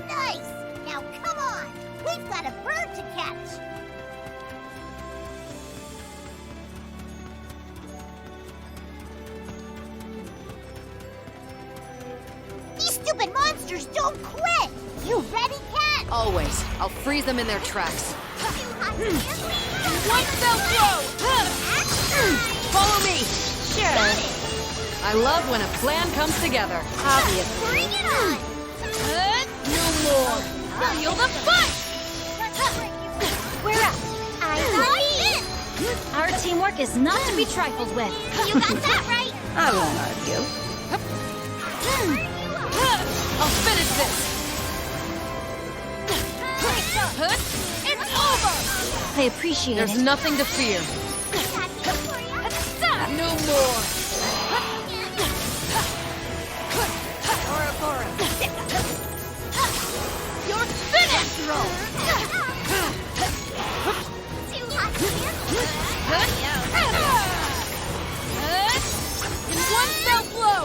C: Nice! Now come on! We've got a bird to catch! These stupid monsters don't quit! You ready, Cat?
G: Always. I'll freeze them in their tracks.
M: One fell blow!
G: Follow me!
M: Sure. Got it!
G: I love when a plan comes together. Obviously.
M: Bring it on! No more! Feel the fight!
H: We're up. I got it! Our teamwork is not to be trifled with.
M: You got that right!
K: I won't argue.
G: I'll finish this!
M: It's over!
H: I appreciate
G: There's
H: it.
G: nothing to fear.
M: No more! You're finished!
C: Too hot to
M: In one fell blow!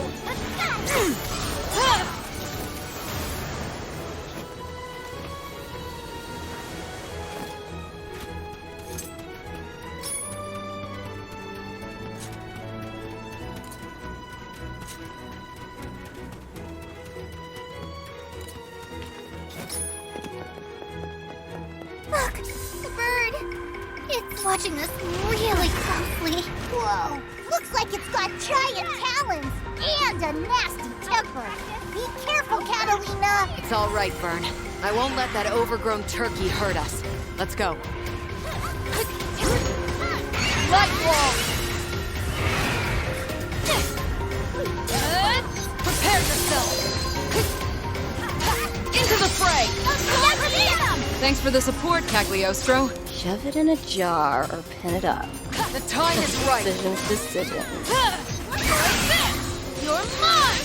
C: Look! The bird! It's watching us really closely. Whoa! Looks like it's got giant talons and a nasty temper. Be careful, Katalina!
G: It's all right, Fern. I won't let that overgrown turkey hurt us. Let's go.
M: Light wall!
G: Prepare yourself! Into the fray!
M: Never get him!
G: Thanks for the support, Cagliostro.
K: Shove it in a jar or pin it up.
G: The time is right.
K: Decisions.
M: You're mine!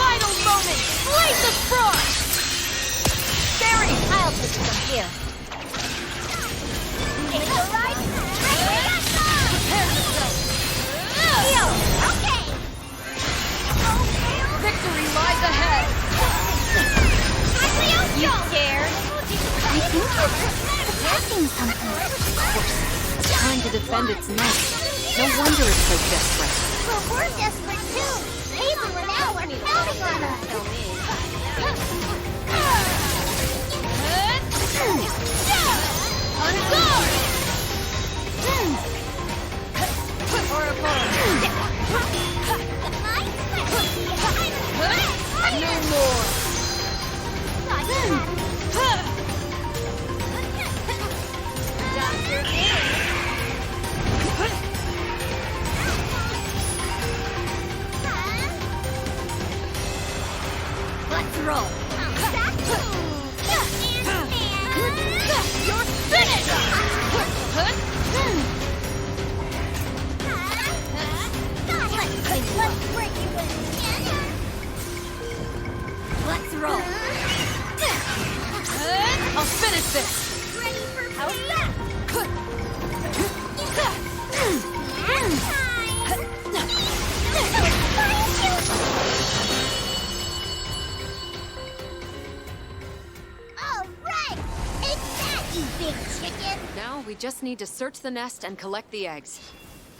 H: Final moment! Blaze of frost! Barry! I'll take some here. It's alright! Prepare yourself! Okay! Victory lies ahead! You scared?
I: I think it's attacking something.
G: Of course. Trying to defend its nest. No wonder it's so desperate.
C: Well, we're desperate too. Hazel and Al are counting on us.
H: On guard! No more! Let's roll! You're finished!
C: Let's break you in.
H: Let's roll! I'll finish this!
C: Ready for how's that? All right! Take that, you big chicken!
G: Now we just need to search the nest and collect the eggs.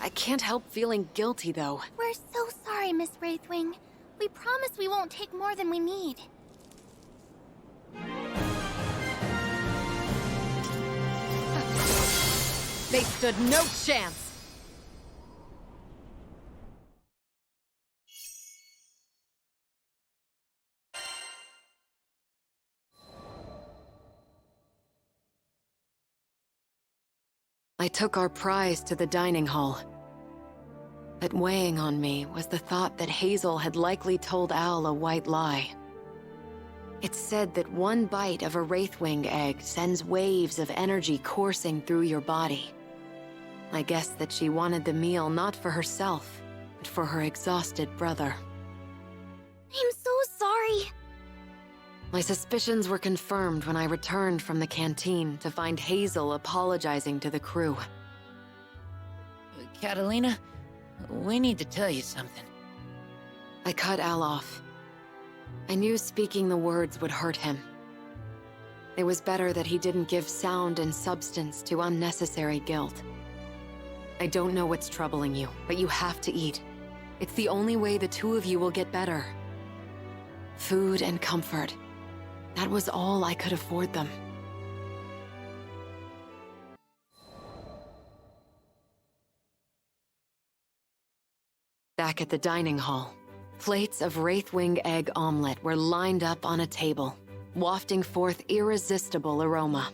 G: I can't help feeling guilty, though.
I: We're so sorry, Miss Wraithwing. We promise we won't take more than we need.
G: They stood no chance! I took our prize to the dining hall. But weighing on me was the thought that Hazel had likely told Al a white lie. It said that one bite of a Wraithwing egg sends waves of energy coursing through your body. I guess that she wanted the meal not for herself, but for her exhausted brother.
I: I'm so sorry.
G: My suspicions were confirmed when I returned from the canteen to find Hazel apologizing to the crew.
E: Katalina, we need to tell you something.
G: I cut Al off. I knew speaking the words would hurt him. It was better that he didn't give sound and substance to unnecessary guilt. I don't know what's troubling you, but you have to eat. It's the only way the two of you will get better. Food and comfort. That was all I could afford them. Back at the dining hall, plates of Wraithwing egg omelet were lined up on a table, wafting forth irresistible aroma.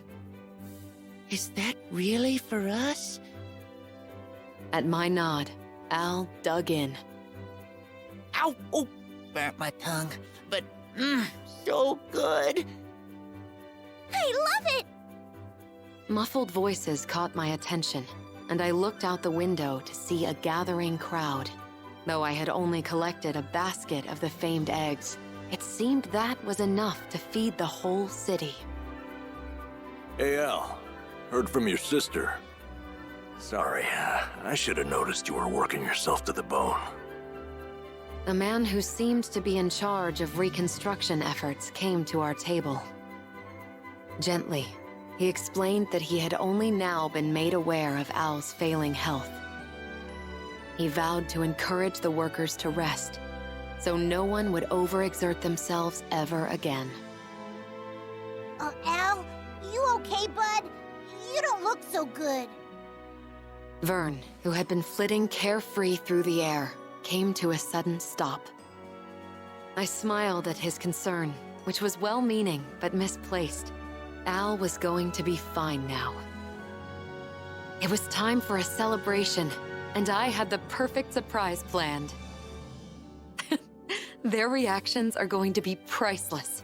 E: Is that really for us?
G: At my nod, Al dug in.
E: Ow! Oh, burnt my tongue. But, so good.
C: I love it!
G: Muffled voices caught my attention, and I looked out the window to see a gathering crowd. Though I had only collected a basket of the famed eggs, it seemed that was enough to feed the whole city.
N: Hey, Al. Heard from your sister. Sorry, I should have noticed you were working yourself to the bone.
G: A man who seemed to be in charge of reconstruction efforts came to our table. Gently, he explained that he had only now been made aware of Al's failing health. He vowed to encourage the workers to rest, so no one would overexert themselves ever again.
C: Al, you okay, bud? You don't look so good.
G: Vern, who had been flitting carefree through the air, came to a sudden stop. I smiled at his concern, which was well-meaning but misplaced. Al was going to be fine now. It was time for a celebration, and I had the perfect surprise planned. Their reactions are going to be priceless.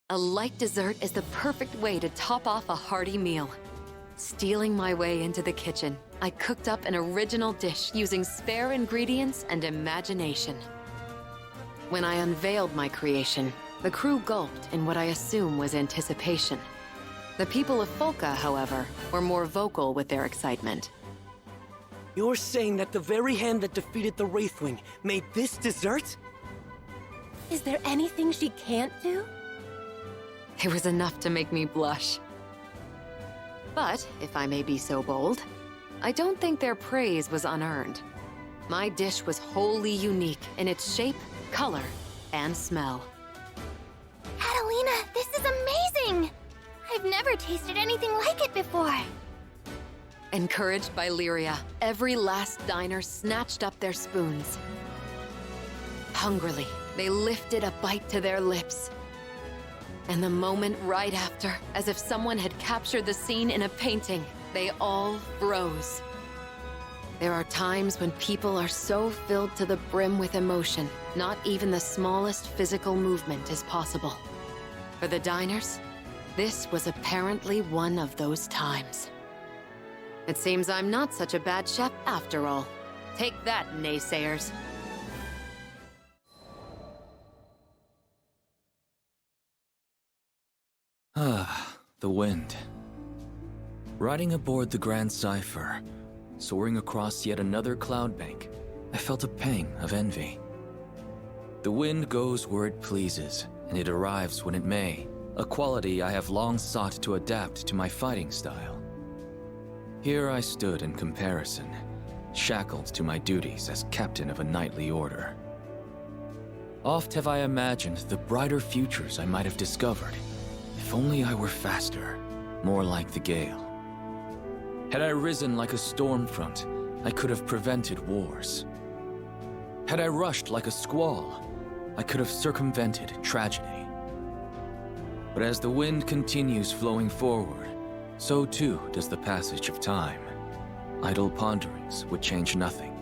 G: A light dessert is the perfect way to top off a hearty meal. Stealing my way into the kitchen, I cooked up an original dish using spare ingredients and imagination. When I unveiled my creation, the crew gulped in what I assume was anticipation. The people of Folka, however, were more vocal with their excitement.
O: You're saying that the very hand that defeated the Wraithwing made this dessert?
P: Is there anything she can't do?
G: It was enough to make me blush. But, if I may be so bold, I don't think their praise was unearned. My dish was wholly unique in its shape, color, and smell.
I: Katalina, this is amazing! I've never tasted anything like it before.
G: Encouraged by Lyria, every last diner snatched up their spoons. Hungrily, they lifted a bite to their lips. And the moment right after, as if someone had captured the scene in a painting, they all froze. There are times when people are so filled to the brim with emotion, not even the smallest physical movement is possible. For the diners, this was apparently one of those times. It seems I'm not such a bad chef after all. Take that, naysayers.
R: The wind. Riding aboard the Grand Cypher, soaring across yet another cloud bank, I felt a pang of envy. The wind goes where it pleases, and it arrives when it may, a quality I have long sought to adapt to my fighting style. Here I stood in comparison, shackled to my duties as captain of a knightly order. Oft have I imagined the brighter futures I might have discovered, if only I were faster, more like the gale. Had I risen like a storm front, I could have prevented wars. Had I rushed like a squall, I could have circumvented tragedy. But as the wind continues flowing forward, so too does the passage of time. Idle ponderings would change nothing.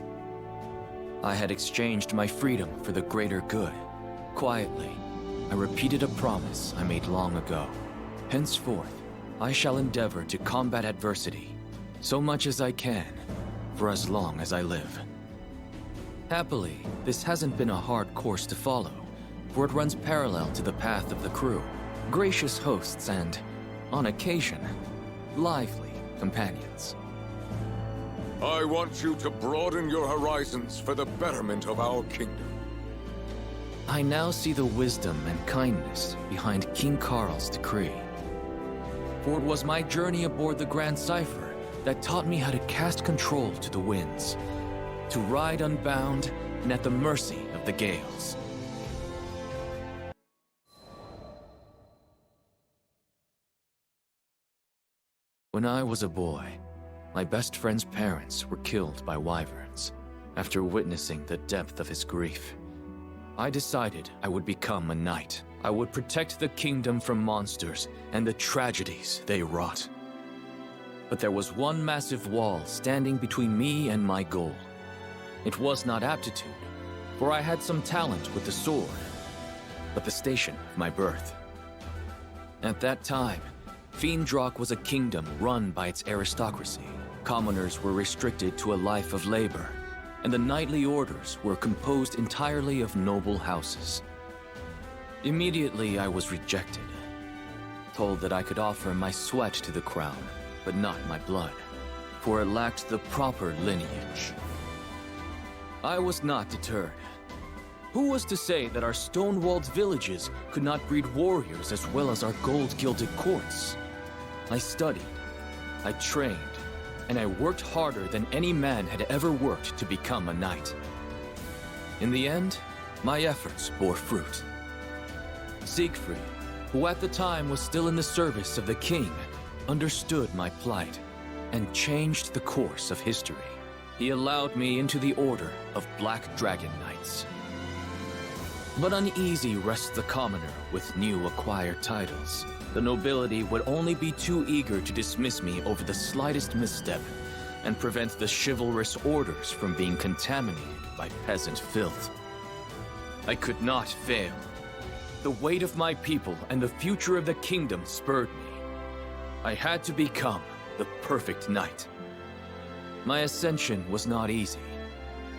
R: I had exchanged my freedom for the greater good. Quietly, I repeated a promise I made long ago. Henceforth, I shall endeavor to combat adversity, so much as I can, for as long as I live. Happily, this hasn't been a hard course to follow, for it runs parallel to the path of the crew, gracious hosts and, on occasion, lively companions.
V: I want you to broaden your horizons for the betterment of our kingdom.
R: I now see the wisdom and kindness behind King Carl's decree. For it was my journey aboard the Grand Cypher that taught me how to cast control to the winds, to ride unbound and at the mercy of the gales. When I was a boy, my best friend's parents were killed by wyverns. After witnessing the depth of his grief, I decided I would become a knight. I would protect the kingdom from monsters and the tragedies they wrought. But there was one massive wall standing between me and my goal. It was not aptitude, for I had some talent with the sword, but the station of my birth. At that time, Fiendrock was a kingdom run by its aristocracy. Commoners were restricted to a life of labor, and the knightly orders were composed entirely of noble houses. Immediately I was rejected, told that I could offer my sweat to the crown, but not my blood, for it lacked the proper lineage. I was not deterred. Who was to say that our stone-walled villages could not breed warriors as well as our gold-gilded courts? I studied, I trained, and I worked harder than any man had ever worked to become a knight. In the end, my efforts bore fruit. Siegfried, who at the time was still in the service of the king, understood my plight and changed the course of history. He allowed me into the order of Black Dragon Knights. But uneasy rests the commoner with new acquired titles. The nobility would only be too eager to dismiss me over the slightest misstep and prevent the chivalrous orders from being contaminated by peasant filth. I could not fail. The weight of my people and the future of the kingdom spurred me. I had to become the perfect knight. My ascension was not easy.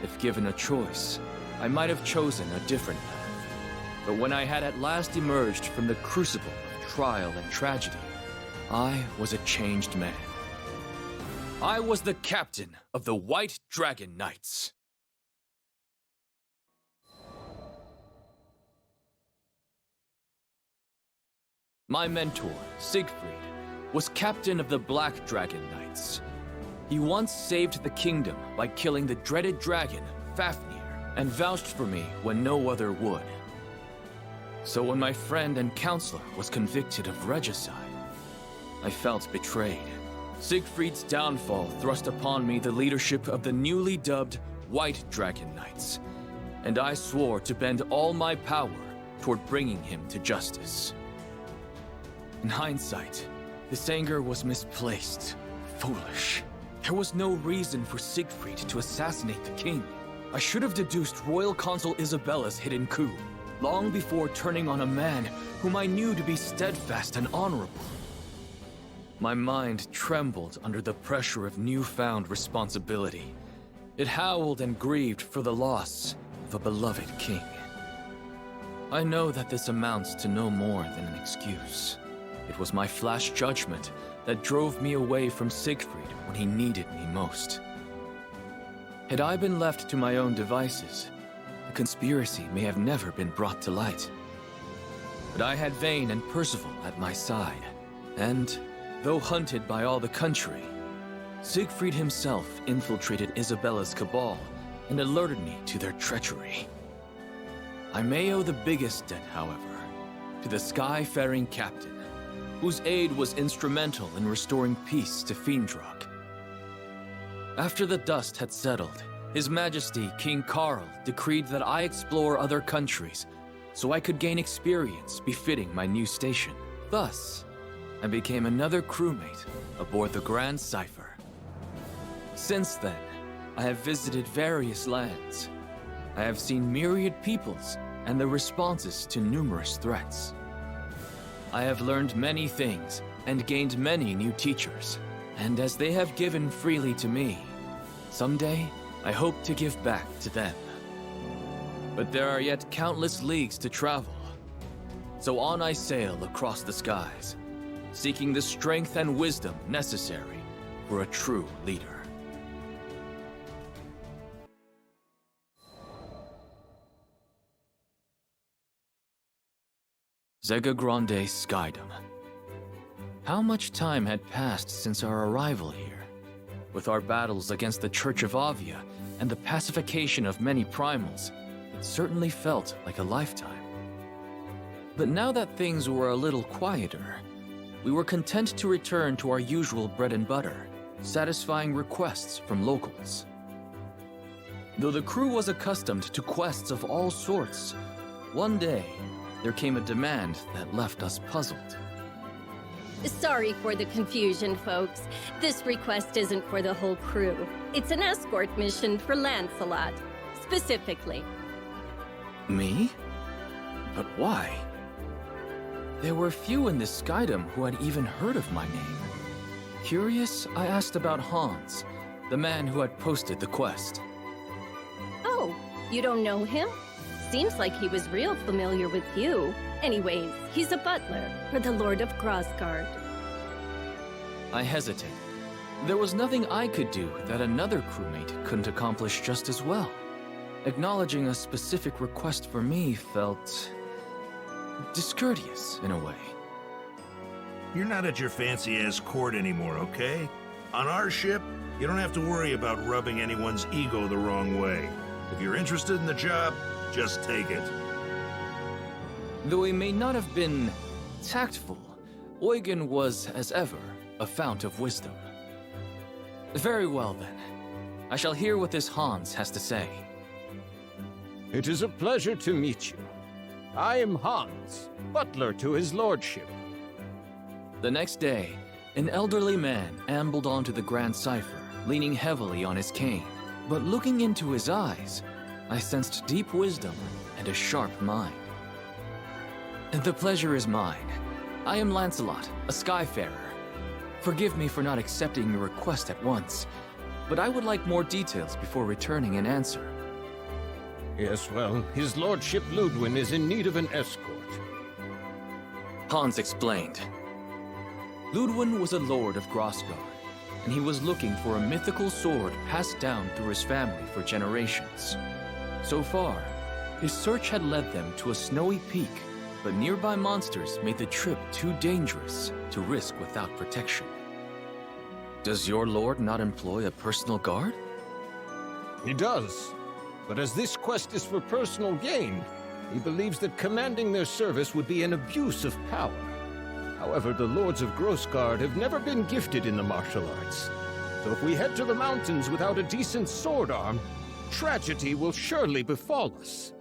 R: If given a choice, I might have chosen a different path. But when I had at last emerged from the crucible of trial and tragedy, I was a changed man. I was the captain of the White Dragon Knights. My mentor, Siegfried, was captain of the Black Dragon Knights. He once saved the kingdom by killing the dreaded dragon, Fafnir, and vouched for me when no other would. So when my friend and counselor was convicted of regicide, I felt betrayed. Siegfried's downfall thrust upon me the leadership of the newly dubbed White Dragon Knights, and I swore to bend all my power toward bringing him to justice. In hindsight, this anger was misplaced, foolish. There was no reason for Siegfried to assassinate the king. I should have deduced Royal Consul Isabella's hidden coup, long before turning on a man whom I knew to be steadfast and honorable. My mind trembled under the pressure of newfound responsibility. It howled and grieved for the loss of a beloved king. I know that this amounts to no more than an excuse. It was my flash judgment that drove me away from Siegfried when he needed me most. Had I been left to my own devices, the conspiracy may have never been brought to light. But I had Vayne and Percival at my side, and, though hunted by all the country, Siegfried himself infiltrated Isabella's cabal and alerted me to their treachery. I may owe the biggest debt, however, to the Skyfaring Captain, whose aid was instrumental in restoring peace to Fiendrog. After the dust had settled, His Majesty King Carl decreed that I explore other countries so I could gain experience befitting my new station. Thus, I became another crewmate aboard the Grand Cipher. Since then, I have visited various lands. I have seen myriad peoples and their responses to numerous threats. I have learned many things and gained many new teachers, and as they have given freely to me, someday I hope to give back to them. But there are yet countless leagues to travel, so on I sail across the skies, seeking the strength and wisdom necessary for a true leader. Zega Grande Skydom. How much time had passed since our arrival here? With our battles against the Church of Avia and the pacification of many primals, it certainly felt like a lifetime. But now that things were a little quieter, we were content to return to our usual bread and butter, satisfying requests from locals. Though the crew was accustomed to quests of all sorts, one day, there came a demand that left us puzzled.
B: Sorry for the confusion, folks. This request isn't for the whole crew. It's an escort mission for Lancelot, specifically.
R: Me? But why? There were few in this Skydom who had even heard of my name. Curious, I asked about Hans, the man who had posted the quest.
B: Oh, you don't know him? Seems like he was real familiar with you. Anyways, he's a butler for the Lord of Crossguard.
R: I hesitated. There was nothing I could do that another crewmate couldn't accomplish just as well. Acknowledging a specific request for me felt discourteous in a way.
D: You're not at your fancy-ass court anymore, okay? On our ship, you don't have to worry about rubbing anyone's ego the wrong way. If you're interested in the job, just take it.
R: Though he may not have been tactful, Eugen was, as ever, a fount of wisdom. Very well, then. I shall hear what this Hans has to say.
S: It is a pleasure to meet you. I am Hans, butler to his lordship.
R: The next day, an elderly man ambled onto the Grand Cipher, leaning heavily on his cane. But looking into his eyes, I sensed deep wisdom and a sharp mind. The pleasure is mine. I am Lancelot, a Skyfarer. Forgive me for not accepting your request at once. but I would like more details before returning an answer.
S: Yes, well, his lordship Ludwin is in need of an escort.
R: Hans explained. Ludwin was a lord of Grossgard, and he was looking for a mythical sword passed down through his family for generations. So far, his search had led them to a snowy peak, but nearby monsters made the trip too dangerous to risk without protection. Does your lord not employ a personal guard?
S: He does. But as this quest is for personal gain, he believes that commanding their service would be an abuse of power. However, the lords of Grossgard have never been gifted in the martial arts. So if we head to the mountains without a decent sword arm, tragedy will surely befall us.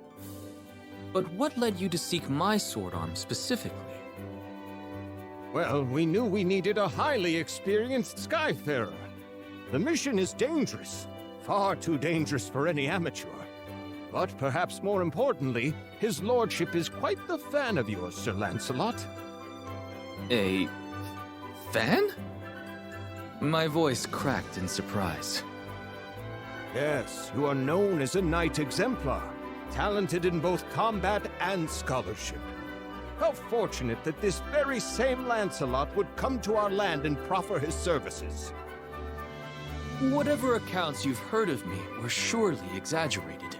R: But what led you to seek my sword arm specifically?
S: Well, we knew we needed a highly experienced Skyfarer. The mission is dangerous. Far too dangerous for any amateur. But perhaps more importantly, his lordship is quite the fan of yours, Sir Lancelot.
R: A fan? My voice cracked in surprise.
S: Yes, you are known as a knight exemplar, talented in both combat and scholarship. How fortunate that this very same Lancelot would come to our land and proffer his services.
R: Whatever accounts you've heard of me were surely exaggerated.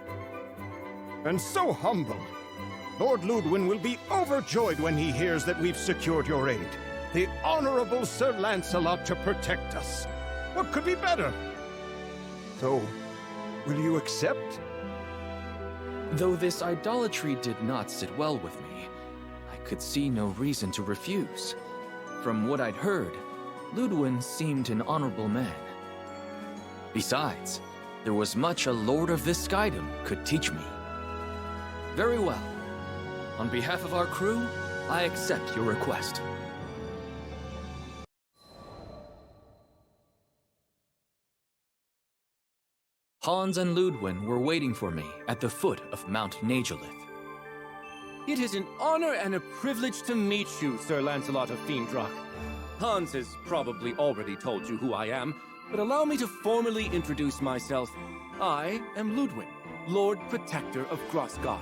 S: And so humble. Lord Ludwin will be overjoyed when he hears that we've secured your aid. The Honorable Sir Lancelot to protect us. What could be better? So, will you accept?
R: Though this idolatry did not sit well with me, I could see no reason to refuse. From what I'd heard, Ludwin seemed an honorable man. Besides, there was much a lord of this skydom could teach me. Very well. On behalf of our crew, I accept your request. Hans and Ludwin were waiting for me at the foot of Mount Nagelith.
O: It is an honor and a privilege to meet you, Sir Lancelot of Fiendrock. Hans has probably already told you who I am, but allow me to formally introduce myself. I am Ludwin, Lord Protector of Grossgard.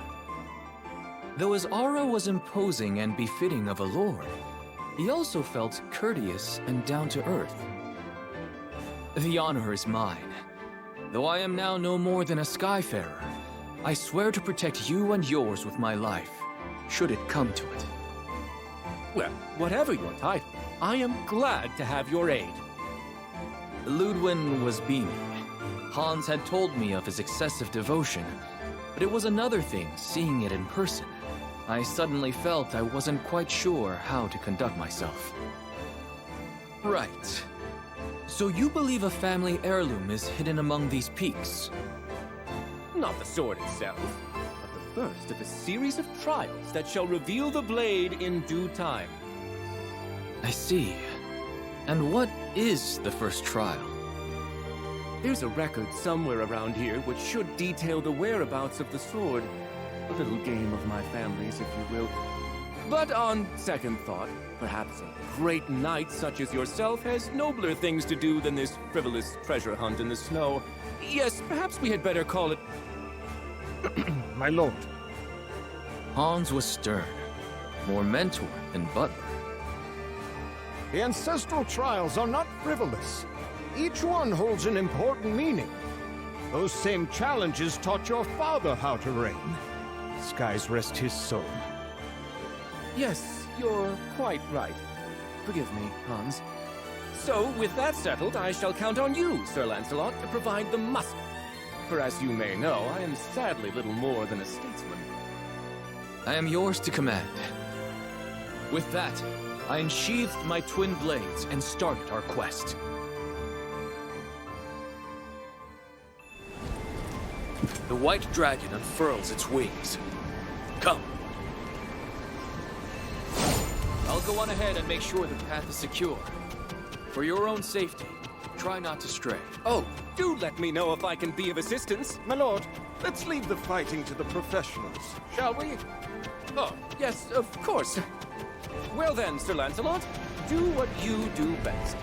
R: Though his aura was imposing and befitting of a lord, he also felt courteous and down-to-earth. The honor is mine. Though I am now no more than a Skyfarer, I swear to protect you and yours with my life, should it come to it.
O: Well, whatever your title, I am glad to have your aid.
R: Ludwin was beaming. Hans had told me of his excessive devotion, but it was another thing seeing it in person. I suddenly felt I wasn't quite sure how to conduct myself. Right. So you believe a family heirloom is hidden among these peaks?
O: Not the sword itself, but the first of a series of trials that shall reveal the blade in due time.
R: I see. And what is the first trial?
O: There's a record somewhere around here which should detail the whereabouts of the sword. A little game of my family's, if you will. But on second thought, perhaps a great knight such as yourself has nobler things to do than this frivolous treasure hunt in the snow. Yes, perhaps we had better call it...
S: My lord.
R: Hans was stern, more mentor than butler.
S: The ancestral trials are not frivolous. Each one holds an important meaning. Those same challenges taught your father how to reign. Skies rest his soul.
O: Yes, you're quite right. Forgive me, Hans. So, with that settled, I shall count on you, Sir Lancelot, to provide the muscle. For as you may know, I am sadly little more than a statesman.
R: I am yours to command. With that, I unsheathed my twin blades and started our quest. The white dragon unfurls its wings. Come. I'll go on ahead and make sure the path is secure. For your own safety, try not to stray.
O: Oh, do let me know if I can be of assistance.
S: My lord, let's leave the fighting to the professionals, shall we?
O: Oh, yes, of course. Well then, Sir Lancelot, do what you do best.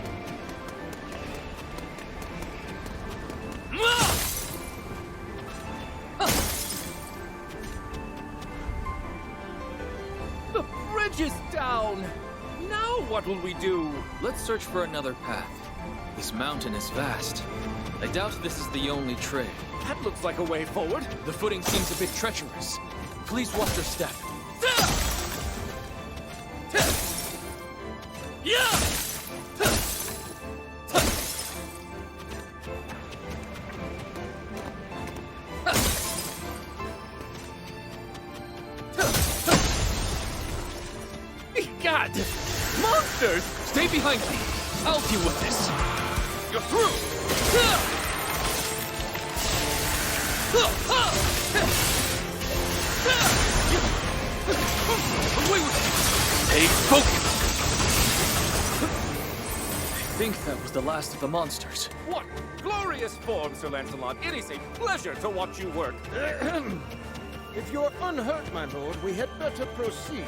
O: is down! Now what will we do?
R: Let's search for another path. This mountain is vast. I doubt this is the only trail.
O: That looks like a way forward.
R: The footing seems a bit treacherous. Please watch your step.
O: God! Monsters!
R: Stay behind me. I'll deal with this.
O: You're through!
R: Away with you! Stay focused! I think that was the last of the monsters.
O: What glorious form, Sir Lancelot! It is a pleasure to watch you work.
S: If you're unhurt, my lord, we had better proceed.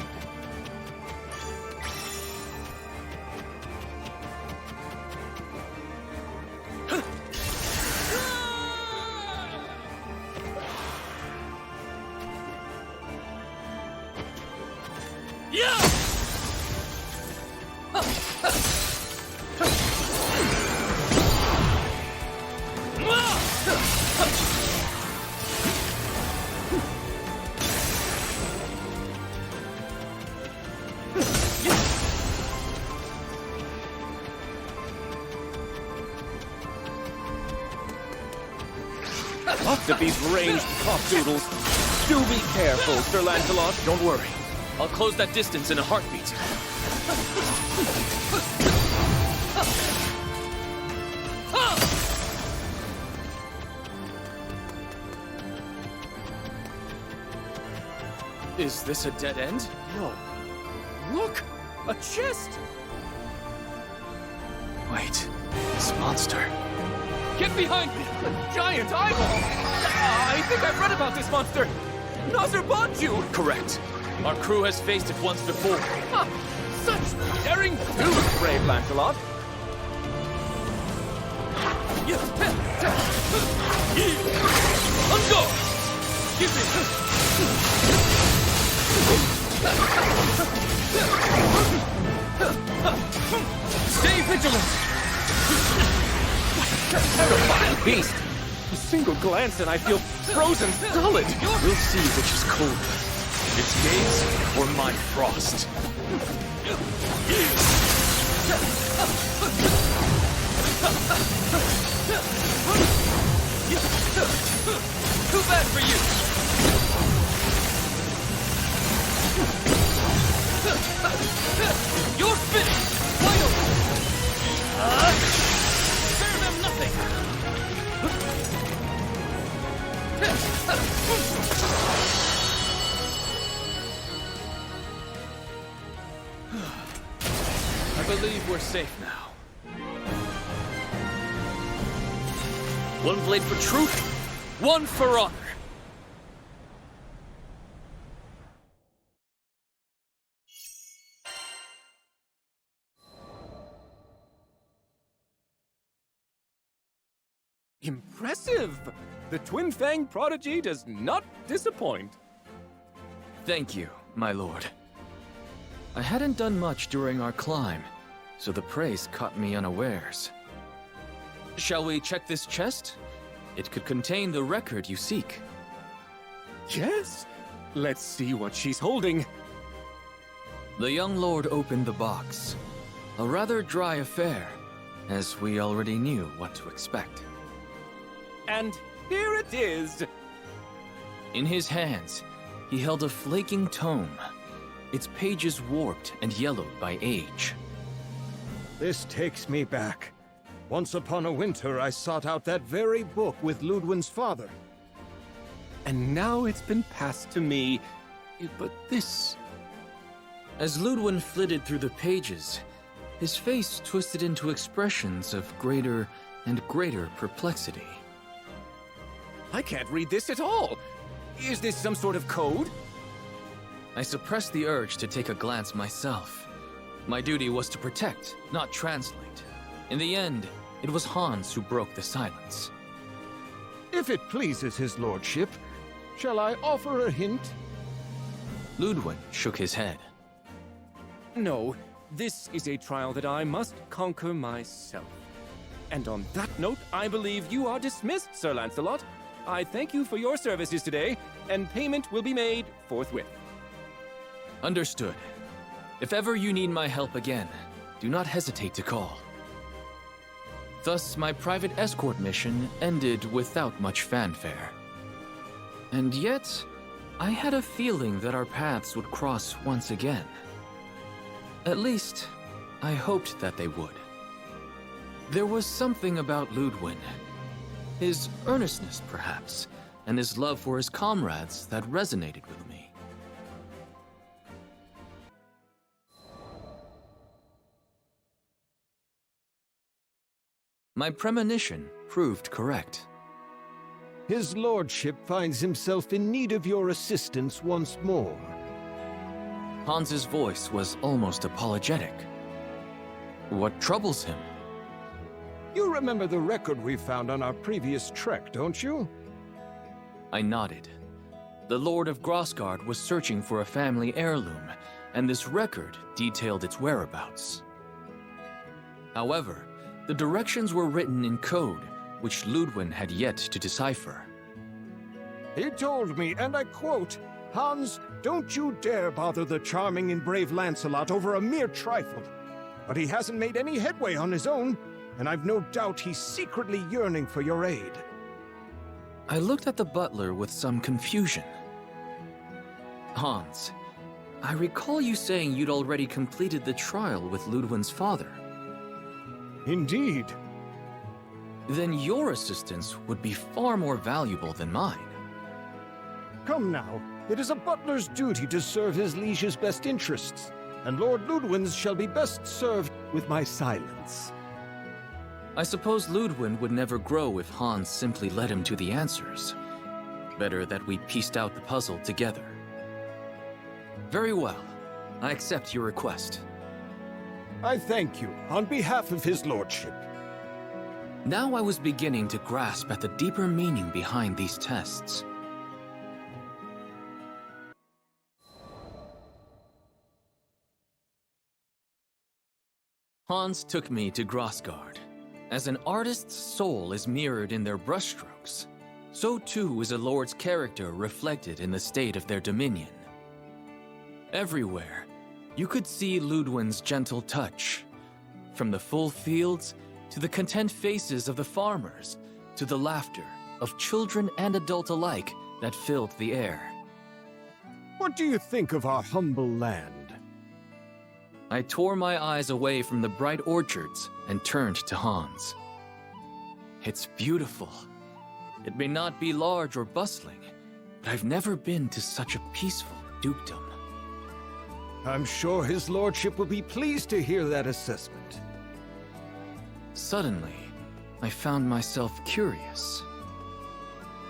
O: Lots of these ranged cock-doodles. Do be careful, Sir Lancelot.
R: Don't worry. I'll close that distance in a heartbeat. Is this a dead end?
O: No. Look! A chest!
R: Wait. This monster.
O: Get behind me! A giant eyeball! I think I've read about this monster! Nazarbanju!
R: Correct. Our crew has faced it once before.
O: Ah, such daring do, brave Lancelot!
R: On guard! Give me! Stay vigilant!
O: Terrifying beast! A single glance and I feel frozen solid!
R: We'll see which is colder. Its gaze or my frost. Too bad for you! You're finished! Finally! Spare them nothing! I believe we're safe now. One blade for truth, one for honor.
O: Impressive! The Twin Fang prodigy does not disappoint.
R: Thank you, my lord. I hadn't done much during our climb, so the praise caught me unawares. Shall we check this chest? It could contain the record you seek.
O: Yes? Let's see what she's holding.
R: The young lord opened the box. A rather dry affair, as we already knew what to expect.
O: And here it is!
R: In his hands, he held a flaking tome, its pages warped and yellowed by age.
S: This takes me back. Once upon a winter, I sought out that very book with Ludwin's father.
O: And now it's been passed to me. But this...
R: As Ludwin flitted through the pages, his face twisted into expressions of greater and greater perplexity.
O: I can't read this at all! Is this some sort of code?
R: I suppressed the urge to take a glance myself. My duty was to protect, not translate. In the end, it was Hans who broke the silence.
S: If it pleases his lordship, shall I offer a hint?
R: Ludwin shook his head.
O: No, this is a trial that I must conquer myself. And on that note, I believe you are dismissed, Sir Lancelot. I thank you for your services today, and payment will be made forthwith.
R: Understood. If ever you need my help again, do not hesitate to call. Thus, my private escort mission ended without much fanfare. And yet, I had a feeling that our paths would cross once again. At least, I hoped that they would. There was something about Ludwin. His earnestness, perhaps, and his love for his comrades that resonated with me. My premonition proved correct.
S: His lordship finds himself in need of your assistance once more.
R: Hans's voice was almost apologetic. What troubles him?
S: You remember the record we found on our previous trek, don't you?
R: I nodded. The Lord of Grossgard was searching for a family heirloom, and this record detailed its whereabouts. However, the directions were written in code, which Ludwin had yet to decipher.
S: He told me, and I quote, "Hans, don't you dare bother the charming and brave Lancelot over a mere trifle." But he hasn't made any headway on his own, and I've no doubt he's secretly yearning for your aid.
R: I looked at the butler with some confusion. Hans, I recall you saying you'd already completed the trial with Ludwin's father.
S: Indeed.
R: Then your assistance would be far more valuable than mine.
S: Come now, it is a butler's duty to serve his liege's best interests, and Lord Ludwin's shall be best served with my silence.
R: I suppose Ludwin would never grow if Hans simply led him to the answers. Better that we pieced out the puzzle together. Very well. I accept your request.
S: I thank you on behalf of his lordship.
R: Now I was beginning to grasp at the deeper meaning behind these tests. Hans took me to Grossgard. As an artist's soul is mirrored in their brushstrokes, so too is a lord's character reflected in the state of their dominion. Everywhere, you could see Ludwin's gentle touch. From the full fields, to the content faces of the farmers, to the laughter of children and adult alike that filled the air.
S: What do you think of our humble land?
R: I tore my eyes away from the bright orchards and turned to Hans. It's beautiful. It may not be large or bustling, but I've never been to such a peaceful dukedom.
S: I'm sure his lordship will be pleased to hear that assessment.
R: Suddenly, I found myself curious.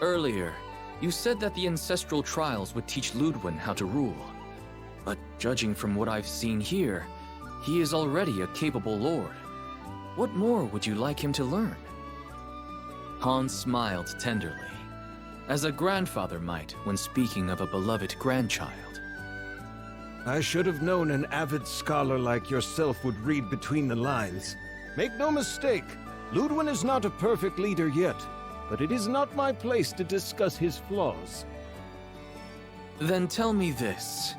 R: Earlier, you said that the ancestral trials would teach Ludwin how to rule. But judging from what I've seen here, he is already a capable lord. What more would you like him to learn? Hans smiled tenderly, as a grandfather might when speaking of a beloved grandchild.
S: I should have known an avid scholar like yourself would read between the lines. Make no mistake, Ludwin is not a perfect leader yet, but it is not my place to discuss his flaws.
R: Then tell me this.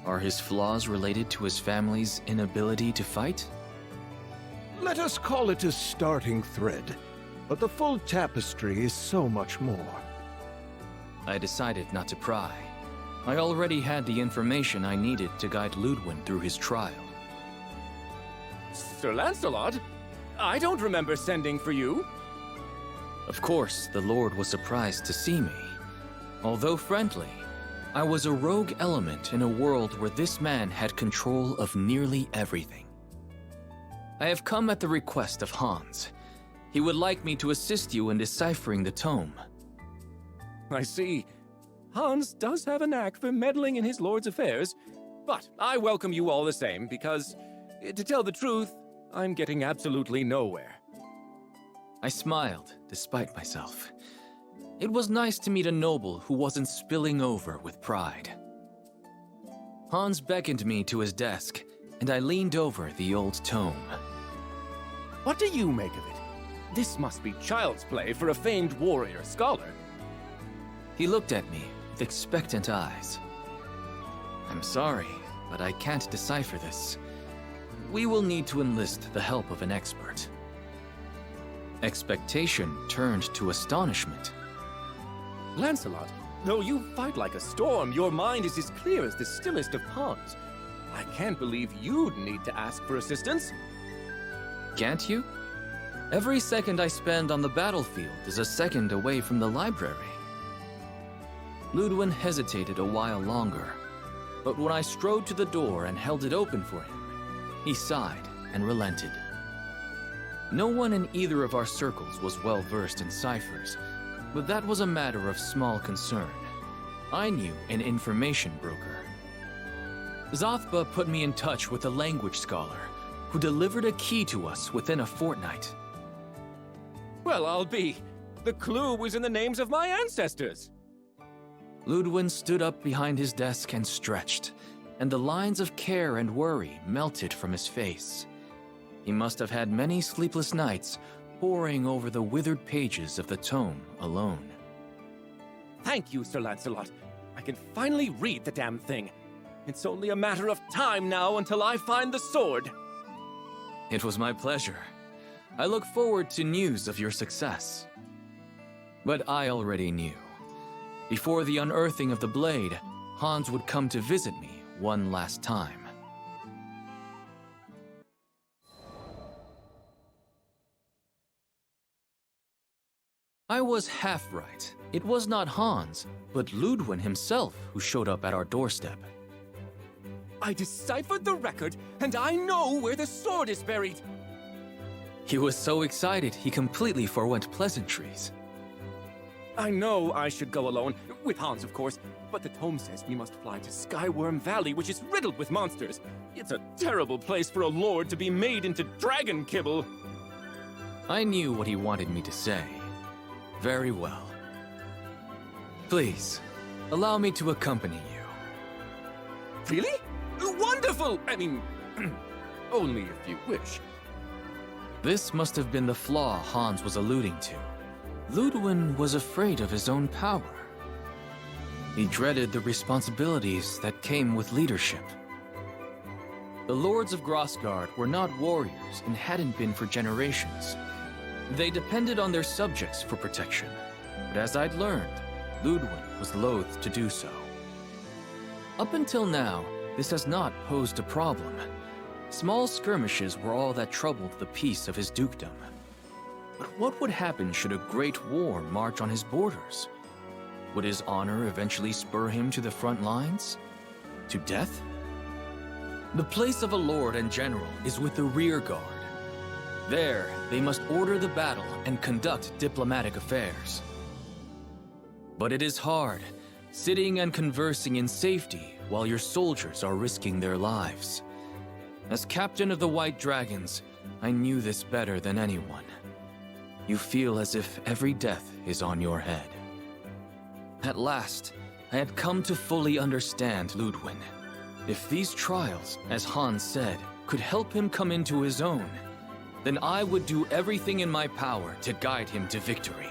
R: Are his flaws related to his family's inability to fight?
S: Let us call it a starting thread, but the full tapestry is so much more.
R: I decided not to pry. I already had the information I needed to guide Ludwin through his trial.
O: Sir Lancelot? I don't remember sending for you.
R: Of course, the Lord was surprised to see me. Although friendly, I was a rogue element in a world where this man had control of nearly everything. I have come at the request of Hans. He would like me to assist you in deciphering the tome.
O: I see. Hans does have a knack for meddling in his lord's affairs, but I welcome you all the same because, to tell the truth, I'm getting absolutely nowhere.
R: I smiled, despite myself. It was nice to meet a noble who wasn't spilling over with pride. Hans beckoned me to his desk and I leaned over the old tome.
O: What do you make of it? This must be child's play for a famed warrior scholar.
R: He looked at me with expectant eyes. I'm sorry, but I can't decipher this. We will need to enlist the help of an expert. Expectation turned to astonishment.
O: Lancelot, though you fight like a storm, your mind is as clear as the stillest of ponds. I can't believe you'd need to ask for assistance.
R: Can't you? Every second I spend on the battlefield is a second away from the library. Ludwin hesitated a while longer, but when I strode to the door and held it open for him, he sighed and relented. No one in either of our circles was well versed in ciphers, but that was a matter of small concern. I knew an information broker. Zothba put me in touch with a language scholar who delivered a key to us within a fortnight.
O: Well, I'll be. The clue was in the names of my ancestors.
R: Ludwin stood up behind his desk and stretched, and the lines of care and worry melted from his face. He must have had many sleepless nights poring over the withered pages of the tome alone.
O: Thank you, Sir Lancelot. I can finally read the damn thing. It's only a matter of time now until I find the sword.
R: It was my pleasure. I look forward to news of your success. But I already knew. Before the unearthing of the blade, Hans would come to visit me one last time. I was half right. It was not Hans, but Ludwin himself who showed up at our doorstep.
O: I deciphered the record, and I know where the sword is buried!
R: He was so excited he completely forwent pleasantries.
O: I know I should go alone, with Hans of course, but the tome says we must fly to Skyworm Valley, which is riddled with monsters. It's a terrible place for a lord to be made into dragon kibble.
R: I knew what he wanted me to say. Very well. Please, allow me to accompany you.
O: Really? Wonderful! I mean, only if you wish.
R: This must have been the flaw Hans was alluding to. Ludwin was afraid of his own power. He dreaded the responsibilities that came with leadership. The Lords of Grossgard were not warriors and hadn't been for generations. They depended on their subjects for protection, but as I'd learned, Ludwin was loath to do so. Up until now, this has not posed a problem. Small skirmishes were all that troubled the peace of his dukedom. But what would happen should a great war march on his borders? Would his honor eventually spur him to the front lines? To death? The place of a lord and general is with the rear guard. There, they must order the battle and conduct diplomatic affairs. But it is hard, sitting and conversing in safety while your soldiers are risking their lives. As captain of the White Dragons, I knew this better than anyone. You feel as if every death is on your head. At last, I had come to fully understand Ludwin. If these trials, as Hans said, could help him come into his own, then I would do everything in my power to guide him to victory.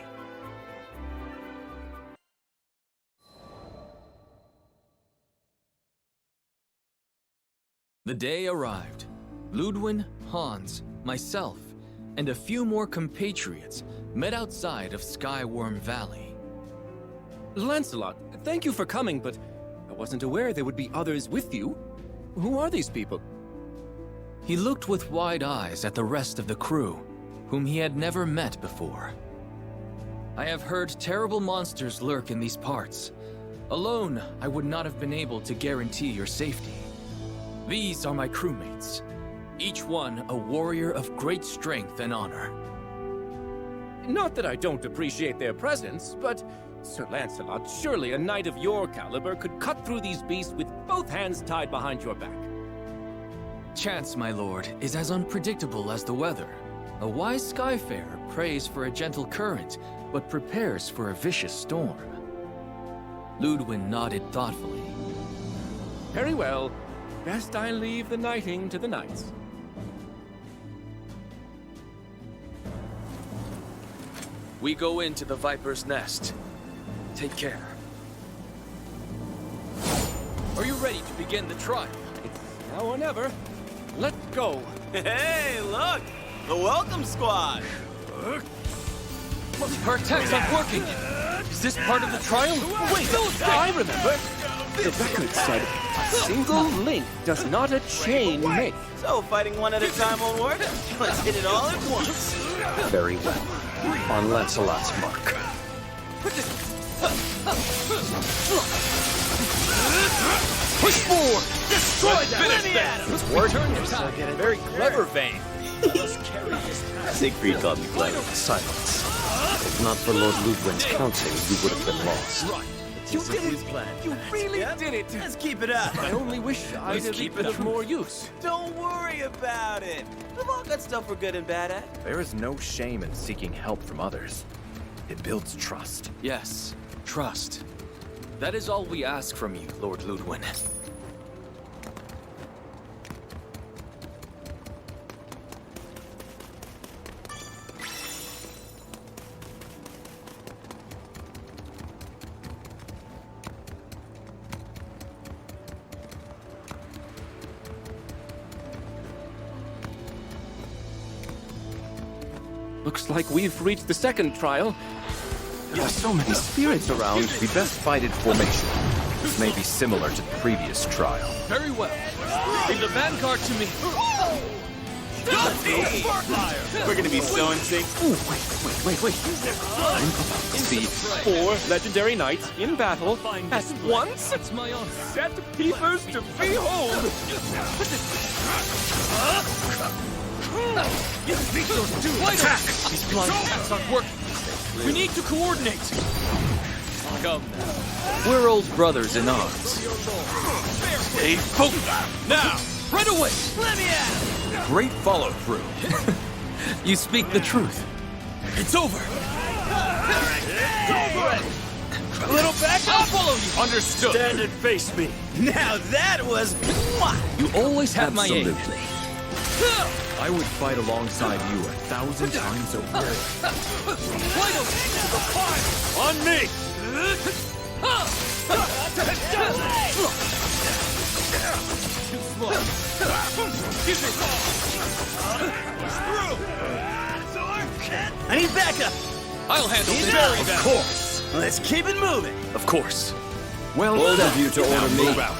R: The day arrived. Ludwin, Hans, myself, and a few more compatriots met outside of Skyworm Valley.
O: Lancelot, thank you for coming, but I wasn't aware there would be others with you. Who are these people?
R: He looked with wide eyes at the rest of the crew, whom he had never met before. I have heard terrible monsters lurk in these parts. Alone, I would not have been able to guarantee your safety. These are my crewmates, each one a warrior of great strength and honor.
O: Not that I don't appreciate their presence, but Sir Lancelot, surely a knight of your caliber could cut through these beasts with both hands tied behind your back.
R: Chance, my lord, is as unpredictable as the weather. A wise skyfarer prays for a gentle current, but prepares for a vicious storm. Ludwin nodded thoughtfully.
O: Very well. Best I leave the knighting to the knights.
J: We go into the Viper's Nest. Take care. Are you ready to begin the trial?
O: It's now or never. Let's go.
L: Hey, look! The welcome squad!
J: Her attacks aren't working! Is this part of the trial? Wait, I remember!
O: The record said, a single link does not a chain make.
L: So fighting one at a time won't work? Let's hit it all at once!
Q: Very well. On Lancelot's mark.
L: Push forward! Destroy them! Let me at him!
Q: It's working.
L: Very clever, Vane. Siegfried called me clever.
Q: Silence. If not for Lord Ludwig's counsel, you would have been lost.
L: Right.
O: You did it! You really did it!
L: Let's keep it up.
O: I only wish I'd have
L: keep
O: been of more use.
L: Don't worry about it. We've all got stuff we're good and bad at.
W: There is no shame in seeking help from others. It builds trust.
J: Yes, trust. That is all we ask from you, Lord Ludwig.
O: Looks like we've reached the second trial.
W: There are so many spirits around. The best fighted formation. This may be similar to the previous trial.
J: Very well. Leave the vanguard to me.
L: We're gonna be so in sync.
O: Ooh, wait. I'm about to see 4 legendary knights in battle at once.
J: It's my honor.
O: Set peepers to behold.
J: Attack! These blind attacks aren't working. We need to coordinate. Come now.
R: We're old brothers in arms.
J: Stay focused. Now, right away.
L: Let me at him.
J: Great follow-through.
R: You speak the truth.
J: It's over.
L: It's over.
J: A little back. I'll follow you. Understood.
L: Stand and face me. Now that was...
R: You always have my aid.
W: Absolutely. I would fight alongside you 1,000 times over.
J: On me!
L: I need backup!
J: I'll handle this.
L: Of course! Let's keep it moving!
J: Of course.
W: Well, bold of you to order me.
J: Move out.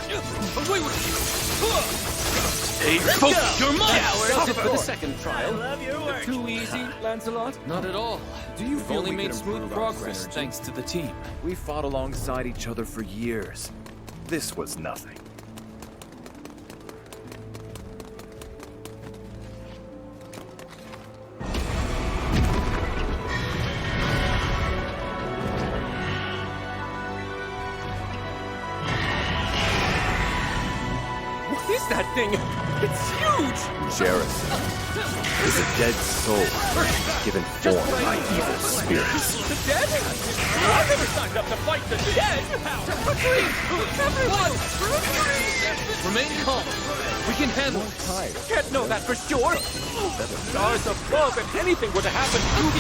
J: Stay focused! You're mine!
O: Excited for the second trial.
L: love your work.
O: Too easy, Lancelot?
J: Not at all.
W: Do you
J: We've
W: feel
J: only
W: we
J: made
W: could
J: smooth
W: improve our
J: progress
W: synergy?
J: thanks to the team.
W: We fought alongside each other for years. This was nothing.
O: What is that thing? It's huge!
W: Jareth is a dead soul, given form by evil spirits.
O: The dead? I never signed up to fight the dead! Everyone!
J: Remain calm. We can handle it.
O: Can't know that for sure! The stars above, if anything were to happen, you would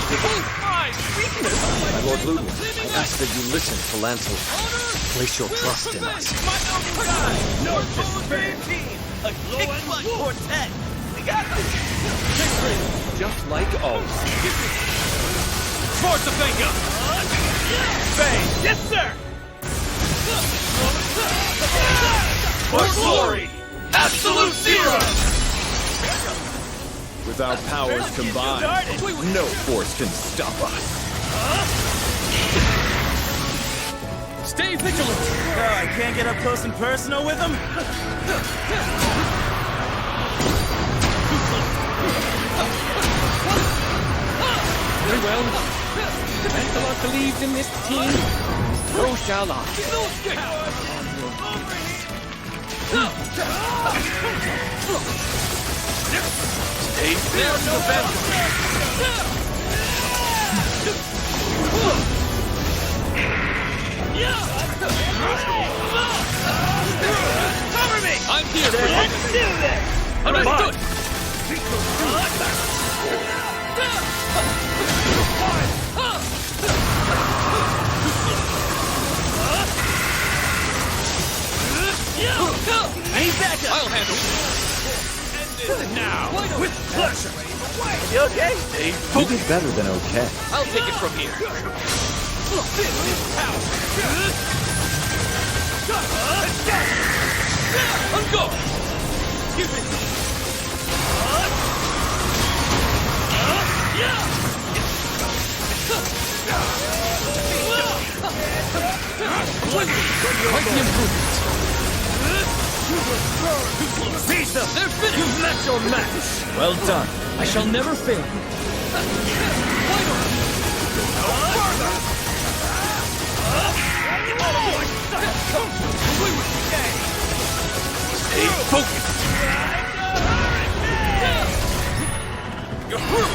O: my weakness!
Q: My Lord Ludwig, I ask that you listen to Lancelot. Place your trust in us.
L: North Pole team! A kick-butt quartet! We got this!
W: Just like always.
J: Towards the finger!
L: Bang! Yes, sir!
J: For glory! Absolute zero!
W: With our powers combined, no force can stop us.
J: Stay vigilant!
L: Oh, I can't get up close and personal with them?
O: Very well. Lancelot believes in this team. So shall I.
J: Stay there,
L: Cover me!
J: I'm here!
L: Let's do this!
J: Understood!
L: Need backup!
J: I'll handle it! Now!
L: With pleasure! You okay?
W: You did better than okay.
J: I'll take it from here. I'm going! Give it! Quite the improvement.
L: Zeta!
J: They're finished!
L: You've met your match!
J: Well done. I shall never fail.
L: Stay focused!
J: You're through!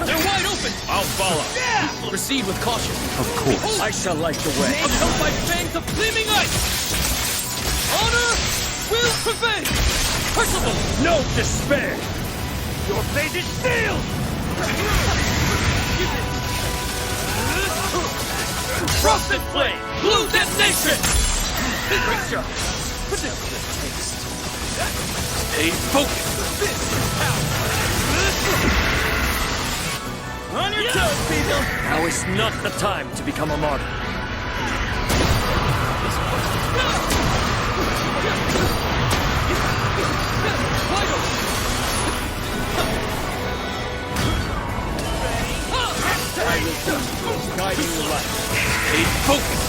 J: They're wide open!
L: I'll follow.
J: Yeah! Proceed with caution.
W: Of course.
L: I shall light the way.
J: Upheld by fangs of gleaming ice! Honor will prevail! Crucible!
L: No despair! Your fate is sealed!
J: Frosted flame! Blue detonation!
L: Great job! Stay focused! On your toes, people! Now is not the time to become a martyr. I will be guiding your life. Stay focused!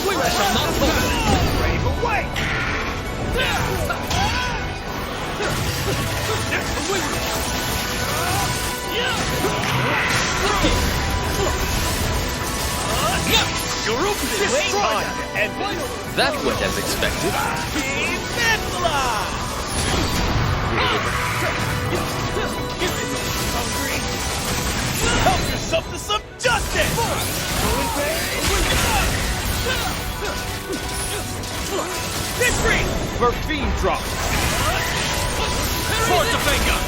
J: I shall not fall!
L: Brave away!
J: You're opening!
L: Destroy and
R: That went as expected.
L: Hungry! Help yourself to some justice! Siegfried!
J: Perfine drop! Force of finger!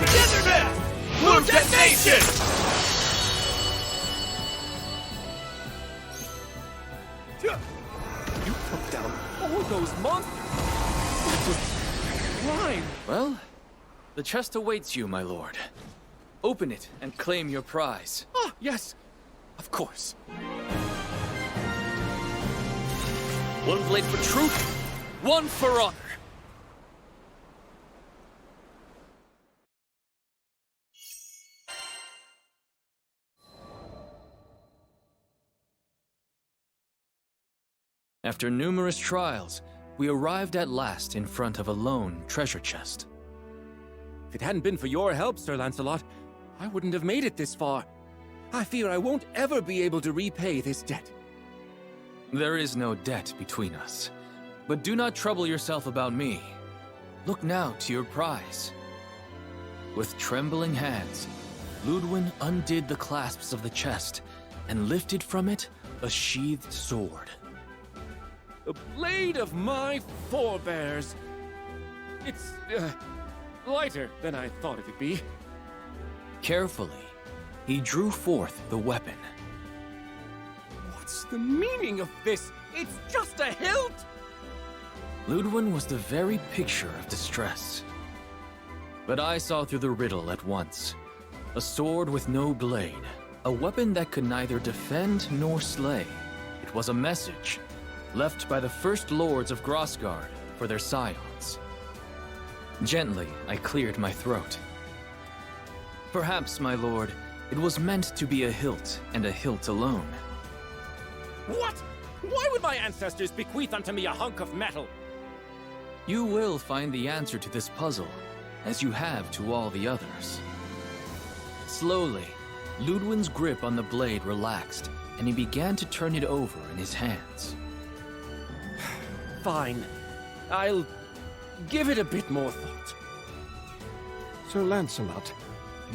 L: Togetherness! Blue detonation!
O: You took down all those monsters. It was crime.
R: Well, the chest awaits you, my lord. Open it and claim your prize.
O: Ah, yes. Of course.
J: One blade for truth, one for honor.
R: After numerous trials, we arrived at last in front of a lone treasure chest.
O: If it hadn't been for your help, Sir Lancelot, I wouldn't have made it this far. I fear I won't ever be able to repay this debt.
R: There is no debt between us. But do not trouble yourself about me. Look now to your prize. With trembling hands, Ludwin undid the clasps of the chest and lifted from it a sheathed sword.
O: The blade of my forebears. It's, lighter than I thought it would be.
R: Carefully, he drew forth the weapon.
O: What's the meaning of this? It's just a hilt!
R: Ludwin was the very picture of distress. But I saw through the riddle at once. A sword with no blade. A weapon that could neither defend nor slay. It was a message, left by the first lords of Grosgard for their scions. Gently, I cleared my throat. Perhaps, my lord, it was meant to be a hilt, and a hilt alone.
O: What? Why would my ancestors bequeath unto me a hunk of metal?
R: You will find the answer to this puzzle, as you have to all the others. Slowly, Ludwin's grip on the blade relaxed, and he began to turn it over in his hands.
O: Fine. I'll give it a bit more thought.
S: Sir Lancelot,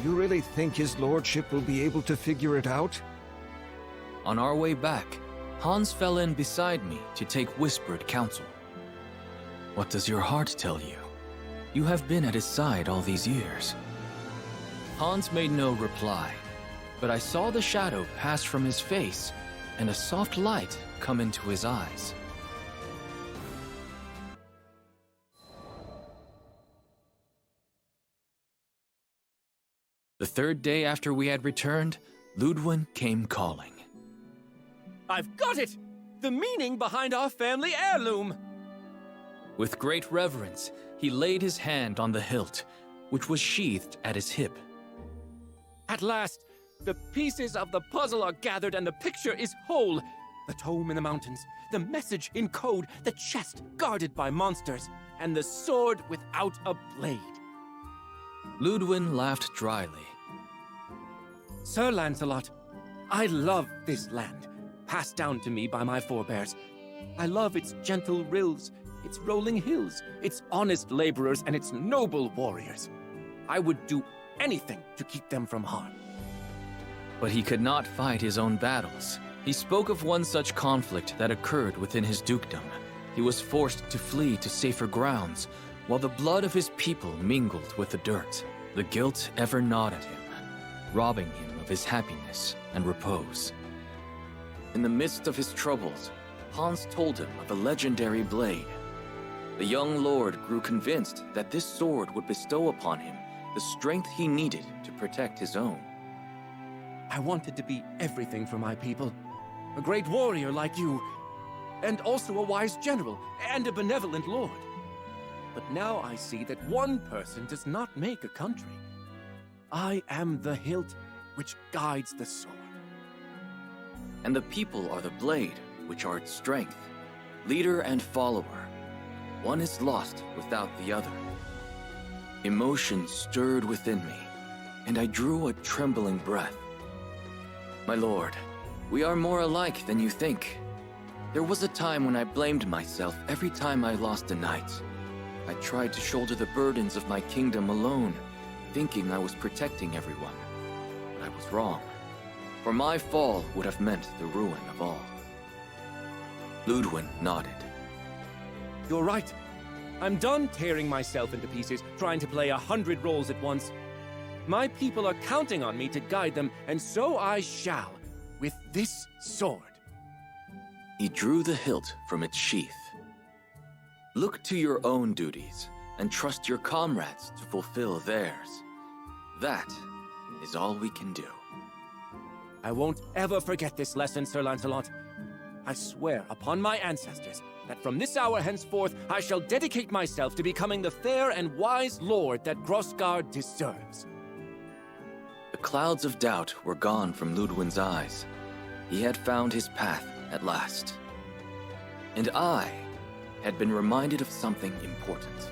S: You really think his lordship will be able to figure it out?
R: On our way back, Hans fell in beside me to take whispered counsel. What does your heart tell you? You have been at his side all these years. Hans made no reply, but I saw the shadow pass from his face and a soft light come into his eyes. The third day after we had returned, Ludwin came calling.
O: I've got it! The meaning behind our family heirloom!
R: With great reverence, he laid his hand on the hilt, which was sheathed at his hip.
O: At last, the pieces of the puzzle are gathered and the picture is whole. The tome in the mountains, the message in code, the chest guarded by monsters, and the sword without a blade.
R: Ludwin laughed dryly.
O: Sir Lancelot, I love this land, passed down to me by my forebears. I love its gentle rills, its rolling hills, its honest laborers, and its noble warriors. I would do anything to keep them from harm.
R: But he could not fight his own battles. He spoke of one such conflict that occurred within his dukedom. He was forced to flee to safer grounds, while the blood of his people mingled with the dirt. The guilt ever gnawed at him, robbing him of his happiness and repose. In the midst of his troubles, Hans told him of a legendary blade. The young lord grew convinced that this sword would bestow upon him the strength he needed to protect his own.
O: I wanted to be everything for my people. A great warrior like you, and also a wise general, and a benevolent lord. But now I see that one person does not make a country. I am the hilt which guides the sword.
R: And the people are the blade, which are its strength, leader and follower. One is lost without the other. Emotion stirred within me, and I drew a trembling breath. My lord, we are more alike than you think. There was a time when I blamed myself every time I lost a knight. I tried to shoulder the burdens of my kingdom alone, thinking I was protecting everyone. But I was wrong, for my fall would have meant the ruin of all. Ludwin nodded.
O: You're right. I'm done tearing myself into pieces, trying to play 100 roles at once. My people are counting on me to guide them, and so I shall, with this sword.
R: He drew the hilt from its sheath. Look to your own duties, and trust your comrades to fulfill theirs. That is all we can do.
O: I won't ever forget this lesson, Sir Lancelot. I swear upon my ancestors that from this hour henceforth I shall dedicate myself to becoming the fair and wise lord that Grossgard deserves.
R: The clouds of doubt were gone from Ludwin's eyes. He had found his path at last. And I had been reminded of something important.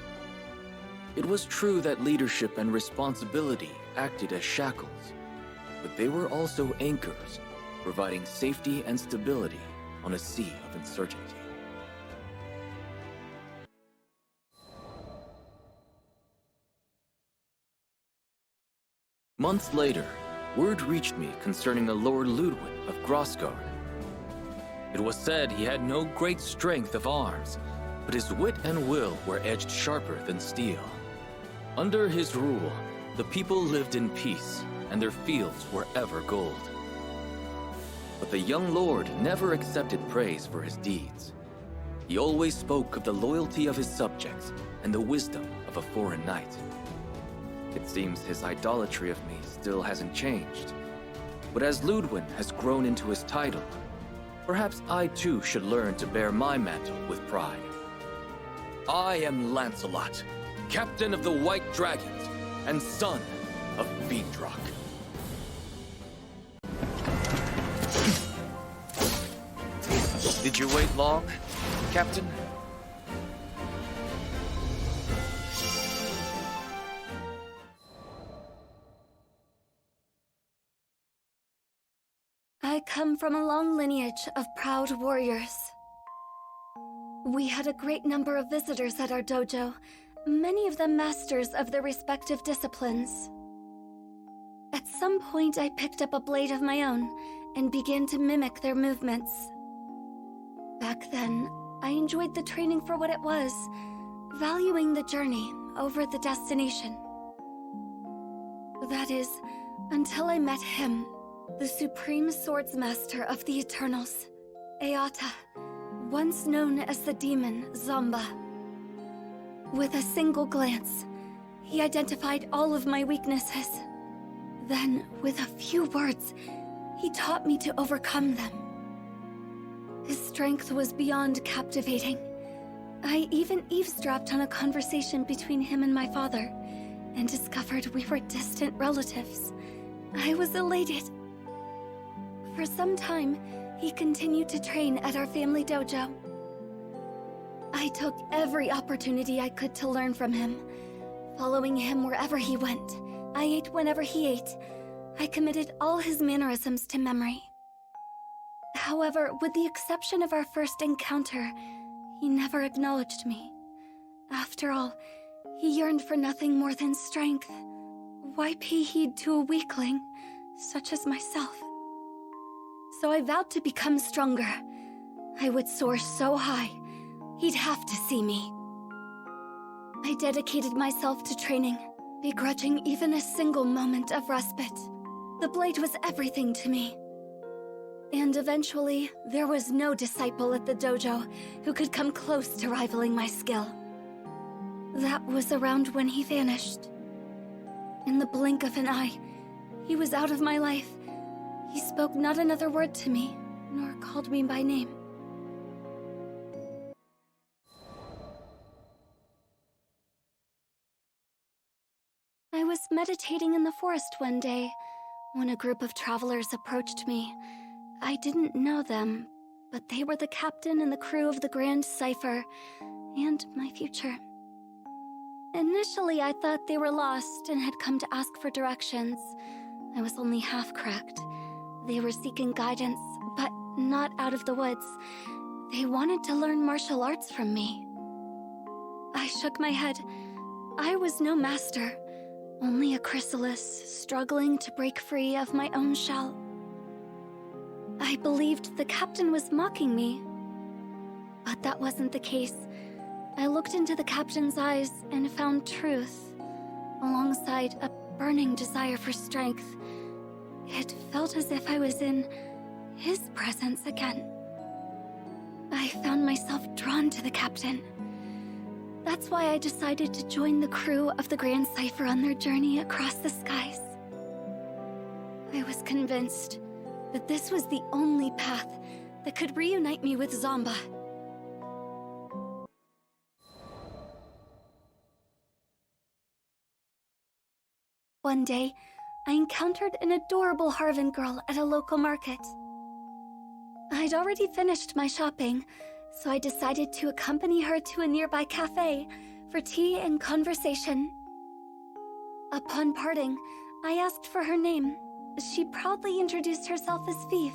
R: It was true that leadership and responsibility acted as shackles, but they were also anchors, providing safety and stability on a sea of uncertainty. Months later, word reached me concerning a Lord Ludwin of Grossgard. It was said he had no great strength of arms, but his wit and will were edged sharper than steel. Under his rule, the people lived in peace, and their fields were ever gold. But the young lord never accepted praise for his deeds. He always spoke of the loyalty of his subjects and the wisdom of a foreign knight. It seems his idolatry of me still hasn't changed. But as Ludwin has grown into his title, perhaps I too should learn to bear my mantle with pride. I am Lancelot, captain of the White Dragons, and son of Fiendrock.
V: Did you wait long, Captain?
A: I come from a long lineage of proud warriors. We had a great number of visitors at our dojo, many of them masters of their respective disciplines. At some point, I picked up a blade of my own and began to mimic their movements. Back then, I enjoyed the training for what it was, valuing the journey over the destination. That is, until I met him, the supreme swordsmaster of the Eternals, Eata, once known as the demon Zomba. With a single glance, he identified all of my weaknesses. Then, with a few words, he taught me to overcome them. His strength was beyond captivating. I even eavesdropped on a conversation between him and my father, and discovered we were distant relatives. I was elated. For some time, he continued to train at our family dojo. I took every opportunity I could to learn from him, following him wherever he went. I ate whenever he ate. I committed all his mannerisms to memory. However, with the exception of our first encounter, he never acknowledged me. After all, he yearned for nothing more than strength. Why pay heed to a weakling, such as myself? So I vowed to become stronger. I would soar so high, he'd have to see me. I dedicated myself to training, begrudging even a single moment of respite. The blade was everything to me. And eventually, there was no disciple at the dojo who could come close to rivaling my skill. That was around when he vanished. In the blink of an eye, he was out of my life. He spoke not another word to me, nor called me by name. I was meditating in the forest one day when a group of travelers approached me. I didn't know them, but they were the captain and the crew of the Grand Cipher, and my future. Initially, I thought they were lost and had come to ask for directions. I was only half correct. They were seeking guidance, but not out of the woods. They wanted to learn martial arts from me. I shook my head. I was no master, only a chrysalis struggling to break free of my own shell. I believed the captain was mocking me, but that wasn't the case. I looked into the captain's eyes and found truth, alongside a burning desire for strength. It felt as if I was in his presence again. I found myself drawn to the captain. That's why I decided to join the crew of the Grand Cipher on their journey across the skies. I was convinced that this was the only path that could reunite me with Zomba. One day, I encountered an adorable Harvan girl at a local market. I'd already finished my shopping, so I decided to accompany her to a nearby cafe for tea and conversation. Upon parting, I asked for her name. She proudly introduced herself as Fief,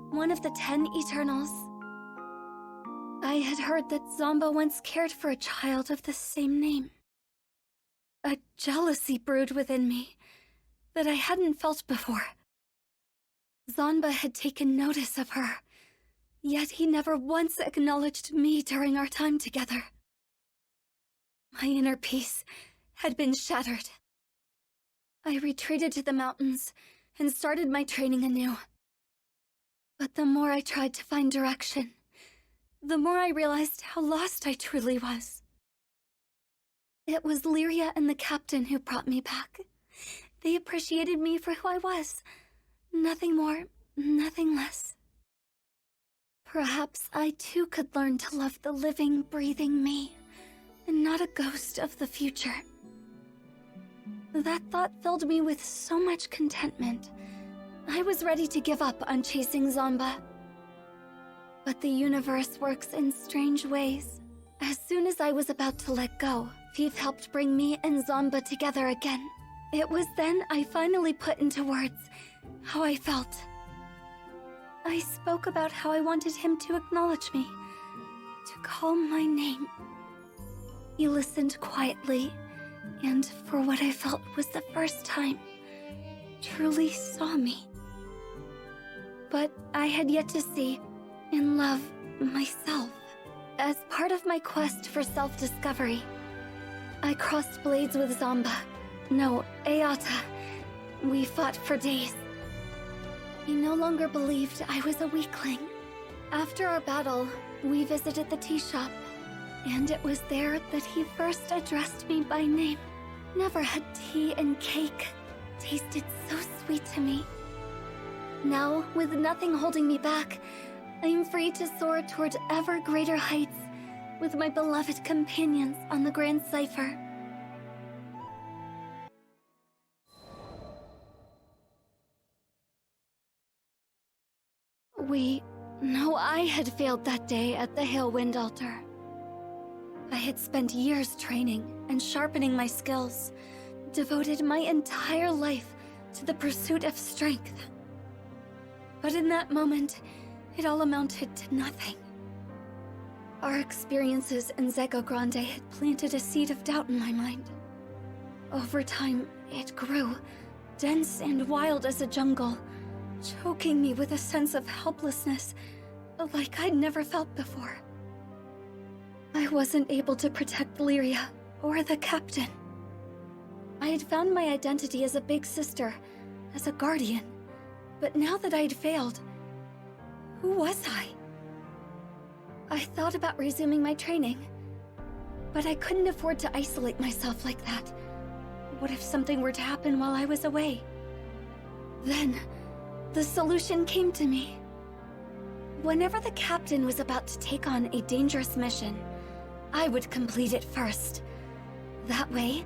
A: one of the 10 Eternals. I had heard that Zomba once cared for a child of the same name. A jealousy brewed within me that I hadn't felt before. Zomba had taken notice of her, yet he never once acknowledged me during our time together. My inner peace had been shattered. I retreated to the mountains and started my training anew. But the more I tried to find direction, the more I realized how lost I truly was. It was Lyria and the captain who brought me back. They appreciated me for who I was. Nothing more, nothing less. Perhaps I too could learn to love the living, breathing me, and not a ghost of the future. That thought filled me with so much contentment. I was ready to give up on chasing Zomba. But the universe works in strange ways. As soon as I was about to let go, Fief helped bring me and Zomba together again. It was then I finally put into words how I felt. I spoke about how I wanted him to acknowledge me, to call my name. He listened quietly, and for what I felt was the first time, truly saw me. But I had yet to see and love myself. As part of my quest for self-discovery, I crossed blades with Zomba. No, Eata. We fought for days. He no longer believed I was a weakling. After our battle, we visited the tea shop, and it was there that he first addressed me by name. Never had tea and cake tasted so sweet to me. Now, with nothing holding me back, I am free to soar toward ever greater heights with my beloved companions on the Grand Cipher. We know I had failed that day at the Hail Wind Altar. I had spent years training and sharpening my skills, devoted my entire life to the pursuit of strength. But in that moment, it all amounted to nothing. Our experiences in Zega Grande had planted a seed of doubt in my mind. Over time, it grew, dense and wild as a jungle, choking me with a sense of helplessness like I'd never felt before. I wasn't able to protect Lyria or the captain. I had found my identity as a big sister, as a guardian, but now that I'd failed, who was I? I thought about resuming my training, but I couldn't afford to isolate myself like that. What if something were to happen while I was away? Then, the solution came to me. Whenever the captain was about to take on a dangerous mission, I would complete it first. That way,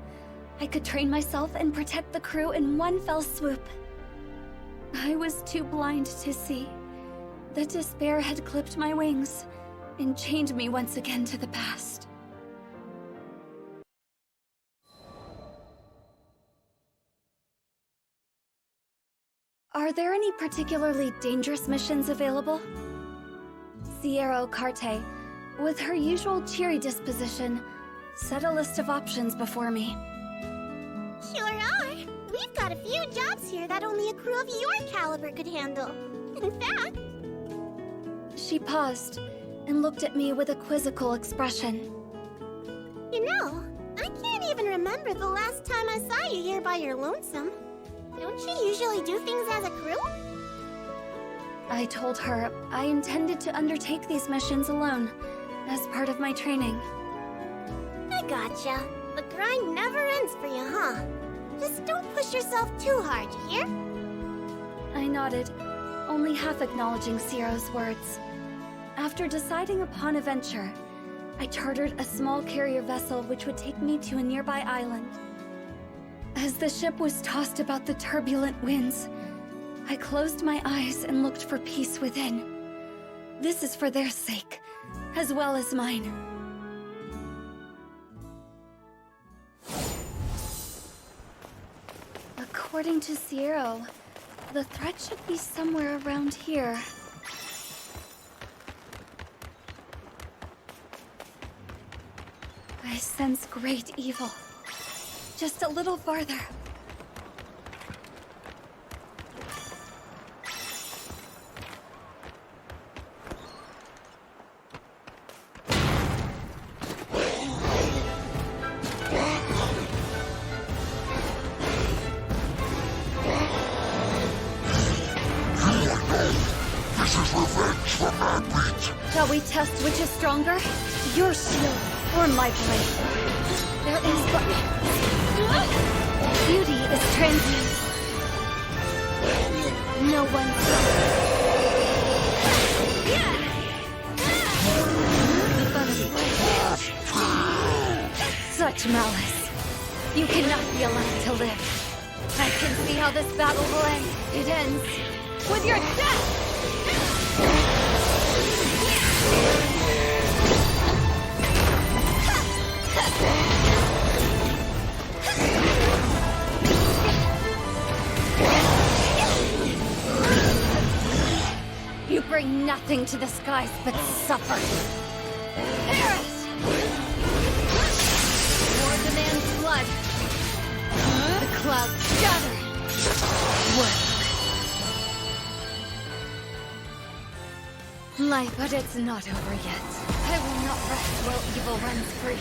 A: I could train myself and protect the crew in one fell swoop. I was too blind to see that despair had clipped my wings and chained me once again to the past. Are there any particularly dangerous missions available? Sierra Carte, with her usual cheery disposition, set a list of options before me.
M: Sure are. We've got a few jobs here that only a crew of your caliber could handle. In fact...
A: She paused and looked at me with a quizzical expression.
M: You know, I can't even remember the last time I saw you here by your lonesome. Don't you usually do things as a crew?
A: I told her I intended to undertake these missions alone, as part of my training.
M: I gotcha. The grind never ends for you, huh? Just don't push yourself too hard, you hear?
A: I nodded, only half acknowledging Sierra's words. After deciding upon a venture, I chartered a small carrier vessel which would take me to a nearby island. As the ship was tossed about the turbulent winds, I closed my eyes and looked for peace within. This is for their sake, as well as mine. According to Sierra, the threat should be somewhere around here. I sense great evil. Just a little farther. Shall we test which is stronger? Your shield or my blade? There is but... Beauty is transient. No one... Such malice. You cannot be allowed to live. I can see how this battle will end. It ends with your death! You bring nothing to the skies but suffer. Perish! More demands blood. The clouds scatter. But it's not over yet. I will not rest while evil runs free.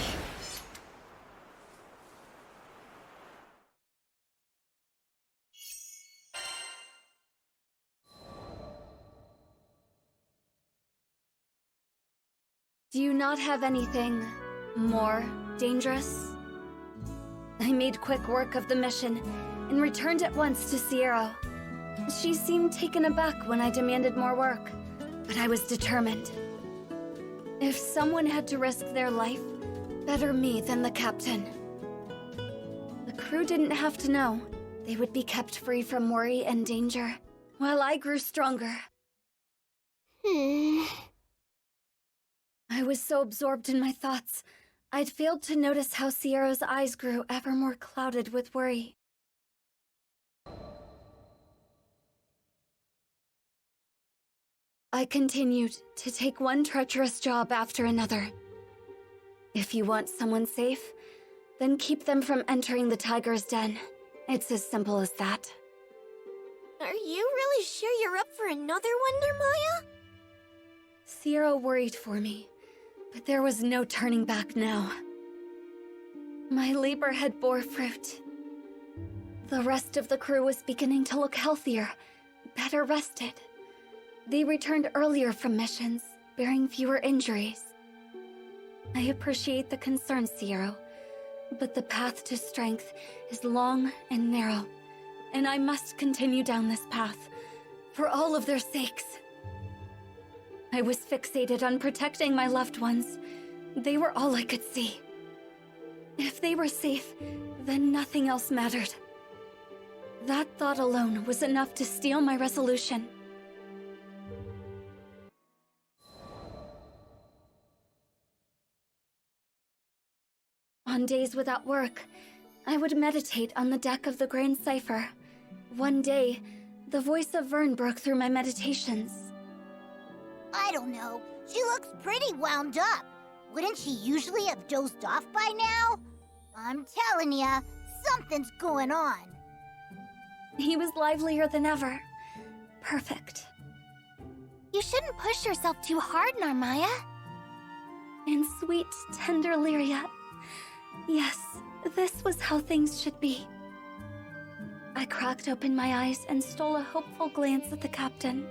A: Do you not have anything more dangerous? I made quick work of the mission and returned at once to Sierra. She seemed taken aback when I demanded more work, but I was determined. If someone had to risk their life, better me than the captain. The crew didn't have to know. They would be kept free from worry and danger, while I grew stronger. I was so absorbed in my thoughts, I'd failed to notice how Sierra's eyes grew ever more clouded with worry. I continued to take one treacherous job after another. If you want someone safe, then keep them from entering the tiger's den. It's as simple as that.
M: Are you really sure you're up for another one, Narmaya?
A: Sierra worried for me, but there was no turning back now. My labor had bore fruit. The rest of the crew was beginning to look healthier, better rested. They returned earlier from missions, bearing fewer injuries. I appreciate the concern, Sierra, but the path to strength is long and narrow, and I must continue down this path, for all of their sakes. I was fixated on protecting my loved ones. They were all I could see. If they were safe, then nothing else mattered. That thought alone was enough to steel my resolution. On days without work, I would meditate on the deck of the Gran Cipher. One day, the voice of Vern broke through my meditations.
C: I don't know. She looks pretty wound up. Wouldn't she usually have dozed off by now? I'm telling ya, something's going on.
A: He was livelier than ever. Perfect.
I: You shouldn't push yourself too hard, Narmaya.
A: And sweet, tender Lyria. Yes, this was how things should be. I cracked open my eyes and stole a hopeful glance at the captain.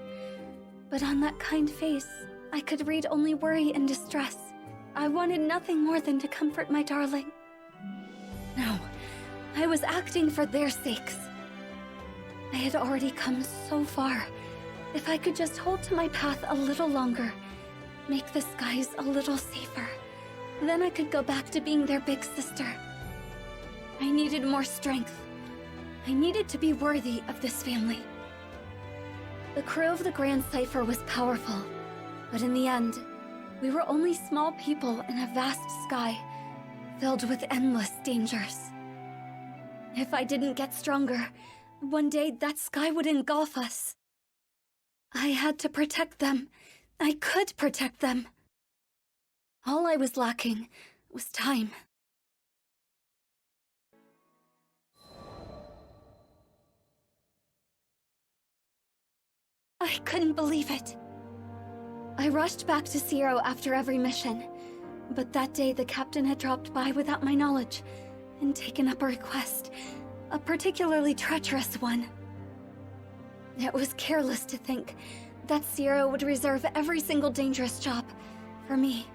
A: But on that kind face, I could read only worry and distress. I wanted nothing more than to comfort my darling. No, I was acting for their sakes. I had already come so far. If I could just hold to my path a little longer, make the skies a little safer, then I could go back to being their big sister. I needed more strength. I needed to be worthy of this family. The crew of the Gran Cipher was powerful, but in the end, we were only small people in a vast sky, filled with endless dangers. If I didn't get stronger, one day that sky would engulf us. I had to protect them. I could protect them. All I was lacking was time. I couldn't believe it. I rushed back to Zero after every mission, but that day the captain had dropped by without my knowledge and taken up a request, a particularly treacherous one. It was careless to think that Zero would reserve every single dangerous job for me.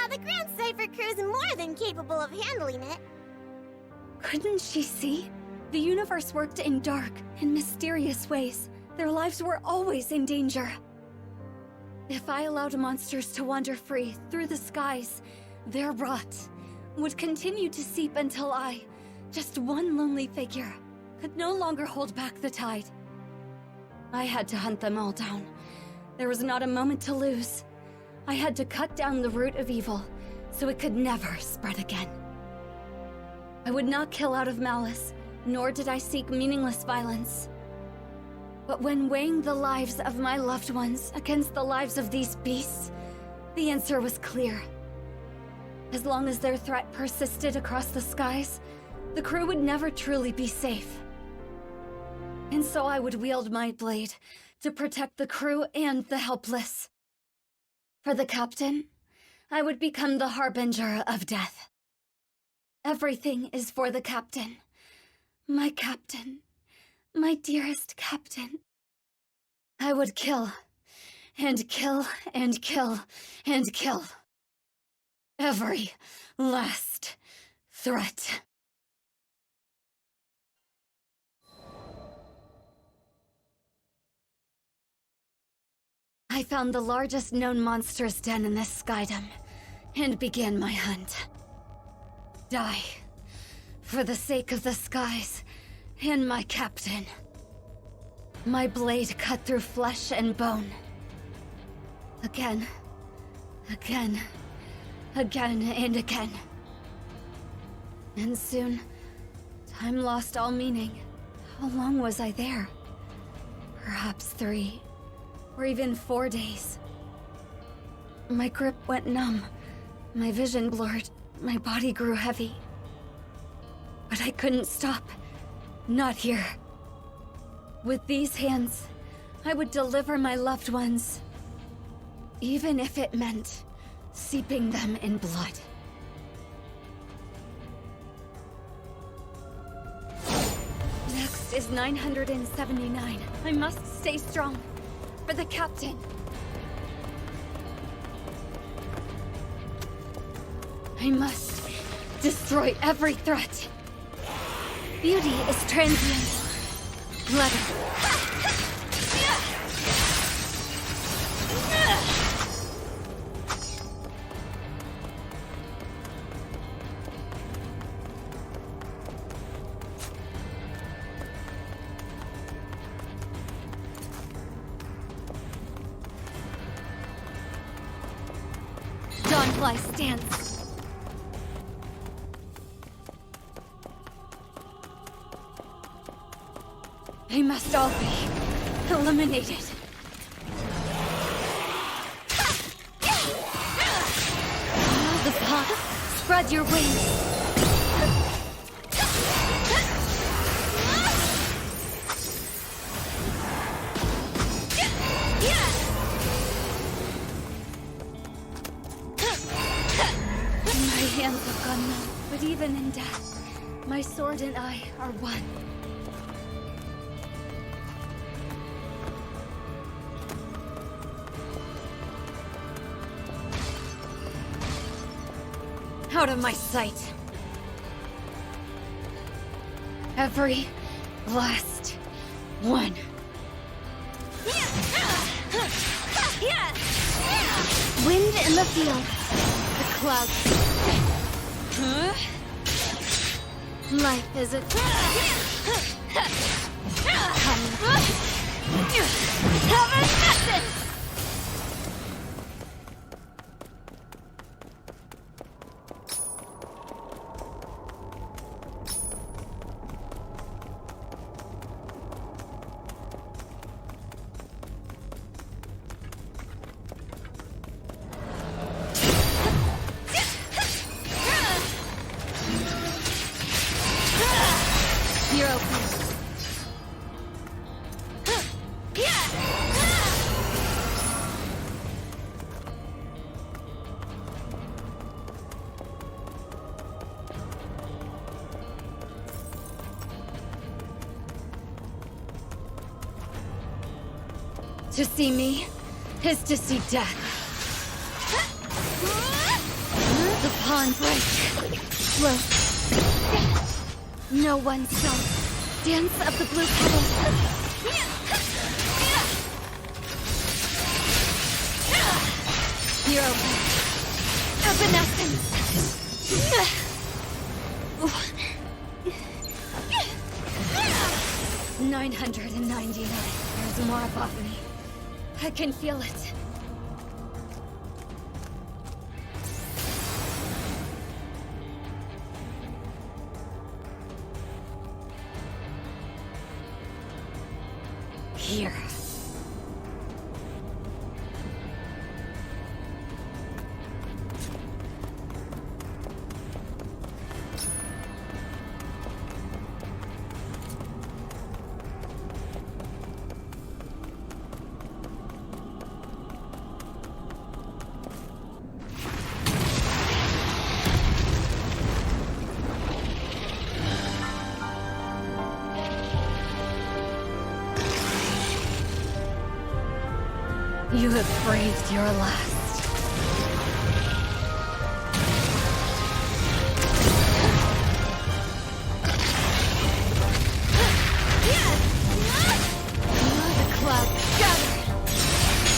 M: The Gran Cipher crew's more than capable of handling it.
A: Couldn't she see? The universe worked in dark and mysterious ways. Their lives were always in danger. If I allowed monsters to wander free through the skies, their rot would continue to seep until I, just one lonely figure, could no longer hold back the tide. I had to hunt them all down. There was not a moment to lose. I had to cut down the root of evil, so it could never spread again. I would not kill out of malice, nor did I seek meaningless violence. But when weighing the lives of my loved ones against the lives of these beasts, the answer was clear. As long as their threat persisted across the skies, the crew would never truly be safe. And so I would wield my blade to protect the crew and the helpless. For the captain, I would become the harbinger of death. Everything is for the captain. My dearest captain. I would kill, and kill, and kill, and kill. Every last threat. I found the largest known monster's den in this skydom, and began my hunt. Die, for the sake of the skies, and my captain. My blade cut through flesh and bone. Again, again, again and again. And soon, time lost all meaning. How long was I there? Perhaps 3, or even 4 days. My grip went numb, my vision blurred, my body grew heavy. But I couldn't stop. Not here. With these hands, I would deliver my loved ones. Even if it meant steeping them in blood. Next is 979. I must stay strong. For the captain. I must destroy every threat. Beauty is transient. Let it. Dawnfly stands. They must all be eliminated. The paw, spread your wings. My hands have gone numb, but even in death, my sword and I are one. Out of my sight. Every last one. Wind in the field. The clouds. Life is a... Have a message! You're open. To see me is to see death. The pawn break. Float. No one stone. Dance of the blue petals. You're open. Evanescence. 999. There's more above me. I can feel it. Here. You have breathed your last. The clouds gather.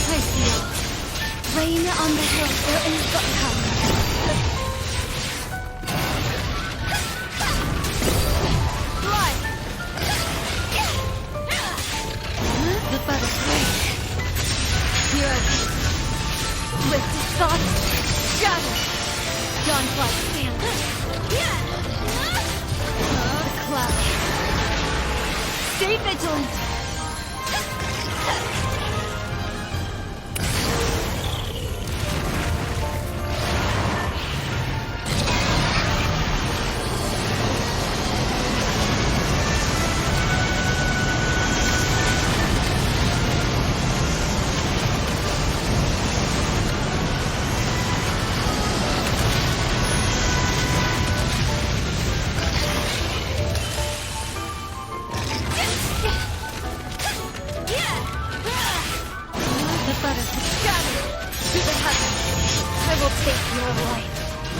A: I feel rain on the hill where is but come. Blood. The butterfly. Eugen. With the thought, shadow. Dawnfly stands. The cloud. Stay vigilant.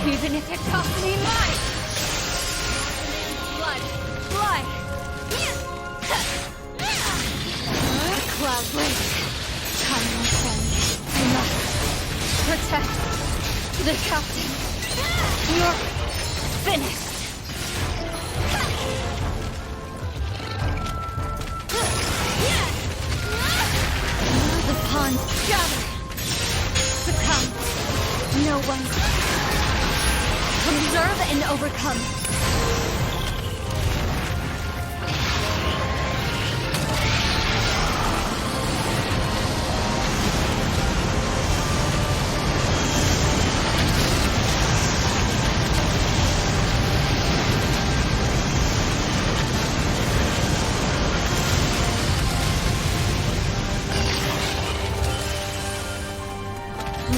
A: Even if it costs me mine! Blood! Fly! The cloud waits. Come, my friend. You must protect the captain. You're finished! The pawns gather! Succumb! No one... Observe and overcome.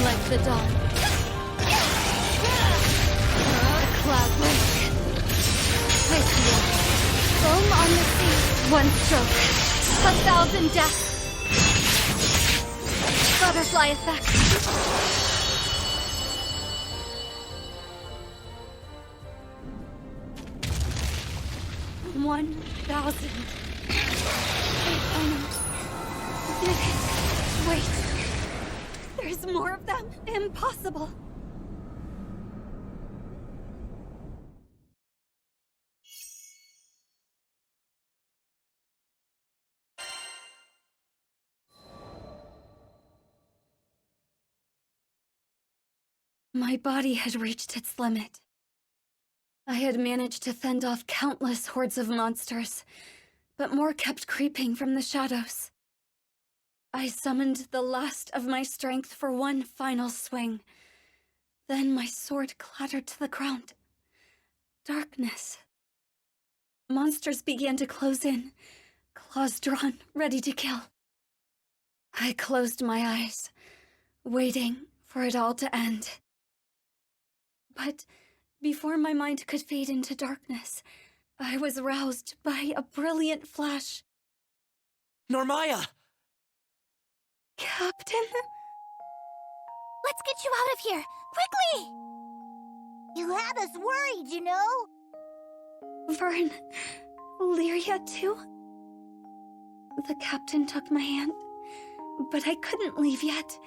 A: Like the dawn. Cloud wake. I feel foam on the sea. One stroke, 1,000 deaths. Butterfly effect. One 1,000. Wait. There's more of them. Impossible. My body had reached its limit. I had managed to fend off countless hordes of monsters, but more kept creeping from the shadows. I summoned the last of my strength for one final swing. Then my sword clattered to the ground. Darkness. Monsters began to close in, claws drawn, ready to kill. I closed my eyes, waiting for it all to end. But before my mind could fade into darkness, I was roused by a brilliant flash.
L: Narmaya!
A: Captain?
M: Let's get you out of here! Quickly!
C: You had us worried, you know?
A: Vern, Lyria too? The captain took my hand, but I couldn't leave yet.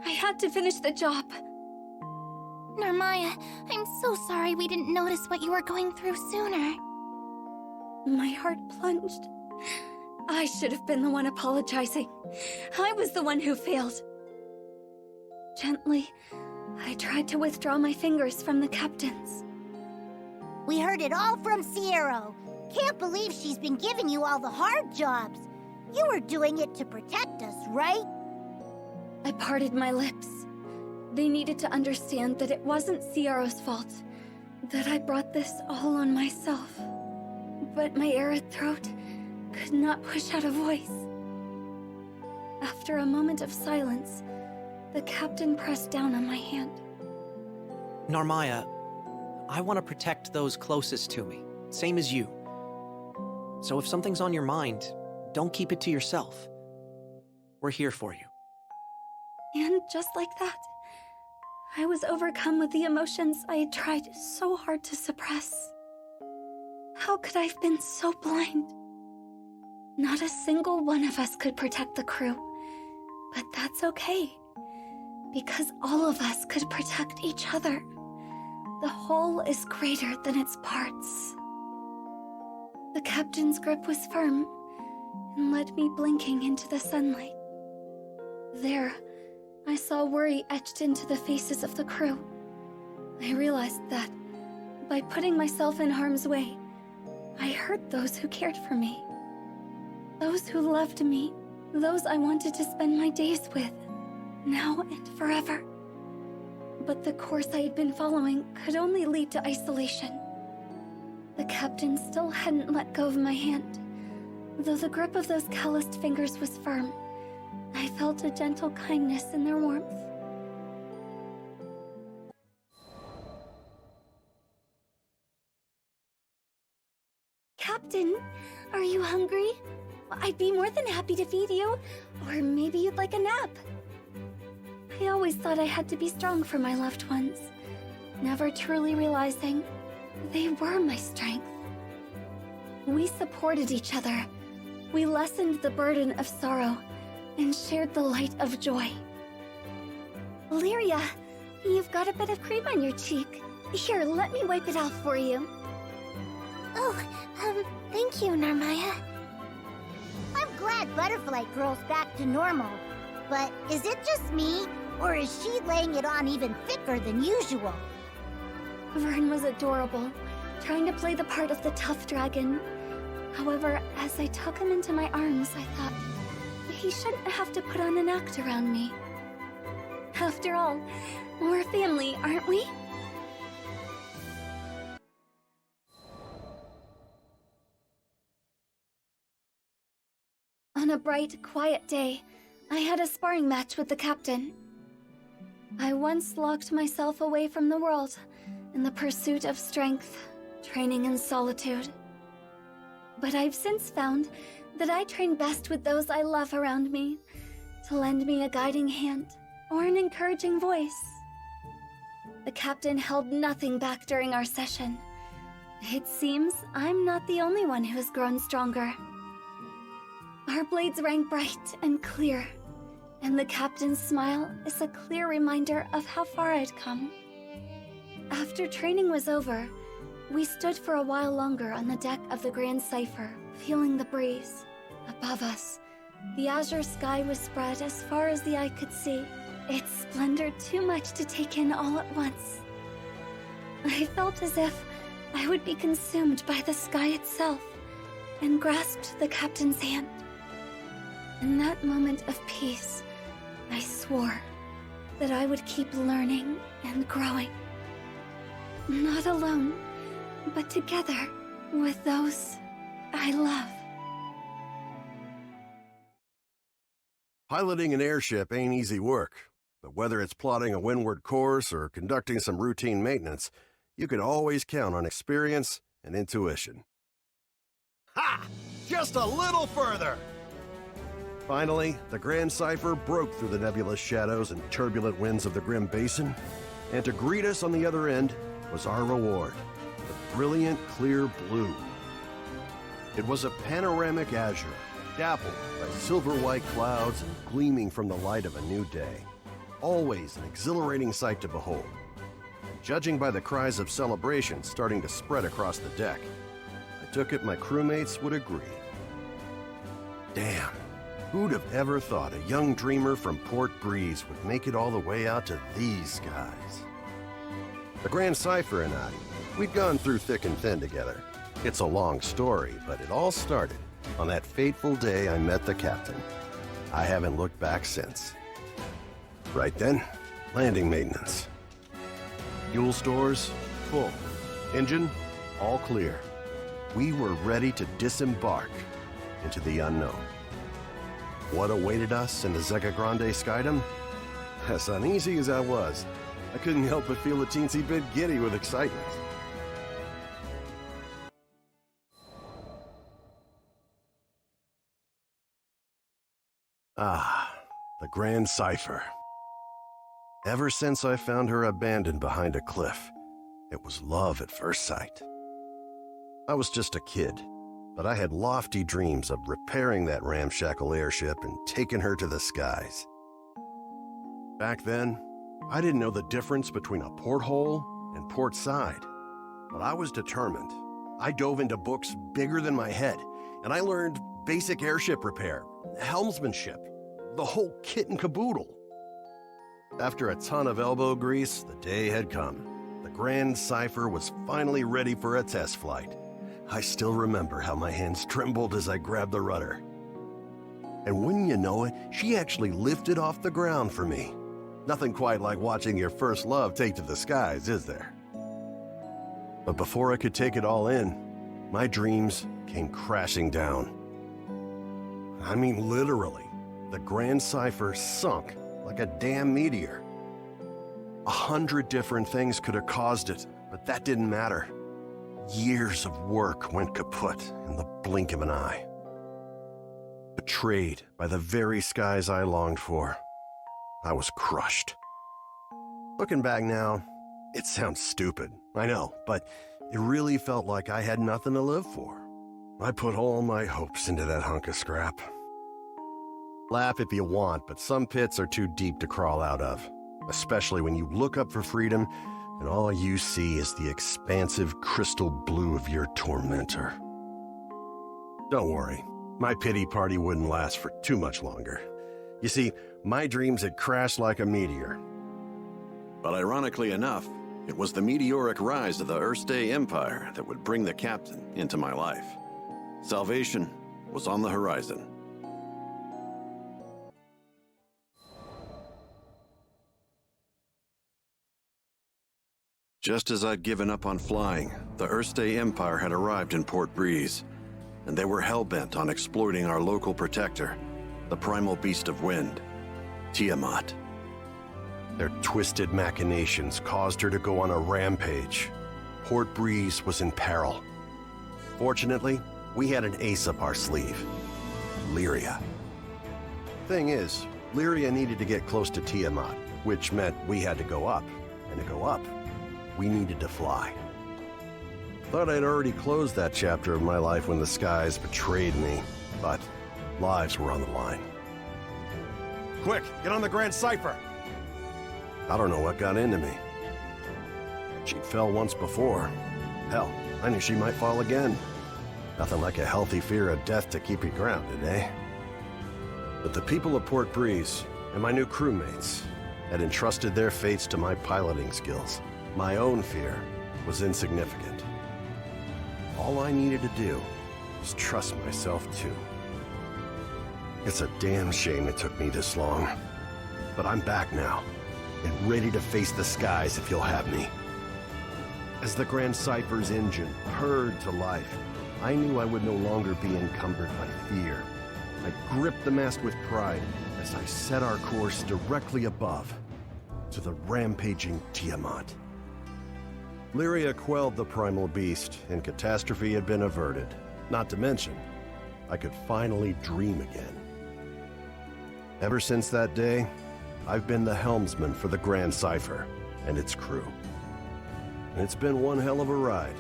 A: I had to finish the job.
I: Narmaya, I'm so sorry we didn't notice what you were going through sooner.
A: My heart plunged. I should have been the one apologizing. I was the one who failed. Gently, I tried to withdraw my fingers from the captain's.
C: We heard it all from Sierra. Can't believe she's been giving you all the hard jobs. You were doing it to protect us, right?
A: I parted my lips. They needed to understand that it wasn't Sierra's fault, that I brought this all on myself. But my arid throat could not push out a voice. After a moment of silence, the captain pressed down on my hand.
L: Narmaya, I want to protect those closest to me, same as you. So if something's on your mind, don't keep it to yourself. We're here for you.
A: And just like that, I was overcome with the emotions I had tried so hard to suppress. How could I have been so blind? Not a single one of us could protect the crew, but that's okay, because all of us could protect each other. The whole is greater than its parts. The captain's grip was firm and led me blinking into the sunlight. There, I saw worry etched into the faces of the crew. I realized that, by putting myself in harm's way, I hurt those who cared for me. Those who loved me, those I wanted to spend my days with, now and forever. But the course I had been following could only lead to isolation. The captain still hadn't let go of my hand, though the grip of those calloused fingers was firm. I felt a gentle kindness in their warmth. Captain, are you hungry? I'd be more than happy to feed you, or maybe you'd like a nap. I always thought I had to be strong for my loved ones, never truly realizing they were my strength. We supported each other. We lessened the burden of sorrow and shared the light of joy. Lyria, you've got a bit of cream on your cheek. Here, let me wipe it off for you.
M: Oh, thank you, Narmaya.
C: I'm glad Butterfly Girl's back to normal. But is it just me, or is she laying it on even thicker than usual?
A: Vern was adorable, trying to play the part of the tough dragon. However, as I took him into my arms, I thought, he shouldn't have to put on an act around me. After all, we're family, aren't we? On a bright, quiet day, I had a sparring match with the captain. I once locked myself away from the world in the pursuit of strength, training in solitude. But I've since found that I train best with those I love around me, to lend me a guiding hand or an encouraging voice. The captain held nothing back during our session. It seems I'm not the only one who has grown stronger. Our blades rang bright and clear, and the captain's smile is a clear reminder of how far I'd come. After training was over, we stood for a while longer on the deck of the Grand Cipher, feeling the breeze. Above us, the azure sky was spread as far as the eye could see, its splendor too much to take in all at once. I felt as if I would be consumed by the sky itself, and grasped the captain's hand. In that moment of peace, I swore that I would keep learning and growing. Not alone, but together with those I love.
F: Piloting an airship ain't easy work, but whether it's plotting a windward course or conducting some routine maintenance, you can always count on experience and intuition.
T: Ha! Just a little further!
F: Finally, the Grand Cipher broke through the nebulous shadows and turbulent winds of the Grim Basin, and to greet us on the other end was our reward, the brilliant clear blue. It was a panoramic azure, dappled by silver-white clouds and gleaming from the light of a new day. Always an exhilarating sight to behold. Judging by the cries of celebration starting to spread across the deck, I took it my crewmates would agree. Damn, who'd have ever thought a young dreamer from Port Breeze would make it all the way out to these skies? The Grand Cipher and I, we'd gone through thick and thin together. It's a long story, but it all started on that fateful day I met the captain. I haven't looked back since. Right then, landing maintenance. Fuel stores, full. Engine, all clear. We were ready to disembark into the unknown. What awaited us in the Zeta Grande Skydom? As uneasy as I was, I couldn't help but feel a teensy bit giddy with excitement. Ah, the Grand Cipher. Ever since I found her abandoned behind a cliff, it was love at first sight. I was just a kid, but I had lofty dreams of repairing that ramshackle airship and taking her to the skies. Back then, I didn't know the difference between a porthole and port side, but I was determined. I dove into books bigger than my head, and I learned basic airship repair, helmsmanship, the whole kit and caboodle. After a ton of elbow grease, the day had come. The Grand Cipher was finally ready for a test flight. I still remember how my hands trembled as I grabbed the rudder. And wouldn't you know it, she actually lifted off the ground for me. Nothing quite like watching your first love take to the skies, is there? But before I could take it all in, my dreams came crashing down. I mean, literally, the Grand Cipher sunk like a damn meteor. 100 different things could have caused it, but that didn't matter. Years of work went kaput in the blink of an eye. Betrayed by the very skies I longed for, I was crushed. Looking back now, it sounds stupid, I know, but it really felt like I had nothing to live for. I put all my hopes into that hunk of scrap. Laugh if you want, but some pits are too deep to crawl out of, especially when you look up for freedom and all you see is the expansive crystal blue of your tormentor. Don't worry, my pity party wouldn't last for too much longer. You see, my dreams had crashed like a meteor. But ironically enough, it was the meteoric rise of the Erste Empire that would bring the captain into my life. Salvation was on the horizon. Just as I'd given up on flying, the Erste Empire had arrived in Port Breeze, and they were hell-bent on exploiting our local protector, the primal beast of wind, Tiamat. Their twisted machinations caused her to go on a rampage. Port Breeze was in peril. Fortunately, we had an ace up our sleeve, Lyria. Thing is, Lyria needed to get close to Tiamat, which meant we had to go up, and to go up, we needed to fly. Thought I'd already closed that chapter of my life when the skies betrayed me, but lives were on the line. Quick, get on the Grand Cipher! I don't know what got into me. She fell once before. Hell, I knew she might fall again. Nothing like a healthy fear of death to keep you grounded, eh? But the people of Port Breeze and my new crewmates had entrusted their fates to my piloting skills. My own fear was insignificant. All I needed to do was trust myself too. It's a damn shame it took me this long. But I'm back now, and ready to face the skies if you'll have me. As the Grand Cipher's engine purred to life, I knew I would no longer be encumbered by fear. I gripped the mast with pride as I set our course directly above, to the rampaging Tiamat. Lyria quelled the primal beast, and catastrophe had been averted. Not to mention, I could finally dream again. Ever since that day, I've been the helmsman for the Grand Cipher and its crew. And it's been one hell of a ride.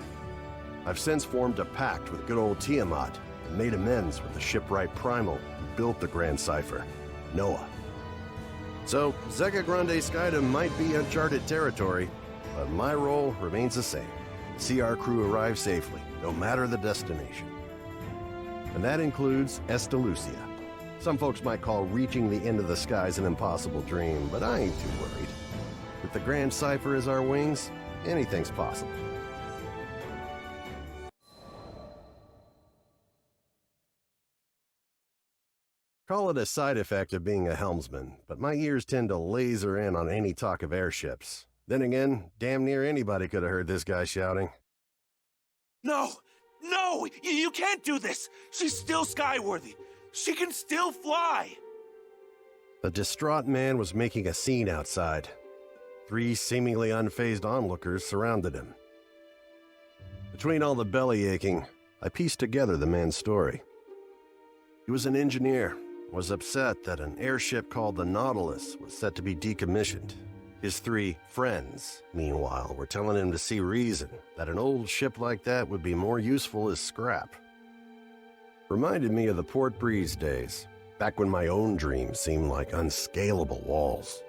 F: I've since formed a pact with good old Tiamat and made amends with the shipwright Primal who built the Grand Cipher, Noah. So, Zega Grande Skydom might be uncharted territory, but my role remains the same. See our crew arrive safely, no matter the destination. And that includes Estalucia. Some folks might call reaching the end of the skies an impossible dream, but I ain't too worried. With the Grand Cipher as our wings, anything's possible. Call it a side effect of being a helmsman, but my ears tend to laser in on any talk of airships. Then again, damn near anybody could have heard this guy shouting.
H: No! No! You can't do this! She's still skyworthy! She can still fly!
F: The distraught man was making a scene outside. 3 seemingly unfazed onlookers surrounded him. Between all the belly aching, I pieced together the man's story. He was an engineer, was upset that an airship called the Nautilus was set to be decommissioned. His 3 friends, meanwhile, were telling him to see reason that an old ship like that would be more useful as scrap. Reminded me of the Port Breeze days, back when my own dreams seemed like unscalable walls.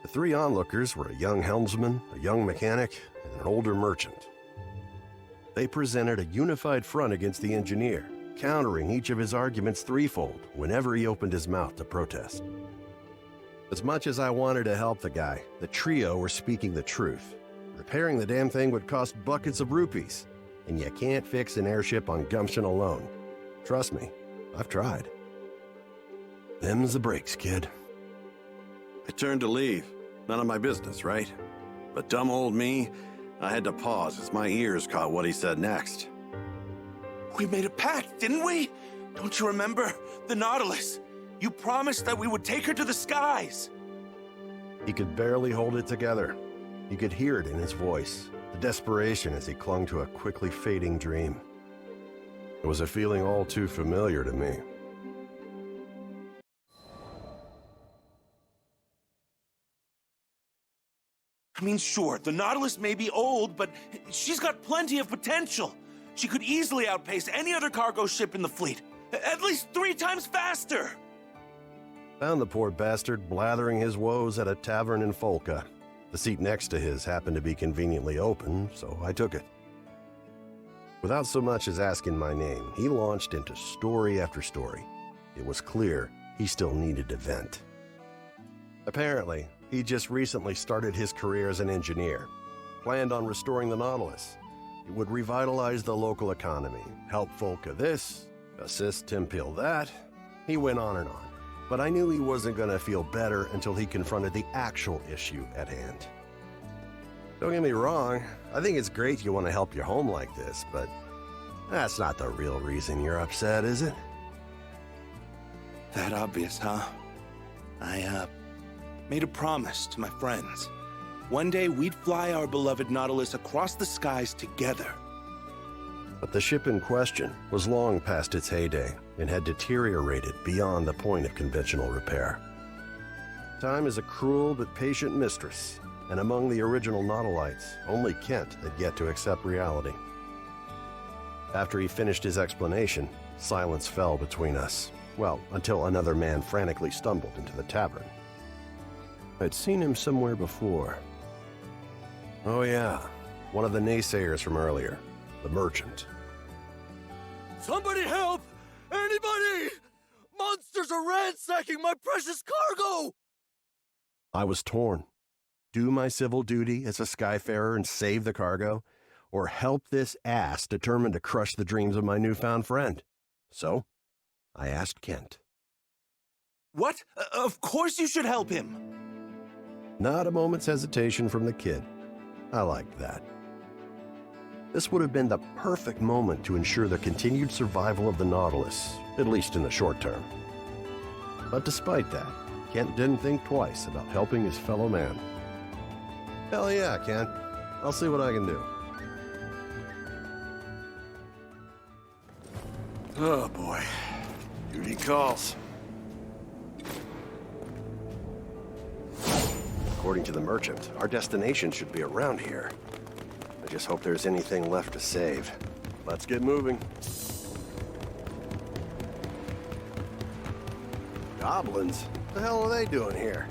F: The 3 onlookers were a young helmsman, a young mechanic, and an older merchant. They presented a unified front against the engineer, countering each of his arguments threefold whenever he opened his mouth to protest. As much as I wanted to help the guy, the trio were speaking the truth. Repairing the damn thing would cost buckets of rupees, and you can't fix an airship on gumption alone. Trust me, I've tried. Them's the breaks, kid.
E: I turned to leave. None of my business, right? But dumb old me, I had to pause as my ears caught what he said next.
H: We made a pact, didn't we? Don't you remember? The Nautilus. You promised that we would take her to the skies.
F: He could barely hold it together. You could hear it in his voice, the desperation as he clung to a quickly fading dream. It was a feeling all too familiar to me.
H: I mean, sure, the Nautilus may be old, but she's got plenty of potential. She could easily outpace any other cargo ship in the fleet, at least 3 times faster.
F: Found the poor bastard blathering his woes at a tavern in Folka. The seat next to his happened to be conveniently open, so I took it. Without so much as asking my name, he launched into story after story. It was clear he still needed to vent. Apparently, he just recently started his career as an engineer. Planned on restoring the Nautilus. It would revitalize the local economy, help Folka this, assist Timpil that. He went on and on. But I knew he wasn't going to feel better until he confronted the actual issue at hand. Don't get me wrong, I think it's great you want to help your home like this, but that's not the real reason you're upset, is it?
H: That obvious, huh? I made a promise to my friends. One day we'd fly our beloved Nautilus across the skies together.
F: But the ship in question was long past its heyday and had deteriorated beyond the point of conventional repair. Time is a cruel but patient mistress, and among the original Nautilites, only Kent had yet to accept reality. After he finished his explanation, silence fell between us. Well, until another man frantically stumbled into the tavern. I'd seen him somewhere before. Oh yeah, one of the naysayers from earlier, the merchant.
J: Somebody help! Anybody! Monsters are ransacking my precious cargo!
F: I was torn. Do my civil duty as a skyfarer and save the cargo, or help this ass determined to crush the dreams of my newfound friend? So, I asked Kent.
H: What? Of course you should help him!
F: Not a moment's hesitation from the kid. I liked that. This would have been the perfect moment to ensure the continued survival of the Nautilus, at least in the short term. But despite that, Kent didn't think twice about helping his fellow man. Hell yeah, Kent. I'll see what I can do.
E: Oh boy. Duty calls.
F: According to the merchant, our destination should be around here. I just hope there's anything left to save. Let's get moving. Goblins? What the hell are they doing here?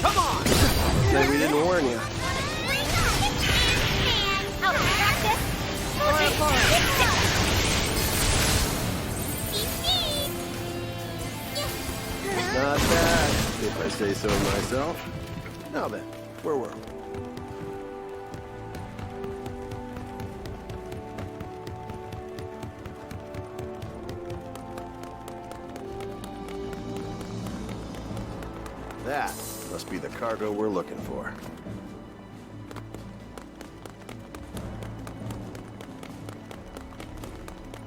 J: Come on!
F: Maybe we didn't warn you. Not bad, if I say so myself. Now then, where were we? That must be the cargo we're looking for.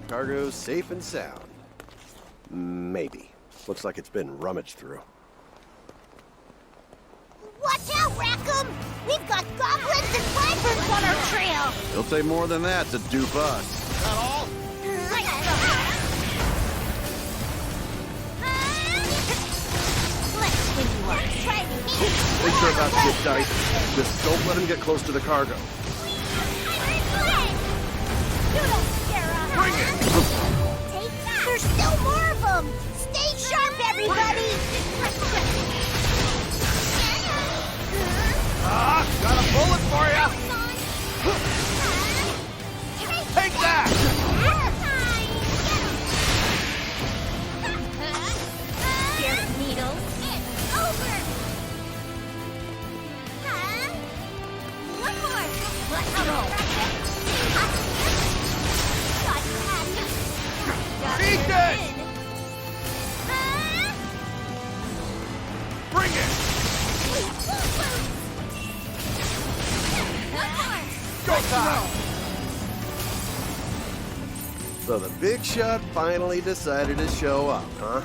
F: Cargo's safe and sound. Maybe. Looks like it's been rummaged through.
C: Watch out, Rackham! We've got goblins and wyverns on our trail!
E: It'll take more than that to dupe us.
C: Not all?
F: Things are about to get dicey. Just don't let him get close to the cargo.
C: Bring it! Take that! There's still more of them! Stay sharp, everybody!
T: Got a bullet for ya! Take that!
M: Scared of needles? It's over! One more! Let's go!
T: Eat it! Bring it! Go time!
F: So the big shot finally decided to show up, huh?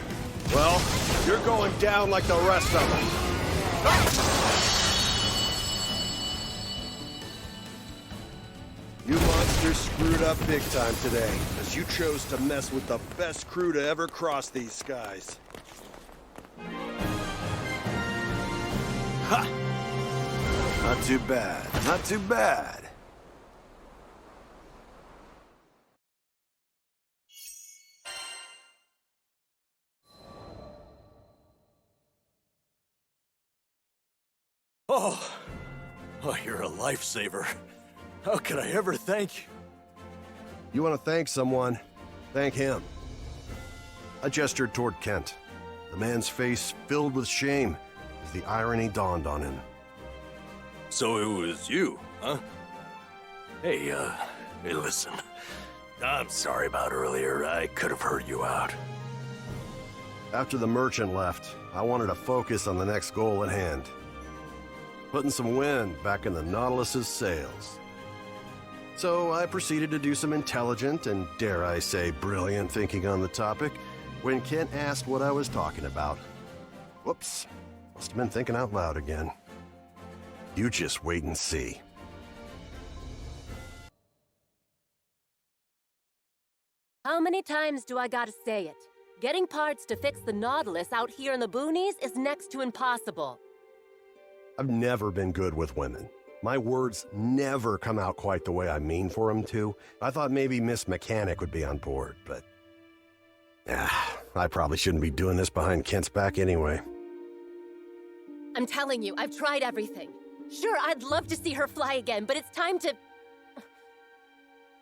F: Well, you're going down like the rest of them. You monsters screwed up big time today, because you chose to mess with the best crew to ever cross these skies. Ha! Not too bad, not too bad.
T: Oh, you're a lifesaver. How could I ever thank you?
F: You want to thank someone? Thank him. I gestured toward Kent. The man's face filled with shame as the irony dawned on him.
T: So it was you, huh? Hey, listen. I'm sorry about earlier. I could have heard you out.
F: After the merchant left, I wanted to focus on the next goal at hand. Putting some wind back in the Nautilus's sails. So I proceeded to do some intelligent and, dare I say, brilliant thinking on the topic when Kent asked what I was talking about. Whoops, must have been thinking out loud again. You just wait and see.
P: How many times do I gotta say it? Getting parts to fix the Nautilus out here in the boonies is next to impossible.
F: I've never been good with women. My words never come out quite the way I mean for them to. I thought maybe Miss Mechanic would be on board, but... I probably shouldn't be doing this behind Kent's back anyway.
P: I'm telling you, I've tried everything. Sure, I'd love to see her fly again, but it's time to...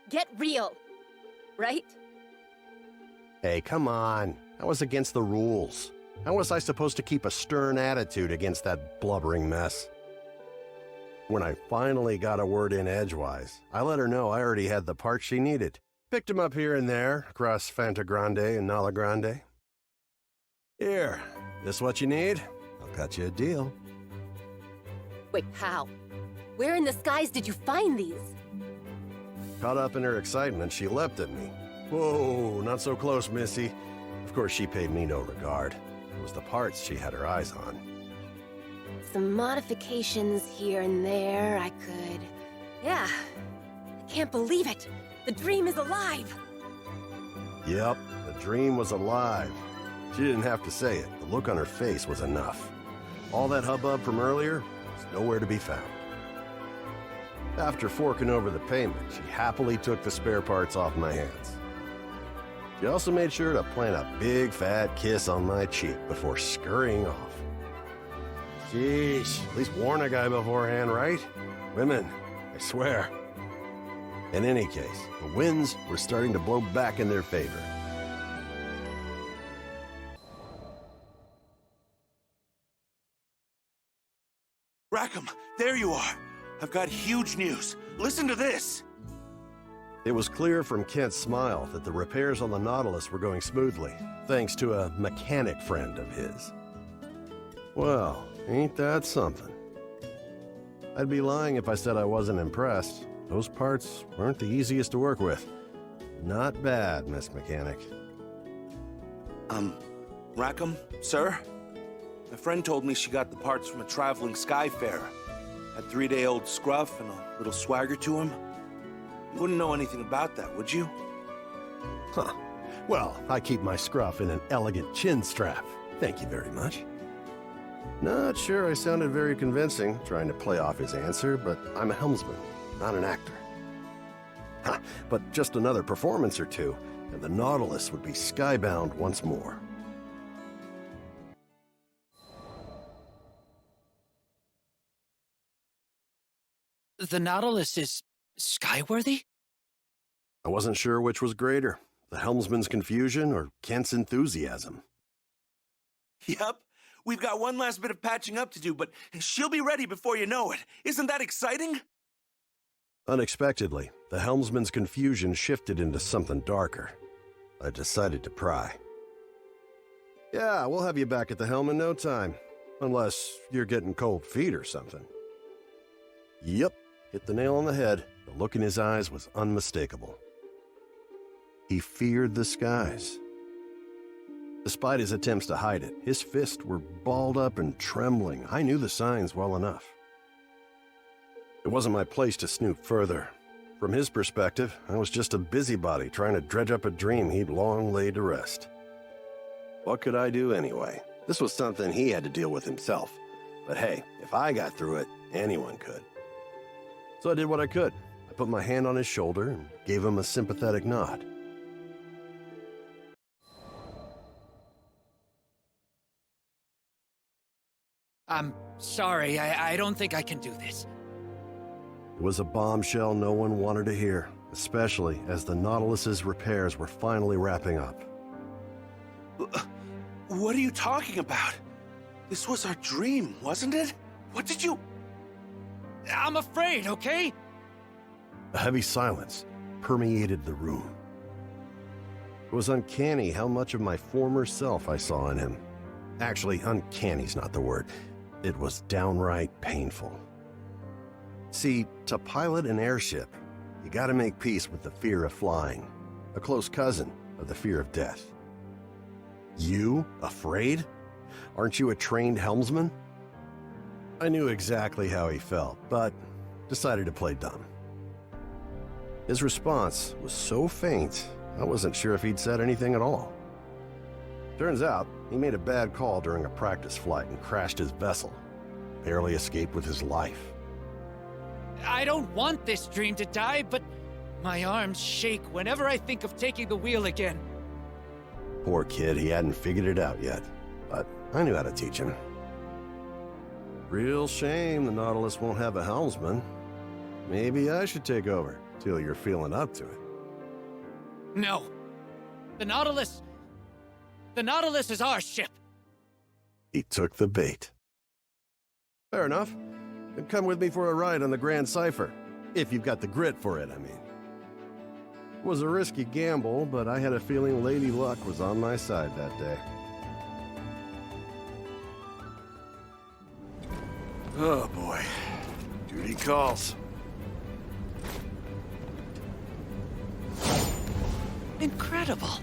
P: get real. Right?
F: Hey, come on. That was against the rules. How was I supposed to keep a stern attitude against that blubbering mess? When I finally got a word in edgewise, I let her know I already had the parts she needed. Picked him up here and there, across Fanta Grande and Nala Grande. Here, this what you need? I'll cut you a deal.
P: Wait, how? Where in the skies did you find these?
F: Caught up in her excitement, she leapt at me. Whoa, not so close, Missy. Of course, she paid me no regard. It was the parts she had her eyes on.
P: Some modifications here and there, I could... Yeah, I can't believe it! The dream is alive!
F: Yep, the dream was alive. She didn't have to say it. The look on her face was enough. All that hubbub from earlier was nowhere to be found. After forking over the payment, she happily took the spare parts off my hands. She also made sure to plant a big fat kiss on my cheek before scurrying off. Sheesh, at least warn a guy beforehand, right? Women, I swear. In any case, the winds were starting to blow back in their favor.
H: Rackam, there you are. I've got huge news. Listen to this.
F: It was clear from Kent's smile that the repairs on the Nautilus were going smoothly, thanks to a mechanic friend of his. Well, ain't that something? I'd be lying if I said I wasn't impressed. Those parts weren't the easiest to work with. Not bad, Miss Mechanic.
H: Rackam, sir? My friend told me she got the parts from a traveling skyfarer. Had 3-day-old scruff and a little swagger to him. You wouldn't know anything about that, would you?
F: Huh. Well, I keep my scruff in an elegant chin strap. Thank you very much. Not sure I sounded very convincing trying to play off his answer, but I'm a helmsman, not an actor. Ha, but just another performance or two, and the Nautilus would be skybound once more.
L: The Nautilus is skyworthy?
F: I wasn't sure which was greater, the helmsman's confusion or Kent's enthusiasm.
H: Yep. We've got one last bit of patching up to do, but she'll be ready before you know it. Isn't that exciting?
F: Unexpectedly, the helmsman's confusion shifted into something darker. I decided to pry. Yeah, we'll have you back at the helm in no time. Unless you're getting cold feet or something. Yep, hit the nail on the head. The look in his eyes was unmistakable. He feared the skies. Despite his attempts to hide it, his fists were balled up and trembling. I knew the signs well enough. It wasn't my place to snoop further. From his perspective, I was just a busybody trying to dredge up a dream he'd long laid to rest. What could I do anyway? This was something he had to deal with himself. But hey, if I got through it, anyone could. So I did what I could. I put my hand on his shoulder and gave him a sympathetic nod.
L: I'm sorry, I don't think I can do this.
F: It was a bombshell no one wanted to hear, especially as the Nautilus's repairs were finally wrapping up.
H: What are you talking about? This was our dream, wasn't it? What did you...
L: I'm afraid, okay?
F: A heavy silence permeated the room. It was uncanny how much of my former self I saw in him. Actually, uncanny's not the word. It was downright painful. See, to pilot an airship, you gotta make peace with the fear of flying, a close cousin of the fear of death. You, afraid? Aren't you a trained helmsman? I knew exactly how he felt, but decided to play dumb. His response was so faint, I wasn't sure if he'd said anything at all. Turns out, he made a bad call during a practice flight and crashed his vessel. Barely escaped with his life.
L: I don't want this dream to die, but my arms shake whenever I think of taking the wheel again.
F: Poor kid, he hadn't figured it out yet, but I knew how to teach him. Real shame the Nautilus won't have a helmsman. Maybe I should take over, till you're feeling up to it.
L: No. The Nautilus is our ship.
F: He took the bait. Fair enough. Then come with me for a ride on the Grand Cipher. If you've got the grit for it, I mean. It was a risky gamble, but I had a feeling Lady Luck was on my side that day. Oh boy. Duty calls.
L: Incredible.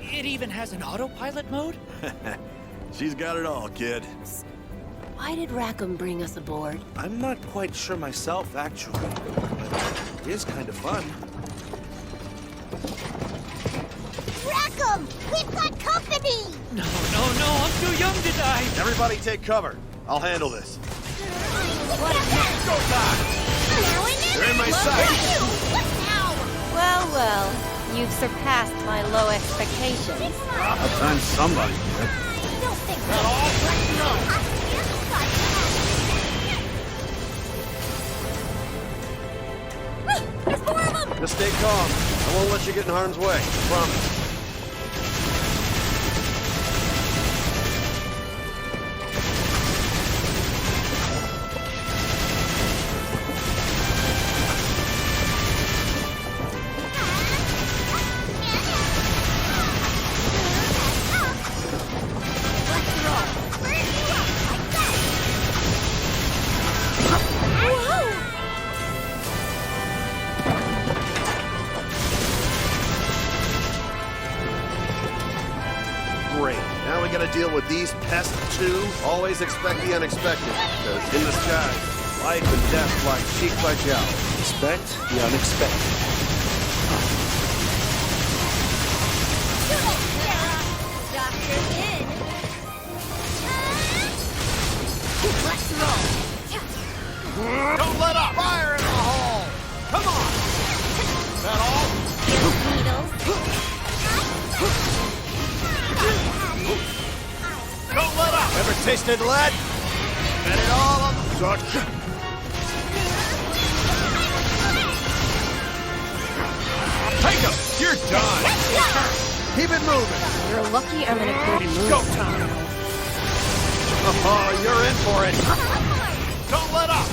L: It even has an autopilot mode?
F: She's got it all, kid.
P: Why did Rackam bring us aboard?
H: I'm not quite sure myself, actually. But it is kind of fun.
C: Rackham! We've got company!
L: No, I'm too young to die!
F: Everybody take cover. I'll handle this.
C: Go time!
F: They're in my sight!
K: Well, you've surpassed my low expectations.
F: About time somebody did.
C: There's four of them!
F: Just stay calm. I won't let you get in harm's way. I promise. Deal with these pests too. Always expect the unexpected, because in the sky, life and death fly cheek by jowl.
H: Expect the unexpected.
C: Doctor's in.
J: Let's roll!
F: Don't let up! Fire in the hole! Come on! Is that all? Don't let up! Ever tasted lead? Bet it all on such. Take him! You're done! Keep it moving!
K: You're lucky I'm in a good mood.
F: Go time! Oh, you're in for it! Don't let up!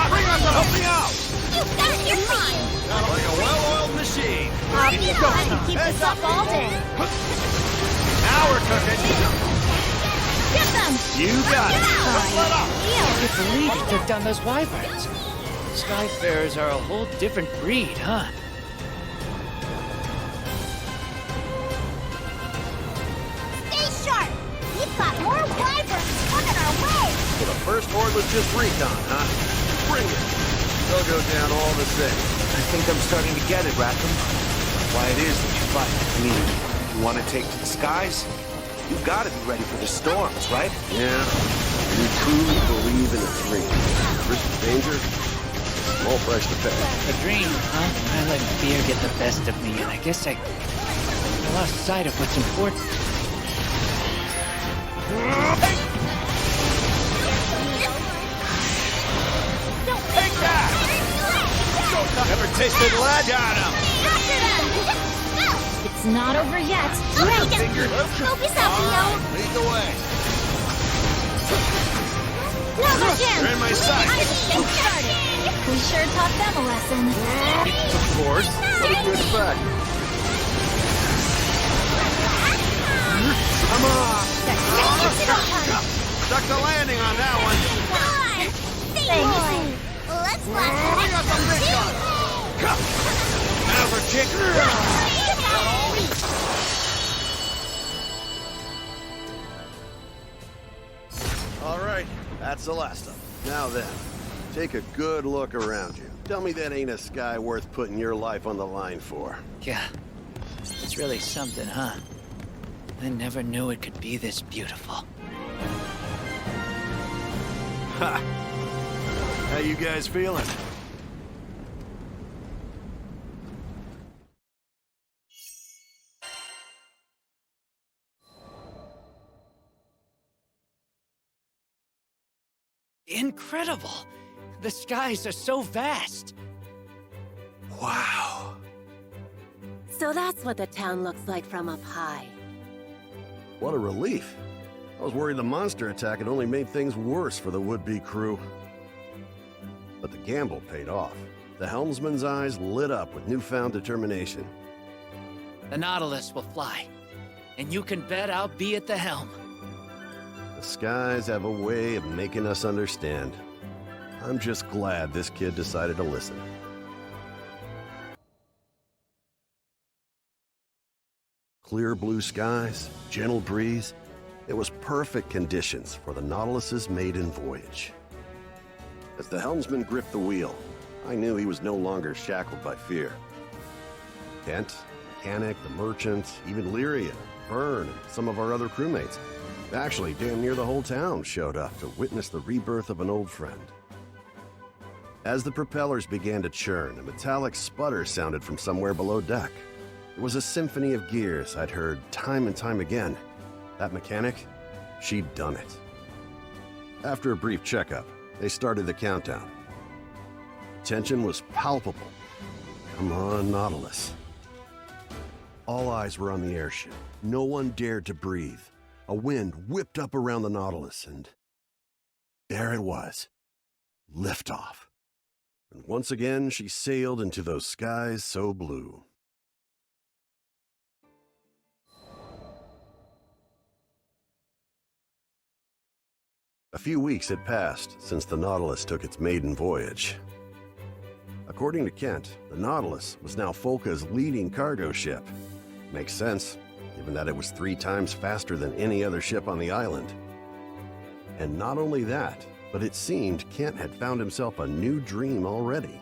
F: Bring us to help me out!
M: You got it, you're fine!
F: Sounds like a well-oiled machine!
M: I'll be glad to keep this up all day.
F: Now we're cooking!
M: Get them!
F: You got it! Don't let up!
J: I can't believe you took down those wyverns. Skyfarers are a whole different breed, huh?
M: Stay sharp! We've got more wyverns coming our way!
F: So the first horde was just recon, huh? Bring it! They'll go down all the same.
H: I think I'm starting to get it, Rackam. Why it is that you fight. I mean, you want to take to the skies? You've got to be ready for the storms, right?
F: Yeah. You truly believe in a dream. Risk of danger, small price to pay.
J: A dream, huh? I let fear get the best of me, and I guess I lost sight of what's important.
F: Take that! Ever tasted lead? Got him!
M: It's not over yet. Okay, focus up, Leo.
F: Lead the way.
M: Another gym.
F: You're in my sight.
M: We sure taught them a lesson.
F: Of course. What did you expect? Come on! Stuck the landing on that one.
M: Thanks. Let's blast.
F: Bring us a big gun. Now for kick. All right, that's the last of them. Now then, take a good look around you. Tell me that ain't a sky worth putting your life on the line for.
J: Yeah, it's really something, huh? I never knew it could be this beautiful.
F: Ha! How you guys feeling?
J: Incredible! The skies are so vast!
F: Wow.
P: So that's what the town looks like from up high.
F: What a relief. I was worried the monster attack had only made things worse for the would-be crew. But the gamble paid off. The helmsman's eyes lit up with newfound determination.
J: The Nautilus will fly, and you can bet I'll be at the helm.
F: The skies have a way of making us understand. I'm just glad this kid decided to listen. Clear blue skies, gentle breeze. It was perfect conditions for the Nautilus's maiden voyage. As the helmsman gripped the wheel, I knew he was no longer shackled by fear. Kent, Mechanic, the merchant, even Lyria, Fern, and some of our other crewmates. Actually, damn near the whole town showed up to witness the rebirth of an old friend. As the propellers began to churn, a metallic sputter sounded from somewhere below deck. It was a symphony of gears I'd heard time and time again. That mechanic, she'd done it. After a brief checkup, they started the countdown. Tension was palpable. Come on, Nautilus. All eyes were on the airship. No one dared to breathe. A wind whipped up around the Nautilus, and there it was. Liftoff. And once again, she sailed into those skies so blue. A few weeks had passed since the Nautilus took its maiden voyage. According to Kent, the Nautilus was now Folka's leading cargo ship. Makes sense, given that it was 3 times faster than any other ship on the island. And not only that, but it seemed Kent had found himself a new dream already.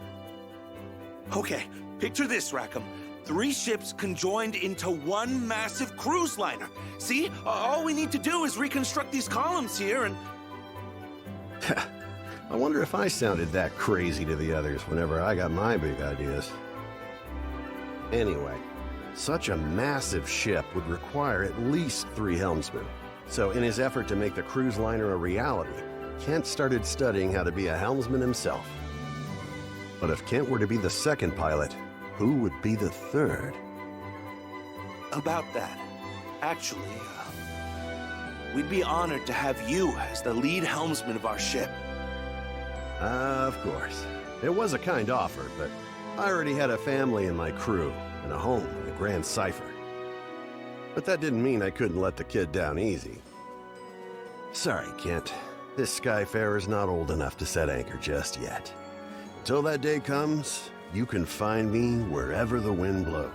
H: Okay, picture this, Rackam. 3 ships conjoined into one massive cruise liner. See? All we need to do is reconstruct these columns here and...
F: I wonder if I sounded that crazy to the others whenever I got my big ideas. Anyway, such a massive ship would require at least 3 helmsmen. So in his effort to make the cruise liner a reality, Kent started studying how to be a helmsman himself. But if Kent were to be the second pilot, who would be the third?
H: About that, actually, we'd be honored to have you as the lead helmsman of our ship.
F: Of course. It was a kind offer, but I already had a family in my crew and a home in the Grand Cipher. But that didn't mean I couldn't let the kid down easy. Sorry, Kent. This Skyfarer's not old enough to set anchor just yet. Until that day comes, you can find me wherever the wind blows.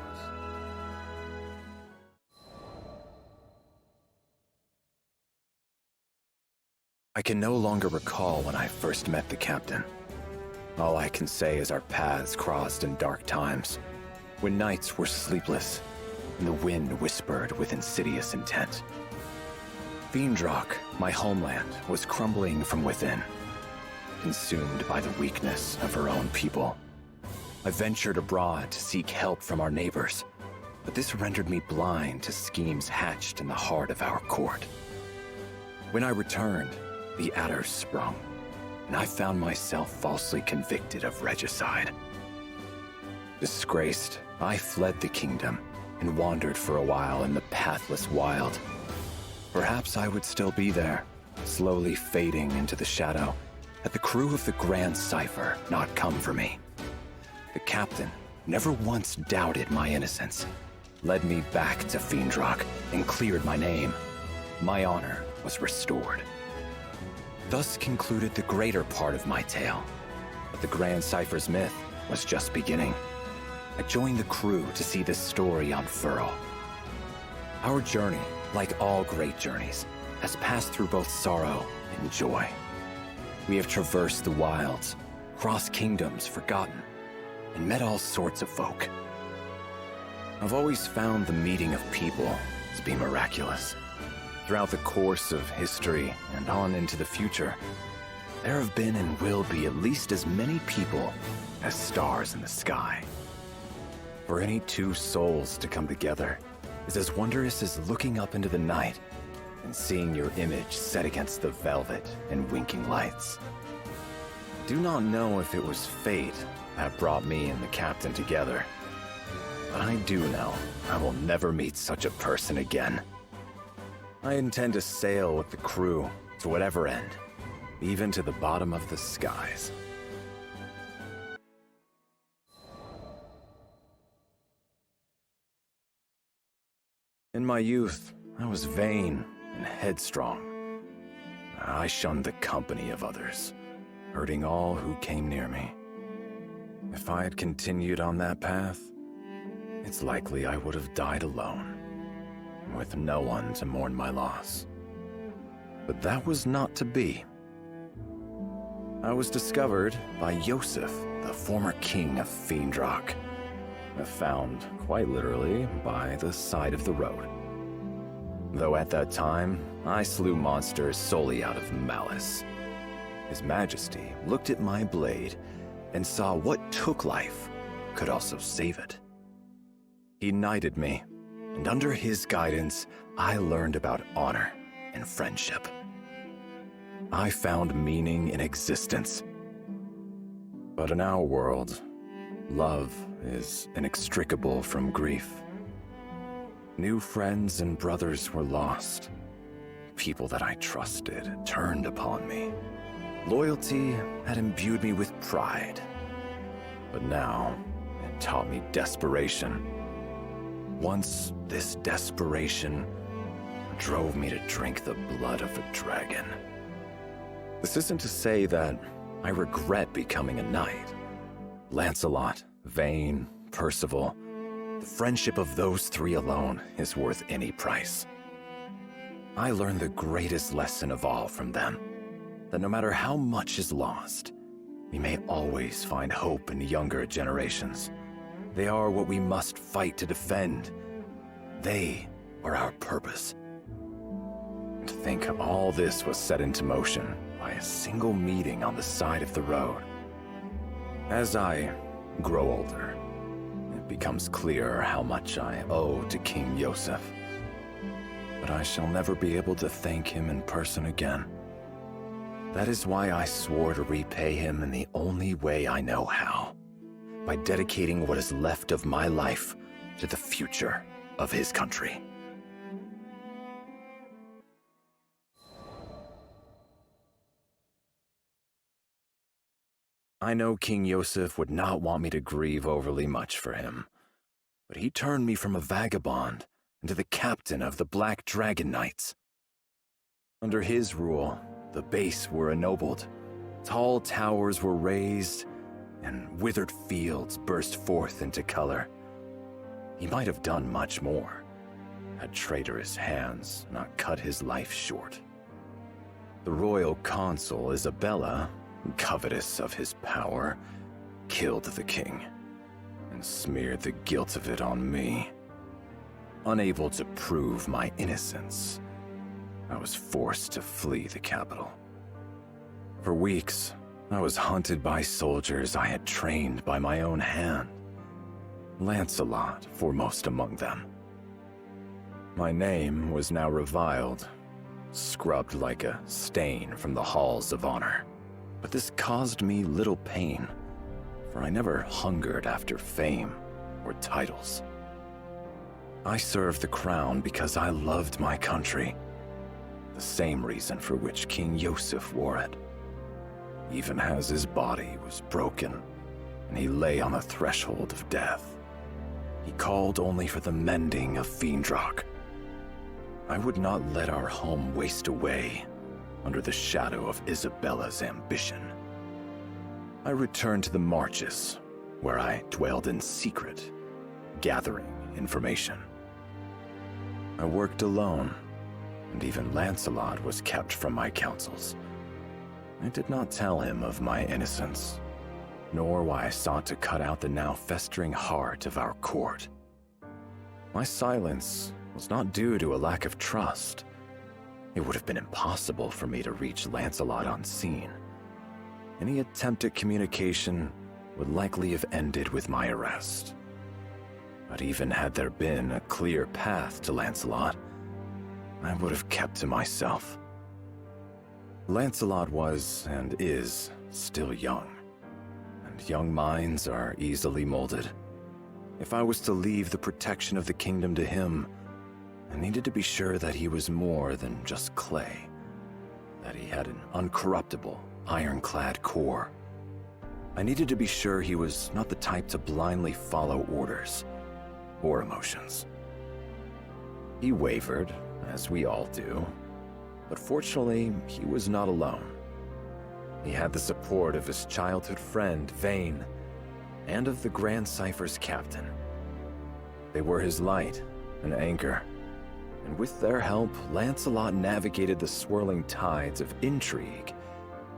W: I can no longer recall when I first met the captain. All I can say is our paths crossed in dark times, when nights were sleepless, and the wind whispered with insidious intent. Feendrock, my homeland, was crumbling from within, consumed by the weakness of her own people. I ventured abroad to seek help from our neighbors, but this rendered me blind to schemes hatched in the heart of our court. When I returned, the adders sprung, and I found myself falsely convicted of regicide. Disgraced, I fled the kingdom and wandered for a while in the pathless wild. Perhaps I would still be there, slowly fading into the shadow, had the crew of the Grand Cipher not come for me. The captain never once doubted my innocence, led me back to Feendrock, and cleared my name. My honor was restored. Thus concluded the greater part of my tale, but the Grand Cipher's myth was just beginning. I joined the crew to see this story unfurl. Our journey, like all great journeys, has passed through both sorrow and joy. We have traversed the wilds, crossed kingdoms forgotten, and met all sorts of folk. I've always found the meeting of people to be miraculous. Throughout the course of history and on into the future, there have been and will be at least as many people as stars in the sky. For any 2 souls to come together is as wondrous as looking up into the night and seeing your image set against the velvet and winking lights. Do not know if it was fate that brought me and the captain together, but I do know I will never meet such a person again. I intend to sail with the crew to whatever end, even to the bottom of the skies. In my youth, I was vain and headstrong. I shunned the company of others, hurting all who came near me. If I had continued on that path, it's likely I would have died alone, with no one to mourn my loss. But that was not to be. I was discovered by Yosef, the former king of Feendrock, found, quite literally, by the side of the road. Though at that time, I slew monsters solely out of malice. His Majesty looked at my blade and saw what took life could also save it. He knighted me, and under his guidance, I learned about honor and friendship. I found meaning in existence. But in our world, love is inextricable from grief. New friends and brothers were lost. People that I trusted turned upon me. Loyalty had imbued me with pride. But now, it taught me desperation. Once, this desperation drove me to drink the blood of a dragon. This isn't to say that I regret becoming a knight. Lancelot, Vane, Percival, the friendship of those 3 alone is worth any price. I learned the greatest lesson of all from them, that no matter how much is lost, we may always find hope in younger generations. They are what we must fight to defend. They are our purpose. And to think all this was set into motion by a single meeting on the side of the road. As I grow older, it becomes clearer how much I owe to King Yosef. But I shall never be able to thank him in person again. That is why I swore to repay him in the only way I know how, by dedicating what is left of my life to the future of his country. I know King Yosef would not want me to grieve overly much for him, but he turned me from a vagabond into the captain of the Black Dragon Knights. Under his rule, the base were ennobled, tall towers were raised, and withered fields burst forth into color. He might have done much more, had traitorous hands not cut his life short. The royal consort Isabella, covetous of his power, killed the king, and smeared the guilt of it on me. Unable to prove my innocence, I was forced to flee the capital. For weeks, I was hunted by soldiers I had trained by my own hand, Lancelot foremost among them. My name was now reviled, scrubbed like a stain from the halls of honor. But this caused me little pain, for I never hungered after fame or titles. I served the crown because I loved my country, the same reason for which King Yosef wore it. Even as his body was broken and he lay on the threshold of death, he called only for the mending of Fiendrock. I would not let our home waste away under the shadow of Isabella's ambition. I returned to the marches, where I dwelled in secret, gathering information. I worked alone, and even Lancelot was kept from my counsels. I did not tell him of my innocence, nor why I sought to cut out the now festering heart of our court. My silence was not due to a lack of trust. It would have been impossible for me to reach Lancelot unseen. Any attempt at communication would likely have ended with my arrest. But even had there been a clear path to Lancelot, I would have kept to myself. Lancelot was, and is, still young, and young minds are easily molded. If I was to leave the protection of the kingdom to him, I needed to be sure that he was more than just clay, that he had an uncorruptible, ironclad core. I needed to be sure he was not the type to blindly follow orders or emotions. He wavered, as we all do, but fortunately, he was not alone. He had the support of his childhood friend, Vane, and of the Grand Cypher's captain. They were his light and anchor, and with their help, Lancelot navigated the swirling tides of intrigue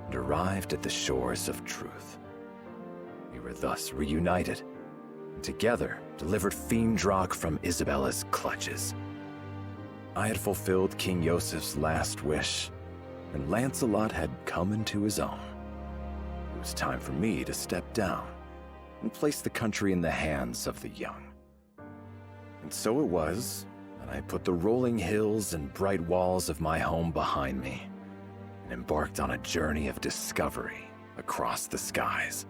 W: and arrived at the shores of truth. We were thus reunited, and together delivered Fiendrock from Isabella's clutches. I had fulfilled King Yosef's last wish, and Lancelot had come into his own. It was time for me to step down and place the country in the hands of the young. And so it was that I put the rolling hills and bright walls of my home behind me and embarked on a journey of discovery across the skies.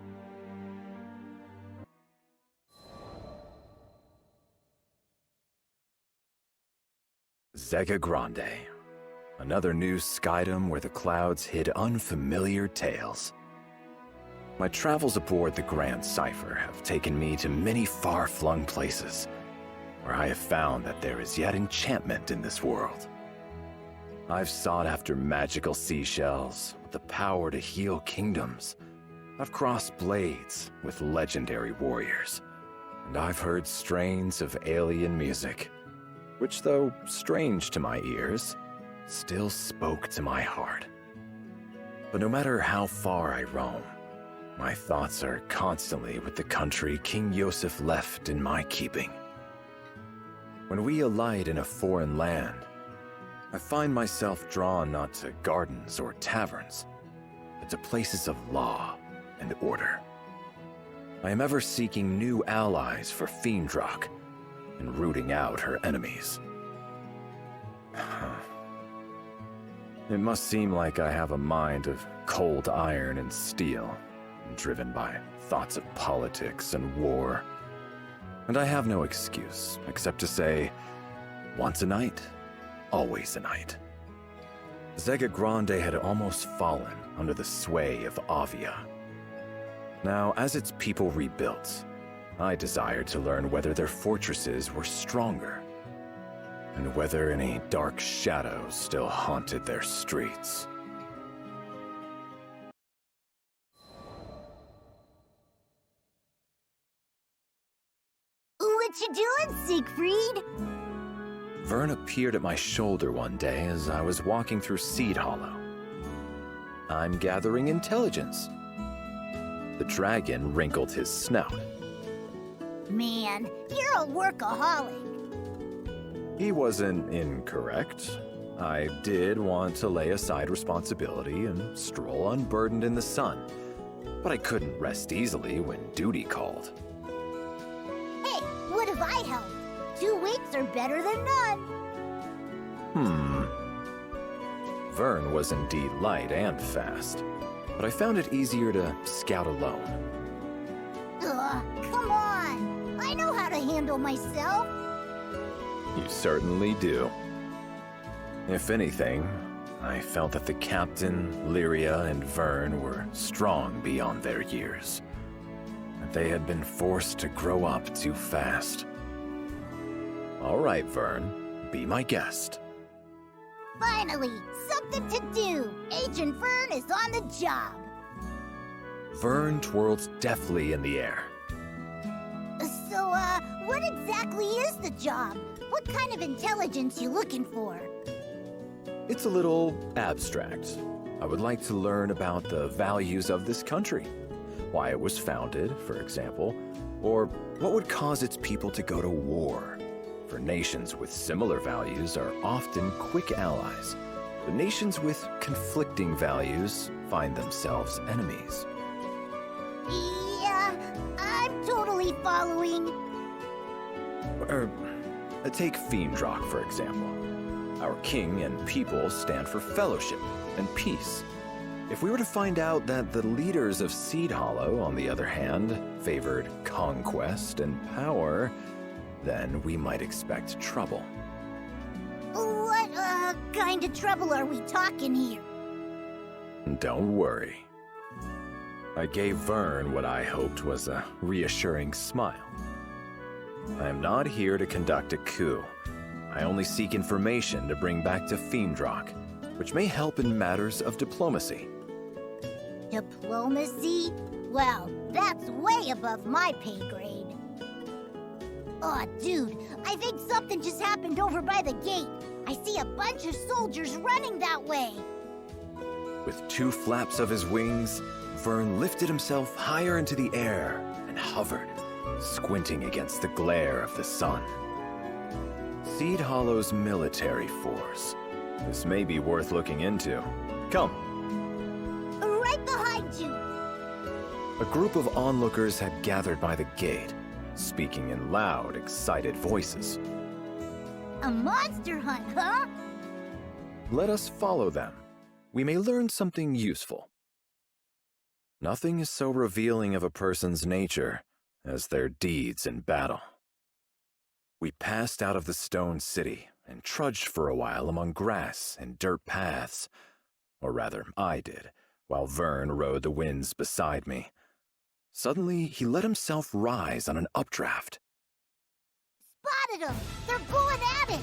W: Zega Grande, another new skydom where the clouds hid unfamiliar tales. My travels aboard the Grand Cypher have taken me to many far-flung places, where I have found that there is yet enchantment in this world. I've sought after magical seashells with the power to heal kingdoms. I've crossed blades with legendary warriors, and I've heard strains of alien music, which, though strange to my ears, still spoke to my heart. But no matter how far I roam, My thoughts are constantly with the country King Yosef left in my keeping. When we alight in a foreign land, I find myself drawn not to gardens or taverns, but to places of law and order. I am ever seeking new allies for Fiendrock and rooting out her enemies. It must seem like I have a mind of cold iron and steel, driven by thoughts of politics and war. And I have no excuse except to say, once a knight, always a knight. Zega Grande had almost fallen under the sway of Avia. Now, as its people rebuilt, I desired to learn whether their fortresses were stronger, and whether any dark shadows still haunted their streets.
C: What you doing, Siegfried?
W: Vern appeared at my shoulder one day as I was walking through Seed Hollow. I'm gathering intelligence. The dragon wrinkled his snout.
C: Man, you're a workaholic.
W: He wasn't incorrect. I did want to lay aside responsibility and stroll unburdened in the sun, but I couldn't rest easily when duty called.
C: Hey, what if I help? 2 weeks are better than none.
W: Vern was indeed light and fast, but I found it easier to scout alone.
C: Ugh, come on. I know how to handle myself.
W: You certainly do. If anything, I felt that the captain, Lyria, and Vern were strong beyond their years. That they had been forced to grow up too fast. All right, Vern, be my guest.
C: Finally, something to do. Agent Vern is on the job.
W: Vern twirled deftly in the air.
C: So, what exactly is the job? What kind of intelligence you looking for?
W: It's a little abstract. I would like to learn about the values of this country. Why it was founded, for example, or what would cause its people to go to war. For nations with similar values are often quick allies, but nations with conflicting values find themselves enemies.
C: Yeah, I'm totally following.
W: Take Fiendrock, for example. Our king and people stand for fellowship and peace. If we were to find out that the leaders of Seed Hollow, on the other hand, favored conquest and power, then we might expect trouble.
C: What, kind of trouble are we talking here?
W: Don't worry. I gave Vern what I hoped was a reassuring smile. I am not here to conduct a coup. I only seek information to bring back to Fiendrock, which may help in matters of diplomacy.
C: Diplomacy? Well, that's way above my pay grade. Aw, dude, I think something just happened over by the gate. I see a bunch of soldiers running that way.
W: With 2 flaps of his wings, Vern lifted himself higher into the air and hovered, squinting against the glare of the sun. Seed Hollow's military force. This may be worth looking into. Come.
C: Right behind you.
W: A group of onlookers had gathered by the gate, speaking in loud, excited voices.
C: A monster hunt, huh?
W: Let us follow them. We may learn something useful. Nothing is so revealing of a person's nature as their deeds in battle. We passed out of the stone city and trudged for a while among grass and dirt paths. Or rather, I did, while Vern rode the winds beside me. Suddenly, he let himself rise on an updraft.
C: Spotted them! They're going at it!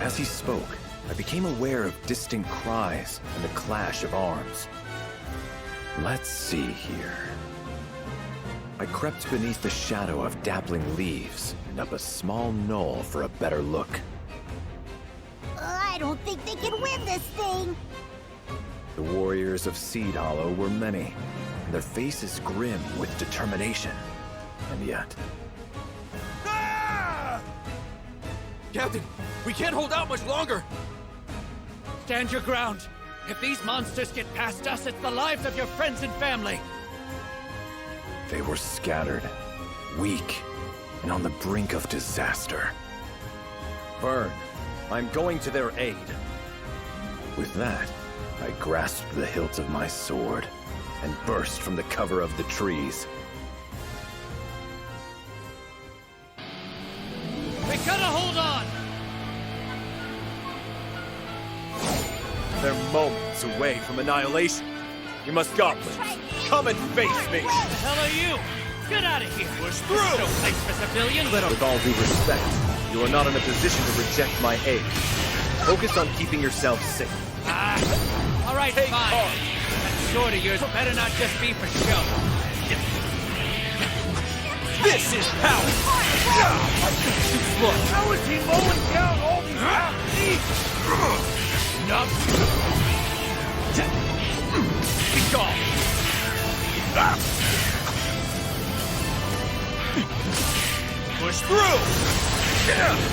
W: As he spoke, I became aware of distant cries and the clash of arms. Let's see here. I crept beneath the shadow of dappling leaves and up a small knoll for a better look.
C: I don't think they can win this thing!
W: The warriors of Seed Hollow were many, and their faces grim with determination. And yet...
J: Captain, we can't hold out much longer! Stand your ground! If these monsters get past us, it's the lives of your friends and family!
W: They were scattered, weak, and on the brink of disaster.
G: Vern, I'm going to their aid.
W: With that, I grasped the hilt of my sword and burst from the cover of the trees.
J: We gotta hold on!
G: They're moments away from annihilation. You must goblins, come and face me!
J: What the hell are you? Get out of here! Push through! No place for civilians!
G: With all due respect, you are not in a position to reject my aid. Focus on keeping yourself safe.
J: All right, fine. That sword of yours better not just be for show.
G: This is power!
J: Look, how is he mowing down all these half-thieves? Enough! Be gone! Push through!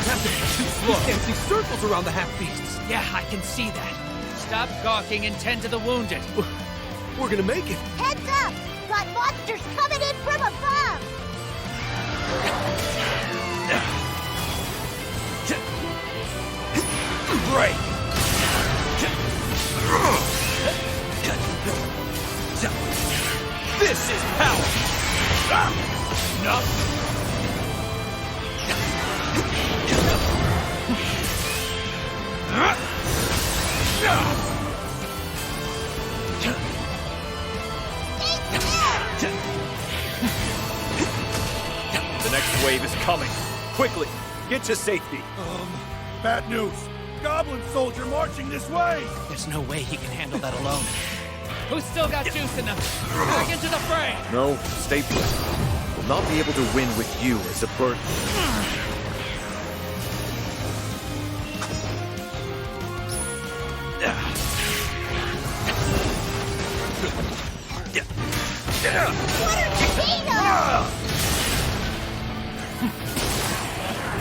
G: Captain, he's dancing circles around the half-beasts.
J: Yeah, I can see that. Stop gawking and tend to the wounded.
G: We're gonna make it.
C: Heads up! Got monsters coming in from above!
J: Break!
G: This is power!
J: Enough!
G: The next wave is coming. Quickly, get to safety.
D: Bad news. Goblin soldier marching this way.
J: There's no way he can handle that alone. Who's still got juice in them? Back into the fray!
G: No, stay put. We'll not be able to win with you as a burden.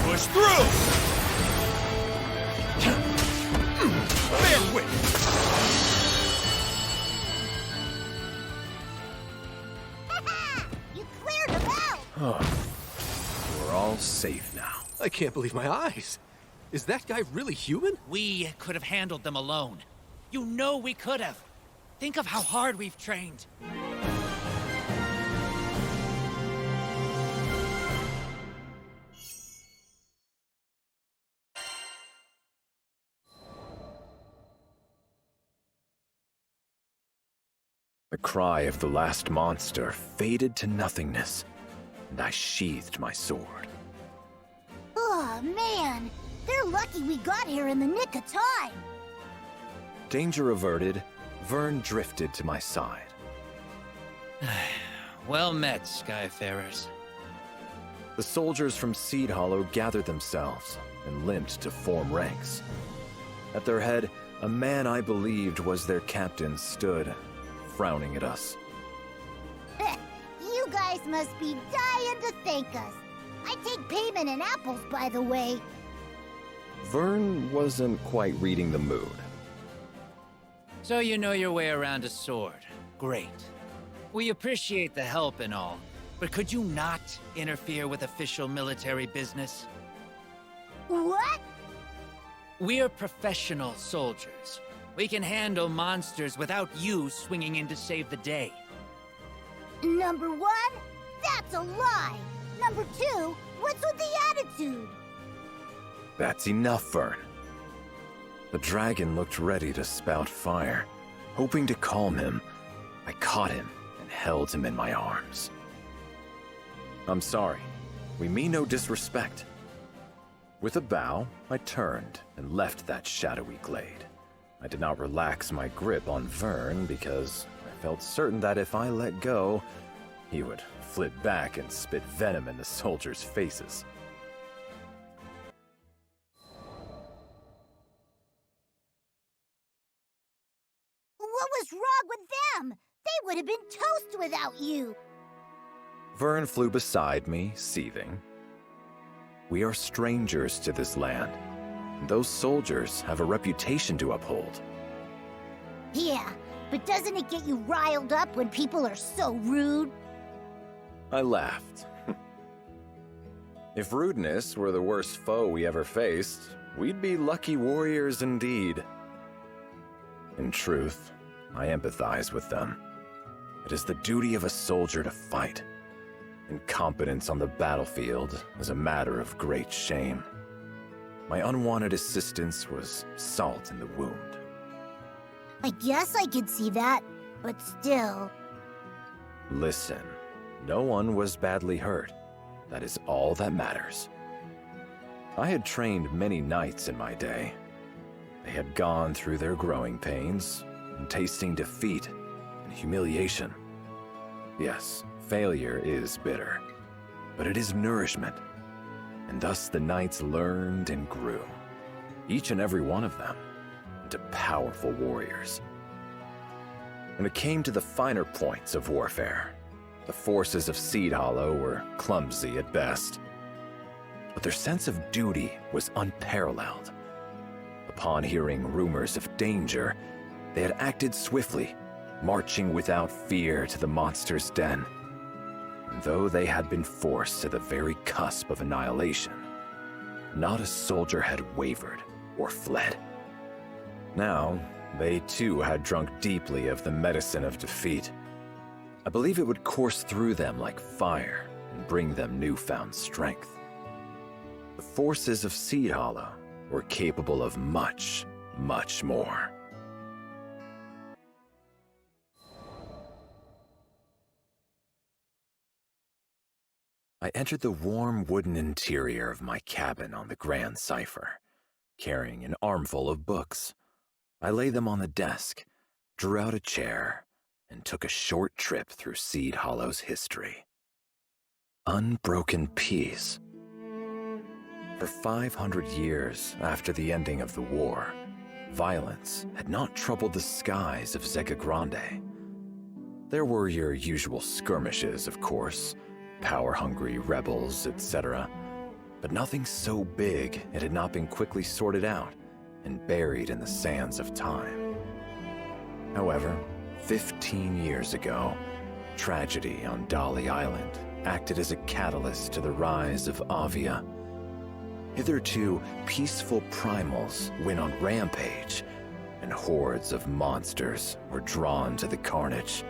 J: Push through! Bear witness!
C: You cleared them out!
W: We're all safe now.
G: I can't believe my eyes. Is that guy really human?
J: We could have handled them alone. You know we could have. Think of how hard we've trained.
W: The cry of the last monster faded to nothingness, and I sheathed my sword.
C: Oh, man! They're lucky we got here in the nick of time!
W: Danger averted, Vern drifted to my side.
J: Well met, Skyfarers.
W: The soldiers from Seed Hollow gathered themselves and limped to form ranks. At their head, a man I believed was their captain stood, frowning at us.
C: You guys must be dying to thank us. I take payment in apples, by the way.
W: Vern wasn't quite reading the mood.
J: So you know your way around a sword. Great. We appreciate the help and all, but could you not interfere with official military business?
C: What?
J: We're professional soldiers. We can handle monsters without you swinging in to save the day.
C: Number one, that's a lie. Number two, what's with the attitude?
W: That's enough, Vern. The dragon looked ready to spout fire. Hoping to calm him, I caught him and held him in my arms. I'm sorry. We mean no disrespect. With a bow, I turned and left that shadowy glade. I did not relax my grip on Vern because I felt certain that if I let go, he would flip back and spit venom in the soldiers' faces.
C: What was wrong with them? They would have been toast without you.
W: Vern flew beside me, seething. We are strangers to this land. Those soldiers have a reputation to uphold.
C: Yeah, but doesn't it get you riled up when people are so rude?
W: I laughed. If rudeness were the worst foe we ever faced, we'd be lucky warriors indeed. In truth, I empathize with them. It is the duty of a soldier to fight. Incompetence on the battlefield is a matter of great shame. My unwanted assistance was salt in the wound.
C: I guess I could see that, but still.
W: Listen, no one was badly hurt. That is all that matters. I had trained many knights in my day. They had gone through their growing pains, and tasting defeat and humiliation. Yes, failure is bitter, but it is nourishment. And thus the knights learned and grew, each and every one of them, into powerful warriors. When it came to the finer points of warfare, the forces of Seed Hollow were clumsy at best. But their sense of duty was unparalleled. Upon hearing rumors of danger, they had acted swiftly, marching without fear to the monster's den. And though they had been forced to the very cusp of annihilation, not a soldier had wavered or fled. Now, they too had drunk deeply of the medicine of defeat. I believe it would course through them like fire and bring them newfound strength. The forces of Seed Hollow were capable of much, much more. I entered the warm wooden interior of my cabin on the Gran Cipher, carrying an armful of books. I laid them on the desk, drew out a chair, and took a short trip through Seed Hollow's history. Unbroken peace. For 500 years after the ending of the war, violence had not troubled the skies of Zeta Grande. There were your usual skirmishes, of course, power-hungry rebels, etc., but nothing so big it had not been quickly sorted out and buried in the sands of time. However, 15 years ago, tragedy on Dolly Island acted as a catalyst to the rise of Avia. Hitherto peaceful primals went on rampage, and hordes of monsters were drawn to the carnage.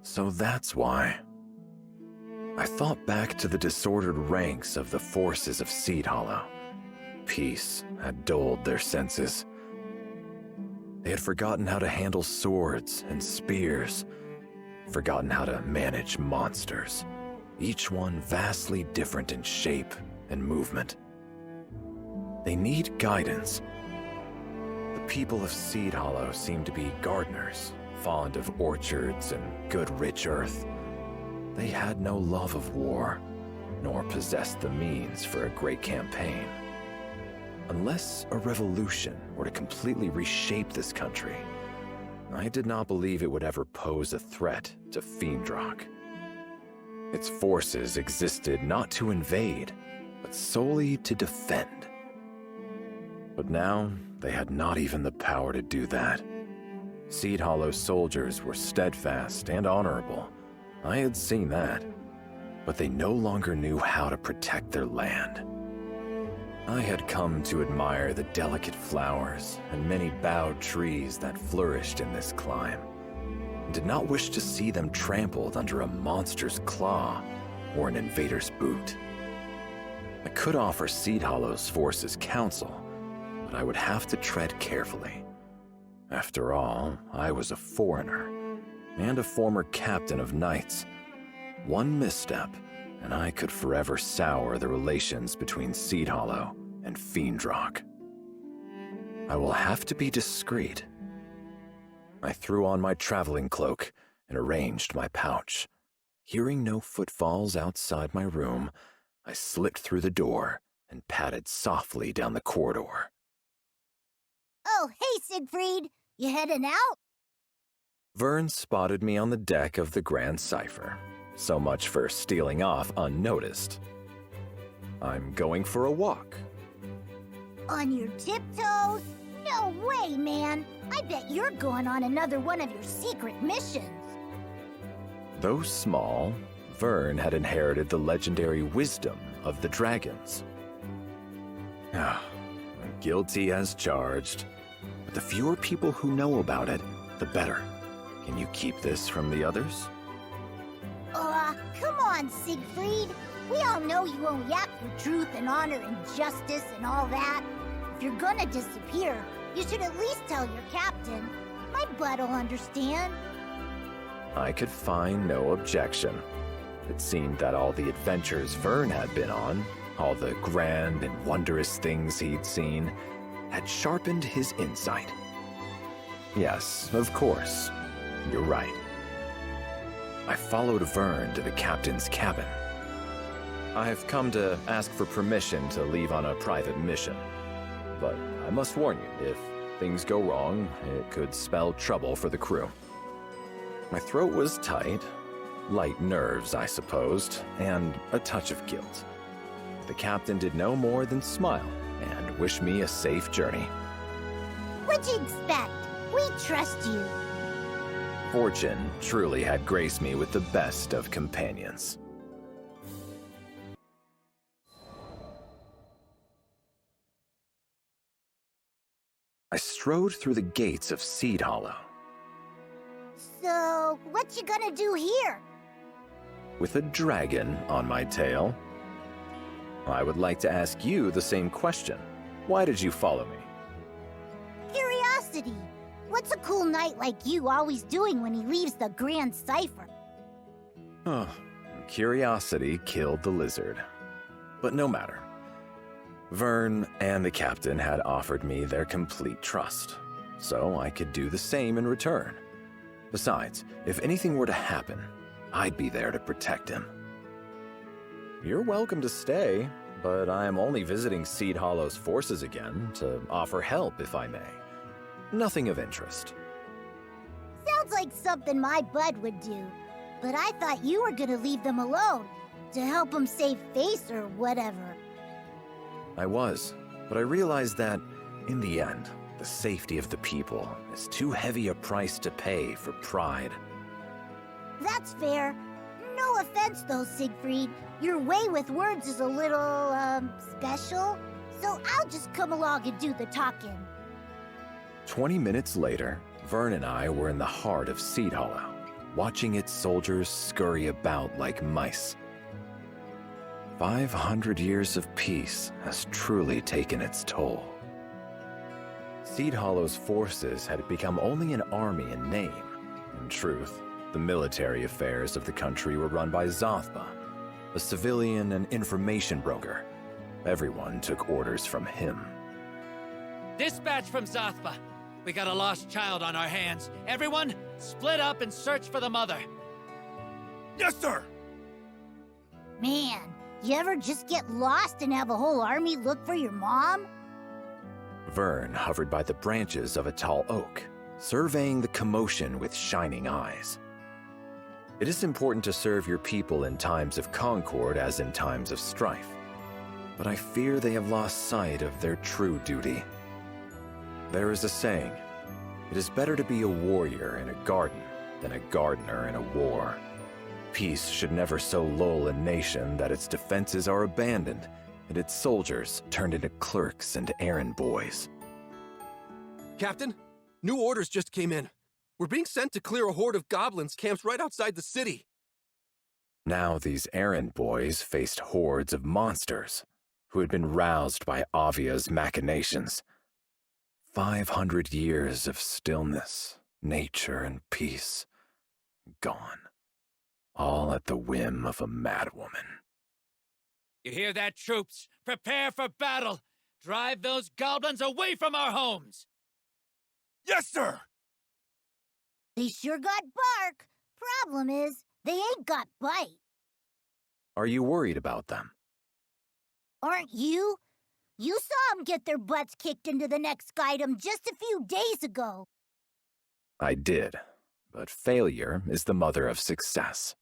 W: So that's why. I thought back to the disordered ranks of the forces of Seed Hollow. Peace had dulled their senses. They had forgotten how to handle swords and spears, forgotten how to manage monsters, each one vastly different in shape and movement. They need guidance. The people of Seed Hollow seem to be gardeners, fond of orchards and good rich earth. They had no love of war, nor possessed the means for a great campaign. Unless a revolution were to completely reshape this country, I did not believe it would ever pose a threat to Fiendrock. Its forces existed not to invade, but solely to defend. But now, they had not even the power to do that. Seed Hollow soldiers were steadfast and honorable. I had seen that, but they no longer knew how to protect their land. I had come to admire the delicate flowers and many bowed trees that flourished in this clime, and did not wish to see them trampled under a monster's claw or an invader's boot. I could offer Seed Hollow's forces counsel, but I would have to tread carefully. After all, I was a foreigner, and a former captain of knights. One misstep, and I could forever sour the relations between Seed Hollow and Fiendrock. I will have to be discreet. I threw on my traveling cloak and arranged my pouch. Hearing no footfalls outside my room, I slipped through the door and padded softly down the corridor.
C: Oh, hey, Siegfried! You heading out?
W: Vern spotted me on the deck of the Grand Cipher. So much for stealing off unnoticed. I'm going for a walk.
C: On your tiptoes? No way, man. I bet you're going on another one of your secret missions.
W: Though small, Vern had inherited the legendary wisdom of the dragons. Guilty as charged. But the fewer people who know about it, the better. Can you keep this from the others?
C: Come on, Siegfried. We all know you won't yak for truth and honor and justice and all that. If you're gonna disappear, you should at least tell your captain. My butt'll understand.
W: I could find no objection. It seemed that all the adventures Vern had been on, all the grand and wondrous things he'd seen, had sharpened his insight. Yes, of course. You're right. I followed Vern to the captain's cabin. I've come to ask for permission to leave on a private mission. But I must warn you, if things go wrong, it could spell trouble for the crew. My throat was tight, light nerves, I supposed, and a touch of guilt. The captain did no more than smile and wish me a safe journey.
C: What'd you expect? We trust you.
W: Fortune truly had graced me with the best of companions. I strode through the gates of Seed Hollow.
C: So, what you gonna do here?
W: With a dragon on my tail. I would like to ask you the same question. Why did you follow me?
C: Curiosity. What's a cool knight like you always doing when he leaves the Grand Cipher?
W: Curiosity killed the lizard. But no matter. Vern and the captain had offered me their complete trust, so I could do the same in return. Besides, if anything were to happen, I'd be there to protect him. You're welcome to stay, but I am only visiting Seed Hollow's forces again to offer help if I may. Nothing of interest.
C: Sounds like something my bud would do, but I thought you were gonna leave them alone to help them save face or whatever.
W: I was, but I realized that, in the end, the safety of the people is too heavy a price to pay for pride.
C: That's fair. No offense though, Siegfried. Your way with words is a little, special. So I'll just come along and do the talking.
W: 20 minutes later, Vern and I were in the heart of Seed Hollow, watching its soldiers scurry about like mice. 500 years of peace has truly taken its toll. Seed Hollow's forces had become only an army in name. In truth, the military affairs of the country were run by Zothba, a civilian and information broker. Everyone took orders from him.
J: Dispatch from Zothba. We got a lost child on our hands. Everyone, split up and search for the mother.
H: Yes, sir!
C: Man, you ever just get lost and have a whole army look for your mom?
W: Vern hovered by the branches of a tall oak, surveying the commotion with shining eyes. It is important to serve your people in times of concord as in times of strife, but I fear they have lost sight of their true duty. There is a saying, it is better to be a warrior in a garden than a gardener in a war. Peace should never so lull a nation that its defenses are abandoned and its soldiers turned into clerks and errand boys.
B: Captain, new orders just came in. We're being sent to clear a horde of goblins camped right outside the city.
W: Now these errand boys faced hordes of monsters who had been roused by Avia's machinations. 500 years of stillness, nature, and peace gone. All at the whim of a madwoman.
J: You hear that, troops? Prepare for battle! Drive those goblins away from our homes!
H: Yes, sir!
C: They sure got bark. Problem is, they ain't got bite.
W: Are you worried about them?
C: Aren't you? You saw them get their butts kicked into the next item just a few days ago.
W: I did, but failure is the mother of success.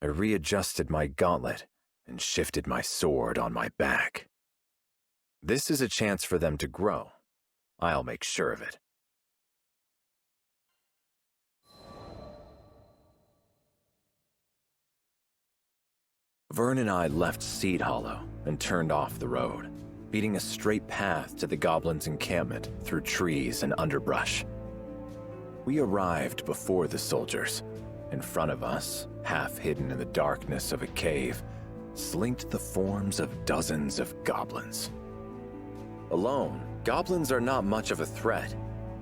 W: I readjusted my gauntlet and shifted my sword on my back. This is a chance for them to grow. I'll make sure of it. Vern and I left Seed Hollow and turned off the road, beating a straight path to the goblins' encampment through trees and underbrush. We arrived before the soldiers. In front of us, half hidden in the darkness of a cave, slinked the forms of dozens of goblins. Alone, goblins are not much of a threat.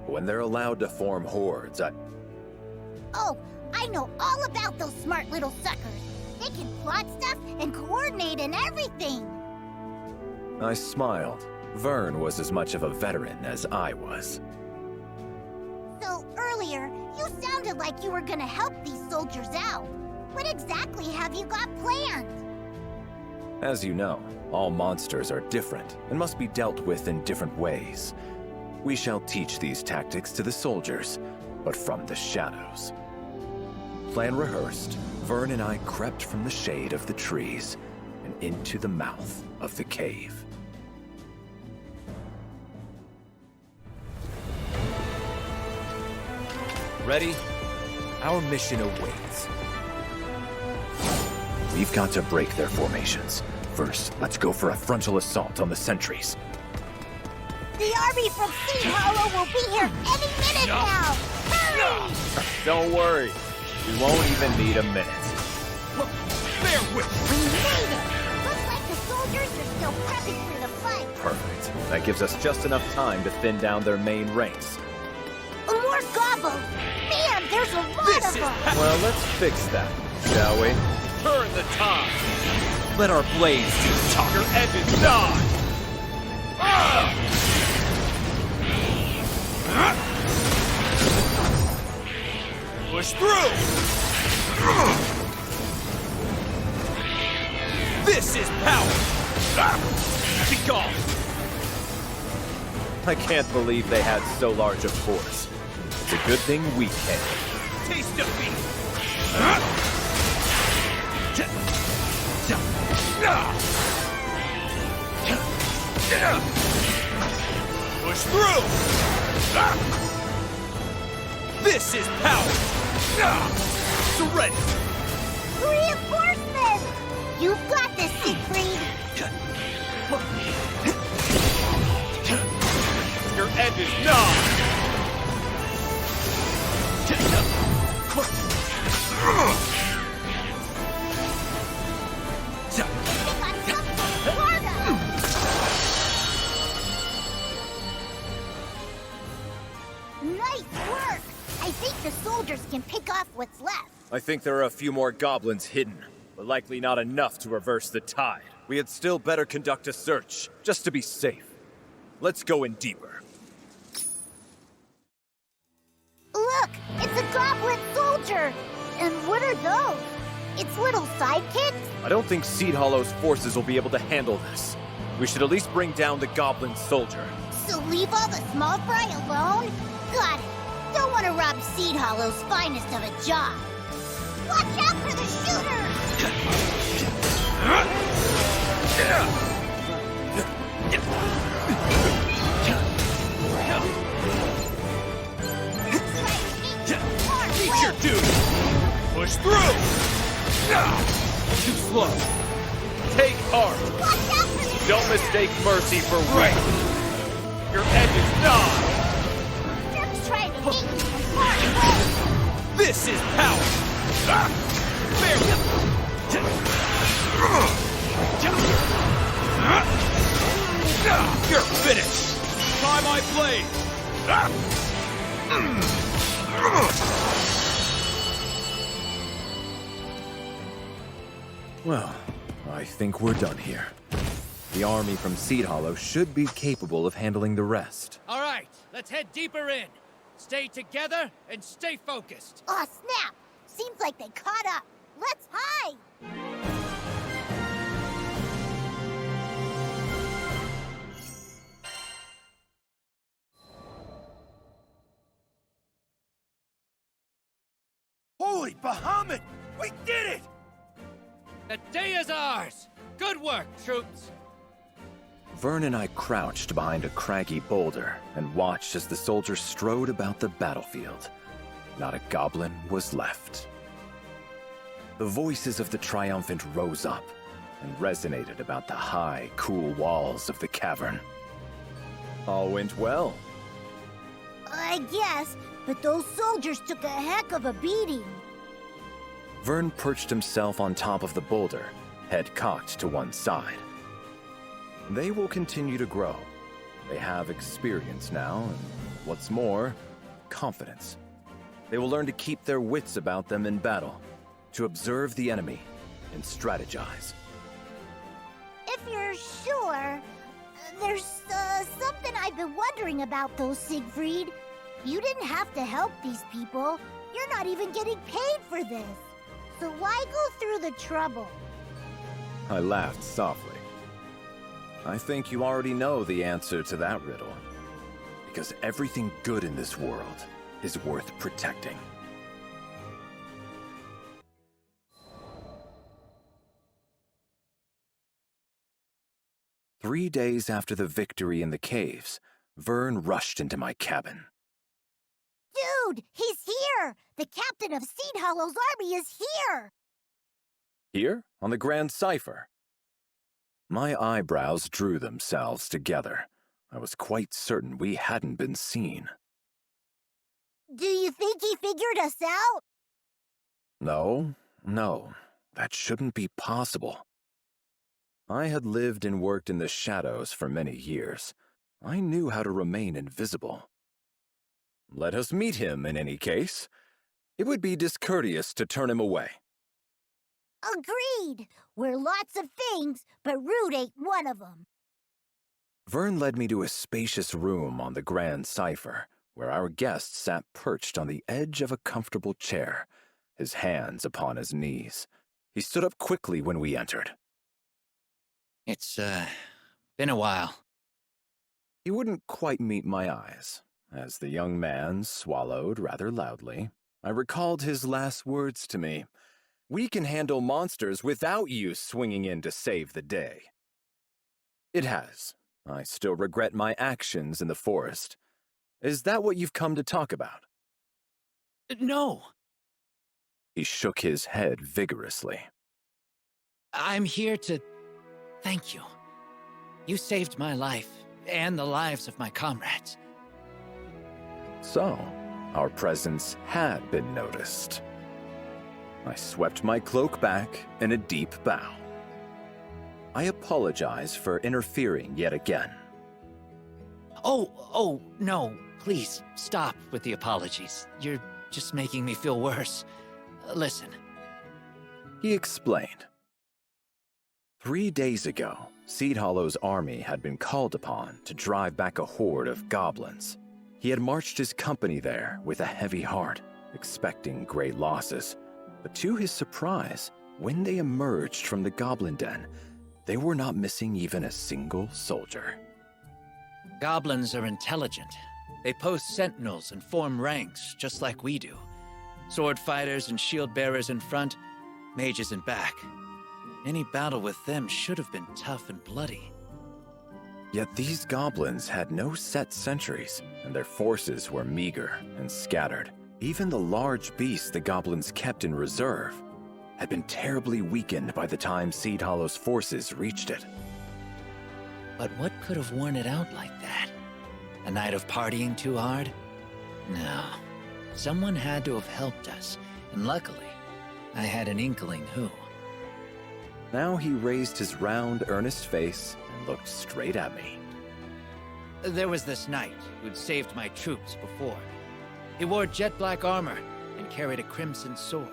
W: When they're allowed to form hordes,
C: Oh, I know all about those smart little suckers. They can plot stuff and coordinate and everything.
W: I smiled. Vern was as much of a veteran as I was.
C: So earlier, you sounded like you were gonna help these soldiers out. What exactly have you got planned?
W: As you know, all monsters are different and must be dealt with in different ways. We shall teach these tactics to the soldiers, but from the shadows. Plan rehearsed, Vern and I crept from the shade of the trees and into the mouth of the cave.
R: Ready? Our mission awaits.
W: We've got to break their formations. First, let's go for a frontal assault on the sentries.
C: The army from Seed Hollow will be here any minute now! Hurry!
R: Don't worry. We won't even need a minute.
C: Bear with me! We made it! Looks like the soldiers are still prepping for the fight.
R: Perfect. That gives us just enough time to thin down their main ranks.
C: More gobbles! Man, there's a lot of them!
R: Well, let's fix that, shall we?
J: Turn the tide!
R: Let our blades do the talk.
J: Your edges die! Push through! This is power! Be gone!
R: I can't believe they had so large a force. It's a good thing we came.
J: Taste defeat! Push through! This is power! Surrender!
C: Reinforcements! You've got this, Siegfried!
J: Your end is nigh!
C: Nice work! I think the soldiers can pick off what's left.
R: I think there are a few more goblins hidden, but likely not enough to reverse the tide. We had still better conduct a search, just to be safe. Let's go in deeper.
C: Look! It's a goblin soldier! And what are those? Its little sidekicks?
R: I don't think Seed Hollow's forces will be able to handle this. We should at least bring down the goblin soldier.
C: So leave all the small fry alone? Got it. Don't want to rob Seed Hollow's finest of a job. Watch out for the shooters!
J: Meet your duty! Push through! Too slow. Take heart.
C: Watch out for the
R: Don't mistake mercy for right.
J: Your end is nigh.
C: They're trying to hit you from far away.
J: This is power. You're finished. Try my blade.
W: Well, I think we're done here. The army from Seed Hollow should be capable of handling the rest.
J: All right, let's head deeper in. Stay together and stay focused.
C: Aw, snap! Seems like they caught up. Let's hide!
H: Holy Bahamut! We did it!
J: The day is ours! Good work, troops!
W: Vern and I crouched behind a craggy boulder and watched as the soldiers strode about the battlefield. Not a goblin was left. The voices of the triumphant rose up and resonated about the high, cool walls of the cavern. All went well.
C: I guess, but those soldiers took a heck of a beating.
W: Vern perched himself on top of the boulder, head cocked to one side. They will continue to grow. They have experience now, and what's more, confidence. They will learn to keep their wits about them in battle, to observe the enemy and strategize.
C: If you're sure, there's something I've been wondering about, though, Siegfried. You didn't have to help these people. You're not even getting paid for this. So why go through the trouble?
W: I laughed softly. I think you already know the answer to that riddle. Because everything good in this world is worth protecting. Three days after the victory in the caves, Vern rushed into my cabin.
C: Dude, he's here! The captain of Seed Hollow's army is here!
W: Here, on the Grand Cipher. My eyebrows drew themselves together. I was quite certain we hadn't been seen.
C: Do you think he figured us out?
W: No, that shouldn't be possible. I had lived and worked in the shadows for many years. I knew how to remain invisible. Let us meet him in any case. It would be discourteous to turn him away.
C: Agreed. We're lots of things, but rude ain't one of them.
W: Vern led me to a spacious room on the Grand Cipher, where our guest sat perched on the edge of a comfortable chair, his hands upon his knees. He stood up quickly when we entered.
J: It's, been a while.
W: He wouldn't quite meet my eyes. As the young man swallowed rather loudly, I recalled his last words to me. We can handle monsters without you swinging in to save the day. It has. I still regret my actions in the forest. Is that what you've come to talk about?
J: No.
W: He shook his head vigorously.
J: I'm here to thank you. You saved my life and the lives of my comrades.
W: So, our presence had been noticed. I swept my cloak back in a deep bow. I apologize for interfering yet again.
J: Oh, no. Please, stop with the apologies. You're just making me feel worse. Listen.
W: He explained. 3 days ago, Seed Hollow's army had been called upon to drive back a horde of goblins. He had marched his company there with a heavy heart, expecting great losses. But to his surprise, when they emerged from the goblin den, they were not missing even a single soldier.
J: Goblins are intelligent. They post sentinels and form ranks, just like we do. Sword fighters and shield bearers in front, mages in back. Any battle with them should have been tough and bloody.
W: Yet these goblins had no set sentries, and their forces were meager and scattered. Even the large beasts the goblins kept in reserve had been terribly weakened by the time Seed Hollow's forces reached it.
J: But what could have worn it out like that? A night of partying too hard? No. Someone had to have helped us, and luckily, I had an inkling who.
W: Now he raised his round, earnest face and looked straight at me.
J: There was this knight who'd saved my troops before. He wore jet black armor and carried a crimson sword.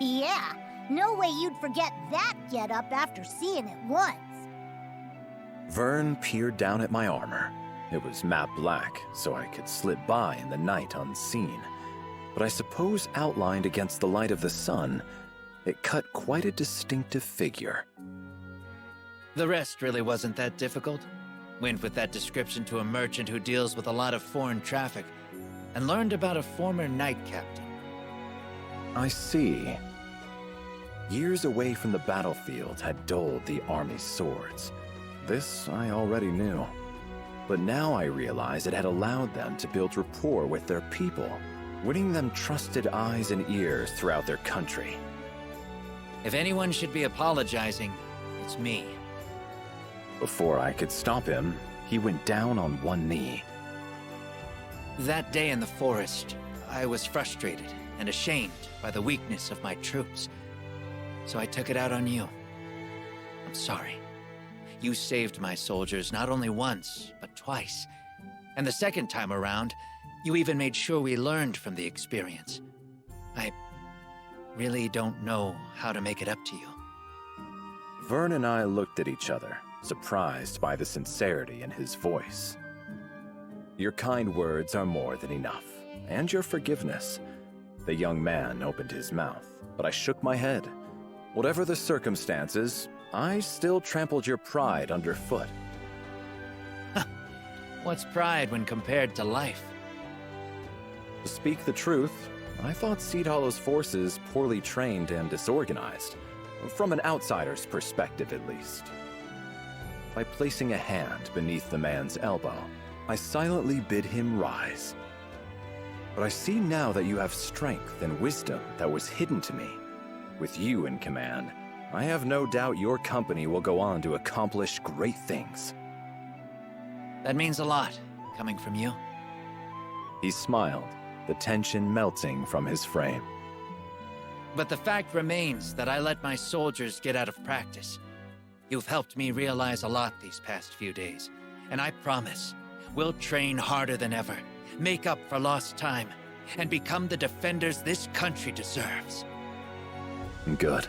C: Yeah, no way you'd forget that getup after seeing it once.
W: Vern peered down at my armor. It was matte black, so I could slip by in the night unseen. But I suppose outlined against the light of the sun, it cut quite a distinctive figure.
J: The rest really wasn't that difficult. Went with that description to a merchant who deals with a lot of foreign traffic, and learned about a former knight captain.
W: I see. Years away from the battlefield had dulled the army's swords. This I already knew. But now I realize it had allowed them to build rapport with their people, winning them trusted eyes and ears throughout their country.
J: If anyone should be apologizing, it's me.
W: Before I could stop him, he went down on one knee.
J: That day in the forest, I was frustrated and ashamed by the weakness of my troops. So I took it out on you. I'm sorry. You saved my soldiers not only once, but twice. And the second time around, you even made sure we learned from the experience. I really don't know how to make it up to you.
W: Vern and I looked at each other, surprised by the sincerity in his voice. Your kind words are more than enough, and your forgiveness. The young man opened his mouth, but I shook my head. Whatever the circumstances, I still trampled your pride underfoot.
J: What's pride when compared to life?
W: To speak the truth, I thought Seed Hollow's forces poorly trained and disorganized, from an outsider's perspective at least. By placing a hand beneath the man's elbow, I silently bid him rise. But I see now that you have strength and wisdom that was hidden to me. With you in command, I have no doubt your company will go on to accomplish great things.
J: That means a lot, coming from you.
W: He smiled, the tension melting from his frame.
J: But the fact remains that I let my soldiers get out of practice. You've helped me realize a lot these past few days, and I promise we'll train harder than ever, make up for lost time, and become the defenders this country deserves.
W: Good.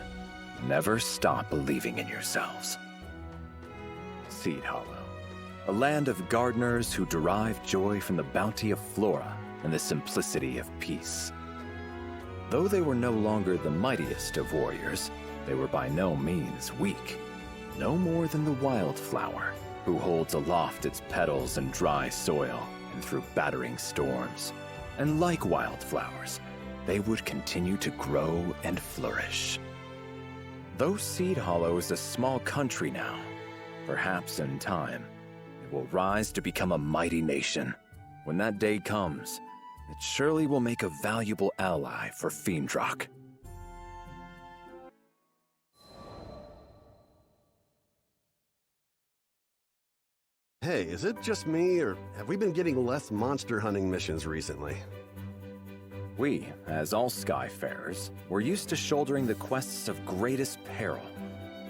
W: Never stop believing in yourselves. Seed Hollow, a land of gardeners who derive joy from the bounty of flora and the simplicity of peace. Though they were no longer the mightiest of warriors, they were by no means weak. No more than the wildflower, who holds aloft its petals in dry soil and through battering storms. And like wildflowers, they would continue to grow and flourish. Though Seed Hollow is a small country now, perhaps in time, it will rise to become a mighty nation. When that day comes, it surely will make a valuable ally for Fiendrock.
F: Hey, is it just me, or have we been getting less monster hunting missions recently?
W: We, as all Skyfarers, were used to shouldering the quests of greatest peril,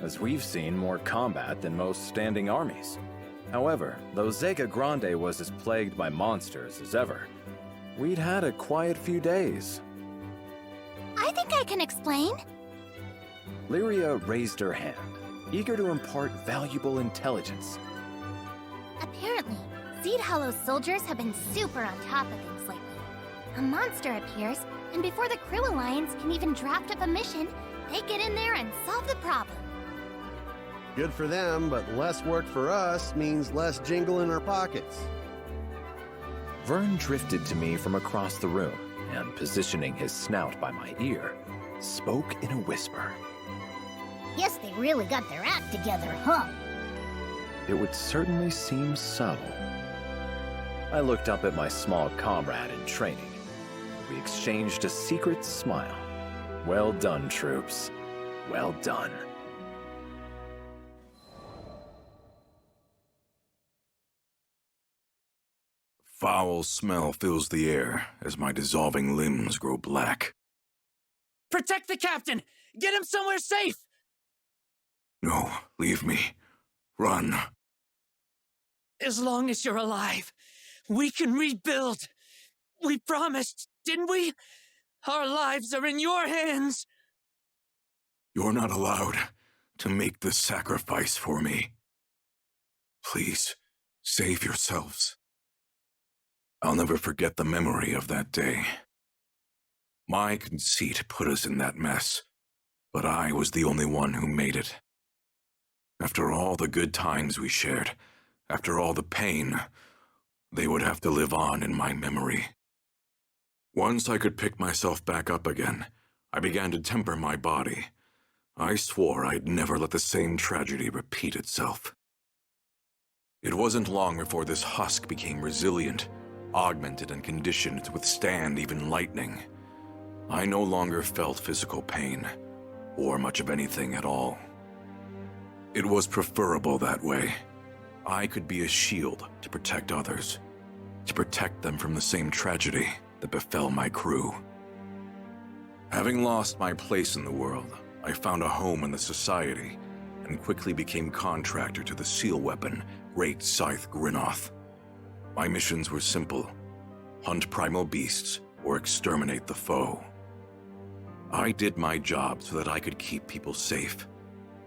W: as we've seen more combat than most standing armies. However, though Zeta Grande was as plagued by monsters as ever, we'd had a quiet few days.
I: I think I can explain.
W: Lyria raised her hand, eager to impart valuable intelligence.
I: Apparently, Seed Hollow's soldiers have been super on top of things lately. A monster appears, and before the Crew Alliance can even draft up a mission, they get in there and solve the problem.
F: Good for them, but less work for us means less jingle in our pockets.
W: Vern drifted to me from across the room, and positioning his snout by my ear, spoke in a whisper.
C: Guess they really got their act together, huh?
W: It would certainly seem so. I looked up at my small comrade in training. We exchanged a secret smile. Well done, troops. Well done.
N: Foul smell fills the air as my dissolving limbs grow black.
J: Protect the captain! Get him somewhere safe!
N: No, leave me. Run.
J: As long as you're alive, we can rebuild. We promised, didn't we? Our lives are in your hands.
N: You're not allowed to make the sacrifice for me. Please, save yourselves. I'll never forget the memory of that day. My conceit put us in that mess, but I was the only one who made it. After all the good times we shared, after all the pain, they would have to live on in my memory. Once I could pick myself back up again, I began to temper my body. I swore I'd never let the same tragedy repeat itself. It wasn't long before this husk became resilient, augmented and conditioned to withstand even lightning. I no longer felt physical pain, or much of anything at all. It was preferable that way. I could be a shield to protect others, to protect them from the same tragedy that befell my crew. Having lost my place in the world, I found a home in the society and quickly became contractor to the seal weapon, Great Scythe Grinoth. My missions were simple: hunt primal beasts or exterminate the foe. I did my job so that I could keep people safe,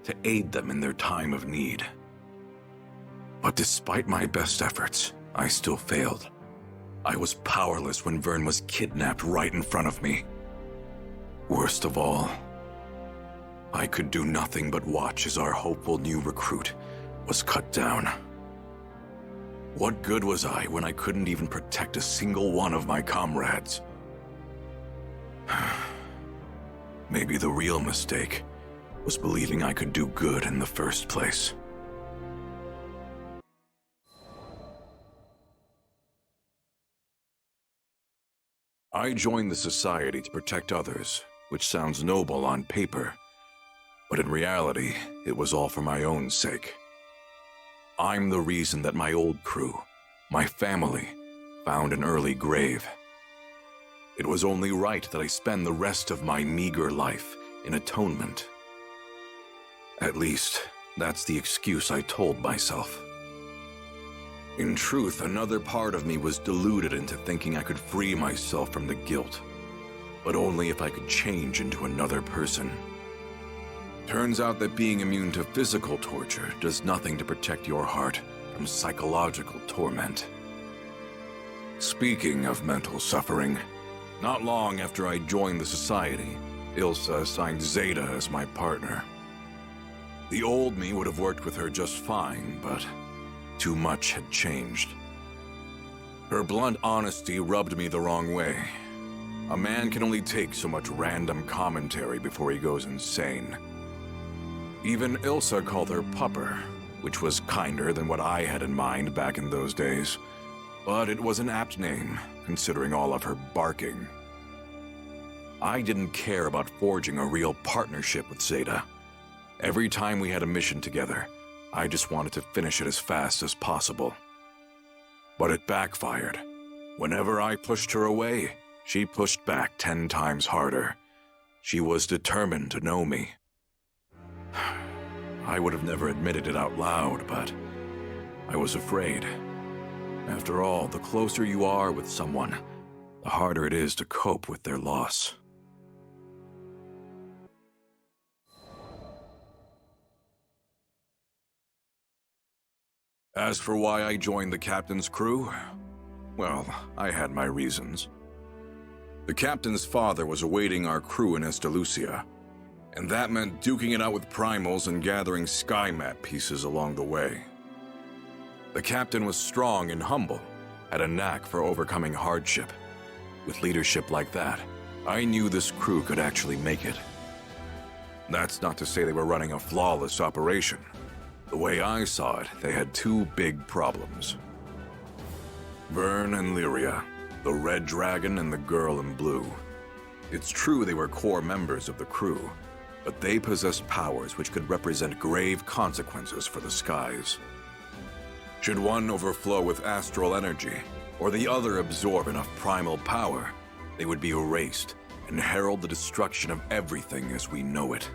N: to aid them in their time of need. But despite my best efforts, I still failed. I was powerless when Vern was kidnapped right in front of me. Worst of all, I could do nothing but watch as our hopeful new recruit was cut down. What good was I when I couldn't even protect a single one of my comrades? Maybe the real mistake was believing I could do good in the first place. I joined the society to protect others, which sounds noble on paper, but in reality, it was all for my own sake. I'm the reason that my old crew, my family, found an early grave. It was only right that I spend the rest of my meager life in atonement. At least, that's the excuse I told myself. In truth, another part of me was deluded into thinking I could free myself from the guilt, but only if I could change into another person. Turns out that being immune to physical torture does nothing to protect your heart from psychological torment. Speaking of mental suffering, not long after I joined the society, Ilsa assigned Zeta as my partner. The old me would have worked with her just fine, but too much had changed. Her blunt honesty rubbed me the wrong way. A man can only take so much random commentary before he goes insane. Even Ilsa called her Pupper, which was kinder than what I had in mind back in those days. But it was an apt name, considering all of her barking. I didn't care about forging a real partnership with Zeta. Every time we had a mission together, I just wanted to finish it as fast as possible. But it backfired. Whenever I pushed her away, she pushed back 10 times harder. She was determined to know me. I would have never admitted it out loud, but I was afraid. After all, the closer you are with someone, the harder it is to cope with their loss. As for why I joined the captain's crew, well, I had my reasons. The captain's father was awaiting our crew in Estalucia, and that meant duking it out with primals and gathering sky map pieces along the way. The captain was strong and humble, had a knack for overcoming hardship. With leadership like that, I knew this crew could actually make it. That's not to say they were running a flawless operation. The way I saw it, they had 2 big problems. Vern and Lyria, the Red Dragon and the Girl in Blue. It's true they were core members of the crew, but they possessed powers which could represent grave consequences for the skies. Should one overflow with astral energy, or the other absorb enough primal power, they would be erased and herald the destruction of everything as we know it.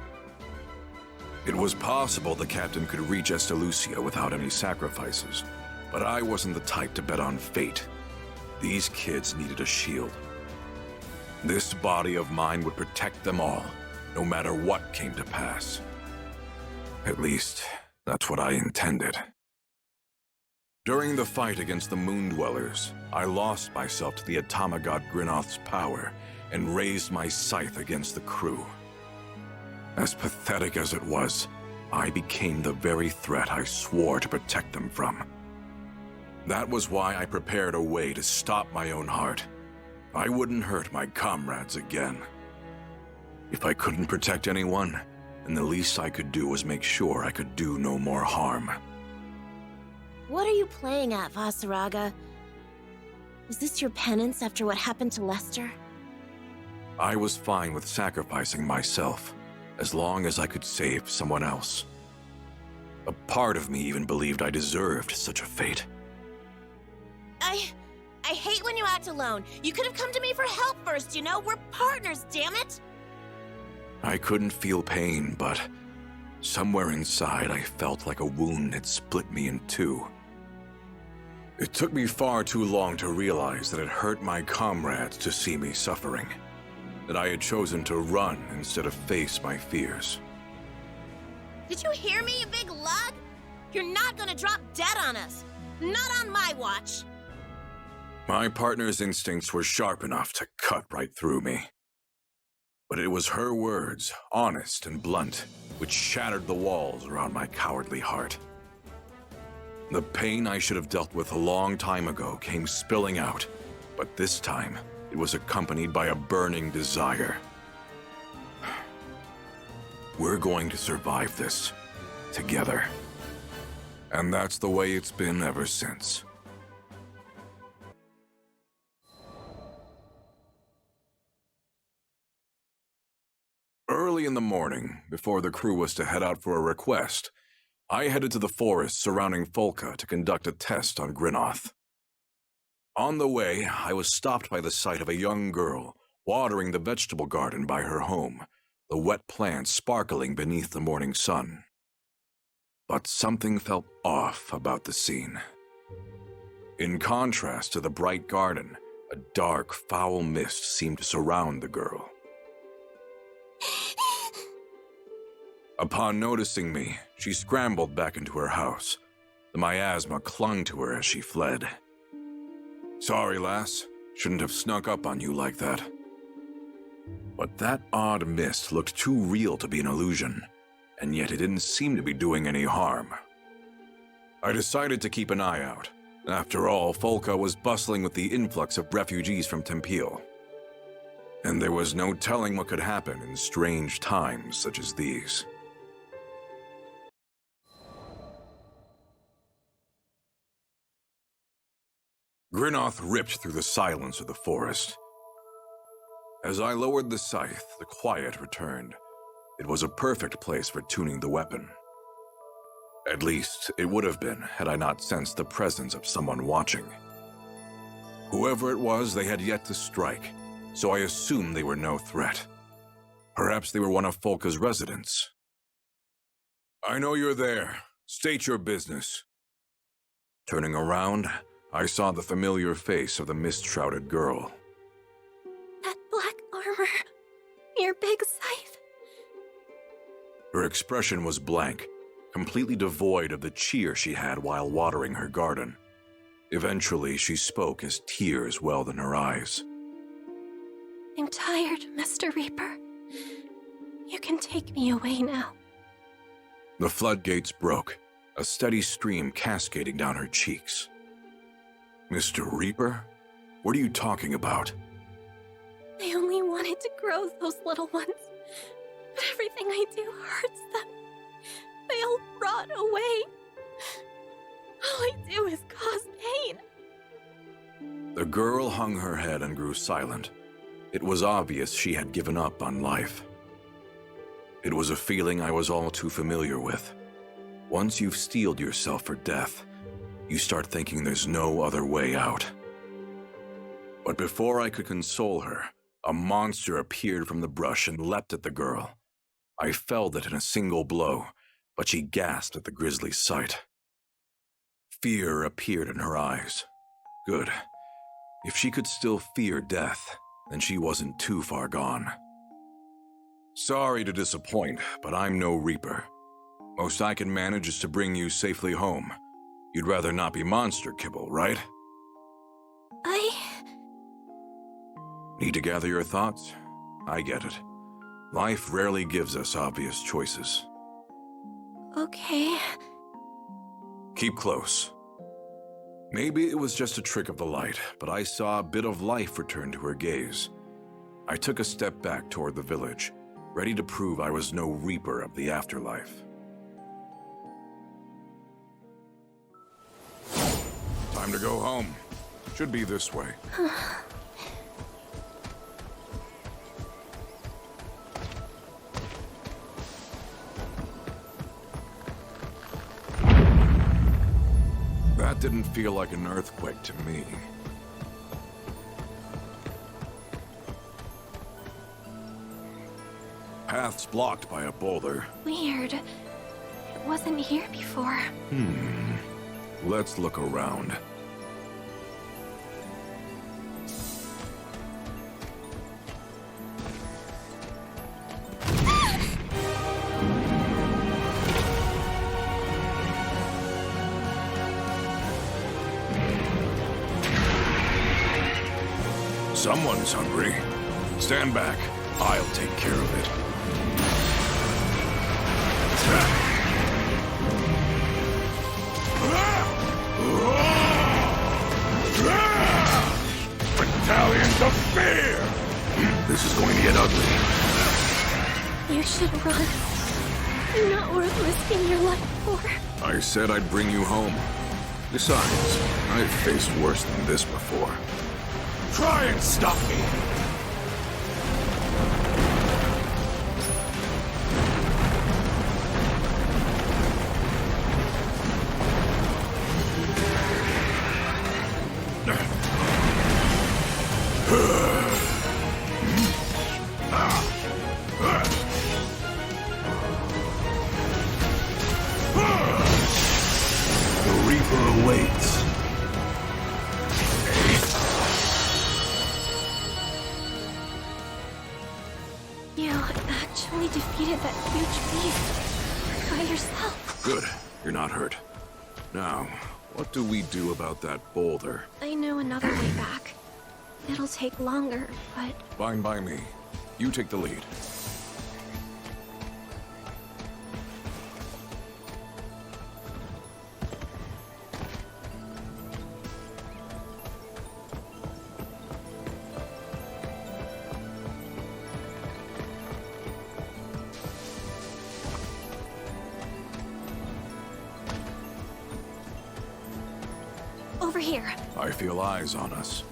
N: It was possible the captain could reach Estalucia without any sacrifices, but I wasn't the type to bet on fate. These kids needed a shield. This body of mine would protect them all, no matter what came to pass. At least, that's what I intended. During the fight against the Moon Dwellers, I lost myself to the Atomagod Grinoth's power and raised my scythe against the crew. As pathetic as it was, I became the very threat I swore to protect them from. That was why I prepared a way to stop my own heart. I wouldn't hurt my comrades again. If I couldn't protect anyone, then the least I could do was make sure I could do no more harm.
P: What are you playing at, Vaseraga? Is this your penance after what happened to Lester?
N: I was fine with sacrificing myself, as long as I could save someone else. A part of me even believed I deserved such a fate.
P: I hate when you act alone. You could have come to me for help first, you know? We're partners, damn it!
N: I couldn't feel pain, but somewhere inside I felt like a wound had split me in two. It took me far too long to realize that it hurt my comrades to see me suffering. That I had chosen to run instead of face my fears.
P: Did you hear me, you big lug? You're not gonna drop dead on us. Not on my watch.
N: My partner's instincts were sharp enough to cut right through me. But it was her words, honest and blunt, which shattered the walls around my cowardly heart. The pain I should have dealt with a long time ago came spilling out, but this time it was accompanied by a burning desire. We're going to survive this, together. And that's the way it's been ever since. Early in the morning, before the crew was to head out for a request, I headed to the forest surrounding Folka to conduct a test on Grinoth. On the way, I was stopped by the sight of a young girl watering the vegetable garden by her home, the wet plants sparkling beneath the morning sun. But something felt off about the scene. In contrast to the bright garden, a dark, foul mist seemed to surround the girl. Upon noticing me, she scrambled back into her house. The miasma clung to her as she fled. Sorry, lass. Shouldn't have snuck up on you like that. But that odd mist looked too real to be an illusion, and yet it didn't seem to be doing any harm. I decided to keep an eye out. After all, Folka was bustling with the influx of refugees from Tempeel. And there was no telling what could happen in strange times such as these. Grinoth ripped through the silence of the forest. As I lowered the scythe, the quiet returned. It was a perfect place for tuning the weapon. At least, it would have been had I not sensed the presence of someone watching. Whoever it was, they had yet to strike, so I assumed they were no threat. Perhaps they were one of Folka's residents. I know you're there. State your business. Turning around, I saw the familiar face of the mist-shrouded girl.
P: That black armor. Your big scythe.
N: Her expression was blank, completely devoid of the cheer she had while watering her garden. Eventually, she spoke as tears welled in her eyes.
P: I'm tired, Mr. Reaper. You can take me away now.
N: The floodgates broke, a steady stream cascading down her cheeks. Mr. Reaper? What are you talking about?
P: I only wanted to grow those little ones, but everything I do hurts them. They all rot away. All I do is cause pain.
N: The girl hung her head and grew silent. It was obvious she had given up on life. It was a feeling I was all too familiar with. Once you've steeled yourself for death, you start thinking there's no other way out. But before I could console her, a monster appeared from the brush and leapt at the girl. I felled it in a single blow, but she gasped at the grisly sight. Fear appeared in her eyes. Good. If she could still fear death, then she wasn't too far gone. Sorry to disappoint, but I'm no Reaper. Most I can manage is to bring you safely home. You'd rather not be monster kibble, right? Need to gather your thoughts? I get it. Life rarely gives us obvious choices.
P: Okay.
N: Keep close. Maybe it was just a trick of the light, but I saw a bit of life return to her gaze. I took a step back toward the village. ready to prove I was no reaper of the afterlife. Time to go home. Should be this way. That didn't feel like an earthquake to me. Path's blocked by a boulder.
I: Weird. It wasn't here before.
N: Let's look around. Someone's hungry. Stand back. I'll take care of it. Battalions of fear! This is going to get ugly.
P: You should run. You're not worth risking your life for.
N: I said I'd bring you home. Besides, I've faced worse than this before. Try and stop me! The Reaper awaits.
P: Defeated that huge beast by yourself.
N: Good. You're not hurt. Now, what do we do about that boulder?
P: I know another way back. It'll take longer, but...
N: Fine by me. You take the lead.
P: Over here.
N: I feel eyes on us.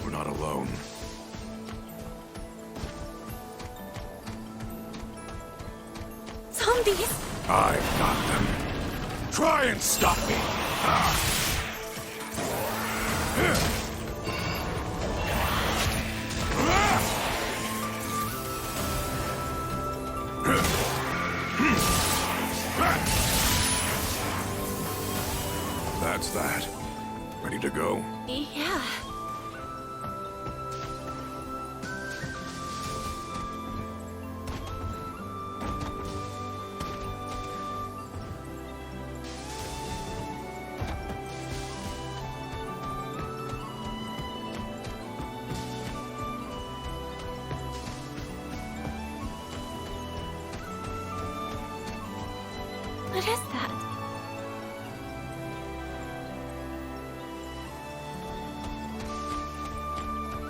N: We're not alone.
P: Zombies!
N: I've got them. Try and stop me! That's that. Ready to go?
P: Yeah. What is that?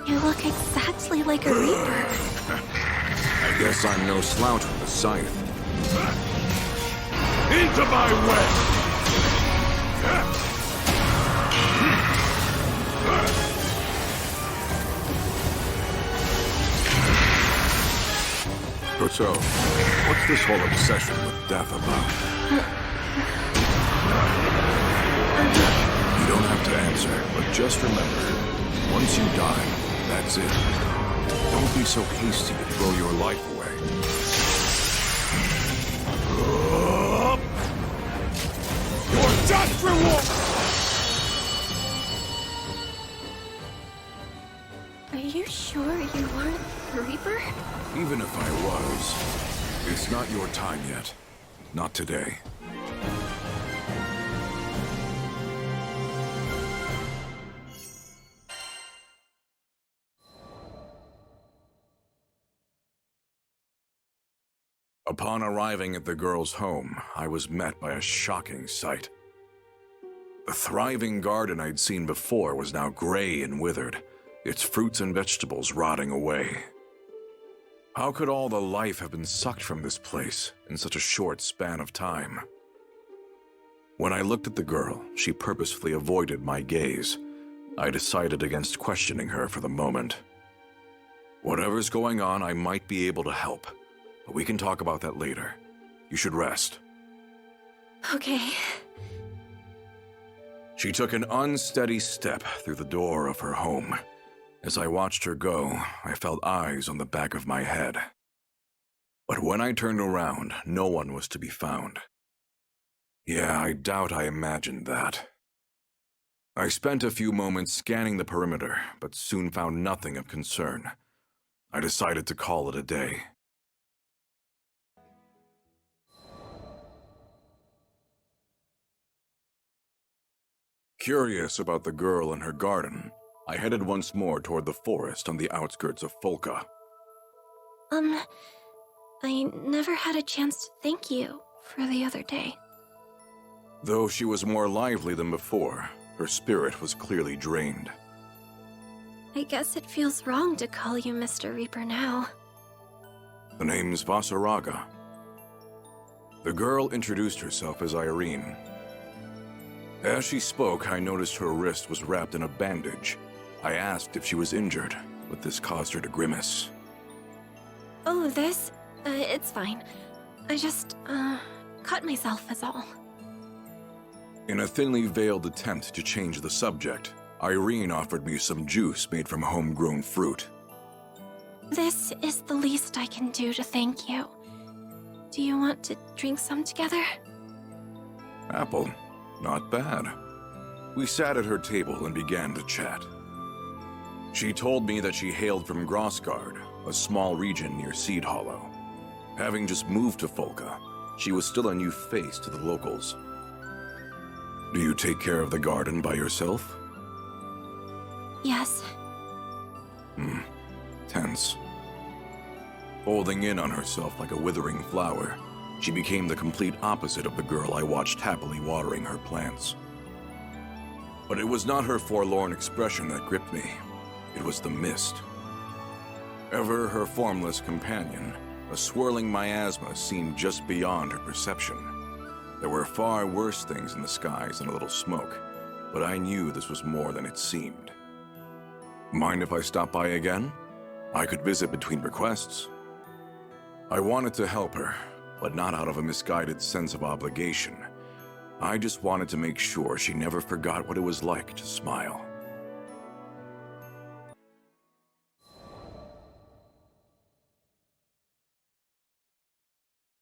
P: You look exactly like a Reaper.
N: I guess I'm no slouch with a scythe. Into my way! So, what's this whole obsession with death about? You don't have to answer, but just remember, once you die, that's it. Don't be so hasty to throw your life away. Your just reward!
P: Are you sure you aren't a Reaper?
N: Even if I was, it's not your time yet. Not today. Upon arriving at the girl's home, I was met by a shocking sight. The thriving garden I'd seen before was now gray and withered, its fruits and vegetables rotting away. How could all the life have been sucked from this place in such a short span of time? When I looked at the girl, she purposefully avoided my gaze. I decided against questioning her for the moment. Whatever's going on, I might be able to help, but we can talk about that later. You should rest.
P: Okay.
N: She took an unsteady step through the door of her home. As I watched her go, I felt eyes on the back of my head. But when I turned around, no one was to be found. Yeah, I doubt I imagined that. I spent a few moments scanning the perimeter, but soon found nothing of concern. I decided to call it a day. Curious about the girl and her garden, I headed once more toward the forest on the outskirts of Folka.
P: I never had a chance to thank you for the other day.
N: Though she was more lively than before, her spirit was clearly drained.
P: I guess it feels wrong to call you Mr. Reaper now.
N: The name's Vaseraga. The girl introduced herself as Irene. As she spoke, I noticed her wrist was wrapped in a bandage. I asked if she was injured, but this caused her to grimace.
P: Oh, this? It's fine. I just, cut myself is all.
N: In a thinly veiled attempt to change the subject, Irene offered me some juice made from homegrown fruit.
P: This is the least I can do to thank you. Do you want to drink some together?
N: Apple. Not bad. We sat at her table and began to chat. She told me that she hailed from Grossgard, a small region near Seed Hollow. Having just moved to Folka, she was still a new face to the locals. Do you take care of the garden by yourself?
P: Yes.
N: Tense. Holding in on herself like a withering flower, she became the complete opposite of the girl I watched happily watering her plants. But it was not her forlorn expression that gripped me. It was the mist. Ever her formless companion, a swirling miasma seemed just beyond her perception. There were far worse things in the skies than a little smoke, but I knew this was more than it seemed. Mind if I stop by again? I could visit between requests. I wanted to help her, but not out of a misguided sense of obligation. I just wanted to make sure she never forgot what it was like to smile.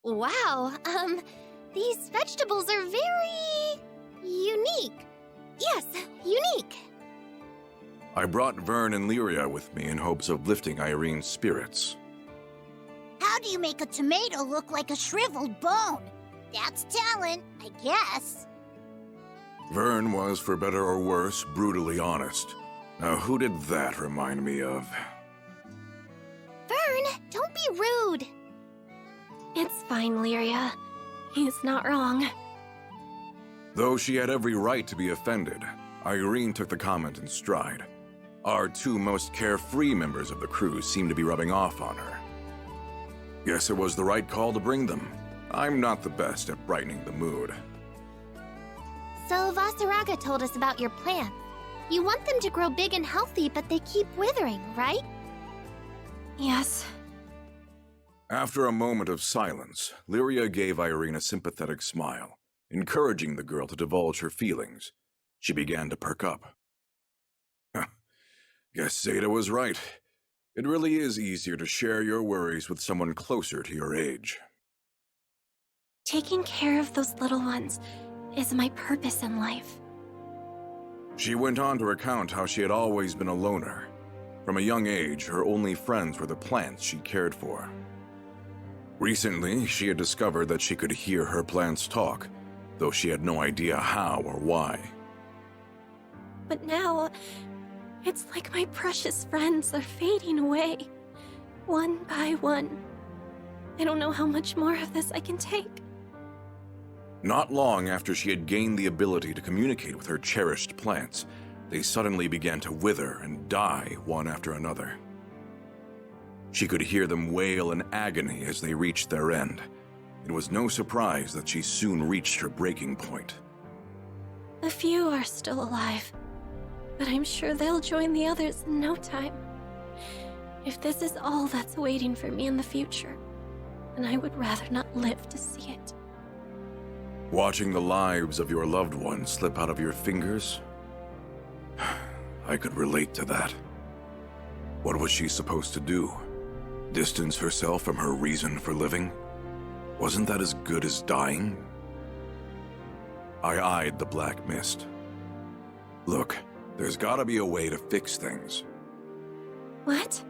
M: Wow, these vegetables are very unique. Yes, unique.
N: I brought Vern and Lyria with me in hopes of lifting Irene's spirits.
C: How do you make a tomato look like a shriveled bone? That's talent, I guess.
N: Vern was, for better or worse, brutally honest. Now, who did that remind me of?
M: Vern, don't be rude.
P: It's fine, Lyria. He's not wrong.
N: Though she had every right to be offended, Irene took the comment in stride. Our two most carefree members of the crew seemed to be rubbing off on her. Guess it was the right call to bring them. I'm not the best at brightening the mood.
M: So Vaseraga told us about your plants. You want them to grow big and healthy, but they keep withering, right?
P: Yes.
N: After a moment of silence, Lyria gave Irene a sympathetic smile, encouraging the girl to divulge her feelings. She began to perk up. Guess Zeta was right. It really is easier to share your worries with someone closer to your age.
P: Taking care of those little ones is my purpose in life.
N: She went on to recount how she had always been a loner. From a young age, her only friends were the plants she cared for. Recently, she had discovered that she could hear her plants talk, though she had no idea how or why.
P: But now, it's like my precious friends are fading away, one by one. I don't know how much more of this I can take.
N: Not long after she had gained the ability to communicate with her cherished plants, they suddenly began to wither and die one after another. She could hear them wail in agony as they reached their end. It was no surprise that she soon reached her breaking point.
P: A few are still alive, but I'm sure they'll join the others in no time. If this is all that's waiting for me in the future, then I would rather not live to see it.
N: Watching the lives of your loved ones slip out of your fingers? I could relate to that. What was she supposed to do? Distance herself from her reason for living? Wasn't that as good as dying? I eyed the black mist. Look, there's gotta be a way to fix things.
P: What?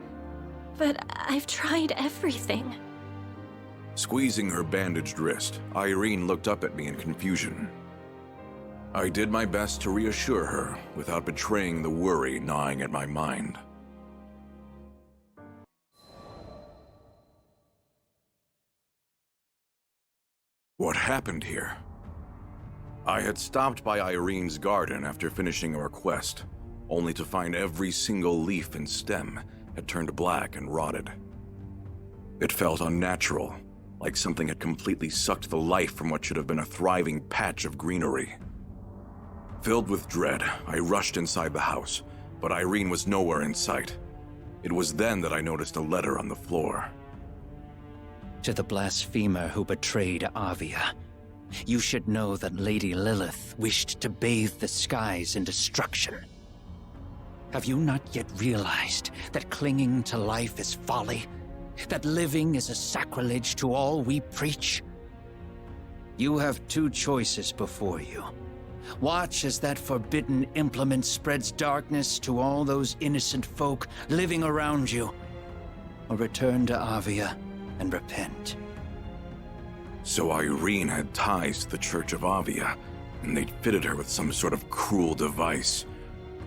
P: But I've tried everything.
N: Squeezing her bandaged wrist, Irene looked up at me in confusion. I did my best to reassure her without betraying the worry gnawing at my mind. What happened here? I had stopped by Irene's garden after finishing our quest, only to find every single leaf and stem had turned black and rotted. It felt unnatural, like something had completely sucked the life from what should have been a thriving patch of greenery. Filled with dread, I rushed inside the house, but Irene was nowhere in sight. It was then that I noticed a letter on the floor.
J: To the blasphemer who betrayed Avia, you should know that Lady Lilith wished to bathe the skies in destruction. Have you not yet realized that clinging to life is folly? That living is a sacrilege to all we preach? You have two choices before you. Watch as that forbidden implement spreads darkness to all those innocent folk living around you, or return to Avia and repent.
N: So Irene had ties to the Church of Avia, and they'd fitted her with some sort of cruel device.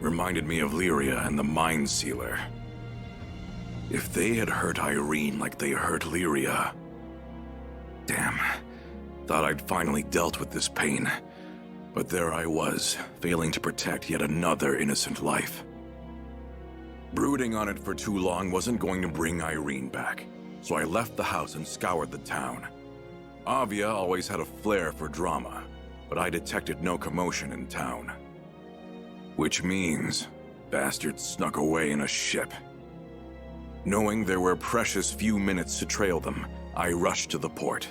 N: Reminded me of Lyria and the Mind Sealer. If they had hurt Irene like they hurt Lyria... Damn. Thought I'd finally dealt with this pain. But there I was, failing to protect yet another innocent life. Brooding on it for too long wasn't going to bring Irene back, so I left the house and scoured the town. Avia always had a flair for drama, but I detected no commotion in town. Which means, bastards snuck away in a ship. Knowing there were precious few minutes to trail them, I rushed to the port.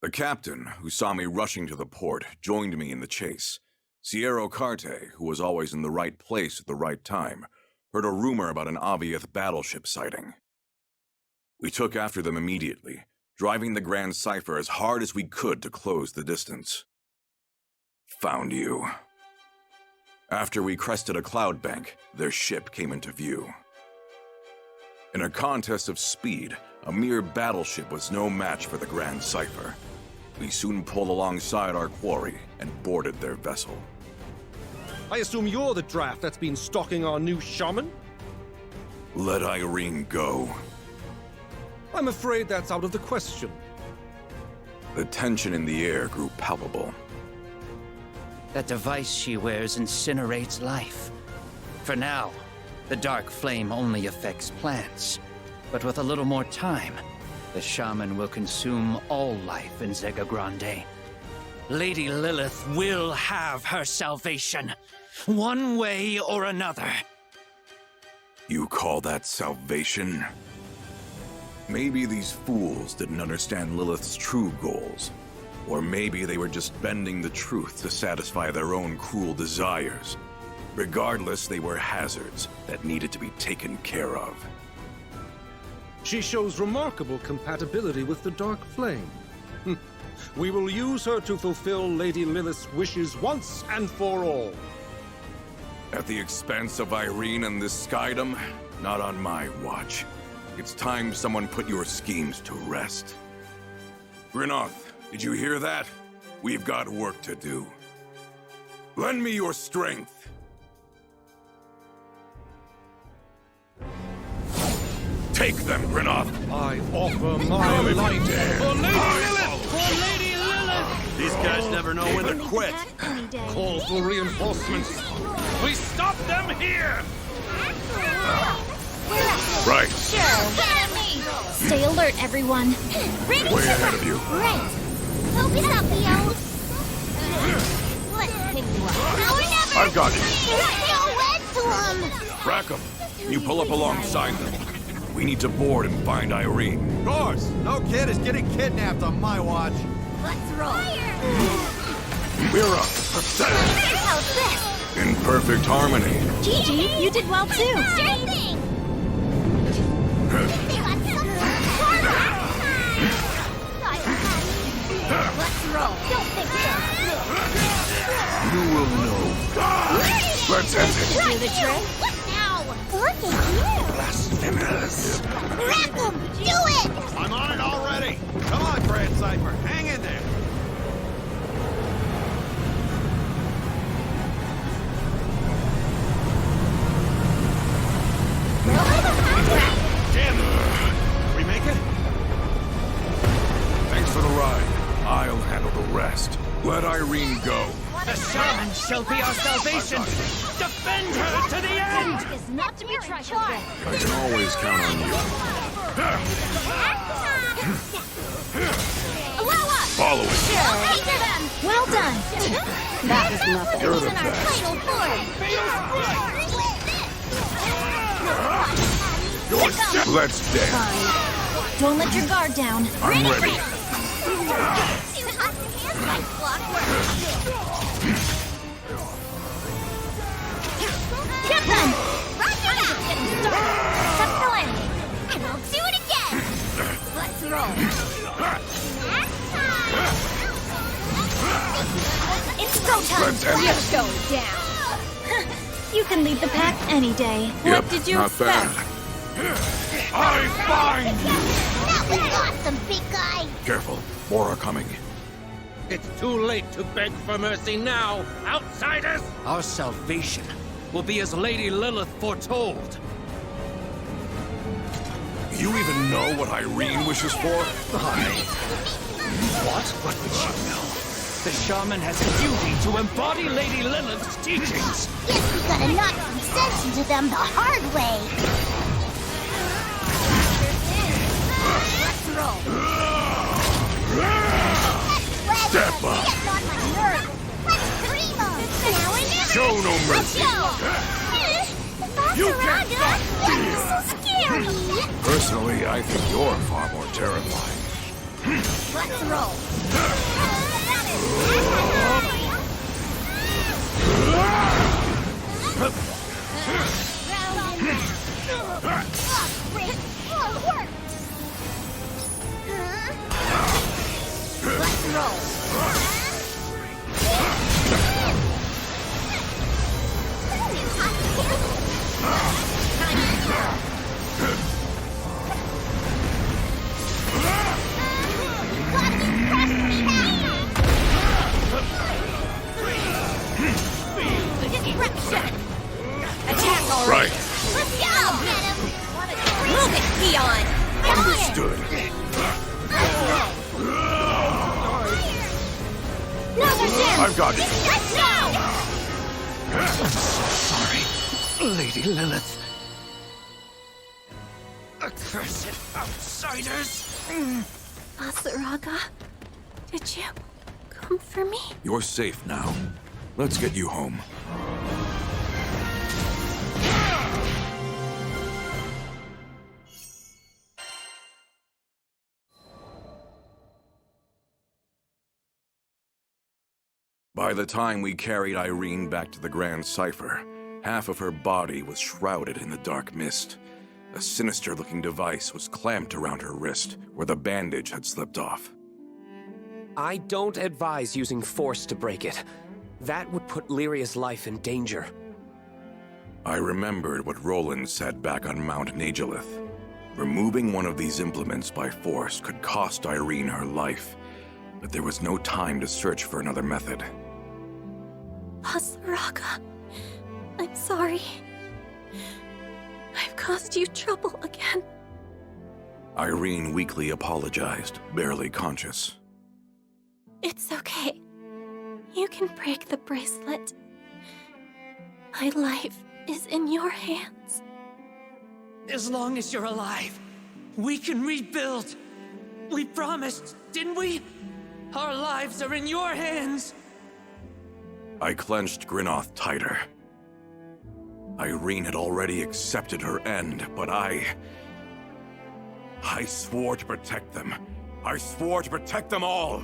N: The captain, who saw me rushing to the port, joined me in the chase. Sierra Carte, who was always in the right place at the right time, heard a rumor about an Aviath battleship sighting. We took after them immediately, driving the Grand Cipher as hard as we could to close the distance. Found you. After we crested a cloud bank, their ship came into view. In a contest of speed, a mere battleship was no match for the Grand Cipher. We soon pulled alongside our quarry and boarded their vessel.
B: I assume you're the draft that's been stalking our new shaman?
N: Let Irene go.
B: I'm afraid that's out of the question.
N: The tension in the air grew palpable.
J: That device she wears incinerates life. For now, the dark flame only affects plants. But with a little more time, the shaman will consume all life in Zega Grande. Lady Lilith will have her salvation, one way or another.
N: You call that salvation? Maybe these fools didn't understand Lilith's true goals. Or maybe they were just bending the truth to satisfy their own cruel desires. Regardless, they were hazards that needed to be taken care of.
B: She shows remarkable compatibility with the Dark Flame. We will use her to fulfill Lady Lilith's wishes once and for all.
N: At the expense of Irene and this skydom? Not on my watch. It's time someone put your schemes to rest. Grinoth, did you hear that? We've got work to do. Lend me your strength. Take them, Grinoth!
B: I offer my life for Lady Lilith!
N: For Lady Lilith!
F: These guys never know when to quit.
B: Call for reinforcements. We stop them here!
N: Right.
M: Stay alert, everyone.
N: Way ahead of you.
M: Right. Focus up, Leo. Let's pick you up. Now or never.
N: I've got it.
M: Go wed to him.
N: Rackam, you pull up alongside them. We need to board and find Irene.
F: Of course. No kid is getting kidnapped on my watch.
M: Let's roll.
N: We're up.
M: How's this?
N: In perfect harmony.
M: Gigi, you did well too. Sure thing. Let's roll. Don't think so.
N: You will know. Let's end it.
M: Do the trick. What now? Look at you.
N: Blasphemous.
C: Rackam, do it!
F: I'm on it already. Come on, Grand Cypher. Hang in there.
N: Damn it! We make it? Thanks for the ride. I'll handle the rest. Let Irene go.
J: The shaman shall be our salvation! Defend her to the end!
M: Is not to be trifled with.
N: I can always count on you. Follow it.
M: After them. Well done. That was nothing.
N: You're the
M: Our
N: best.
M: final form.
N: Let's dance.
M: Fine. Don't let your guard down.
N: I'm ready.
M: Get them! Roger that! Getting started. That's the landing. And I'll do it again. Let's roll. It's go time.
N: Let's end
M: You're
N: this.
M: going down. You can lead the pack any day.
N: Yep,
M: What did you
N: not
M: expect?
N: bad. I find you!
C: That was awesome, big guy.
N: Careful, more are coming.
B: It's too late to beg for mercy now, outsiders!
J: Our salvation will be as Lady Lilith foretold.
N: You even know what Irene wishes for?
J: What? What would you know? The shaman has a duty to embody Lady Lilith's teachings.
C: Guess we gotta knock some sense into them the hard way.
M: Let's roll.
N: Step up.
C: Getting on my nerves. Let's scream 'em. Now or never.
N: Show no
C: Let's
N: mercy.
C: go.
N: You can't
C: Vaseraga, that's so scary.
N: Personally, I think you're far more terrifying.
C: Let's roll. Let's roll.
M: Attack already.
N: Right.
M: Let's go. Get him. Move it, Peon.
N: Understood.
M: Another gem.
N: I've got it.
M: Let's go.
J: Sorry, Lady Lilith. Accursed outsiders!
P: Vaseraga, did you come for me?
N: You're safe now. Let's get you home. By the time we carried Irene back to the Grand Cipher, half of her body was shrouded in the dark mist. A sinister-looking device was clamped around her wrist, where the bandage had slipped off.
L: I don't advise using force to break it. That would put Lyria's life in danger.
N: I remembered what Roland said back on Mount Nagelith. Removing one of these implements by force could cost Irene her life, but there was no time to search for another method.
P: Vaseraga, I'm sorry. I've caused you trouble again.
N: Irene weakly apologized, barely conscious.
P: It's okay. You can break the bracelet. My life is in your hands.
J: As long as you're alive, we can rebuild. We promised, didn't we? Our lives are in your hands.
N: I clenched Grinoth tighter. Irene had already accepted her end, but I swore to protect them. I swore to protect them all!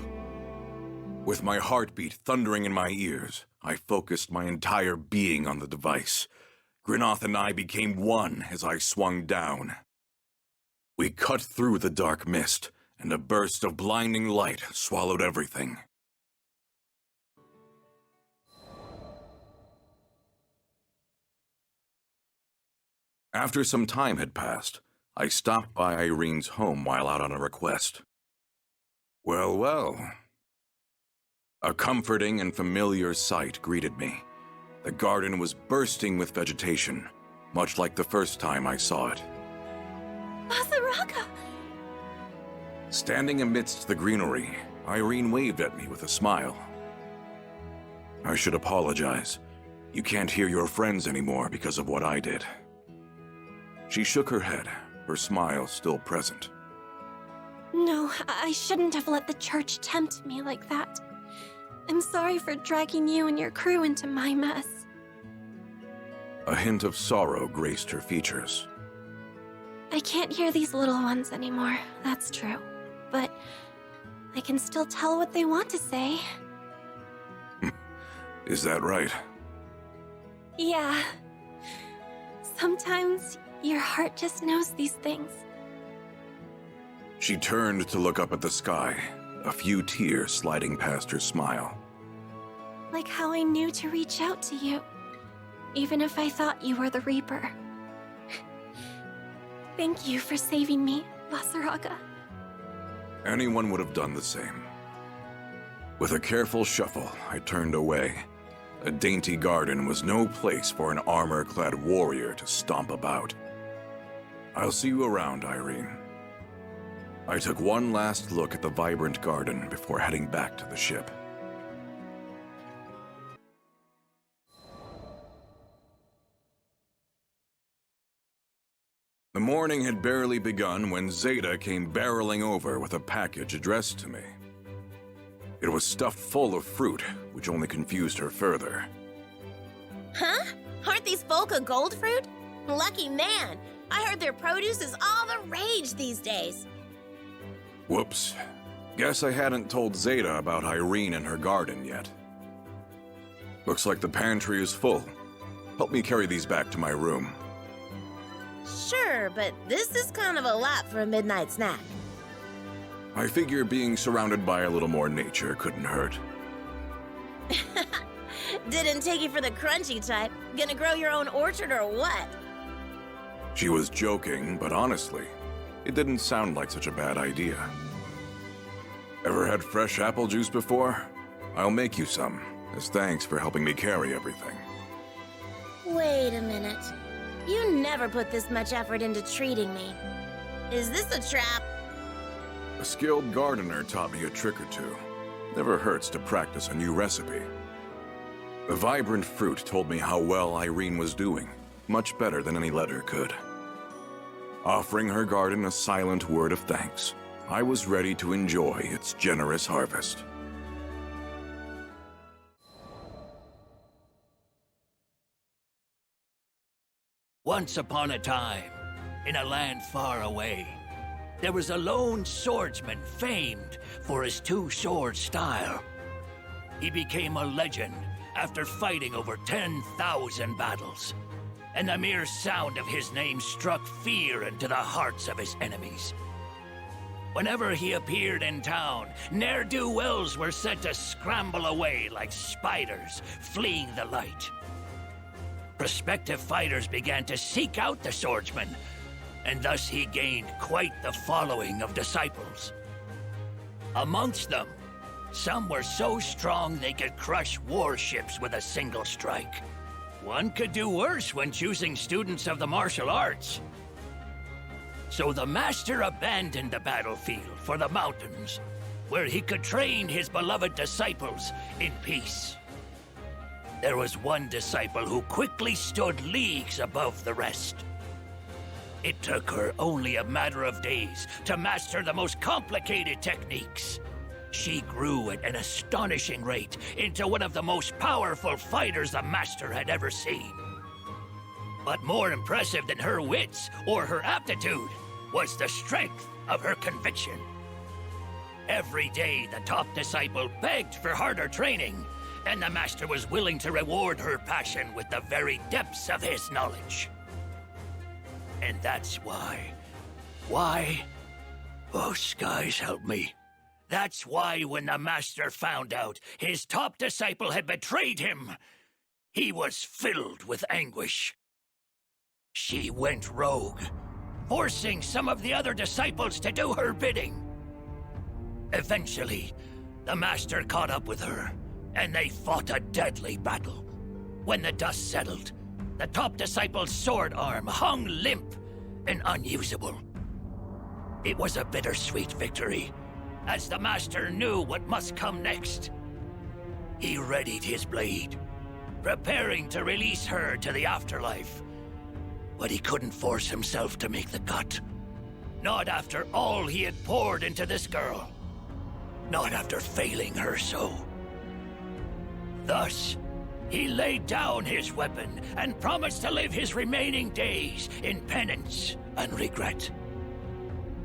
N: With my heartbeat thundering in my ears, I focused my entire being on the device. Grinoth and I became one as I swung down. We cut through the dark mist, and a burst of blinding light swallowed everything. After some time had passed, I stopped by Irene's home while out on a request. Well, well. A comforting and familiar sight greeted me. The garden was bursting with vegetation, much like the first time I saw it.
P: Vaseraga!
N: Standing amidst the greenery, Irene waved at me with a smile. I should apologize. You can't hear your friends anymore because of what I did. She shook her head, her smile still present.
P: No, I shouldn't have let the church tempt me like that. I'm sorry for dragging you and your crew into my mess.
N: A hint of sorrow graced her features.
P: I can't hear these little ones anymore, that's true. But I can still tell what they want to say.
N: Is that right?
P: Yeah. Sometimes your heart just knows these things.
N: She turned to look up at the sky, a few tears sliding past her smile.
P: Like how I knew to reach out to you, even if I thought you were the Reaper. Thank you for saving me, Vaseraga.
N: Anyone would have done the same. With a careful shuffle, I turned away. A dainty garden was no place for an armor-clad warrior to stomp about. I'll see you around, Irene. I took one last look at the vibrant garden before heading back to the ship. The morning had barely begun when Zeta came barreling over with a package addressed to me. It was stuffed full of fruit, which only confused her further.
Q: Huh? Aren't these Volca gold fruit? Lucky man! I heard their produce is all the rage these days.
N: Whoops. Guess I hadn't told Zeta about Irene and her garden yet. Looks like the pantry is full. Help me carry these back to my room.
Q: Sure, but this is kind of a lot for a midnight snack.
N: I figure being surrounded by a little more nature couldn't hurt.
Q: Didn't take you for the crunchy type. Gonna grow your own orchard or what?
N: She was joking, but honestly, it didn't sound like such a bad idea. Ever had fresh apple juice before? I'll make you some, as thanks for helping me carry everything.
Q: Wait a minute. You never put this much effort into treating me. Is this a trap?
N: A skilled gardener taught me a trick or two. Never hurts to practice a new recipe. The vibrant fruit told me how well Irene was doing, much better than any letter could. Offering her garden a silent word of thanks, I was ready to enjoy its generous harvest.
J: Once upon a time, in a land far away, there was a lone swordsman famed for his two-sword style. He became a legend after fighting over 10,000 battles, and the mere sound of his name struck fear into the hearts of his enemies. Whenever he appeared in town, ne'er-do-wells were said to scramble away like spiders fleeing the light. Prospective fighters began to seek out the swordsman, and thus he gained quite the following of disciples. Amongst them, some were so strong they could crush warships with a single strike. One could do worse when choosing students of the martial arts. So the master abandoned the battlefield for the mountains
O: where he could train his beloved disciples in peace. There was one disciple who quickly stood leagues above the rest. It took her only a matter of days to master the most complicated techniques. She grew at an astonishing rate into one of the most powerful fighters the Master had ever seen. But more impressive than her wits or her aptitude was the strength of her conviction. Every day, the top disciple begged for harder training, and the Master was willing to reward her passion with the very depths of his knowledge. And that's why... Oh, skies help me. That's why when the Master found out his top disciple had betrayed him, he was filled with anguish. She went rogue, forcing some of the other disciples to do her bidding. Eventually, the Master caught up with her, and they fought a deadly battle. When the dust settled, the top disciple's sword arm hung limp and unusable. It was a bittersweet victory, as the Master knew what must come next. He readied his blade, preparing to release her to the afterlife. But he couldn't force himself to make the cut. Not after all he had poured into this girl. Not after failing her so. Thus, he laid down his weapon and promised to live his remaining days in penance and regret.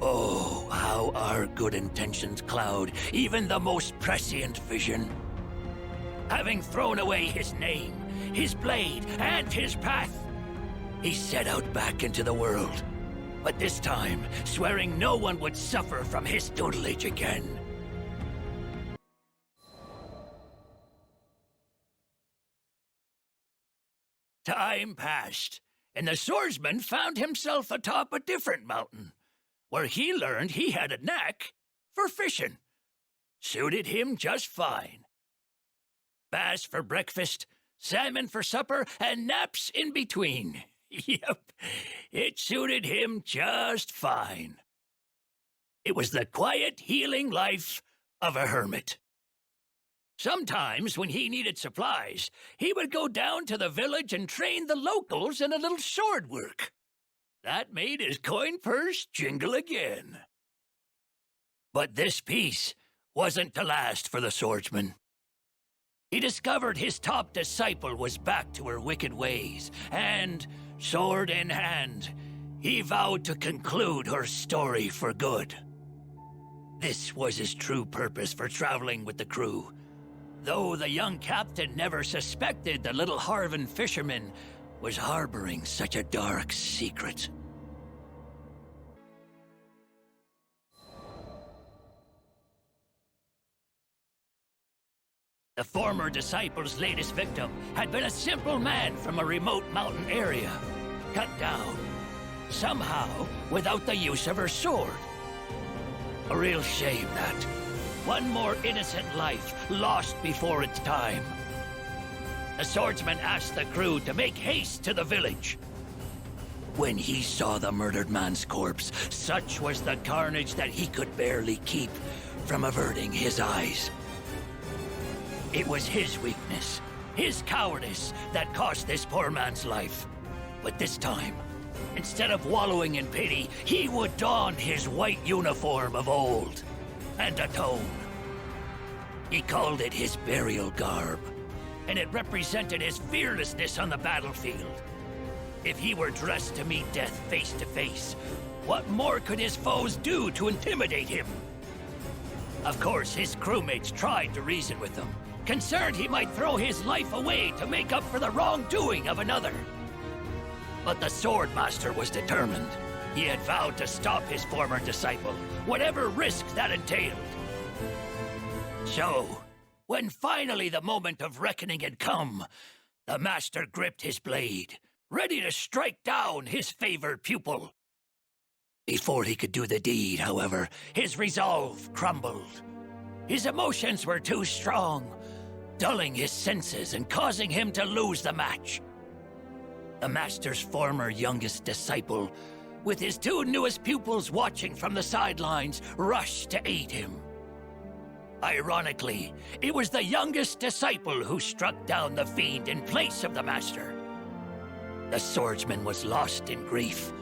O: Oh, how our good intentions cloud even the most prescient vision. Having thrown away his name, his blade, and his path, he set out back into the world, but this time swearing no one would suffer from his tutelage again. Time passed, and the swordsman found himself atop a different mountain, where he learned he had a knack for fishing. Suited him just fine. Bass for breakfast, salmon for supper, and naps in between. Yep, it suited him just fine. It was the quiet, healing life of a hermit. Sometimes, when he needed supplies, he would go down to the village and train the locals in a little sword work. That made his coin purse jingle again. But this peace wasn't to last for the swordsman. He discovered his top disciple was back to her wicked ways, and, sword in hand, he vowed to conclude her story for good. This was his true purpose for traveling with the crew, though the young captain never suspected the little Harvan fisherman was harboring such a dark secret. The former disciple's latest victim had been a simple man from a remote mountain area, cut down, somehow without the use of her sword. A real shame that. One more innocent life lost before its time. The swordsman asked the crew to make haste to the village. When he saw the murdered man's corpse, such was the carnage that he could barely keep from averting his eyes. It was his weakness, his cowardice, that cost this poor man's life. But this time, instead of wallowing in pity, he would don his white uniform of old and atone. He called it his burial garb, and it represented his fearlessness on the battlefield. If he were dressed to meet death face to face, what more could his foes do to intimidate him? Of course, his crewmates tried to reason with him, concerned he might throw his life away to make up for the wrongdoing of another. But the Swordmaster was determined. He had vowed to stop his former disciple, whatever risk that entailed. So, when finally the moment of reckoning had come, the Master gripped his blade, ready to strike down his favored pupil. Before he could do the deed, however, his resolve crumbled. His emotions were too strong, dulling his senses and causing him to lose the match. The Master's former youngest disciple, with his two newest pupils watching from the sidelines, rushed to aid him. Ironically, it was the youngest disciple who struck down the fiend in place of the master. The swordsman was lost in grief,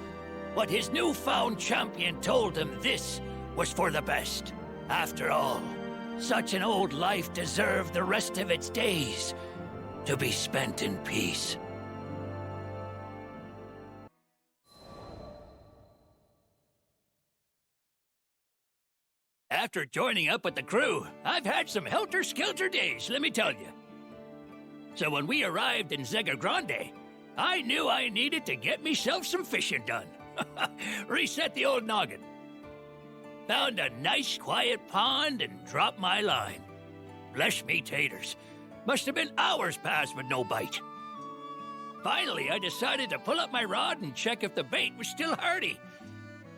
O: but his newfound champion told him this was for the best. After all, such an old life deserved the rest of its days to be spent in peace. After joining up with the crew, I've had some helter-skelter days, let me tell you. So when we arrived in Zega Grande, I knew I needed to get myself some fishing done. Reset the old noggin. Found a nice quiet pond and dropped my line. Bless me taters. Must have been hours past with no bite. Finally, I decided to pull up my rod and check if the bait was still hardy.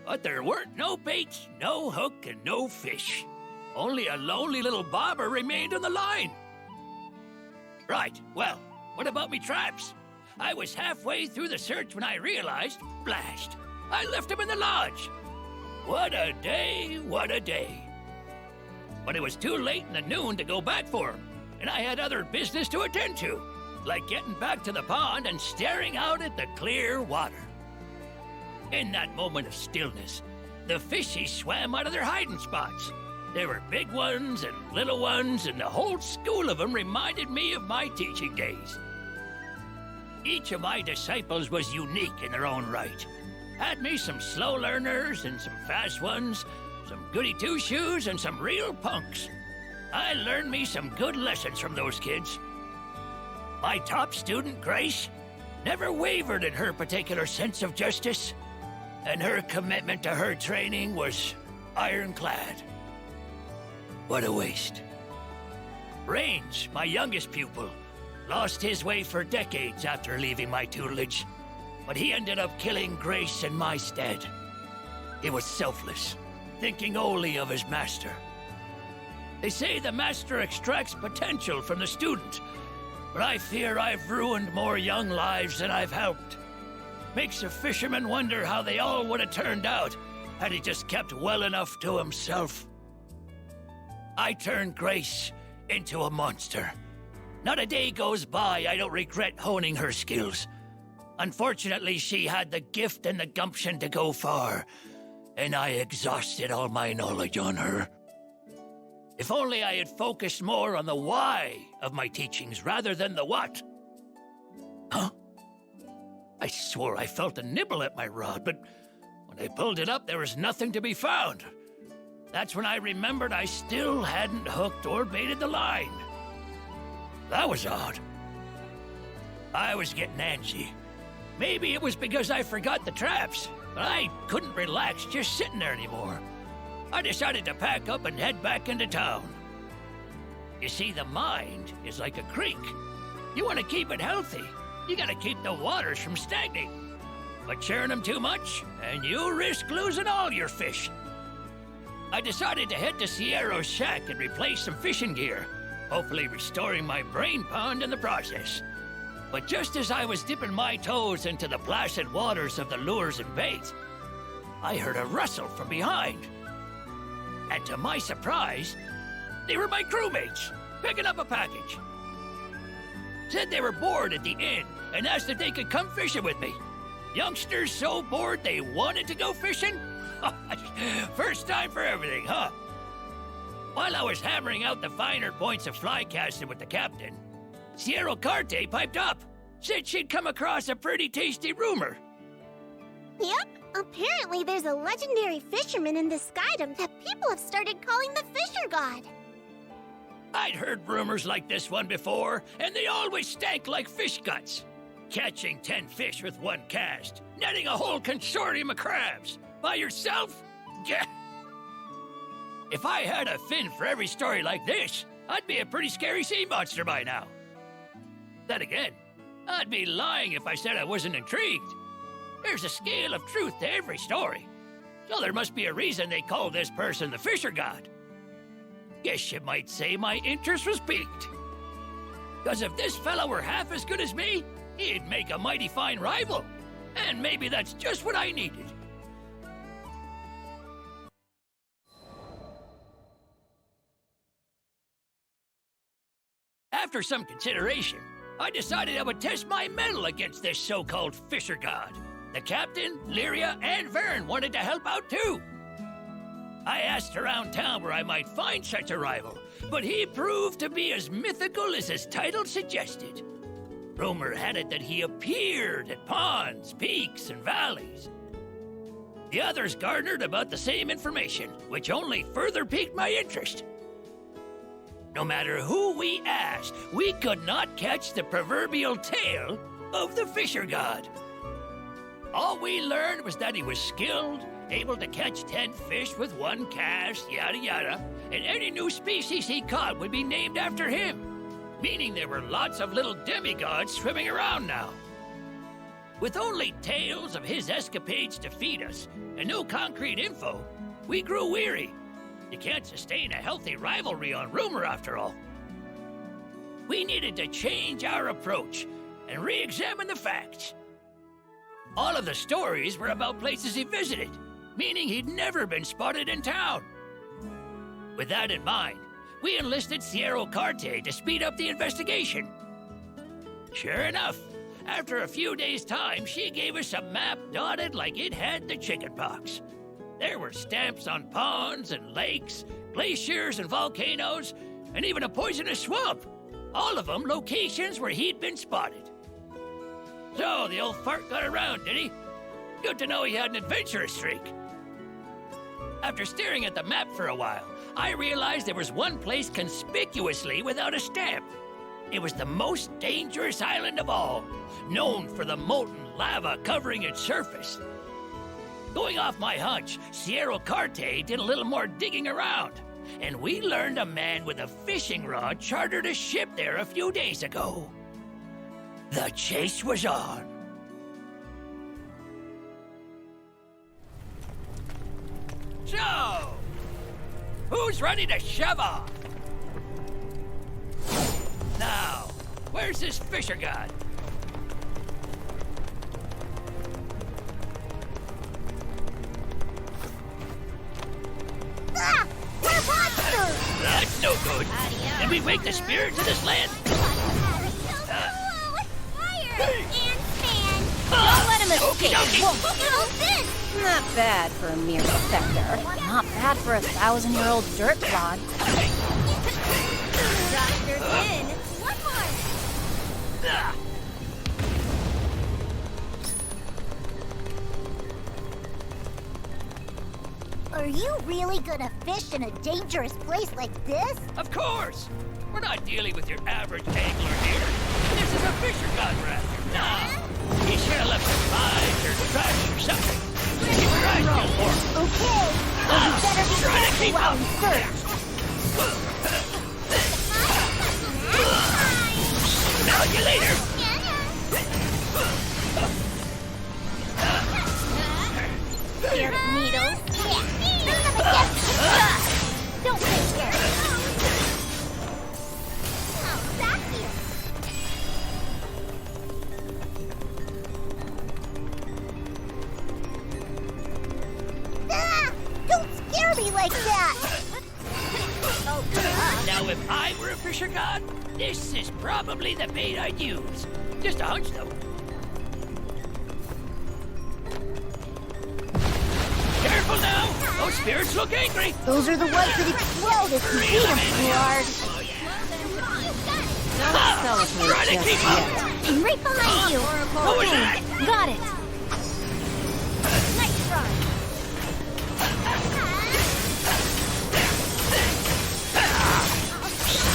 O: But there weren't no baits, no hook, and no fish. Only a lonely little bobber remained on the line. Right, well, what about me traps? I was halfway through the search when I realized, blast, I left them in the lodge. What a day, what a day. But it was too late in the noon to go back for them, and I had other business to attend to, like getting back to the pond and staring out at the clear water. In that moment of stillness, the fishies swam out of their hiding spots. There were big ones and little ones, and the whole school of them reminded me of my teaching days. Each of my disciples was unique in their own right. Had me some slow learners and some fast ones, some goody two-shoes and some real punks. I learned me some good lessons from those kids. My top student, Grace, never wavered in her particular sense of justice, and her commitment to her training was ironclad. What a waste. Rains, my youngest pupil, lost his way for decades after leaving my tutelage, but he ended up killing Grace in my stead. He was selfless, thinking only of his master. They say the master extracts potential from the student, but I fear I've ruined more young lives than I've helped. Makes a fisherman wonder how they all would have turned out had he just kept well enough to himself. I turned Grace into a monster. Not a day goes by I don't regret honing her skills. Unfortunately, she had the gift and the gumption to go far, and I exhausted all my knowledge on her. If only I had focused more on the why of my teachings rather than the what. Huh? I swore I felt a nibble at my rod, but when I pulled it up, there was nothing to be found. That's when I remembered I still hadn't hooked or baited the line. That was odd. I was getting antsy. Maybe it was because I forgot the traps, but I couldn't relax just sitting there anymore. I decided to pack up and head back into town. You see, the mind is like a creek. You want to keep it healthy. You gotta keep the waters from stagnating. But churn them too much, and you risk losing all your fish. I decided to head to Sierra's shack and replace some fishing gear, hopefully restoring my brain pond in the process. But just as I was dipping my toes into the placid waters of the lures and bait, I heard a rustle from behind. And to my surprise, they were my crewmates, picking up a package. Said they were bored at the inn and asked if they could come fishing with me. Youngsters so bored they wanted to go fishing? First time for everything, huh? While I was hammering out the finer points of fly casting with the captain, Sierra Carte piped up. Said she'd come across a pretty tasty rumor.
M: Yep, apparently there's a legendary fisherman in this skydom that people have started calling the Fisher God.
O: I'd heard rumors like this one before, and they always stank like fish guts. Catching 10 fish with one cast, netting a whole consortium of crabs. By yourself? Gah! If I had a fin for every story like this, I'd be a pretty scary sea monster by now. Then again, I'd be lying if I said I wasn't intrigued. There's a scale of truth to every story, so there must be a reason they call this person the Fisher God. Guess you might say my interest was piqued. Because if this fella were half as good as me, he'd make a mighty fine rival. And maybe that's just what I needed. After some consideration, I decided I would test my mettle against this so-called fisher god. The captain, Lyria, and Vern wanted to help out too. I asked around town where I might find such a rival, but he proved to be as mythical as his title suggested. Rumor had it that he appeared at ponds, peaks, and valleys. The others garnered about the same information, which only further piqued my interest. No matter who we asked, we could not catch the proverbial tail of the fisher god. All we learned was that he was skilled, able to catch 10 fish with one cast, yada yada, and any new species he caught would be named after him, meaning there were lots of little demigods swimming around now. With only tales of his escapades to feed us, and no concrete info, we grew weary. You can't sustain a healthy rivalry on rumor, after all. We needed to change our approach and re-examine the facts. All of the stories were about places he visited, meaning he'd never been spotted in town. With that in mind, we enlisted Sierra Carte to speed up the investigation. Sure enough, after a few days' time, she gave us a map dotted like it had the chickenpox. There were stamps on ponds and lakes, glaciers and volcanoes, and even a poisonous swamp. All of them locations where he'd been spotted. So the old fart got around, did he? Good to know he had an adventurous streak. After staring at the map for a while, I realized there was one place conspicuously without a stamp. It was the most dangerous island of all, known for the molten lava covering its surface. Going off my hunch, Sierra Carte did a little more digging around, and we learned a man with a fishing rod chartered a ship there a few days ago. The chase was on. So, who's ready to shove off? Now, where's this fisher god?
C: Ah! We're monsters!
O: That's no good. Did we wake the spirits of this land?
K: Don't let him escape.
O: Okey-dokey.
K: This? Not bad for a mere specter. Not bad for a 1,000-year-old dirt clod.
M: Doctor's in. One more.
C: Are you really gonna fish in a dangerous place like this?
O: Of course! We're not dealing with your average angler here. This is a fisher god we're after. Now, he should have left some flies or trash or something. Keep your eyes peeled for him.
C: Okay, well, you better be
O: Try to
C: careful
O: keep
C: while
O: up.
C: we search.
O: Smell you later.
C: Scared of needles? Don't get scared. Oh, back here. Ah! Don't scare me like that! Oh, God.
O: Now, if I were a fisher god, this is probably the bait I'd use. Just a hunch, though. Careful now! Those spirits look angry!
C: Those are the ones that explode if you beat them too hard.
O: Try to keep up!
C: I'm right behind you.
O: What was that?
C: Got it. Nice try.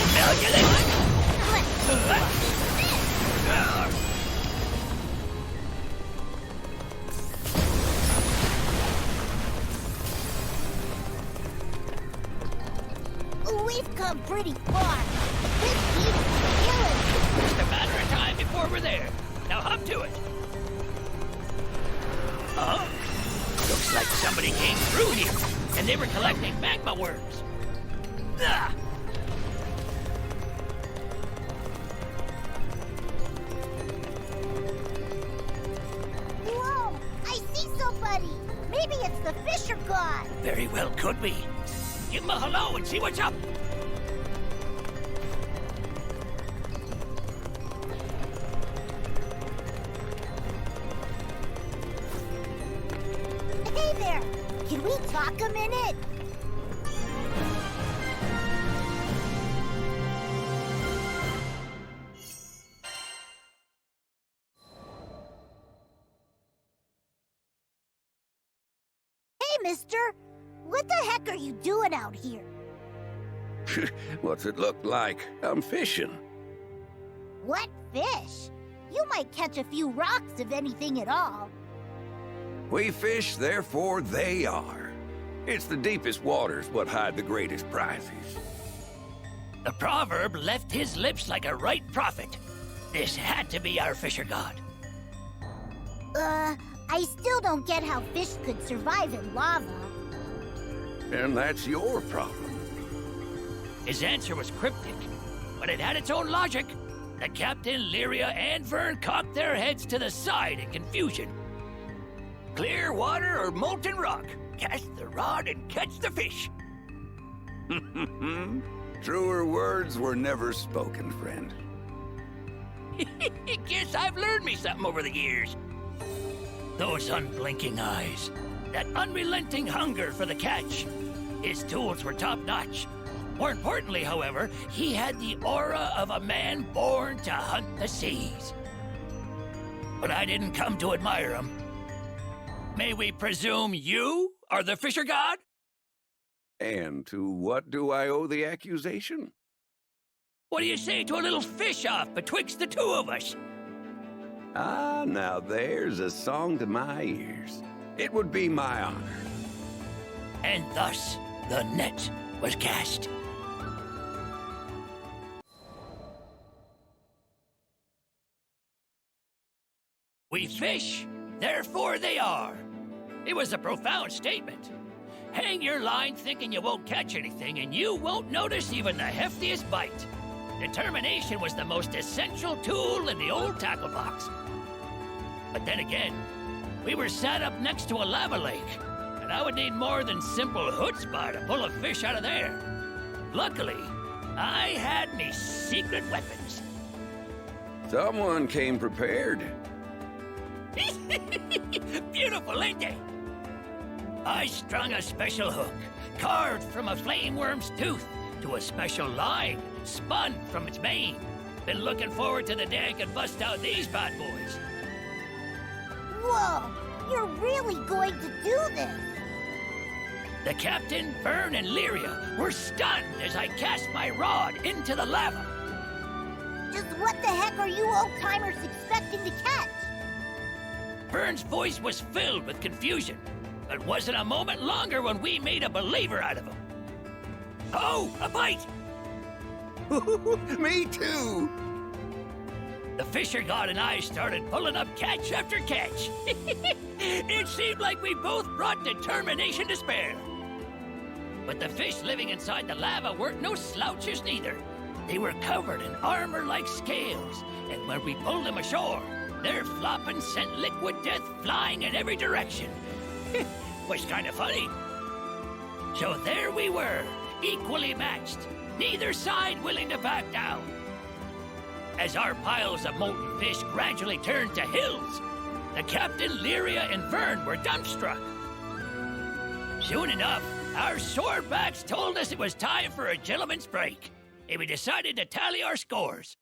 O: Smell you later.
C: We've come pretty far. This heat is killing.
O: Just a matter of time before we're there. Now hop to it. Oh, looks like somebody came through here, and they were collecting magma worms. Ah.
C: Whoa! I see somebody. Maybe it's the fisher god.
O: Very well could be. Give him a hello and see what's up.
C: Hey there! Can we talk a minute? Hey, mister! What the heck are you doing out here?
S: What's it look like? I'm fishing.
C: What fish? You might catch a few rocks if anything at all.
S: We fish, therefore they are. It's the deepest waters what hide the greatest prizes.
O: The proverb left his lips like a right prophet. This had to be our fisher god.
C: I still don't get how fish could survive in lava.
S: And that's your problem.
O: His answer was cryptic, but it had its own logic. The captain, Lyria, and Vern cocked their heads to the side in confusion. Clear water or molten rock? Cast the rod and catch the fish.
S: Truer words were never spoken, friend.
O: Guess I've learned me something over the years. Those unblinking eyes, that unrelenting hunger for the catch. His tools were top-notch. More importantly, however, he had the aura of a man born to hunt the seas. But I didn't come to admire him. May we presume you are the fisher god?
S: And to what do I owe the accusation?
O: What do you say to a little fish-off betwixt the two of us?
S: Ah, now there's a song to my ears. It would be my honor.
O: And thus, the net was cast. We fish, therefore they are. It was a profound statement. Hang your line thinking you won't catch anything, and you won't notice even the heftiest bite. Determination was the most essential tool in the old tackle box. But then again, we were sat up next to a lava lake, and I would need more than simple chutzpah to pull a fish out of there. Luckily, I had me secret weapons.
S: Someone came prepared.
O: Beautiful, ain't they? I strung a special hook, carved from a flame worm's tooth, to a special line, spun from its mane. Been looking forward to the day I could bust out these bad boys.
C: Whoa! You're really going to do this?
O: The captain, Vern, and Lyria were stunned as I cast my rod into the lava.
C: Just what the heck are you old-timers expecting to catch?
O: Vern's voice was filled with confusion, but wasn't a moment longer when we made a believer out of him. Oh, a bite!
S: Me too!
O: The fisher god and I started pulling up catch after catch. It seemed like we both brought determination to spare. But the fish living inside the lava weren't no slouches neither. They were covered in armor like scales, and when we pulled them ashore, their flopping sent liquid death flying in every direction. Was kind of funny. So there we were, equally matched, neither side willing to back down. As our piles of molten fish gradually turned to hills, the captain, Lyria, and Vern were dumbstruck. Soon enough, our swordbacks told us it was time for a gentleman's break, and we decided to tally our scores.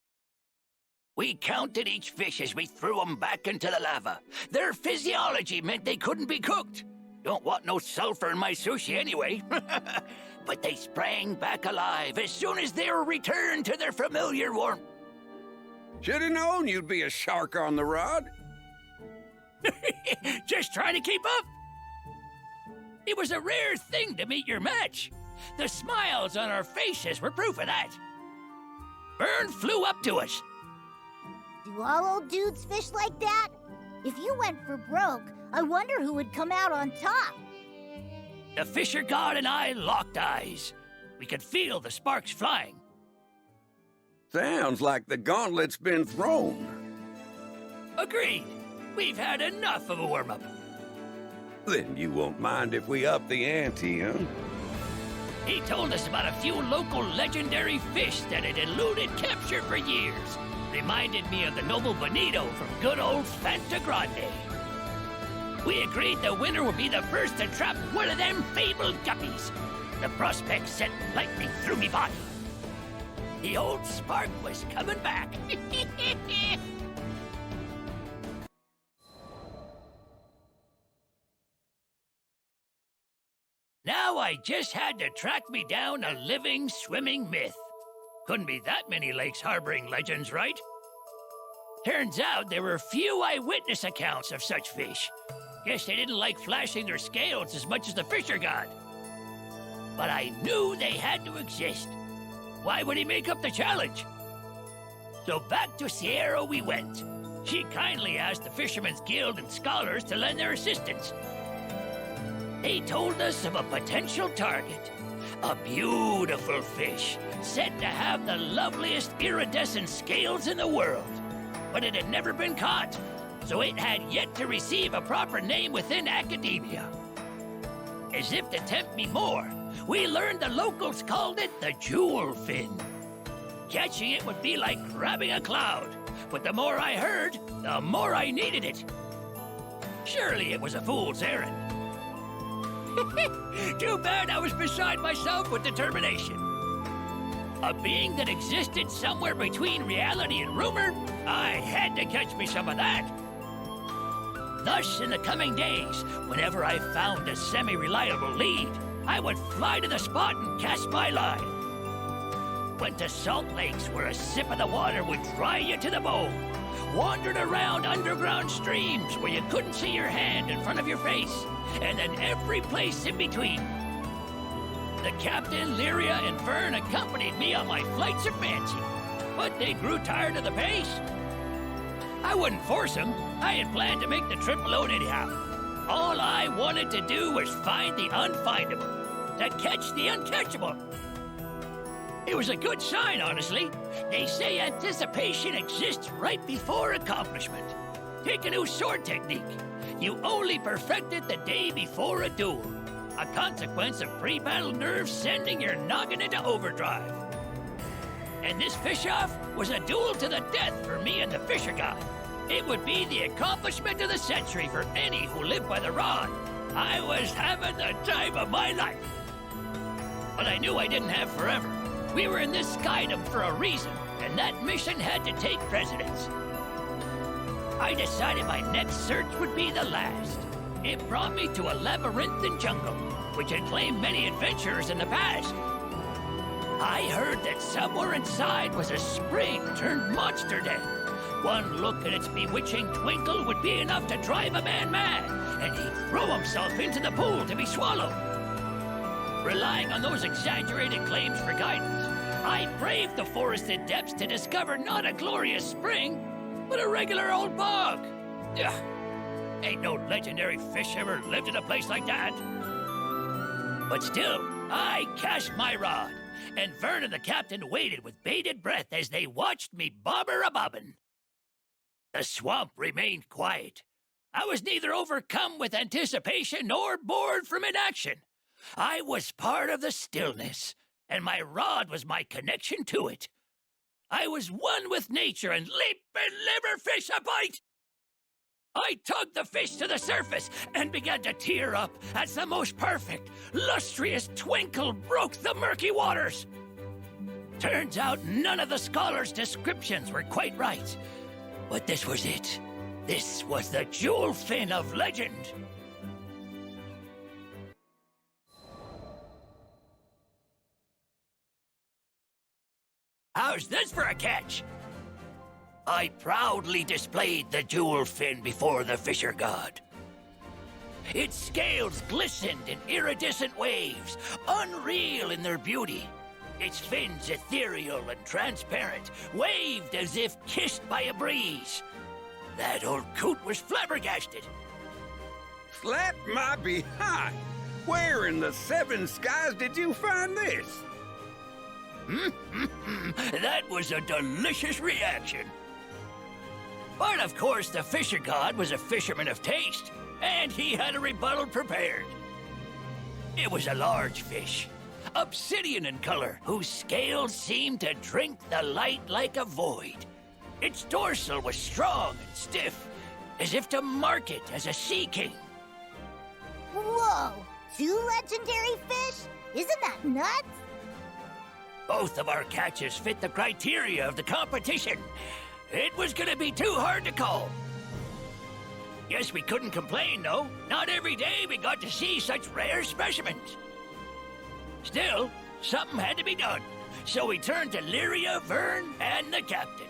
O: We counted each fish as we threw them back into the lava. Their physiology meant they couldn't be cooked. Don't want no sulfur in my sushi anyway. But they sprang back alive as soon as they were returned to their familiar warmth.
S: Should've known you'd be a shark on the rod.
O: Just trying to keep up. It was a rare thing to meet your match. The smiles on our faces were proof of that. Vern flew up to us.
C: Do all old dudes fish like that? If you went for broke, I wonder who would come out on top.
O: The fisher god and I locked eyes. We could feel the sparks flying.
S: Sounds like the gauntlet's been thrown.
O: Agreed. We've had enough of a warm-up.
S: Then you won't mind if we up the ante, huh?
O: He told us about a few local legendary fish that had eluded capture for years. Reminded me of the noble bonito from good old Fanta Grande. We agreed the winner would be the first to trap one of them fabled guppies. The prospect sent lightning through me body. The old spark was coming back. Now I just had to track me down a living, swimming myth. Couldn't be that many lakes harboring legends, right? Turns out there were few eyewitness accounts of such fish. Guess they didn't like flashing their scales as much as the fisher god. But I knew they had to exist. Why would he make up the challenge? So back to Sierra we went. She kindly asked the Fishermen's Guild and scholars to lend their assistance. They told us of a potential target. A beautiful fish, said to have the loveliest iridescent scales in the world. But it had never been caught, so it had yet to receive a proper name within academia. As if to tempt me more, we learned the locals called it the jewel fin. Catching it would be like grabbing a cloud, but the more I heard, the more I needed it. Surely it was a fool's errand. Too bad I was beside myself with determination. A being that existed somewhere between reality and rumor, I had to catch me some of that. Thus, in the coming days, whenever I found a semi-reliable lead, I would fly to the spot and cast my line. Went to salt lakes where a sip of the water would dry you to the bone. Wandered around underground streams where you couldn't see your hand in front of your face, and then every place in between. The captain, Lyria, and Fern accompanied me on my flights of fancy, but they grew tired of the pace. I wouldn't force them. I had planned to make the trip alone anyhow. All I wanted to do was find the unfindable, to catch the uncatchable. It was a good sign, honestly. They say anticipation exists right before accomplishment. Take a new sword technique. You only perfect it the day before a duel. A consequence of pre-battle nerves sending your noggin into overdrive. And this fish-off was a duel to the death for me and the fisher god. It would be the accomplishment of the century for any who lived by the rod. I was having the time of my life. But I knew I didn't have forever. We were in this skydom for a reason, and that mission had to take precedence. I decided my next search would be the last. It brought me to a labyrinthine jungle, which had claimed many adventurers in the past. I heard that somewhere inside was a spring turned monster den. One look at its bewitching twinkle would be enough to drive a man mad, and he'd throw himself into the pool to be swallowed. Relying on those exaggerated claims for guidance, I braved the forested depths to discover not a glorious spring, but a regular old bog. Ugh. Ain't no legendary fish ever lived in a place like that. But still, I cast my rod, and Vern and the captain waited with bated breath as they watched me bobber-a-bobbin'. The swamp remained quiet. I was neither overcome with anticipation nor bored from inaction. I was part of the stillness, and my rod was my connection to it. I was one with nature and leaping liver fish a bite. I tugged the fish to the surface and began to tear up as the most perfect, lustrous twinkle broke the murky waters. Turns out none of the scholars' descriptions were quite right. But this was it. This was the jewel fin of legend. How's this for a catch? I proudly displayed the jewel fin before the fisher god. Its scales glistened in iridescent waves, unreal in their beauty. Its fins, ethereal and transparent, waved as if kissed by a breeze. That old coot was flabbergasted.
A: Slap my behind! Where in the seven skies did you find this?
O: That was a delicious reaction. But of course, the fisher god was a fisherman of taste, and he had a rebuttal prepared. It was a large fish, obsidian in color, whose scales seemed to drink the light like a void. Its dorsal was strong and stiff, as if to mark it as a sea king.
C: Whoa! 2 legendary fish? Isn't that nuts?
O: Both of our catches fit the criteria of the competition. It was gonna be too hard to call. Guess we couldn't complain, though. Not every day we got to see such rare specimens. Still, something had to be done. So we turned to Lyria, Vern, and the captain.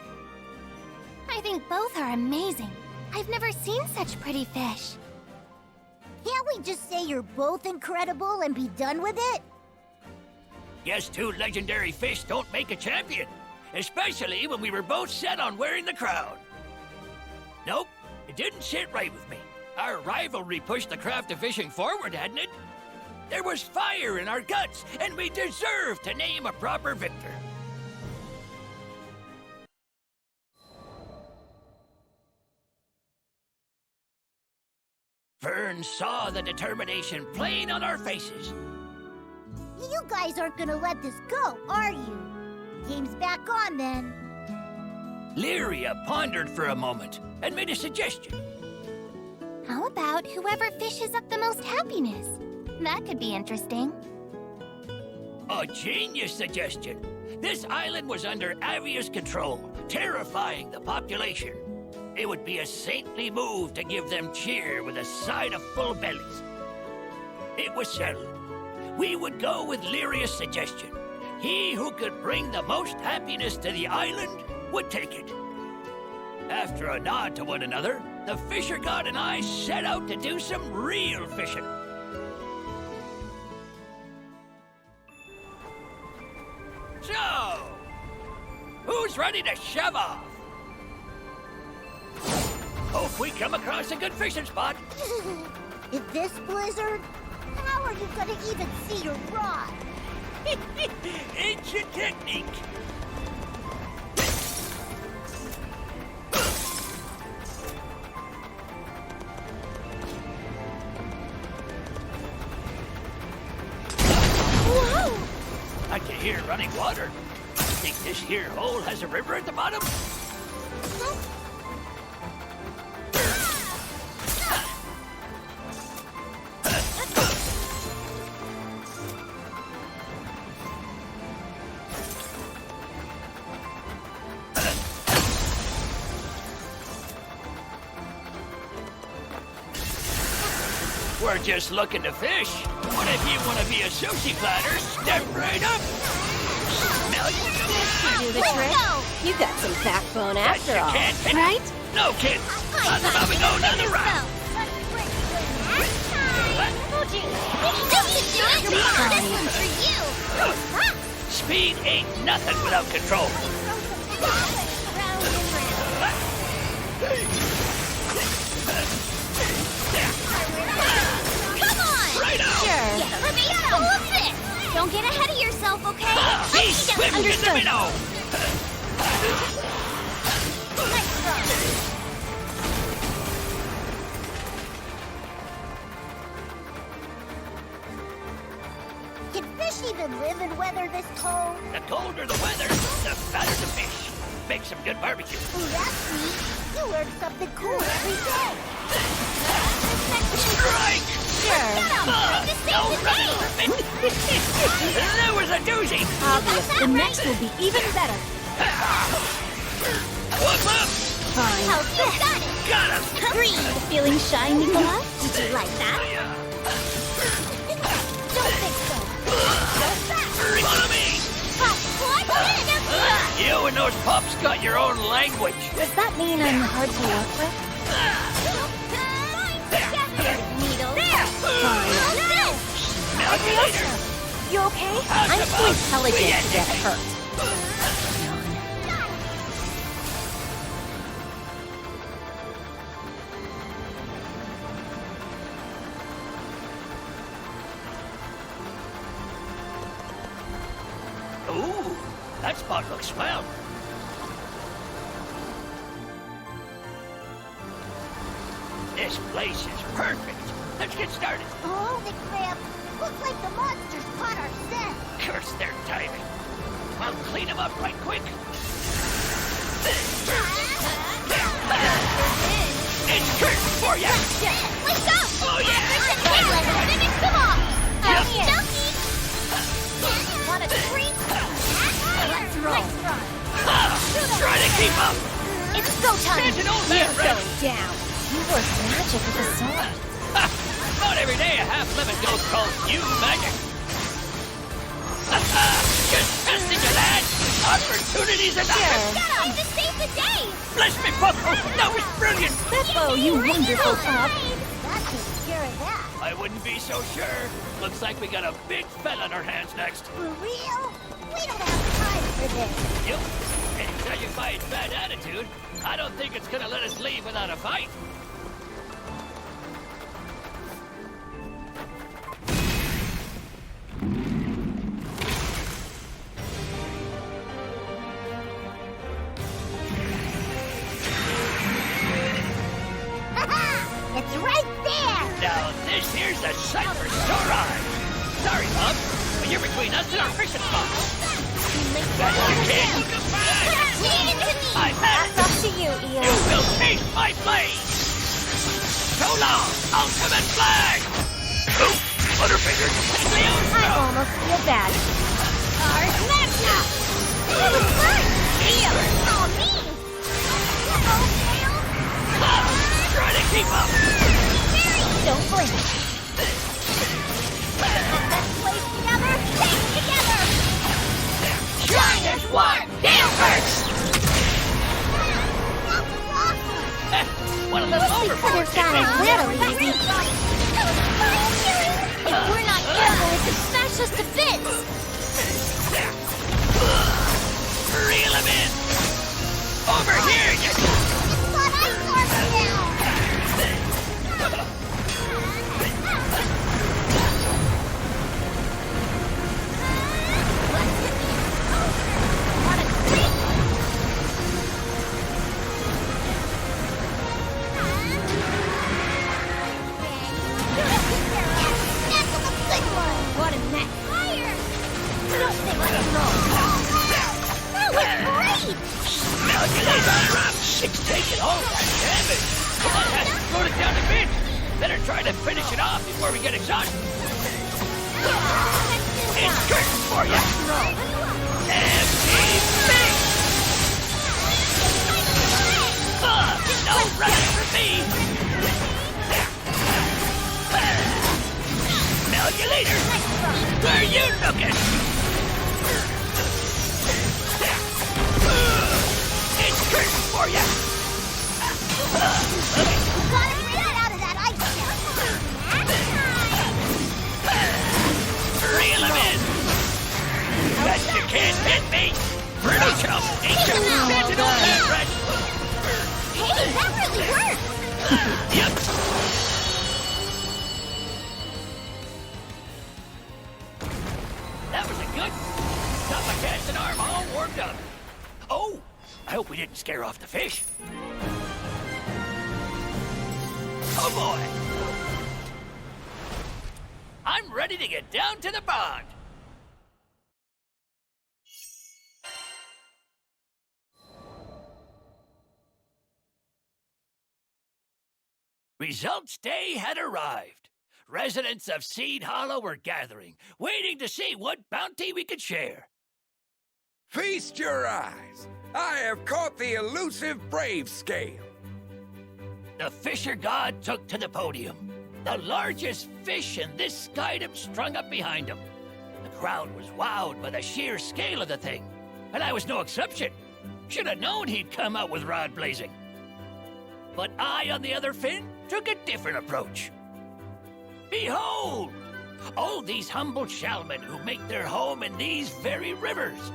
I: I think both are amazing. I've never seen such pretty fish.
C: Can't we just say you're both incredible and be done with it?
O: Guess 2 legendary fish don't make a champion. Especially when we were both set on wearing the crown. Nope, it didn't sit right with me. Our rivalry pushed the craft of fishing forward, hadn't it? There was fire in our guts, and we deserved to name a proper victor. Fern saw the determination plain on our faces.
C: You guys aren't gonna let this go, are you? Game's back on, then.
O: Lyria pondered for a moment and made a suggestion.
I: How about whoever fishes up the most happiness? That could be interesting.
O: A genius suggestion. This island was under Avia's control, terrifying the population. It would be a saintly move to give them cheer with a side of full bellies. It was settled. We would go with Lyria's suggestion. He who could bring the most happiness to the island would take it. After a nod to one another, the fisher god and I set out to do some real fishing. So, who's ready to shove off? Hope we come across a good fishing spot.
C: In this blizzard, how are you gonna even see your rod?
O: Ancient technique.
C: Whoa!
O: I can hear running water. Think this here hole has a river at the bottom? We're just looking to fish. What if you want to be a sushi platter? Step right up. Smell you.
K: Do the trick. You got some backbone after all,
O: can't
K: right?
O: No kidding. How's about we go another round? Speed ain't nothing without control.
M: Come on!
O: Right out!
M: Sure. Let me get all of this! Don't get ahead of yourself, okay?
O: He's swimming in the minnow!
C: Can fish even live in weather this cold?
O: The colder the weather, the fatter the fish. Make some good barbecue.
C: Oh, that's neat. You learn something cool every day.
O: Strike!
K: Sure.
O: No running for me. That was a doozy.
K: Obvious. The next will be even better.
O: What's up?
K: Fine.
M: How's this?
O: Got him.
M: Green.
K: Feeling shy, Nicola?
M: Did you like that?
C: Don't think so.
O: Follow me. You and those pups got your own language.
K: Does that mean I'm hard to work with?
M: Needle. There!
K: Fine.
O: Smell you later.
K: You okay?
O: How's
K: I'm too
O: about
K: intelligent to get hurt.
O: Ooh, that spot looks swell. This place is perfect. Let's get started.
C: Holy crap! Looks like the monsters caught our scent.
O: Curse their timing. I'll clean them up right quick. It's curtain for ya!
M: Let's go!
O: Oh yeah!
C: Let's roll.
O: Try to keep up!
C: It's go time.
O: Can't an old
K: You're
O: man rest?
K: going down. You work magic with a sword.
O: Not every day a half-living ghost calls you magic. Just testing you, lad. Opportunities enough.
C: Got on to save the day.
O: Bless me, Bucko. That was brilliant.
K: Beppo, you wonderful pup.
C: That takes care of that.
O: I wouldn't be so sure. Looks like we got a big fella on our hands next.
C: For real? We don't have time for this.
O: Yep. And judging by its bad attitude, I don't think it's gonna let us leave without a fight.
C: It's right there.
O: Now, this here's a sight for sore eyes. Sorry, Bob, but you're between us and our fishing spot. That's your kid. I've had
K: That's up to you, Eo.
O: You will taste my blade. So long, ultimate flag. Oh, Butterfinger.
K: I almost feel bad.
C: Our Magna. That was fun. Eo. Oh, me.
O: Try to keep up.
C: Don't blink. Let's play together. Stay together.
O: Shine as one. Damn first. What a little overboard.
C: If we're not careful, it could smash us to bits.
O: Reel him in. Over here, you...
C: But I want it now.
K: What a mess.
C: That was great!
O: Now you lay that around. It's taking all that damage. That has to slow it down a bit. Better try to finish it off before we get exhausted. It's curtains for you. MVP! No running for me. Smell you later. Where you looking? It's curtains for you.
C: Gotta get out of that ice
O: Reel him in. Bet you can't hit me. Brutal chump. Ain't you? Standing on that red.
C: Hey, that really worked!
O: Yep. That was a good. Got my cast and arm all warmed up. Oh, I hope we didn't scare off the fish. Oh boy. I'm ready to get down to the pond. Results day had arrived. Residents of Seed Hollow were gathering, waiting to see what bounty we could share.
S: Feast your eyes. I have caught the elusive brave scale.
O: The fisher god took to the podium. The largest fish in this skydom strung up behind him. The crowd was wowed by the sheer scale of the thing, and I was no exception. Should have known he'd come out with rod blazing. But I, on the other fin, took a different approach. Behold! All these humble shellmen who make their home in these very rivers.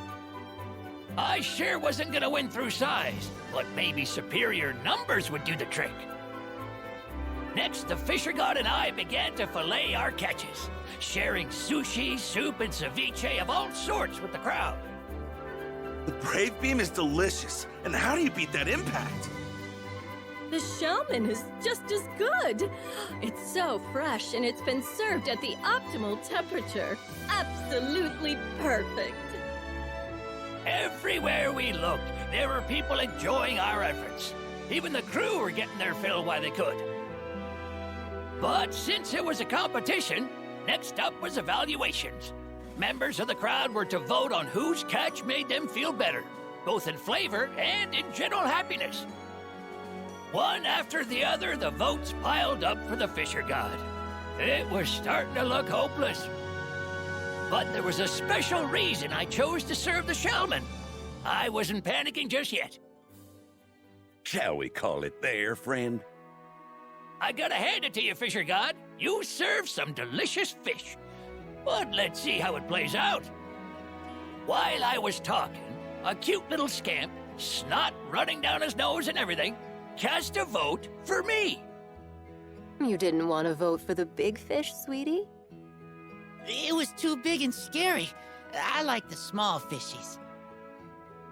O: I sure wasn't gonna win through size, but maybe superior numbers would do the trick. Next, the fisher god and I began to fillet our catches, sharing sushi, soup, and ceviche of all sorts with the crowd.
H: The Brave Beam is delicious. And how do you beat that impact?
E: The shellman is just as good. It's so fresh and it's been served at the optimal temperature. Absolutely perfect.
O: Everywhere we looked, there were people enjoying our efforts. Even the crew were getting their fill while they could. But since it was a competition, next up was evaluations. members of the crowd were to vote on whose catch made them feel better, both in flavor and in general happiness. One after the other, the votes piled up for the Fisher God. It was starting to look hopeless. But there was a special reason I chose to serve the Shellman. I wasn't panicking just yet.
S: Shall we call it there, friend?
O: I gotta hand it to you, Fisher God. You serve some delicious fish. But let's see how it plays out. While I was talking, a cute little scamp, snot running down his nose and everything, cast a vote for me.
K: You didn't want to vote for the big fish, sweetie?
T: It was too big and scary. I like the small fishies.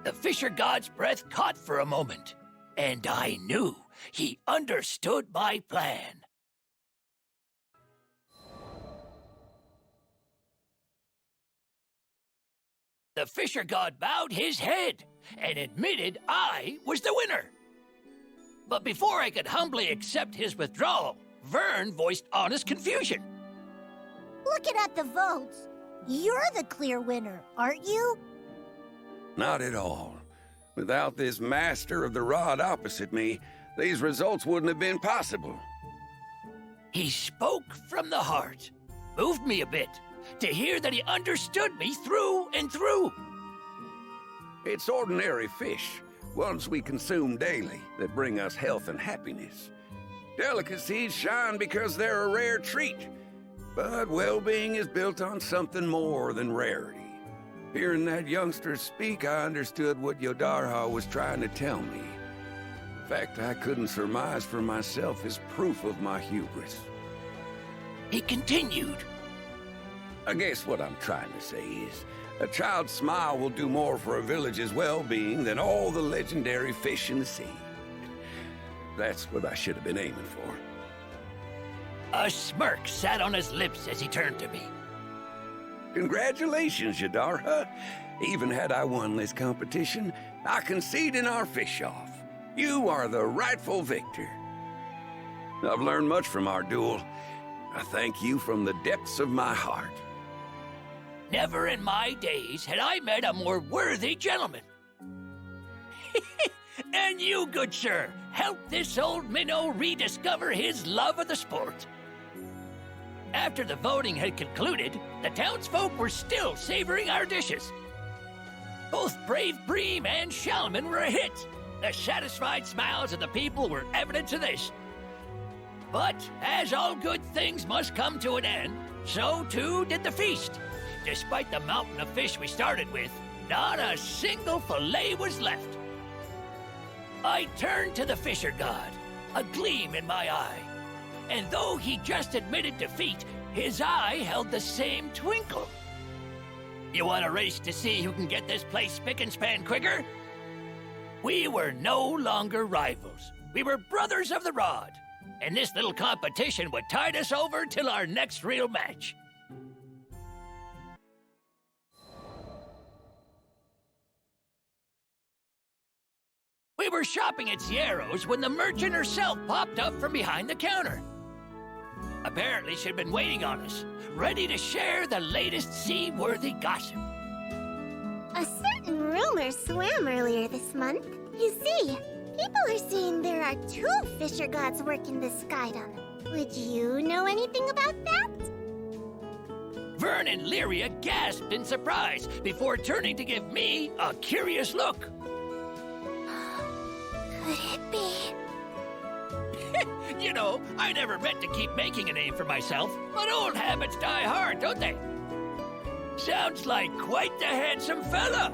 O: The Fisher God's breath caught for a moment, and I knew he understood my plan. The Fisher God bowed his head and admitted I was the winner. But before I could humbly accept his withdrawal, Vern voiced honest confusion.
C: Looking at the votes, you're the clear winner, aren't you?
S: Not at all. Without this master of the rod opposite me, these results wouldn't have been possible.
O: He spoke from the heart. Moved me a bit to hear that he understood me through and through.
S: It's ordinary fish, ones we consume daily, that bring us health and happiness. Delicacies shine because they're a rare treat, but well-being is built on something more than rarity. Hearing that youngster speak, I understood what Yodarha was trying to tell me. In fact, I couldn't surmise for myself his proof of my hubris.
O: He continued.
S: I guess what I'm trying to say is, a child's smile will do more for a village's well-being than all the legendary fish in the sea. That's what I should have been aiming for.
O: A smirk sat on his lips as he turned to me.
S: Congratulations, Yodarha. Even had I won this competition, I concede in our fish-off. You are the rightful victor. I've learned much from our duel. I thank you from the depths of my heart.
O: Never in my days had I met a more worthy gentleman. And you, good sir, helped this old minnow rediscover his love of the sport. After the voting had concluded, the townsfolk were still savoring our dishes. Both Brave Bream and Shellman were a hit. The satisfied smiles of the people were evidence of this. But as all good things must come to an end, so too did the feast. Despite the mountain of fish we started with, not a single fillet was left. I turned to the Fisher God, a gleam in my eye. And though he just admitted defeat, his eye held the same twinkle. You want a race to see who can get this place spick and span quicker? We were no longer rivals. We were brothers of the rod. And this little competition would tide us over till our next real match. We were shopping at Sierro's when the merchant herself popped up from behind the counter. Apparently she'd been waiting on us, ready to share the latest seaworthy gossip.
M: A certain rumor swam earlier this month. You see, people are saying there are 2 Fisher Gods working this skydom. Would you know anything about that?
O: Vern and Lyria gasped in surprise before turning to give me a curious look.
M: Could it be?
O: You know, I never meant to keep making a name for myself, but old habits die hard, don't they? Sounds like quite the handsome fella.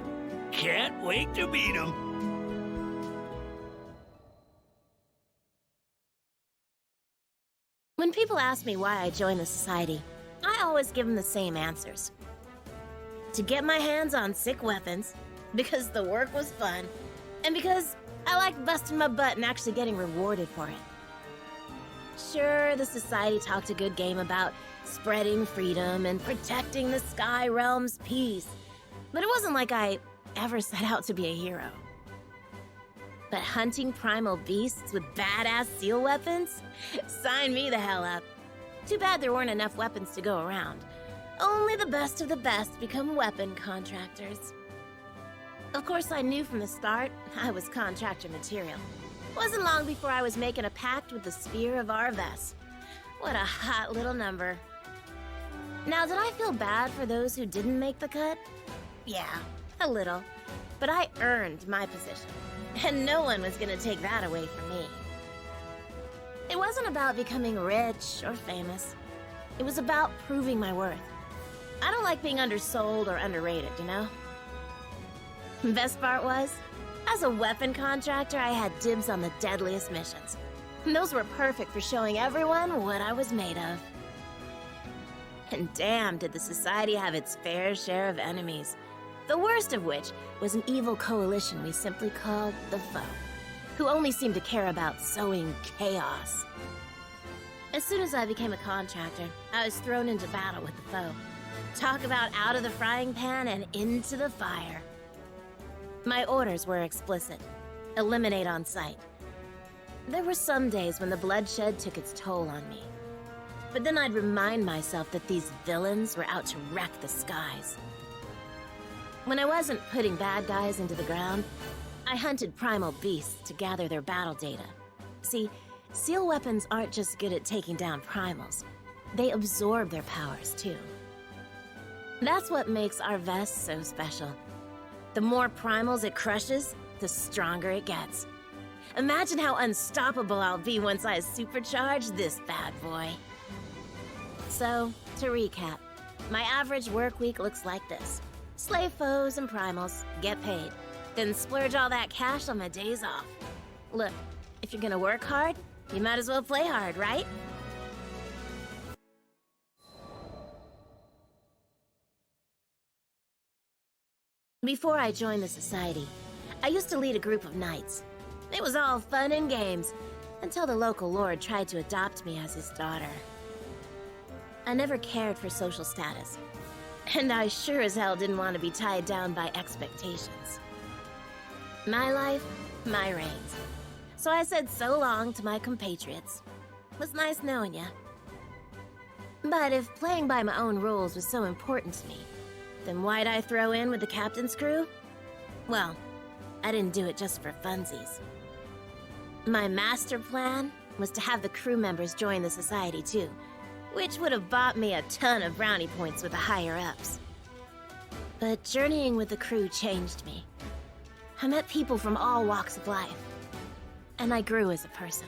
O: Can't wait to meet him.
Q: When people ask me why I joined the society, I always give them the same answers. To get my hands on sick weapons, because the work was fun, and because I liked busting my butt and actually getting rewarded for it. Sure, the society talked a good game about spreading freedom and protecting the Sky Realm's peace, but it wasn't like I ever set out to be a hero. But hunting primal beasts with badass seal weapons? Sign me the hell up. Too bad there weren't enough weapons to go around. Only the best of the best become weapon contractors. Of course, I knew from the start I was contractor material. Wasn't long before I was making a pact with the Sphere of Arves. What a hot little number. Now, did I feel bad for those who didn't make the cut? Yeah, a little. But I earned my position, and no one was gonna take that away from me. It wasn't about becoming rich or famous. It was about proving my worth. I don't like being undersold or underrated, you know? Best part was, as a weapon contractor, I had dibs on the deadliest missions. And those were perfect for showing everyone what I was made of. And damn, did the society have its fair share of enemies. The worst of which was an evil coalition we simply called the Foe, who only seemed to care about sowing chaos. As soon as I became a contractor, I was thrown into battle with the Foe. Talk about out of the frying pan and into the fire. My orders were explicit. Eliminate on sight. There were some days when the bloodshed took its toll on me. But then I'd remind myself that these villains were out to wreck the skies. When I wasn't putting bad guys into the ground, I hunted primal beasts to gather their battle data. See, seal weapons aren't just good at taking down primals. They absorb their powers, too. That's what makes our vest so special. The more primals it crushes, the stronger it gets. Imagine how unstoppable I'll be once I supercharge this bad boy. So, to recap, my average work week looks like this. Slay foes and primals, get paid, then splurge all that cash on my days off. Look, if you're gonna work hard, you might as well play hard, right? Before I joined the society, I used to lead a group of knights. It was all fun and games, until the local lord tried to adopt me as his daughter. I never cared for social status, and I sure as hell didn't want to be tied down by expectations. My life, my reins. So I said so long to my compatriots. Was nice knowing ya. But if playing by my own rules was so important to me, then why'd I throw in with the captain's crew? Well, I didn't do it just for funsies. My master plan was to have the crew members join the society too, which would have bought me a ton of brownie points with the higher-ups. But journeying with the crew changed me. I met people from all walks of life, and I grew as a person.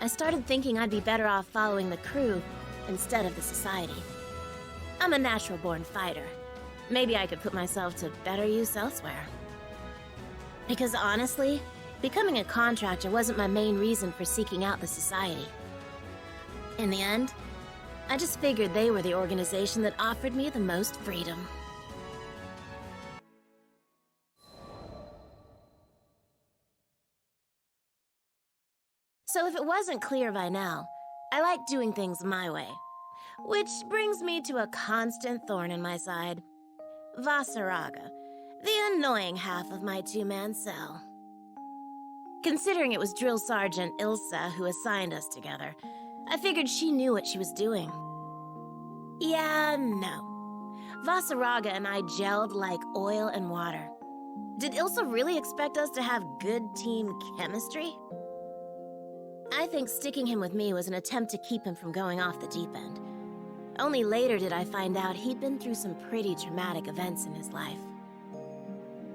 Q: I started thinking I'd be better off following the crew instead of the society. I'm a natural-born fighter. Maybe I could put myself to better use elsewhere. Because honestly, becoming a contractor wasn't my main reason for seeking out the society. In the end, I just figured they were the organization that offered me the most freedom. So if it wasn't clear by now, I like doing things my way. Which brings me to a constant thorn in my side. Vaseraga, the annoying half of my two-man cell. Considering it was Drill Sergeant Ilsa who assigned us together, I figured she knew what she was doing. Yeah, no. Vaseraga and I gelled like oil and water. Did Ilsa really expect us to have good team chemistry? I think sticking him with me was an attempt to keep him from going off the deep end. Only later did I find out he'd been through some pretty traumatic events in his life.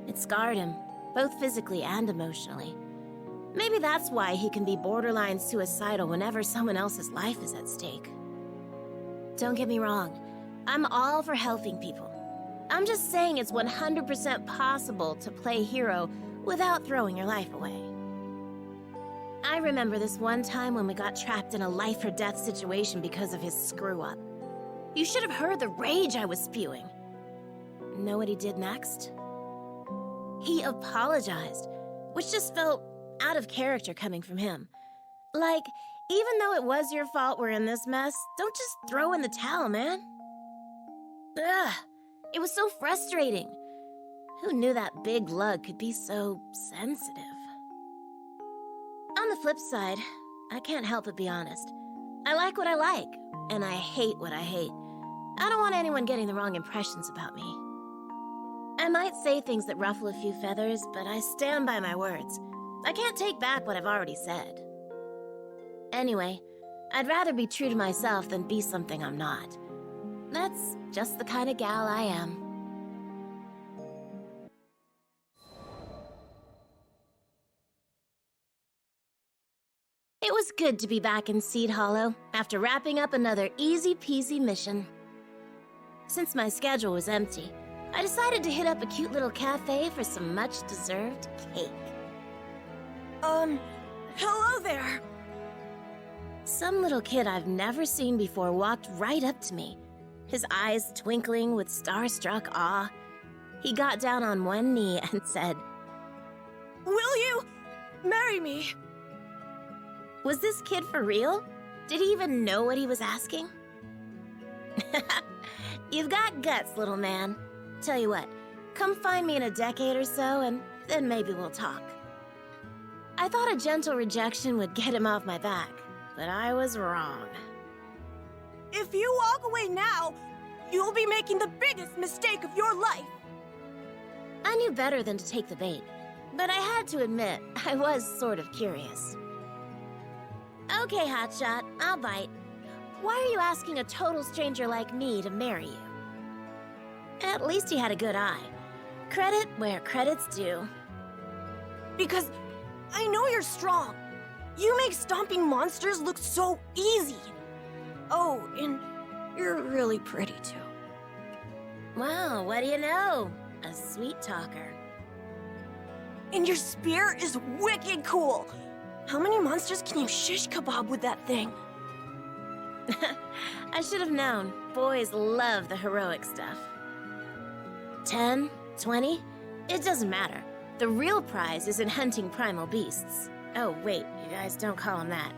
Q: It scarred him, both physically and emotionally. Maybe that's why he can be borderline suicidal whenever someone else's life is at stake. Don't get me wrong, I'm all for helping people. I'm just saying it's 100% possible to play hero without throwing your life away. I remember this one time when we got trapped in a life-or-death situation because of his screw-up. You should have heard the rage I was spewing. Know what he did next? He apologized, which just felt out of character coming from him. Like, even though it was your fault we're in this mess, don't just throw in the towel, man. Ugh, it was so frustrating. Who knew that big lug could be so sensitive? On the flip side, I can't help but be honest. I like what I like, and I hate what I hate. I don't want anyone getting the wrong impressions about me. I might say things that ruffle a few feathers, but I stand by my words. I can't take back what I've already said. Anyway, I'd rather be true to myself than be something I'm not. That's just the kind of gal I am. It was good to be back in Seed Hollow after wrapping up another easy-peasy mission. Since my schedule was empty, I decided to hit up a cute little cafe for some much-deserved cake.
D: Hello there!
Q: Some little kid I've never seen before walked right up to me, his eyes twinkling with starstruck awe. He got down on one knee and said,
D: "Will you marry me?"
Q: Was this kid for real? Did he even know what he was asking? You've got guts, little man. Tell you what, come find me in a decade or so, and then maybe we'll talk. I thought a gentle rejection would get him off my back, but I was wrong.
D: If you walk away now, you'll be making the biggest mistake of your life.
Q: I knew better than to take the bait, but I had to admit, I was sort of curious. Okay, hotshot, I'll bite. Why are you asking a total stranger like me to marry you? At least he had a good eye. Credit where credit's due.
D: Because I know you're strong. You make stomping monsters look so easy. Oh, and you're really pretty too.
Q: Wow, what do you know? A sweet talker.
D: And your spear is wicked cool. How many monsters can you shish kebab with that thing?
Q: I should have known. Boys love the heroic stuff. 10, 20, it doesn't matter. The real prize is in hunting primal beasts. Oh, wait, you guys don't call them that.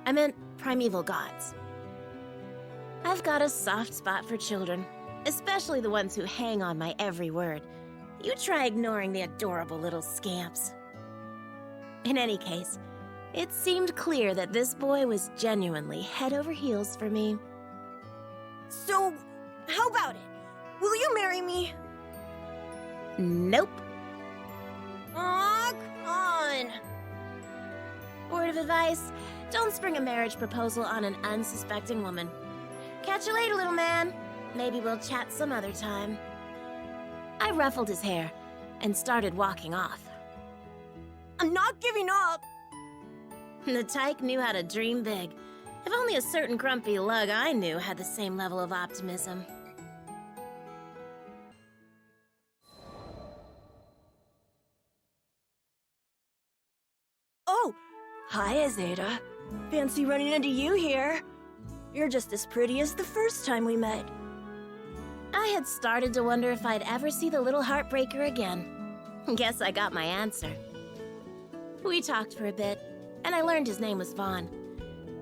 Q: I meant primeval gods. I've got a soft spot for children, especially the ones who hang on my every word. You try ignoring the adorable little scamps. In any case, it seemed clear that this boy was genuinely head over heels for me.
D: So, how about it? Will you marry me?
Q: Nope.
D: Aw, come on.
Q: Word of advice, don't spring a marriage proposal on an unsuspecting woman. Catch you later, little man. Maybe we'll chat some other time. I ruffled his hair and started walking off.
D: I'm not giving up.
Q: The tyke knew how to dream big. If only a certain grumpy lug I knew had the same level of optimism.
D: Oh, hi, Zeta. Fancy running into you here. You're just as pretty as the first time we met.
Q: I had started to wonder if I'd ever see the little heartbreaker again. Guess I got my answer. We talked for a bit, and I learned his name was Vaughn.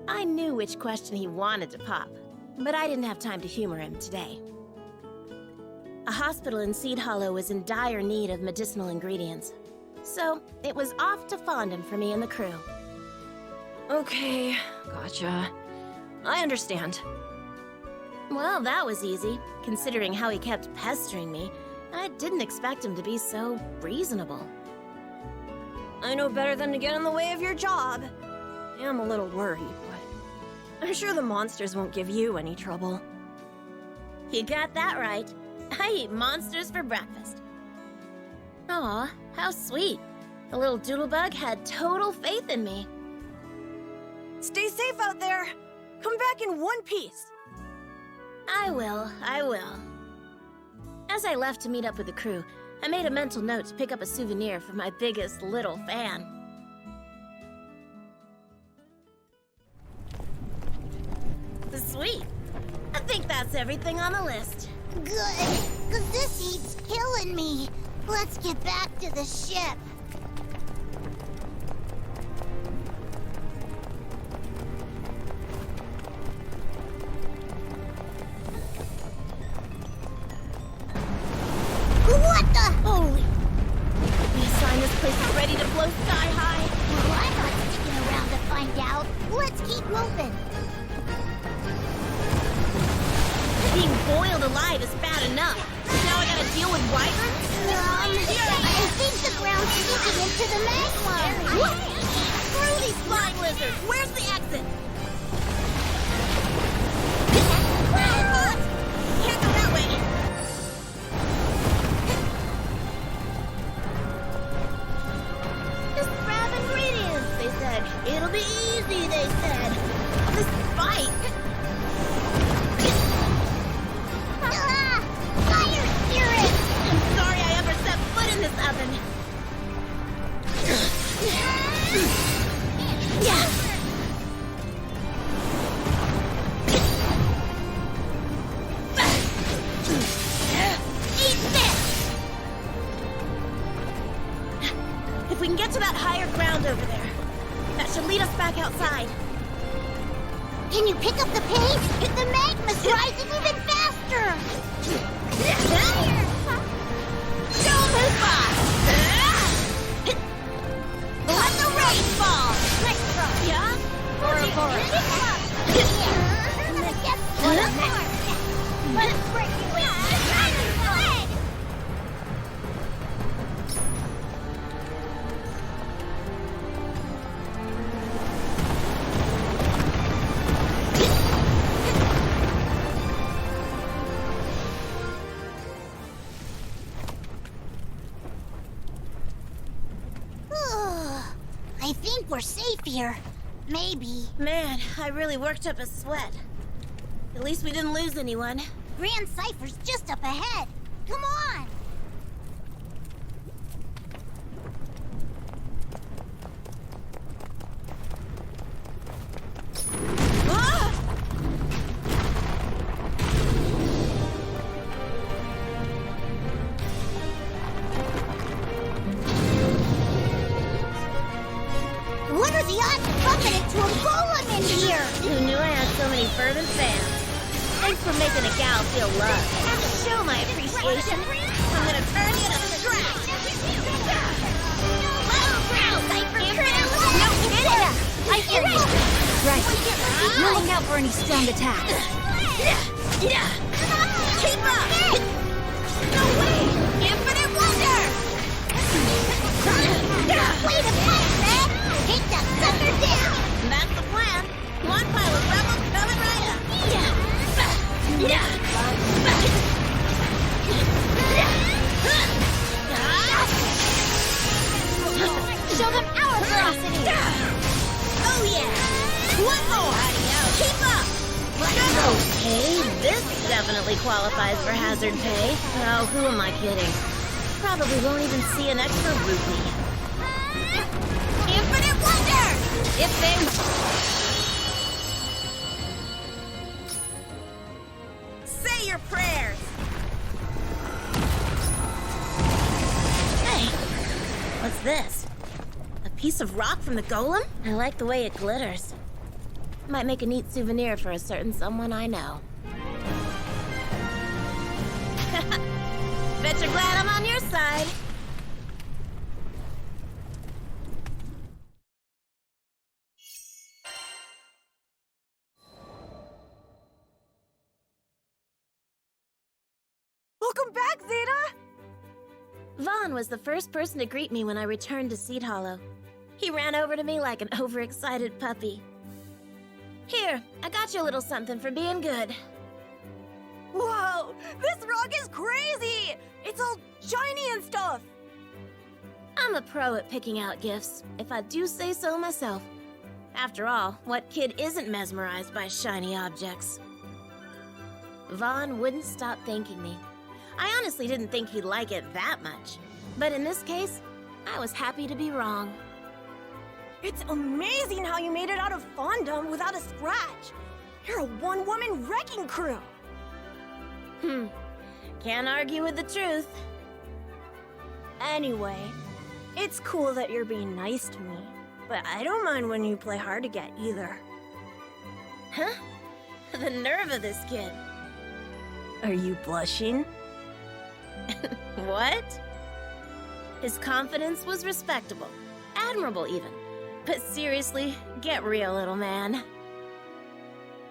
Q: I knew which question he wanted to pop, but I didn't have time to humor him today. A hospital in Seed Hollow was in dire need of medicinal ingredients, so it was off to Fondant for me and the crew.
D: Okay, gotcha. I understand.
Q: Well, that was easy, considering how he kept pestering me. I didn't expect him to be so reasonable.
D: I know better than to get in the way of your job. I am a little worried, but I'm sure the monsters won't give you any trouble.
Q: You got that right. I eat monsters for breakfast. Aw, how sweet. The little doodlebug had total faith in me.
D: Stay safe out there. Come back in one piece.
Q: I will. As I left to meet up with the crew, I made a mental note to pick up a souvenir for my biggest little fan. Sweet. I think that's everything on the list.
C: Good, 'cause this heat's killing me. Let's get back to the ship. What the?
Q: Holy! The sign this place is ready to blow sky high.
C: Well, I'm not sticking around to find out. Let's keep moving.
Q: Being boiled alive is bad enough. Now I gotta deal with wyverns?
C: I think the ground's sinking into the magma.
Q: What? Screw these flying lizards! Where's the exit? Can't go that way. Just grab ingredients, they said. It'll be easy, they said. This fight.
C: Fire spirit!
Q: I'm sorry I ever set foot in this oven. Yeah. Eat this! If we can get to that higher ground over there, that should lead us back outside.
C: Can you pick up the pace? The magma's rising even faster!
Q: Don't move fast! Let the rain fall!
C: Let's try.
Q: Yeah? Or a forest?
C: Let's break you in. I think we're safe here. Maybe.
Q: Man, I really worked up a sweat. At least we didn't lose anyone.
C: Grand Cypher's just up ahead. Come on!
Q: Ah!
C: What are the odds of bumping into a golem in here?
Q: Who knew I had so many fervent fans? Thanks for making a gal feel loved. To show my appreciation, I'm gonna turn you to scratch.
C: Low ground, Cypher crew!
Q: No kidding!
K: I hear you. Right. We'll look out for any strong attacks.
Q: Keep up! No way! Infinite wonder!
C: Way to fight, Red! Take that sucker down!
Q: That's the plan. One pile of rebels coming right up.
C: Show them our ferocity!
Q: Oh yeah! One more! Keep up! Okay, this definitely qualifies for hazard pay. Oh, who am I kidding? Probably won't even see an extra rupee. Infinite wonder! If they... Say your prayers! Hey, what's this? A piece of rock from the golem? I like the way it glitters. Might make a neat souvenir for a certain someone I know. Bet you're glad I'm on your side.
D: Welcome back, Zeta!
Q: Vaughn was the first person to greet me when I returned to Seed Hollow. He ran over to me like an overexcited puppy. Here, I got you a little something for being good.
D: Whoa! This rock is crazy! It's all shiny and stuff!
Q: I'm a pro at picking out gifts, if I do say so myself. After all, what kid isn't mesmerized by shiny objects? Vaughn wouldn't stop thanking me. I honestly didn't think he'd like it that much. But in this case, I was happy to be wrong.
D: It's amazing how you made it out of Fondom without a scratch. You're a one-woman wrecking crew.
Q: Can't argue with the truth.
D: Anyway, it's cool that you're being nice to me, but I don't mind when you play hard to get either.
Q: Huh? The nerve of this kid.
D: Are you blushing?
Q: What? His confidence was respectable. Admirable, even. But seriously, get real, little man.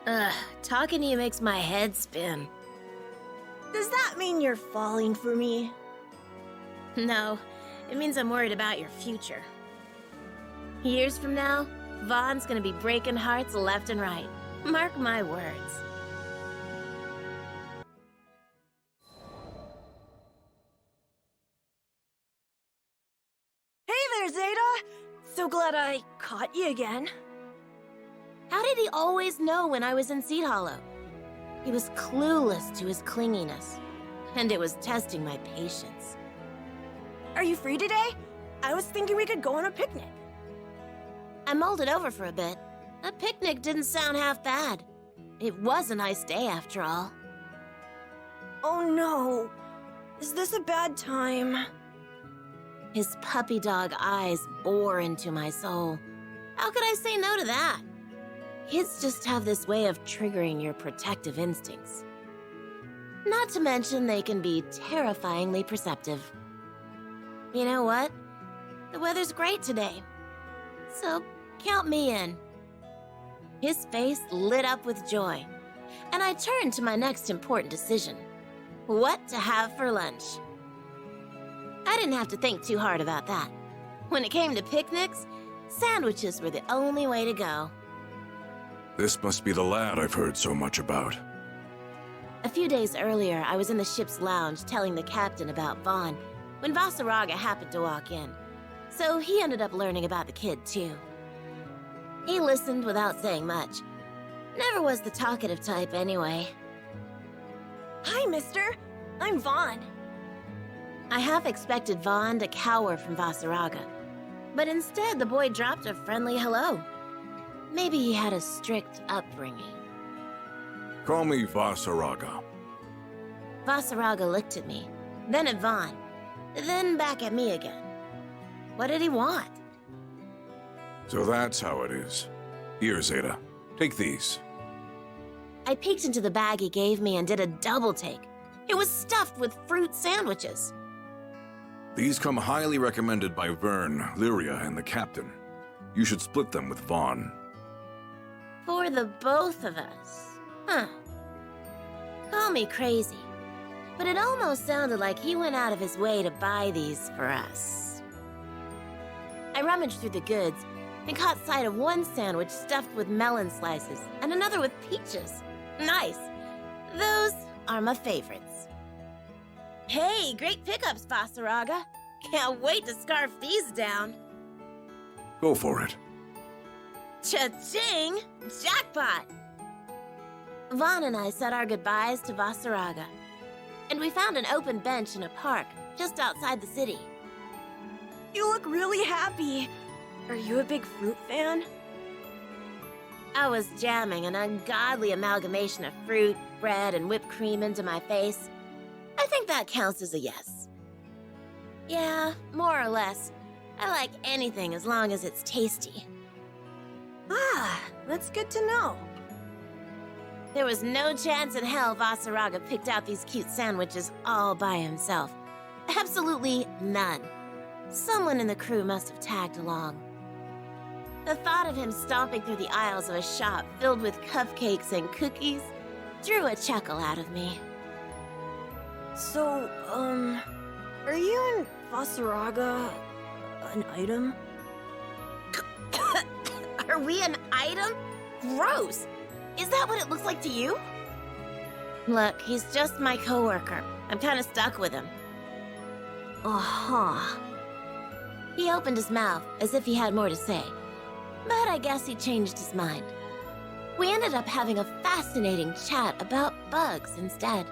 Q: Ugh, talking to you makes my head spin.
D: Does that mean you're falling for me?
Q: No, it means I'm worried about your future. Years from now, Vaughn's gonna be breaking hearts left and right. Mark my words.
D: Hey there, Zeta! So glad I caught you again.
Q: How did he always know when I was in Seed Hollow? He was clueless to his clinginess, and it was testing my patience.
D: Are you free today? I was thinking we could go on a picnic.
Q: I mulled it over for a bit. A picnic didn't sound half bad. It was a nice day, after all.
D: Oh no. Is this a bad time?
Q: His puppy dog eyes bore into my soul. How could I say no to that? Kids just have this way of triggering your protective instincts. Not to mention they can be terrifyingly perceptive. You know what? The weather's great today. So, count me in. His face lit up with joy, and I turned to my next important decision. What to have for lunch. I didn't have to think too hard about that. When it came to picnics, sandwiches were the only way to go.
N: This must be the lad I've heard so much about.
Q: A few days earlier, I was in the ship's lounge telling the captain about Vaughn when Vaseraga happened to walk in. So he ended up learning about the kid, too. He listened without saying much. Never was the talkative type, anyway.
D: Hi, mister. I'm Vaughn.
Q: I half expected Vaughn to cower from Vaseraga, but instead the boy dropped a friendly hello. Maybe he had a strict upbringing.
N: Call me Vaseraga.
Q: Vaseraga looked at me, then at Vaughn, then back at me again. What did he want?
N: So that's how it is. Here, Zeta. Take these.
Q: I peeked into the bag he gave me and did a double take. It was stuffed with fruit sandwiches.
N: These come highly recommended by Vern, Lyria, and the captain. You should split them with Vaughn.
Q: For the both of us. Huh. Call me crazy, but it almost sounded like he went out of his way to buy these for us. I rummaged through the goods and caught sight of one sandwich stuffed with melon slices and another with peaches. Nice. Those are my favorites. Hey, great pickups, Vaseraga. Can't wait to scarf these down.
N: Go for it.
Q: Cha-ching! Jackpot! Vaughn and I said our goodbyes to Vaseraga, and we found an open bench in a park just outside the city.
D: You look really happy. Are you a big fruit fan?
Q: I was jamming an ungodly amalgamation of fruit, bread, and whipped cream into my face. I think that counts as a yes. Yeah, more or less. I like anything as long as it's tasty.
D: Ah, that's good to know.
Q: There was no chance in hell Vaseraga picked out these cute sandwiches all by himself. Absolutely none. Someone in the crew must have tagged along. The thought of him stomping through the aisles of a shop filled with cupcakes and cookies drew a chuckle out of me.
D: So, are you and Vaseraga an item?
Q: Are we an item? Gross! Is that what it looks like to you? Look, he's just my coworker. I'm kind of stuck with him. Uh-huh. He opened his mouth as if he had more to say, but I guess he changed his mind. We ended up having a fascinating chat about bugs instead.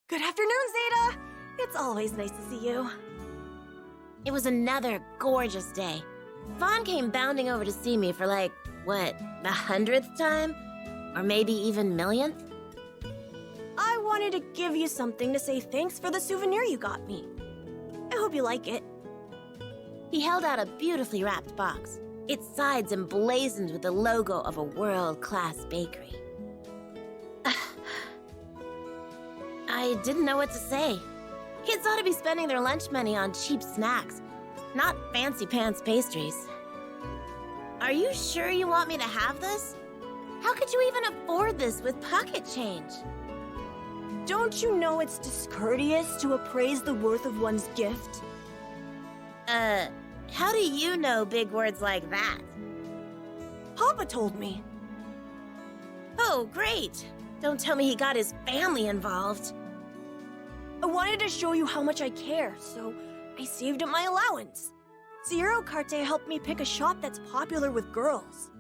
D: Good afternoon, Zeta! It's always nice to see you.
Q: It was another gorgeous day. Vaughn came bounding over to see me for like, what, the 100th time? Or maybe even millionth?
D: I wanted to give you something to say thanks for the souvenir you got me. I hope you like it.
Q: He held out a beautifully wrapped box, its sides emblazoned with the logo of a world-class bakery. I didn't know what to say. Kids ought to be spending their lunch money on cheap snacks, not fancy pants pastries. Are you sure you want me to have this? How could you even afford this with pocket change?
D: Don't you know it's discourteous to appraise the worth of one's gift?
Q: How do you know big words like that?
D: Papa told me.
Q: Oh, great. Don't tell me he got his family involved.
D: I wanted to show you how much I care, so I saved up my allowance. Zero Carte helped me pick a shop that's popular with girls.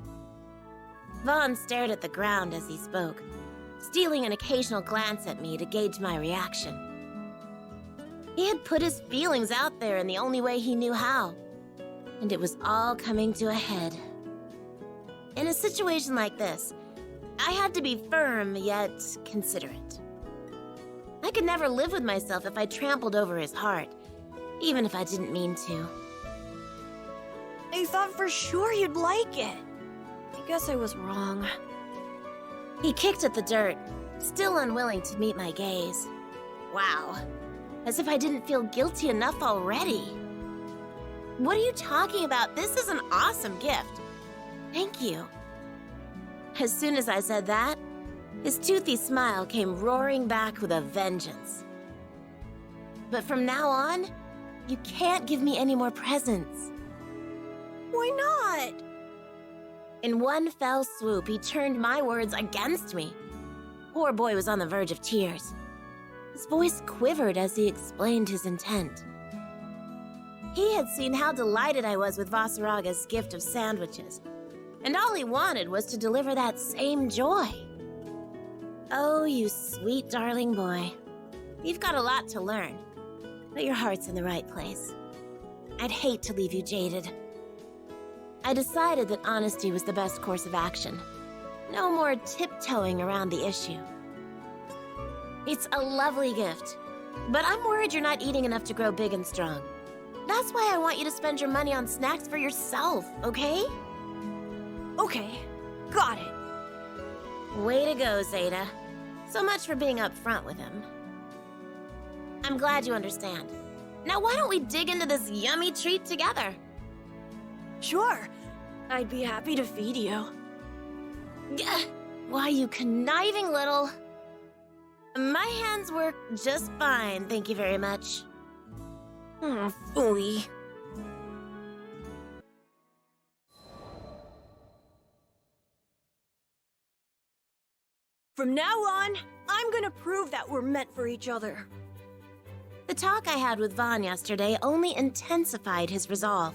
Q: Vaughn stared at the ground as he spoke, stealing an occasional glance at me to gauge my reaction. He had put his feelings out there in the only way he knew how, and it was all coming to a head. In a situation like this, I had to be firm yet considerate. I could never live with myself if I trampled over his heart, even if I didn't mean to.
D: I thought for sure you'd like it. I guess I was wrong.
Q: He kicked at the dirt, still unwilling to meet my gaze. Wow, as if I didn't feel guilty enough already. What are you talking about? This is an awesome gift. Thank you. As soon as I said that, his toothy smile came roaring back with a vengeance. But from now on, you can't give me any more presents.
D: Why not?
Q: In one fell swoop, he turned my words against me. Poor boy was on the verge of tears. His voice quivered as he explained his intent. He had seen how delighted I was with Vaseraga's gift of sandwiches, and all he wanted was to deliver that same joy. Oh, you sweet, darling boy. You've got a lot to learn, but your heart's in the right place. I'd hate to leave you jaded. I decided that honesty was the best course of action. No more tiptoeing around the issue. It's a lovely gift, but I'm worried you're not eating enough to grow big and strong. That's why I want you to spend your money on snacks for yourself, okay?
D: Okay, got it.
Q: Way to go, Zeta. So much for being upfront with him. I'm glad you understand. Now why don't we dig into this yummy treat together?
D: Sure, I'd be happy to feed you.
Q: Why, you conniving little... My hands work just fine, thank you very much.
D: Phooey. From now on, I'm gonna prove that we're meant for each other.
Q: The talk I had with Vaughn yesterday only intensified his resolve.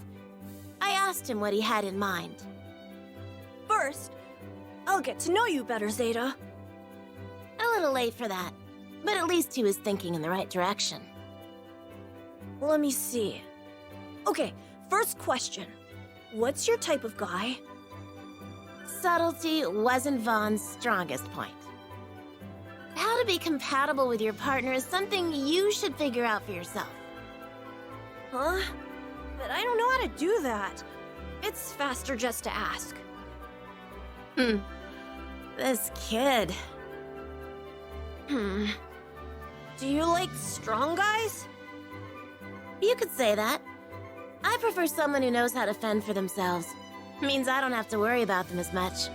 Q: I asked him what he had in mind.
D: First, I'll get to know you better, Zeta.
Q: A little late for that, but at least he was thinking in the right direction.
D: Let me see. Okay, first question. What's your type of guy?
Q: Subtlety wasn't Vaughn's strongest point. How to be compatible with your partner is something you should figure out for yourself.
D: Huh? But I don't know how to do that. It's faster just to ask.
Q: This kid.
D: Do you like strong guys?
Q: You could say that. I prefer someone who knows how to fend for themselves. Means I don't have to worry about them as much.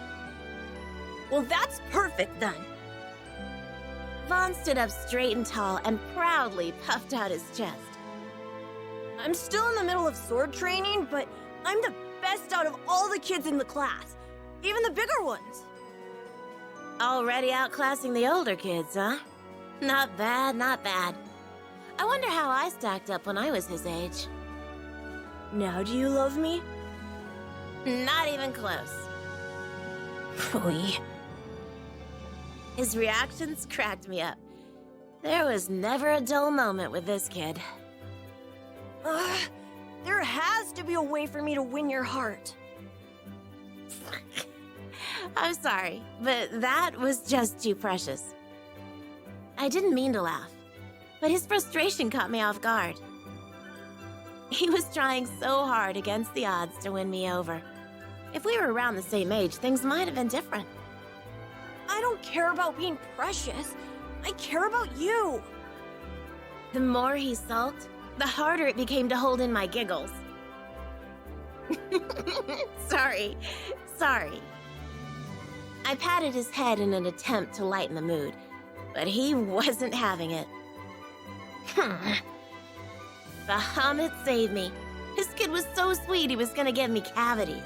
D: Well, that's perfect then.
Q: Vaughn stood up straight and tall and proudly puffed out his chest.
D: I'm still in the middle of sword training, but I'm the best out of all the kids in the class. Even the bigger ones.
Q: Already outclassing the older kids, huh? Not bad, not bad. I wonder how I stacked up when I was his age.
D: Now do you love me?
Q: Not even close.
D: Phooey.
Q: His reactions cracked me up. There was never a dull moment with this kid.
D: There has to be a way for me to win your heart.
Q: I'm sorry, but that was just too precious. I didn't mean to laugh, but his frustration caught me off guard. He was trying so hard against the odds to win me over. If we were around the same age, things might have been different.
D: I don't care about being precious. I care about you.
Q: The more he sulked, the harder it became to hold in my giggles. Sorry. I patted his head in an attempt to lighten the mood, but he wasn't having it. Bahamut saved me. His kid was so sweet he was gonna give me cavities.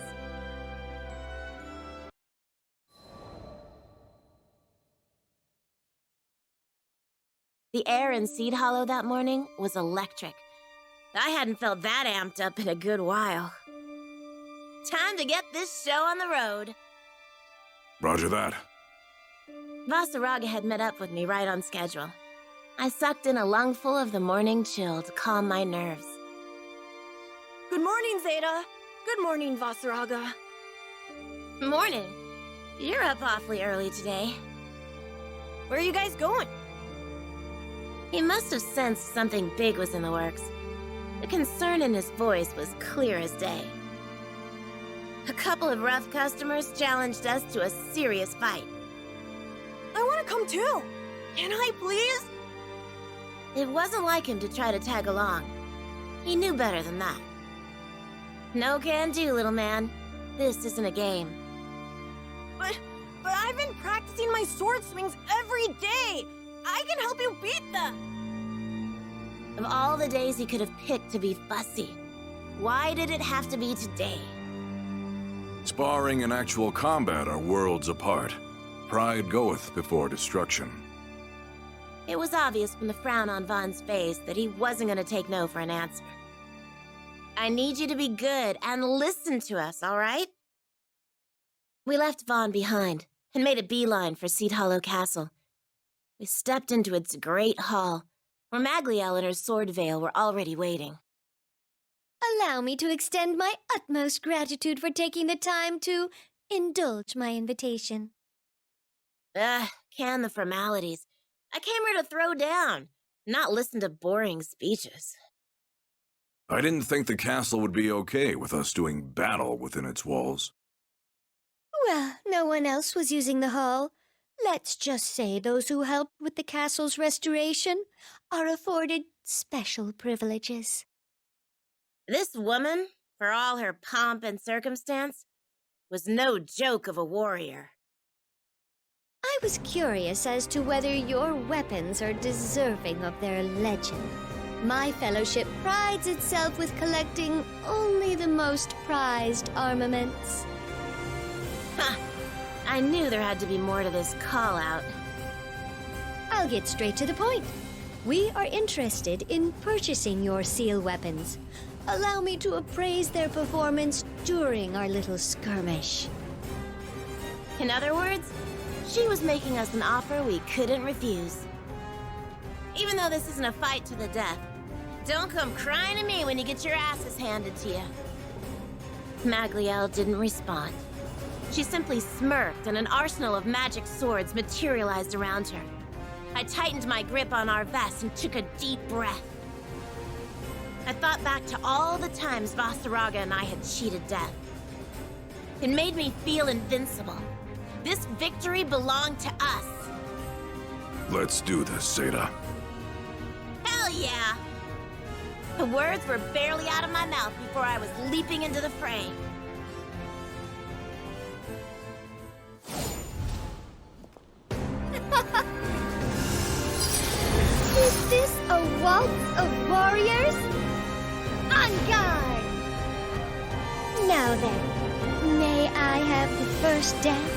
Q: The air in Seed Hollow that morning was electric. I hadn't felt that amped up in a good while. Time to get this show on the road.
N: Roger that.
Q: Vaseraga had met up with me right on schedule. I sucked in a lungful of the morning chill to calm my nerves.
D: Good morning, Zeta. Good morning, Vaseraga.
Q: Morning. You're up awfully early today.
D: Where are you guys going?
Q: He must have sensed something big was in the works. The concern in his voice was clear as day. A couple of rough customers challenged us to a serious fight.
D: I want to come too. Can I, please?
Q: It wasn't like him to try to tag along. He knew better than that. No can do, little man. This isn't a game.
D: But I've been practicing my sword swings every day. I can help you beat them.
Q: Of all the days he could have picked to be fussy, why did it have to be today?
N: Sparring and actual combat are worlds apart. Pride goeth before destruction.
Q: It was obvious from the frown on Vaughn's face that he wasn't going to take no for an answer. I need you to be good and listen to us, all right? We left Vaughn behind and made a beeline for Seed Hollow Castle. We stepped into its great hall, where Magliel and her sword veil were already waiting.
G: Allow me to extend my utmost gratitude for taking the time to indulge my invitation.
Q: Can the formalities. I came here to throw down, not listen to boring speeches.
N: I didn't think the castle would be okay with us doing battle within its walls.
G: Well, no one else was using the hall. Let's just say those who helped with the castle's restoration are afforded special privileges.
Q: This woman, for all her pomp and circumstance, was no joke of a warrior.
G: I was curious as to whether your weapons are deserving of their legend. My fellowship prides itself with collecting only the most prized armaments.
Q: Ha! I knew there had to be more to this call-out.
G: I'll get straight to the point. We are interested in purchasing your seal weapons. Allow me to appraise their performance during our little skirmish.
Q: In other words, she was making us an offer we couldn't refuse. Even though this isn't a fight to the death, don't come crying to me when you get your asses handed to you. Magliel didn't respond. She simply smirked and an arsenal of magic swords materialized around her. I tightened my grip on our vest and took a deep breath. I thought back to all the times Vaseraga and I had cheated death. It made me feel invincible. This victory belonged to us.
N: Let's do this, Zeta.
Q: Hell yeah! The words were barely out of my mouth before I was leaping into the fray.
G: Is this a waltz of warriors? On guard! Now then, may I have the first dance?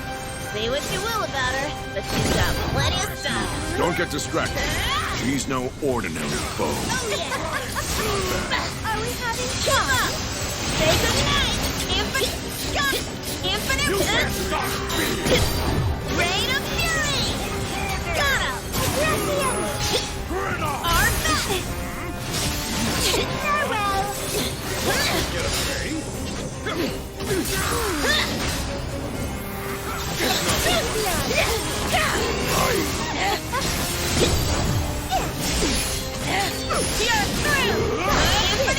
Q: Say what you will about her, but she's got plenty of style.
N: Don't get distracted. She's no ordinary foe.
Q: Oh, yeah!
G: Are we having
Q: Keep
G: fun?
Q: up! Say goodnight! Infinite gun! Infinite...
N: You can't stop me!
Q: Rain of fury! Got him! Our back!
G: Farewell!
Q: You're through!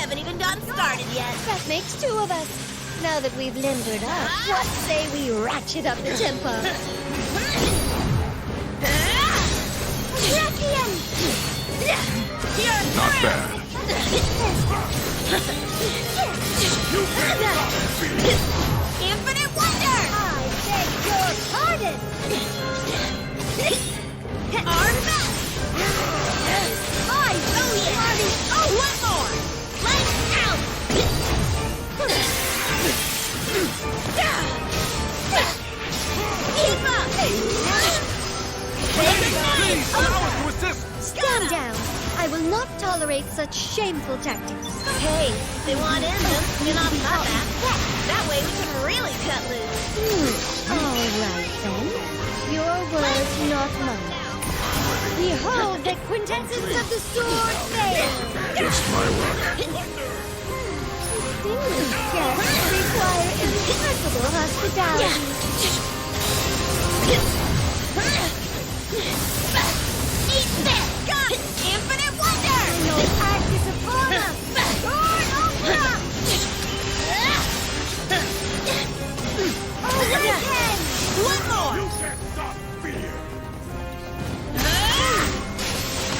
Q: haven't even gotten started yet.
G: That makes two of us. Now that we've limbered up, what say we ratchet up the tempo?
M: Rackam!
N: Not bad.
Q: Infinite wonder!
G: I beg your pardon!
Q: Artifact! Oh yeah! Oh, one more! Lights out! Keep up!
G: Stand down! I will not tolerate such shameful tactics.
Q: Hey, if they want in them, get off my back. That way we can really cut loose.
G: All right, then. Your words, not mine. Behold the quintessence of the sword fail!
N: Just my luck.
G: Distinguished guests require impeccable hospitality.
Q: Eat this! Got it! Infinite wonder!
G: No practice upon us! Sword Ultra! Over again!
Q: One more!
N: You can't stop fear.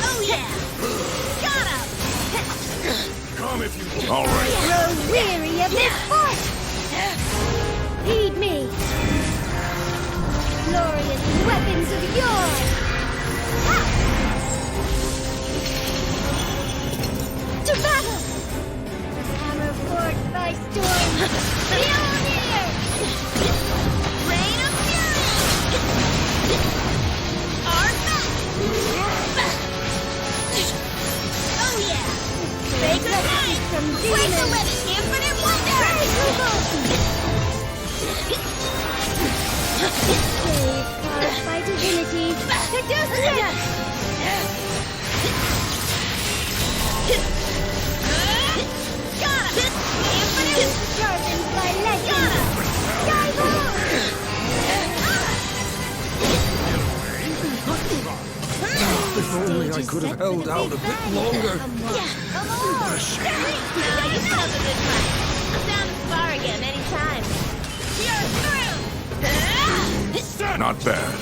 Q: Oh yeah! Got him!
N: Come if you want. All right.
G: Grow weary of this fight! Heed me! Glorious weapons of yore! To battle! The hammer forged by storm! Mjolnir!
Q: Rain of fury! Artifact! Oh yeah! Fake the night! Break the limit! Infinite wonder!
G: Saved by divinity! Cagliostro!
Q: Got him! Infinite!
G: Sharpened by legend!
Q: Got him!
G: Skyborn!
B: If only I could have held out a bit longer.
Q: Come on! No, you still have a good fight. I'm down to spar again anytime. You're through!
N: Not bad.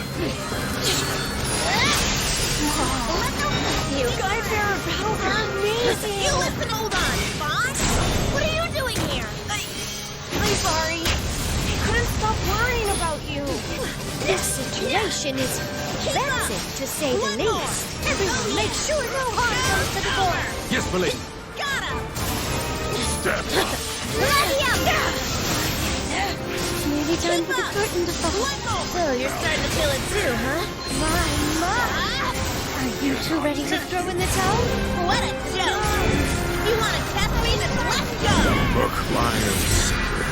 Q: You guys are amazing! You listen, hold on, Fran! What are you doing here?
D: I'm sorry. I couldn't stop worrying about you.
G: This situation is vexing, to say the least. Everyone, make sure no harm comes to the board.
B: Yes, Valine.
Q: Got him!
N: Step up.
G: Maybe time for the curtain to fall.
Q: So you're starting to feel it too, huh?
G: My. Are you two ready to throw in the towel?
Q: What a joke! You want to test me? Then let's go!
N: Hook, line, and sinker.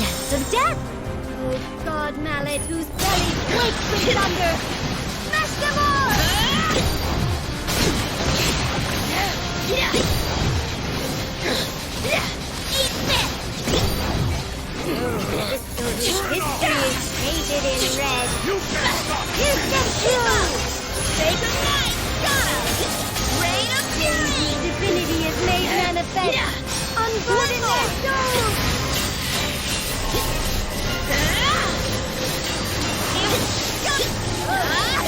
G: Dance of death! Oh God, Mallet, whose belly quakes with thunder! Smash them all!
Q: Eat this!
G: History is painted in red. You can choose!
Q: Say goodnight! Got him! Rain of fury!
G: Divinity is made manifest! Unburden their souls!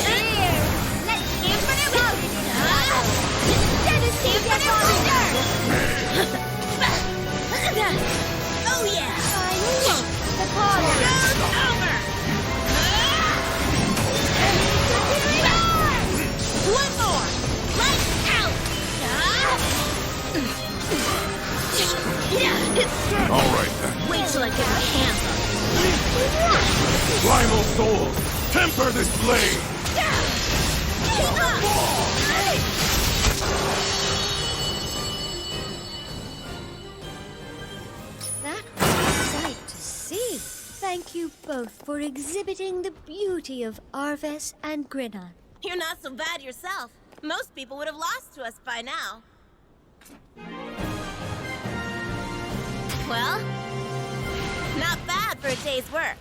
G: Here! Let's infinite wonder! Infinite wonder!
Q: Oh yeah!
G: Final one! The parlor!
Q: Show's over! One more! Lights out!
N: All right, then.
Q: Wait till I get my hands on it.
N: Primal souls, temper this blade!
G: That was a sight to see. Thank you both for exhibiting the beauty of Arves and Gran.
Q: You're not so bad yourself. Most people would have lost to us by now. Well, not bad for a day's work.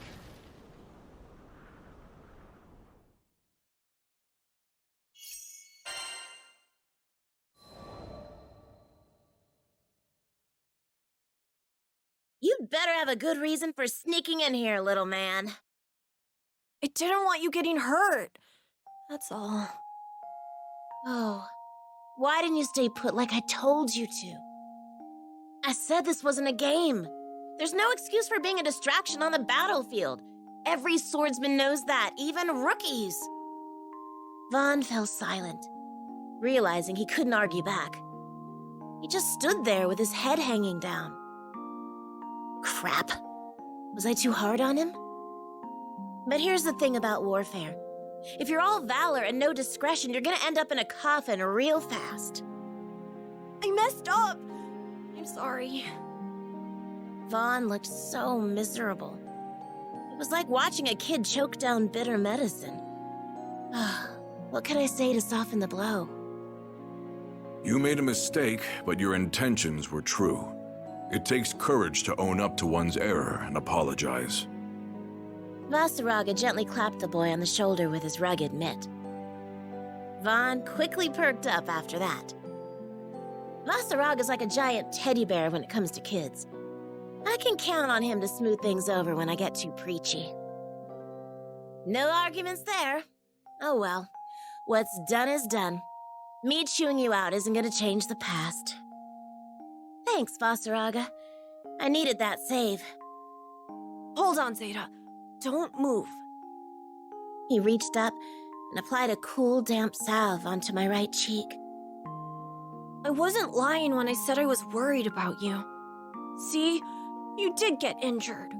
Q: better have a good reason for sneaking in here, little man.
D: I didn't want you getting hurt. That's all.
Q: Oh, why didn't you stay put like I told you to? I said this wasn't a game. There's no excuse for being a distraction on the battlefield. Every swordsman knows that, even rookies. Vaughn fell silent, realizing he couldn't argue back. He just stood there with his head hanging down. Crap. Was I too hard on him? But here's the thing about warfare. If you're all valor and no discretion, you're gonna end up in a coffin real fast.
D: I messed up. I'm sorry.
Q: Vaughn looked so miserable. It was like watching a kid choke down bitter medicine. What could I say to soften the blow?
N: You made a mistake, but your intentions were true. It takes courage to own up to one's error and apologize.
Q: Vaseraga gently clapped the boy on the shoulder with his rugged mitt. Vaughn quickly perked up after that. Vaseraga's like a giant teddy bear when it comes to kids. I can count on him to smooth things over when I get too preachy. No arguments there. Oh well, what's done is done. Me chewing you out isn't gonna change the past. Thanks, Vaseraga. I needed that save.
D: Hold on, Zeta. Don't move.
Q: He reached up and applied a cool, damp salve onto my right cheek.
D: I wasn't lying when I said I was worried about you. See? You did get injured.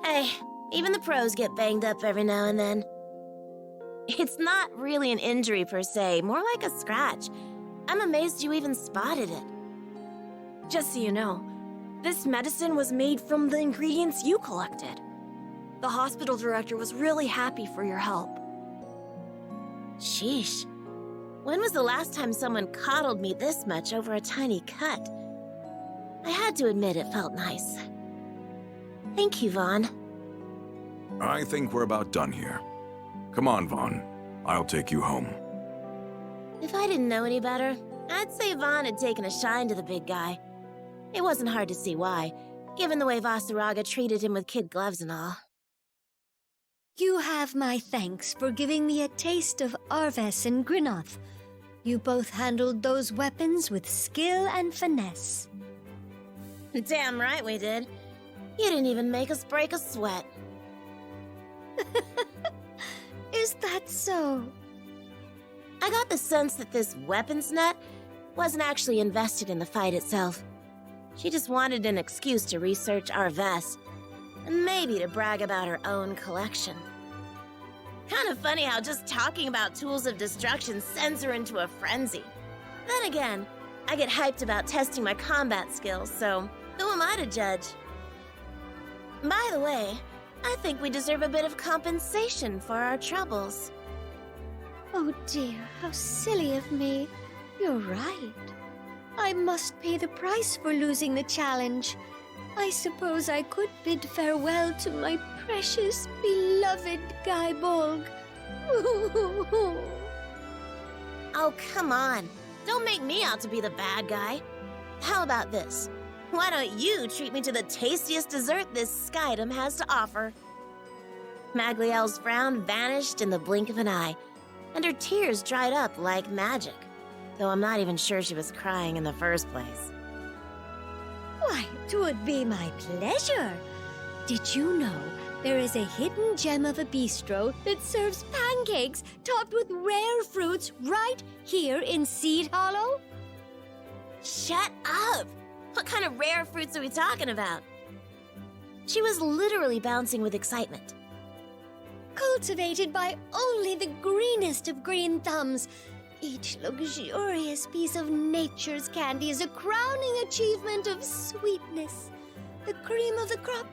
Q: Hey, even the pros get banged up every now and then. It's not really an injury per se, more like a scratch. I'm amazed you even spotted it.
D: Just so you know, this medicine was made from the ingredients you collected. The hospital director was really happy for your help.
Q: Sheesh. When was the last time someone coddled me this much over a tiny cut? I had to admit it felt nice. Thank you, Vaughn.
N: I think we're about done here. Come on, Vaughn. I'll take you home.
Q: If I didn't know any better, I'd say Vaughn had taken a shine to the big guy. It wasn't hard to see why, given the way Vaseraga treated him with kid gloves and all.
G: You have my thanks for giving me a taste of Arves and Grinoth. You both handled those weapons with skill and finesse.
Q: Damn right we did. You didn't even make us break a sweat.
G: Is that so?
Q: I got the sense that this weapons nut wasn't actually invested in the fight itself. She just wanted an excuse to research Arves, and maybe to brag about her own collection. Kind of funny how just talking about tools of destruction sends her into a frenzy. Then again, I get hyped about testing my combat skills, so who am I to judge? By the way, I think we deserve a bit of compensation for our troubles.
G: Oh dear, how silly of me. You're right. I must pay the price for losing the challenge. I suppose I could bid farewell to my precious, beloved Gaibolg.
Q: Oh, come on. Don't make me out to be the bad guy. How about this? Why don't you treat me to the tastiest dessert this Skydom has to offer? Magliel's frown vanished in the blink of an eye, and her tears dried up like magic, though I'm not even sure she was crying in the first place.
G: Why, 'twould be my pleasure. Did you know there is a hidden gem of a bistro that serves pancakes topped with rare fruits right here in Seed Hollow?
Q: Shut up! What kind of rare fruits are we talking about? She was literally bouncing with excitement.
G: Cultivated by only the greenest of green thumbs. Each luxurious piece of nature's candy is a crowning achievement of sweetness. The cream of the crop.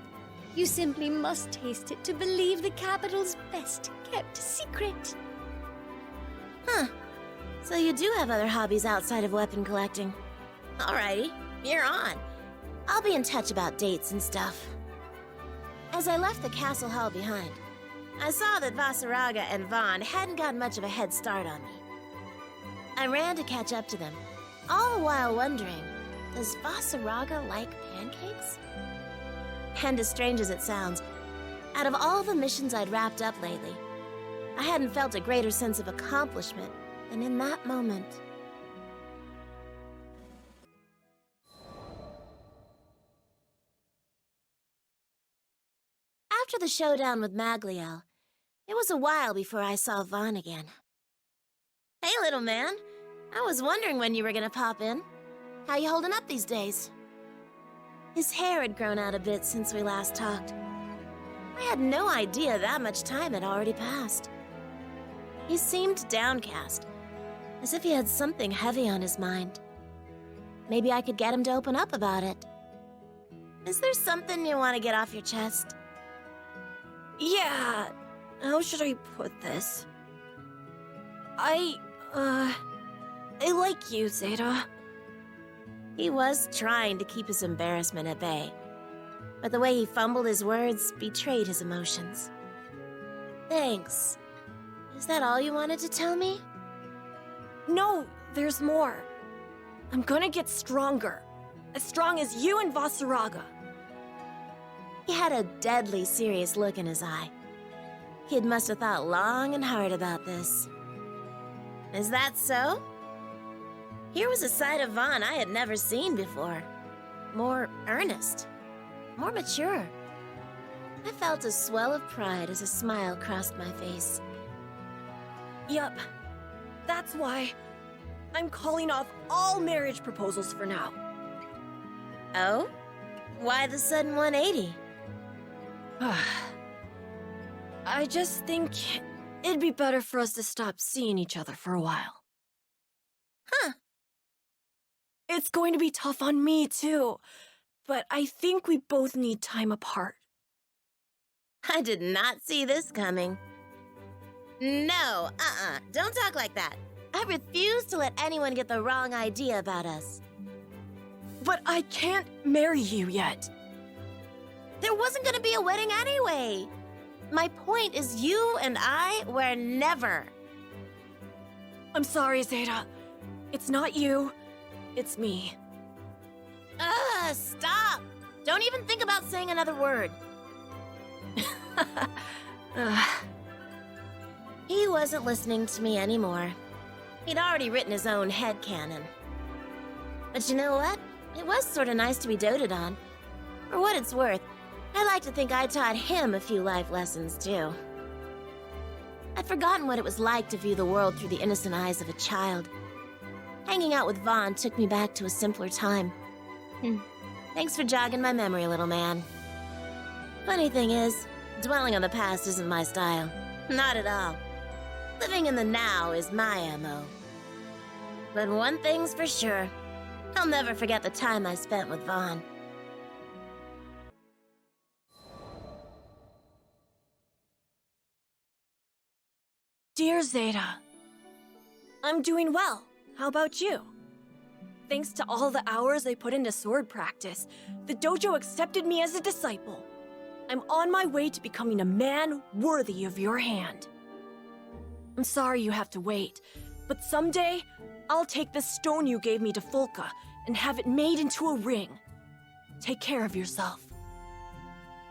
G: You simply must taste it to believe the capital's best-kept secret.
Q: Huh. So you do have other hobbies outside of weapon collecting. Alrighty, you're on. I'll be in touch about dates and stuff. As I left the castle hall behind, I saw that Vaseraga and Vaughn hadn't gotten much of a head start on me. I ran to catch up to them, all the while wondering, does Vaseraga like pancakes? And as strange as it sounds, out of all the missions I'd wrapped up lately, I hadn't felt a greater sense of accomplishment than in that moment. After the showdown with Magliel, it was a while before I saw Vaughn again. Hey, little man. I was wondering when you were gonna pop in. How you holding up these days? His hair had grown out a bit since we last talked. I had no idea that much time had already passed. He seemed downcast, as if he had something heavy on his mind. Maybe I could get him to open up about it. Is there something you want to get off your chest?
D: Yeah, how should I put this? I like you, Zeta.
Q: He was trying to keep his embarrassment at bay, but the way he fumbled his words betrayed his emotions. Thanks. Is that all you wanted to tell me?
D: No, there's more. I'm gonna get stronger. As strong as you and Vaseraga.
Q: He had a deadly serious look in his eye. Kid must have thought long and hard about this. Is that so? Here was a side of Vaughn I had never seen before. More earnest. More mature. I felt a swell of pride as a smile crossed my face.
D: Yup. That's why I'm calling off all marriage proposals for now.
Q: Oh? Why the sudden 180?
D: I just think it'd be better for us to stop seeing each other for a while.
Q: Huh.
D: It's going to be tough on me, too. But I think we both need time apart.
Q: I did not see this coming. No, don't talk like that. I refuse to let anyone get the wrong idea about us.
D: But I can't marry you yet.
Q: There wasn't gonna be a wedding anyway. My point is you and I were never.
D: I'm sorry, Zeta. It's not you. It's me.
Q: Stop! Don't even think about saying another word. He wasn't listening to me anymore. He'd already written his own headcanon. But you know what? It was sort of nice to be doted on. For what it's worth, I like to think I taught him a few life lessons, too. I'd forgotten what it was like to view the world through the innocent eyes of a child. Hanging out with Vaughn took me back to a simpler time. Thanks for jogging my memory, little man. Funny thing is, dwelling on the past isn't my style. Not at all. Living in the now is my MO. But one thing's for sure. I'll never forget the time I spent with Vaughn.
D: Dear Zeta, I'm doing well. How about you? Thanks to all the hours I put into sword practice, the dojo accepted me as a disciple. I'm on my way to becoming a man worthy of your hand. I'm sorry you have to wait, but someday, I'll take the stone you gave me to Fulka and have it made into a ring. Take care of yourself.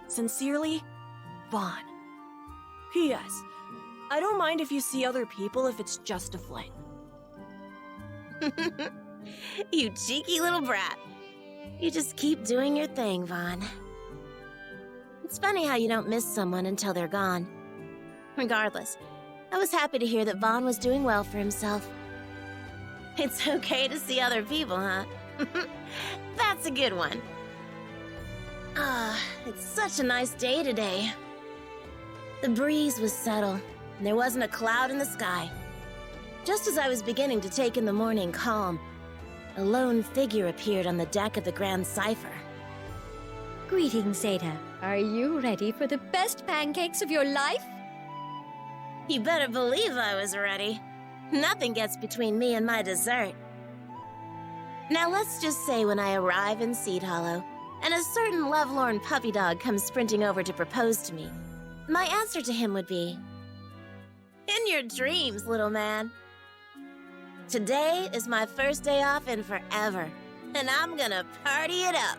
D: Sincerely, Vaughn. P.S. I don't mind if you see other people if it's just a fling.
Q: You cheeky little brat. You just keep doing your thing, Vaughn. It's funny how you don't miss someone until they're gone. Regardless, I was happy to hear that Vaughn was doing well for himself. It's okay to see other people, huh? That's a good one. It's such a nice day today. The breeze was subtle, and there wasn't a cloud in the sky. Just as I was beginning to take in the morning calm, a lone figure appeared on the deck of the Grand Cipher.
G: Greetings, Zeta. Are you ready for the best pancakes of your life?
Q: You better believe I was ready. Nothing gets between me and my dessert. Now let's just say when I arrive in Seed Hollow, and a certain lovelorn puppy dog comes sprinting over to propose to me, my answer to him would be, in your dreams, little man. Today is my first day off in forever, and I'm gonna party it up.